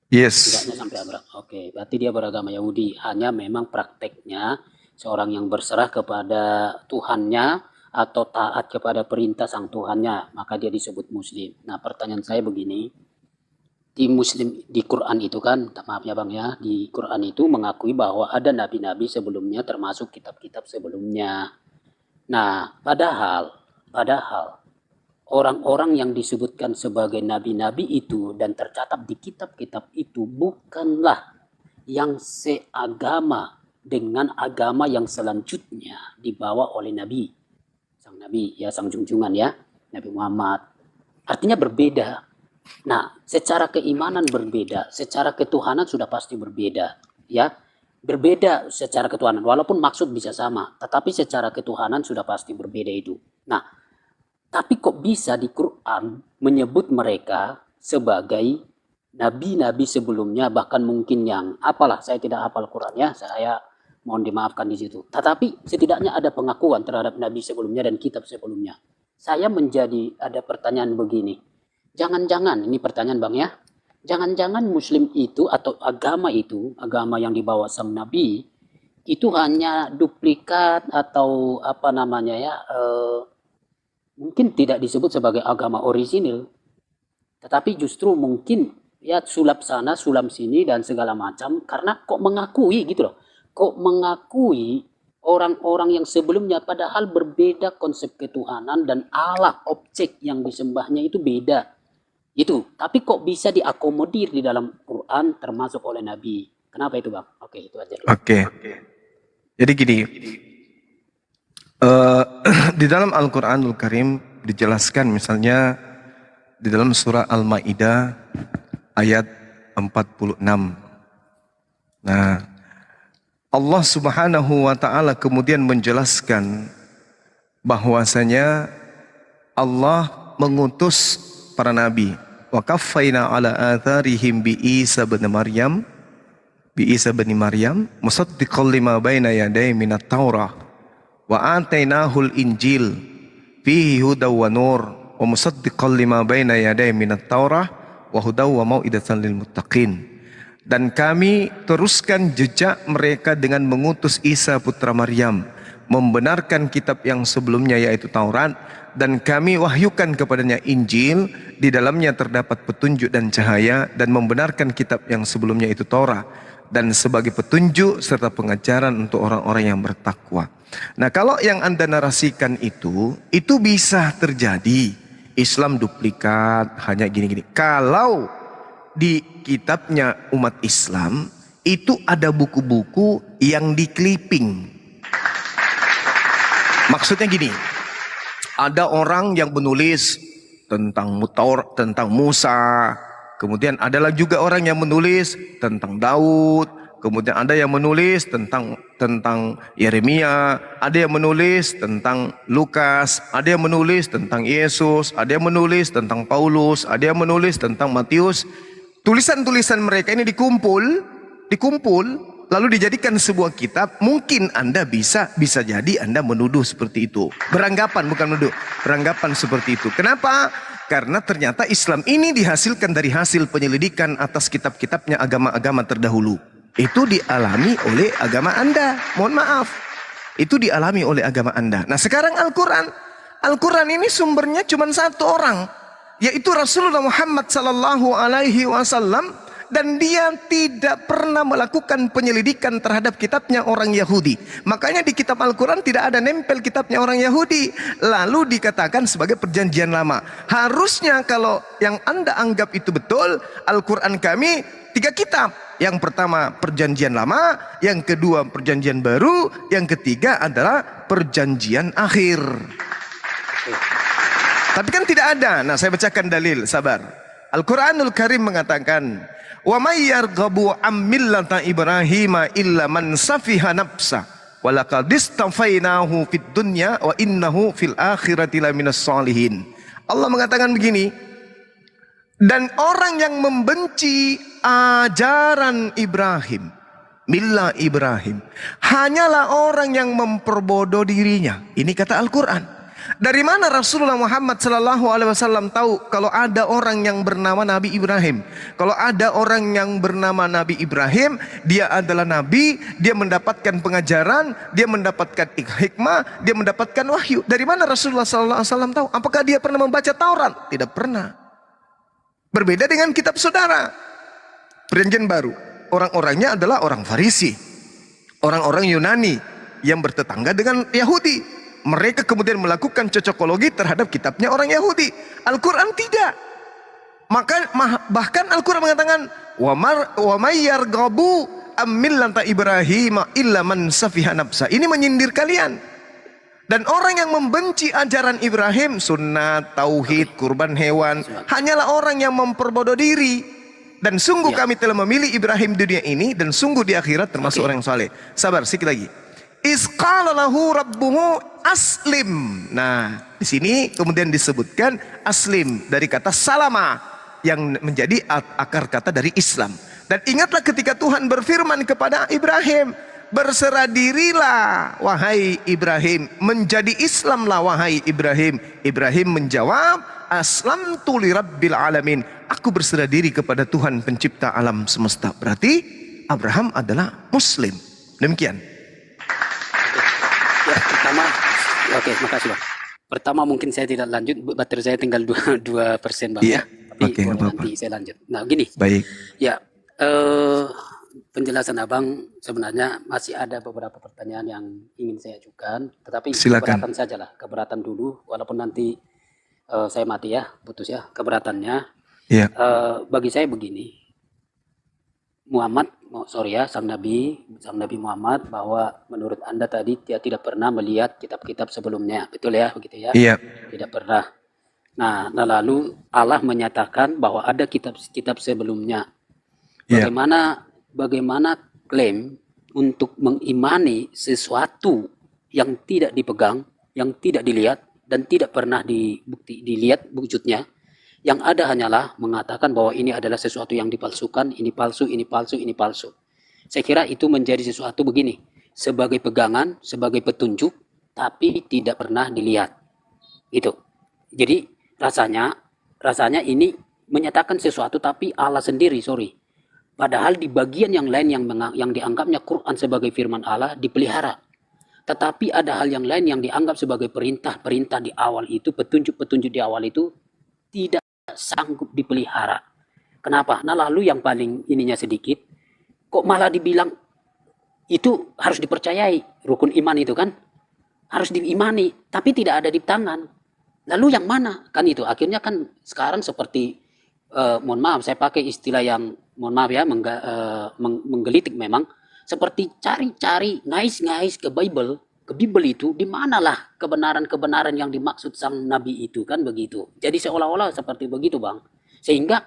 Yes. Tidaknya sampai Abraham. Oke, berarti dia beragama Yahudi. Hanya memang prakteknya seorang yang berserah kepada Tuhannya atau taat kepada perintah sang Tuhannya, maka dia disebut Muslim. Nah, pertanyaan saya begini. Di Muslim, di Quran itu kan, maaf ya Bang ya, di Quran itu mengakui bahwa ada nabi-nabi sebelumnya, termasuk kitab-kitab sebelumnya. Nah, padahal orang-orang yang disebutkan sebagai nabi-nabi itu dan tercatat di kitab-kitab itu bukanlah yang seagama dengan agama yang selanjutnya dibawa oleh Nabi. Sang Nabi, ya sang junjungan ya, Nabi Muhammad. Artinya berbeda. Nah, secara keimanan berbeda, secara ketuhanan sudah pasti berbeda. Ya, berbeda secara ketuhanan, walaupun maksud bisa sama, tetapi secara ketuhanan sudah pasti berbeda itu. Nah, tapi kok bisa di Quran menyebut mereka sebagai nabi-nabi sebelumnya, bahkan mungkin yang apalah, saya tidak hafal Quran ya, saya mohon dimaafkan di situ. Tetapi setidaknya ada pengakuan terhadap nabi sebelumnya dan kitab sebelumnya. Saya menjadi ada pertanyaan begini. Jangan-jangan, ini pertanyaan Bang ya, jangan-jangan Muslim itu atau agama itu, agama yang dibawa sang nabi, itu hanya duplikat atau apa namanya ya, mungkin tidak disebut sebagai agama orisinil, tetapi justru mungkin ya sulap sana, sulam sini dan segala macam, karena kok mengakui gitu loh, kok mengakui orang-orang yang sebelumnya padahal berbeda konsep ketuhanan dan Allah, objek yang disembahnya itu beda. Itu, tapi kok bisa diakomodir di dalam Quran termasuk oleh Nabi. Kenapa itu Bang? Oke, itu aja. Oke. Jadi gini, di dalam Al-Quranul Karim dijelaskan misalnya di dalam surah Al-Ma'idah ayat 46. Nah, Allah Subhanahu wa Ta'ala kemudian menjelaskan bahwasanya Allah mengutus para nabi. Wa kaffaina ala atharihim bi Isa bin Maryam musaddiqan lima baina yadayhi minat Taurah wa atainahul Injil fihi hudaw wa nur wa musaddiqan lima baina yadayhi minat Taurah wa hudaw wa mau'idatan lil muttaqin. Dan kami teruskan jejak mereka dengan mengutus Isa putra Maryam, membenarkan kitab yang sebelumnya yaitu Taurat, dan kami wahyukan kepadanya Injil, di dalamnya terdapat petunjuk dan cahaya, dan membenarkan kitab yang sebelumnya itu Taurat, dan sebagai petunjuk serta pengajaran untuk orang-orang yang bertakwa. Nah, kalau yang Anda narasikan itu bisa terjadi. Islam duplikat, hanya gini-gini. Kalau di kitabnya umat Islam itu ada buku-buku yang di clipping. Maksudnya gini, ada orang yang menulis tentang tentang Musa, kemudian adalah juga orang yang menulis tentang Daud, kemudian ada yang menulis tentang Yeremia, ada yang menulis tentang Lukas, ada yang menulis tentang Yesus, ada yang menulis tentang Paulus, ada yang menulis tentang Matius. Tulisan-tulisan mereka ini dikumpul lalu dijadikan sebuah kitab. Mungkin Anda bisa jadi Anda menuduh seperti itu. Beranggapan, bukan menuduh, beranggapan seperti itu. Kenapa? Karena ternyata Islam ini dihasilkan dari hasil penyelidikan atas kitab-kitabnya agama-agama terdahulu. Itu dialami oleh agama Anda. Mohon maaf, itu dialami oleh agama Anda. Nah, sekarang Al-Quran ini sumbernya cuma satu orang, yaitu Rasulullah Muhammad sallallahu alaihi wasallam, dan dia tidak pernah melakukan penyelidikan terhadap kitabnya orang Yahudi. Makanya di kitab Al-Quran tidak ada nempel kitabnya orang Yahudi, lalu dikatakan sebagai perjanjian lama. Harusnya kalau yang Anda anggap itu betul, Al-Quran kami 3 kitab. Yang pertama perjanjian lama, yang kedua perjanjian baru, yang ketiga adalah perjanjian akhir. Tapi kan tidak ada. Nah, saya bacakan dalil, sabar. Al-Quranul Karim mengatakan, wa may yarghabu am millata Ibrahim illa man safiha nafsa wa laqad istafainahu fid dunya wa innahu fil akhirati laminas sholihin. Allah mengatakan begini, dan orang yang membenci ajaran Ibrahim, millah Ibrahim, hanyalah orang yang memperbodoh dirinya. Ini kata Al-Quran. Dari mana Rasulullah Muhammad sallallahu alaihi wasallam tahu kalau ada orang yang bernama Nabi Ibrahim? Kalau ada orang yang bernama Nabi Ibrahim, dia adalah nabi, dia mendapatkan pengajaran, dia mendapatkan hikmah, dia mendapatkan wahyu. Dari mana Rasulullah sallallahu alaihi wasallam tahu? Apakah dia pernah membaca Taurat? Tidak pernah. Berbeda dengan kitab saudara. Perjanjian baru, orang-orangnya adalah orang Farisi, orang-orang Yunani yang bertetangga dengan Yahudi. Mereka kemudian melakukan cocokologi terhadap kitabnya orang Yahudi. Al-Quran tidak. Maka bahkan Al-Quran mengatakan, wa may yarghabu am millata Ibrahim illa man safiha nafsa. Ini menyindir kalian. Dan orang yang membenci ajaran Ibrahim, sunnah, tauhid, kurban hewan, hanyalah orang yang memperbodoh diri. Dan sungguh kami telah memilih Ibrahim di dunia ini, dan sungguh di akhirat termasuk orang yang saleh. Sabar, sedikit lagi. Isqala lahu rabbuhu aslim. Nah, di sini kemudian disebutkan aslim dari kata salama yang menjadi akar kata dari Islam. Dan ingatlah ketika Tuhan berfirman kepada Ibrahim, berserah dirilah wahai Ibrahim, menjadi Islamlah wahai Ibrahim. Ibrahim menjawab, aslamtu lirabbil alamin. Aku berserah diri kepada Tuhan pencipta alam semesta. Berarti Abraham adalah Muslim. Demikian. Ya, pertama, oke, makasih Bang. Pertama mungkin saya tidak lanjut, baterai saya tinggal 2% Bang. Iya, Tapi oke, nanti saya lanjut. Nah, gini. Baik. Ya, penjelasan Abang sebenarnya masih ada beberapa pertanyaan yang ingin saya ajukan, tetapi Silakan. keberatan sajalah, keberatan dulu, walaupun nanti saya mati ya, putus ya, keberatannya. Iya. Bagi saya begini, sang Nabi Muhammad, bahwa menurut Anda tadi dia tidak pernah melihat kitab-kitab sebelumnya, betul ya, begitu ya? Iya. Tidak pernah. Nah, lalu Allah menyatakan bahwa ada kitab-kitab sebelumnya. Iya. Bagaimana klaim untuk mengimani sesuatu yang tidak dipegang, yang tidak dilihat dan tidak pernah dilihat wujudnya? Yang ada hanyalah mengatakan bahwa ini adalah sesuatu yang dipalsukan, ini palsu, ini palsu, ini palsu. Saya kira itu menjadi sesuatu begini, sebagai pegangan, sebagai petunjuk, tapi tidak pernah dilihat. Gitu. Jadi rasanya ini menyatakan sesuatu tapi Allah sendiri, Padahal di bagian yang lain yang dianggapnya Quran sebagai firman Allah dipelihara. Tetapi ada hal yang lain yang dianggap sebagai perintah-perintah di awal itu, petunjuk-petunjuk di awal itu tidak sanggup dipelihara. Kenapa? Nah lalu yang paling ininya sedikit, kok malah dibilang itu harus dipercayai, rukun iman itu kan harus diimani, tapi tidak ada di tangan. Lalu yang mana? Kan itu akhirnya kan sekarang seperti mohon maaf saya pakai istilah yang mohon maaf ya menggelitik memang, seperti cari-cari ngais-ngais ke Bible itu di manalah kebenaran-kebenaran yang dimaksud sang nabi itu kan begitu. Jadi seolah-olah seperti begitu Bang. Sehingga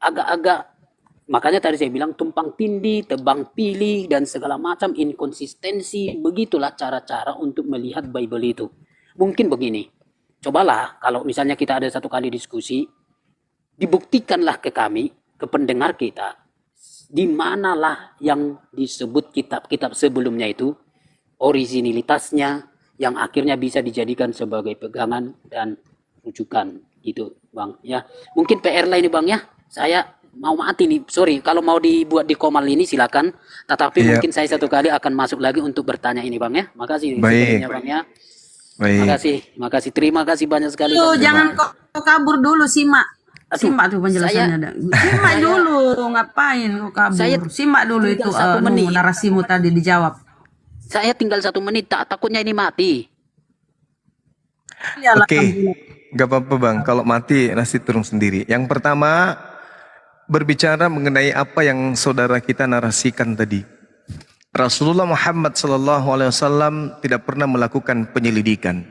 agak-agak makanya tadi saya bilang tumpang tindih, tebang pilih dan segala macam inkonsistensi, begitulah cara-cara untuk melihat Bible itu. Mungkin begini. Cobalah kalau misalnya kita ada satu kali diskusi, dibuktikanlah ke kami, ke pendengar kita, di manalah yang disebut kitab-kitab sebelumnya itu originalitasnya yang akhirnya bisa dijadikan sebagai pegangan dan rujukan gitu Bang ya. Mungkin PR lain nih Bang ya. Saya mau mati nih, sorry kalau mau dibuat di komal ini silakan, tetapi mungkin saya satu kali akan masuk lagi untuk bertanya ini Bang ya. Makasih sebenarnya Bang ya. Makasih, terima kasih banyak sekali. Tuh, jangan kok kabur dulu, simak. Simak tuh penjelasannya ada. Simak dulu, ngapain kok kabur? Simak dulu itu narasimu tadi dijawab. Saya tinggal 1 menit, takutnya ini mati. Oke, gak apa-apa Bang, kalau mati nasi turun sendiri. Yang pertama, berbicara mengenai apa yang saudara kita narasikan tadi. Rasulullah Muhammad SAW tidak pernah melakukan penyelidikan.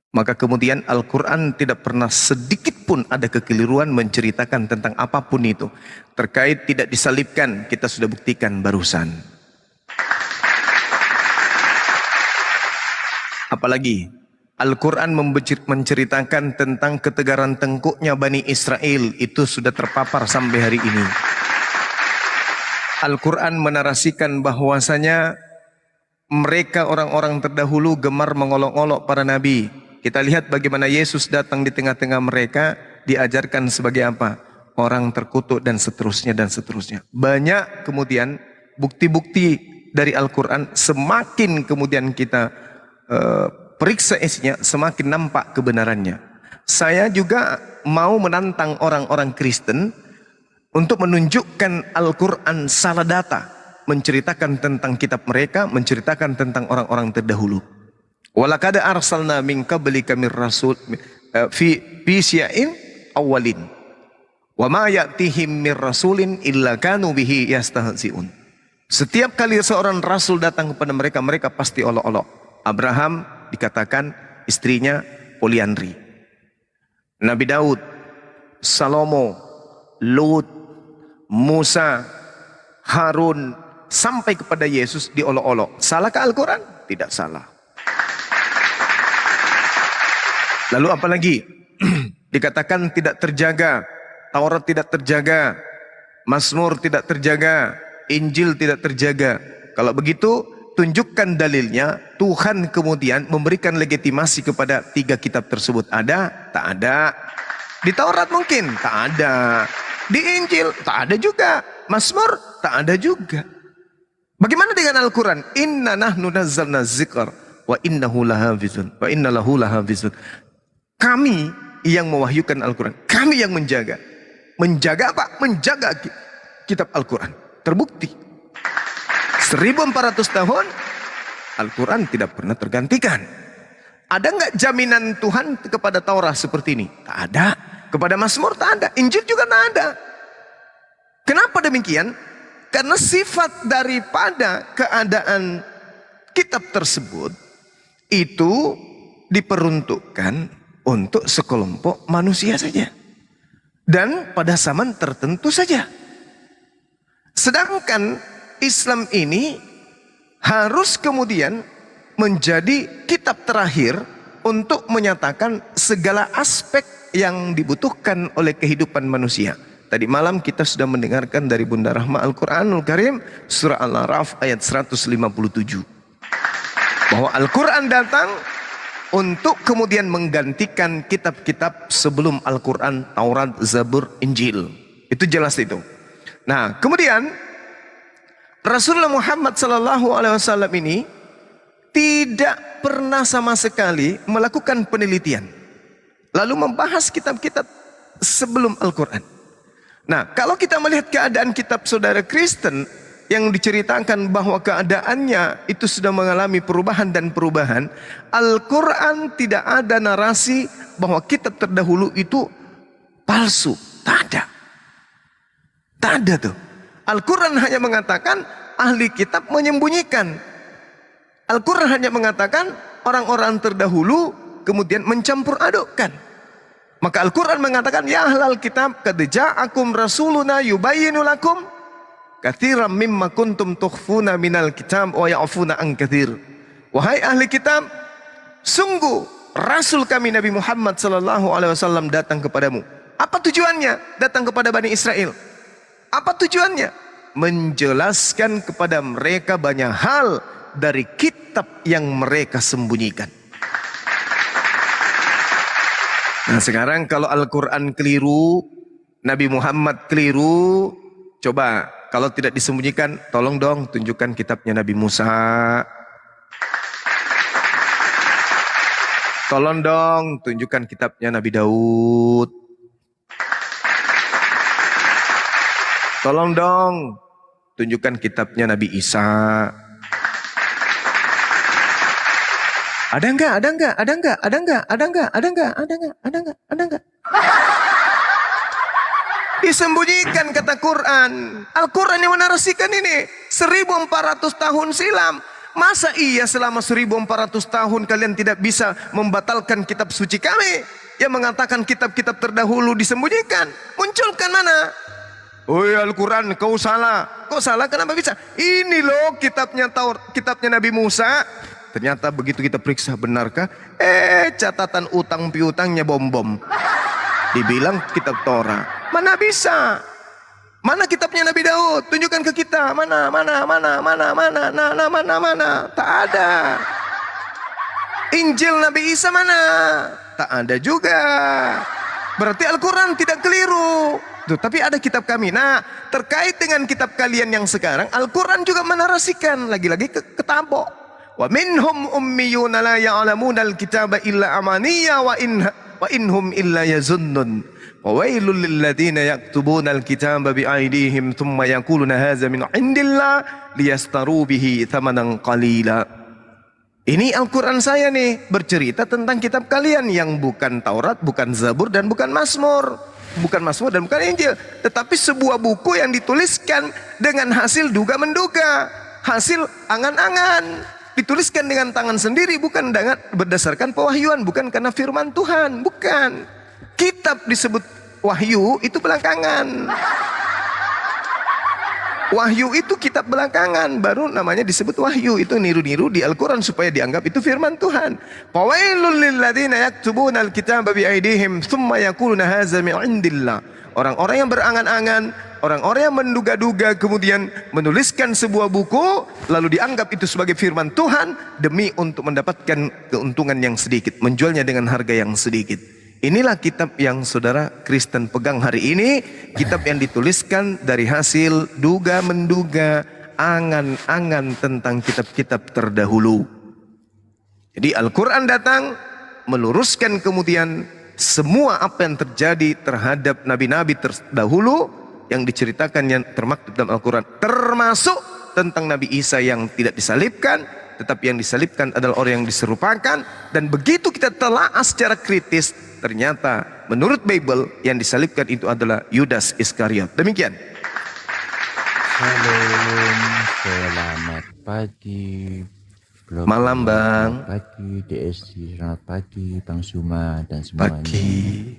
Maka kemudian Al-Quran tidak pernah sedikit pun ada kekeliruan menceritakan tentang apapun itu. Terkait tidak disalibkan, kita sudah buktikan barusan. Apalagi Al-Quran menceritakan tentang ketegaran tengkuknya Bani Israel, itu sudah terpapar sampai hari ini. Al-Quran menarasikan bahwasanya mereka orang-orang terdahulu gemar mengolok-olok para nabi. Kita lihat bagaimana Yesus datang di tengah-tengah mereka, diajarkan sebagai apa? Orang terkutuk dan seterusnya dan seterusnya. Banyak kemudian bukti-bukti dari Al-Quran, semakin kemudian kita periksa isinya, semakin nampak kebenarannya. Saya juga mau menantang orang-orang Kristen untuk menunjukkan Al-Quran salah data, menceritakan tentang kitab mereka, menceritakan tentang orang-orang terdahulu. Walaqad arsalna min qablika mir rasul fi syi'in awwalin wa ma ya'tihim mir rasulin illa kanu bihi yastahzi'un. Setiap kali seorang rasul datang kepada mereka, mereka pasti olok-olok. Abraham dikatakan istrinya poliandri. Nabi Daud, Salomo, Lut, Musa, Harun, sampai kepada Yesus diolok-olok. Salahkah Al-Quran? Tidak salah. Lalu apalagi? Dikatakan tidak terjaga, Taurat tidak terjaga, Mazmur tidak terjaga, Injil tidak terjaga. Kalau begitu, tunjukkan dalilnya. Tuhan kemudian memberikan legitimasi kepada 3 kitab tersebut. Ada? Tak ada. Di Taurat mungkin? Tak ada. Di Injil? Tak ada juga. Mazmur? Tak ada juga. Bagaimana dengan Al-Quran? Inna nahnu nazzalna dzikr wa innahu lahafizun wa inna lahu lahafizun. Kami yang mewahyukan Al-Quran, kami yang menjaga. Menjaga apa? Menjaga kitab Al-Quran. Terbukti 1400 tahun Al-Quran tidak pernah tergantikan. Ada nggak jaminan Tuhan kepada Taurat seperti ini? Tak ada. Kepada Mazmur tak ada. Injil juga tak ada. Kenapa demikian? Karena sifat daripada keadaan kitab tersebut itu diperuntukkan untuk sekelompok manusia saja. Dan pada zaman tertentu saja. Sedangkan Islam ini harus kemudian menjadi kitab terakhir untuk menyatakan segala aspek yang dibutuhkan oleh kehidupan manusia. Tadi malam kita sudah mendengarkan dari Bunda Rahma Al-Quranul Karim, surah Al-A'raf ayat 157. Bahwa Al-Quran datang untuk kemudian menggantikan kitab-kitab sebelum Al-Quran, Taurat, Zabur, Injil. Itu jelas itu. Nah, kemudian Rasulullah Muhammad SAW ini tidak pernah sama sekali melakukan penelitian, lalu membahas kitab-kitab sebelum Al-Quran. Nah, kalau kita melihat keadaan kitab saudara Kristen yang diceritakan bahwa keadaannya itu sudah mengalami perubahan dan perubahan, Al-Quran tidak ada narasi bahwa kitab terdahulu itu palsu. Tak ada. Tak ada tuh. Al-Quran hanya mengatakan ahli kitab menyembunyikan. Al-Quran hanya mengatakan orang-orang terdahulu kemudian mencampur adukkan. Maka Al-Quran mengatakan, ya ahlal kitab, qad ja'akum rasuluna yubayyinu lakum katsiran mimma kuntum tukhfuna minal kitab wa ya'funa an katsir. Wahai ahli kitab, sungguh Rasul kami Nabi Muhammad sallallahu alaihi wasallam datang kepadamu. Apa tujuannya datang kepada Bani Israel? Apa tujuannya? Menjelaskan kepada mereka banyak hal dari kitab yang mereka sembunyikan. Nah, sekarang kalau Al-Quran keliru, Nabi Muhammad keliru, coba kalau tidak disembunyikan, tolong dong tunjukkan kitabnya Nabi Musa. Tolong dong tunjukkan kitabnya Nabi Daud. Tolong dong tunjukkan kitabnya Nabi Isa. Ada enggak? Ada enggak? Ada enggak? Ada enggak? Ada enggak? Ada enggak? Ada enggak? Ada enggak? Ada enggak? Disembunyikan kata Quran. Al-Quran yang menarasikan ini 1400 tahun silam. Masa iya selama 1400 tahun kalian tidak bisa membatalkan kitab suci kami yang mengatakan kitab-kitab terdahulu disembunyikan? Munculkan mana? Oh ya Al-Quran, kau salah. Kau salah kenapa bisa? Ini loh kitabnya kitabnya Nabi Musa. Ternyata begitu kita periksa benarkah? Catatan utang piutangnya bom-bom. Dibilang kitab Torah. Mana bisa? Mana kitabnya Nabi Daud? Tunjukkan ke kita. Mana? Tak ada. Injil Nabi Isa mana? Tak ada juga. Berarti Al-Quran tidak keliru. Tuh, tapi ada kitab kami. Nah, terkait dengan kitab kalian yang sekarang, Al-Quran juga menarasikan. Lagi-lagi ketabok. Wa minhum ummiyuna la ya'lamuna al-kitaba illa amaniya wa inhum illa yazunnun. Wa wailul lil ladzina yaktubuna al-kitaba bi aydihim thumma yaquluna hadza min 'indillah liyastaru bihi thamanan qalila. Ini Al-Quran saya nih bercerita tentang kitab kalian yang bukan Taurat, bukan Zabur dan bukan Mazmur. Bukan Mazmur dan bukan Injil, tetapi sebuah buku yang dituliskan dengan hasil duga-menduga, hasil angan-angan. Dituliskan dengan tangan sendiri, bukan dengan berdasarkan pewahyuan, bukan karena firman Tuhan, bukan. Kitab disebut wahyu itu belakangan. Wahyu itu kitab belakangan, baru namanya disebut wahyu. Itu niru-niru di Al-Quran supaya dianggap itu firman Tuhan. Fawailul lil ladzina yaktubuna al-kitaba bi aydihim tsumma yaquluna hadza min 'indillah. Orang-orang yang berangan-angan, orang-orang yang menduga-duga kemudian menuliskan sebuah buku lalu dianggap itu sebagai firman Tuhan demi untuk mendapatkan keuntungan yang sedikit, menjualnya dengan harga yang sedikit. Inilah kitab yang saudara Kristen pegang hari ini, kitab yang dituliskan dari hasil duga-menduga, angan-angan tentang kitab-kitab terdahulu. Jadi Al-Quran datang meluruskan kemudian semua apa yang terjadi terhadap nabi-nabi terdahulu yang diceritakan yang termaktub dalam Al-Quran, termasuk tentang Nabi Isa yang tidak disalibkan, tetapi yang disalibkan adalah orang yang diserupakan. Dan begitu kita telaah secara kritis, ternyata menurut Bible yang disalibkan itu adalah Yudas Iskariot. Demikian. Shalom, selamat pagi. Malam Bang. Pagi DSC, selamat pagi Bang Suma dan semuanya. Pagi.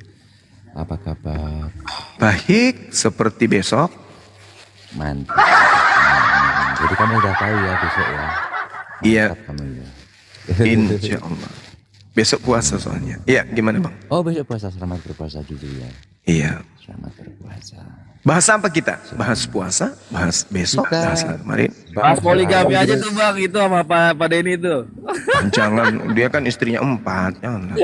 Apa kabar? Baik, seperti besok. Mantap. Jadi kamu udah tahu ya besok ya? Iya. Kamu ya. Insya Allah. Besok puasa soalnya. Iya, gimana Bang? Oh besok puasa, selamat berpuasa dulu ya. Iya. Selamat berpuasa. Bahas apa kita? Bahas puasa, bahas besok, bahas kemarin. Bahas poligami aja tuh Bang, itu sama Pak Denny itu. Jangan, dia kan istrinya 4. Jangan.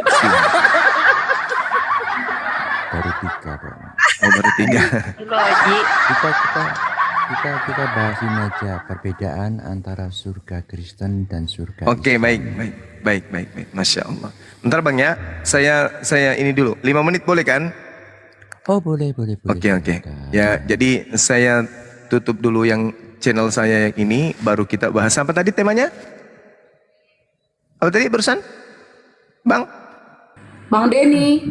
Baru 3 kok. Oh baru 3. Kita Kita bahas ini aja, perbedaan antara surga Kristen dan surga Oke, Islam. baik. Masya Allah. Bentar Bang ya, saya ini dulu. 5 menit boleh kan? Oh boleh. Oke. Ya, jadi saya tutup dulu yang channel saya yang ini, baru kita bahas. Apa tadi temanya? Apa tadi barusan? Bang Denny.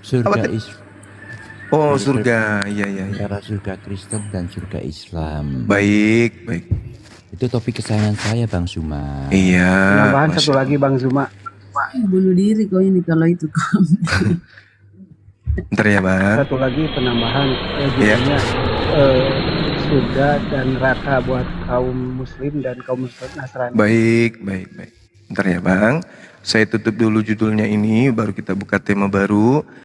Surga Islam. Oh, surga. Iya. Antara surga Kristen dan surga Islam. Baik. Itu topik kesayangan saya, Bang Zuma. Iya. Penambahan satu lagi Bang Zuma. Bunuh diri kau ini kalau itu Bentar ya, Bang. Satu lagi penambahan Iya. surga dan neraka buat kaum muslim dan kaum Nasrani. Baik. Bentar ya, Bang. Saya tutup dulu judulnya ini, baru kita buka tema baru.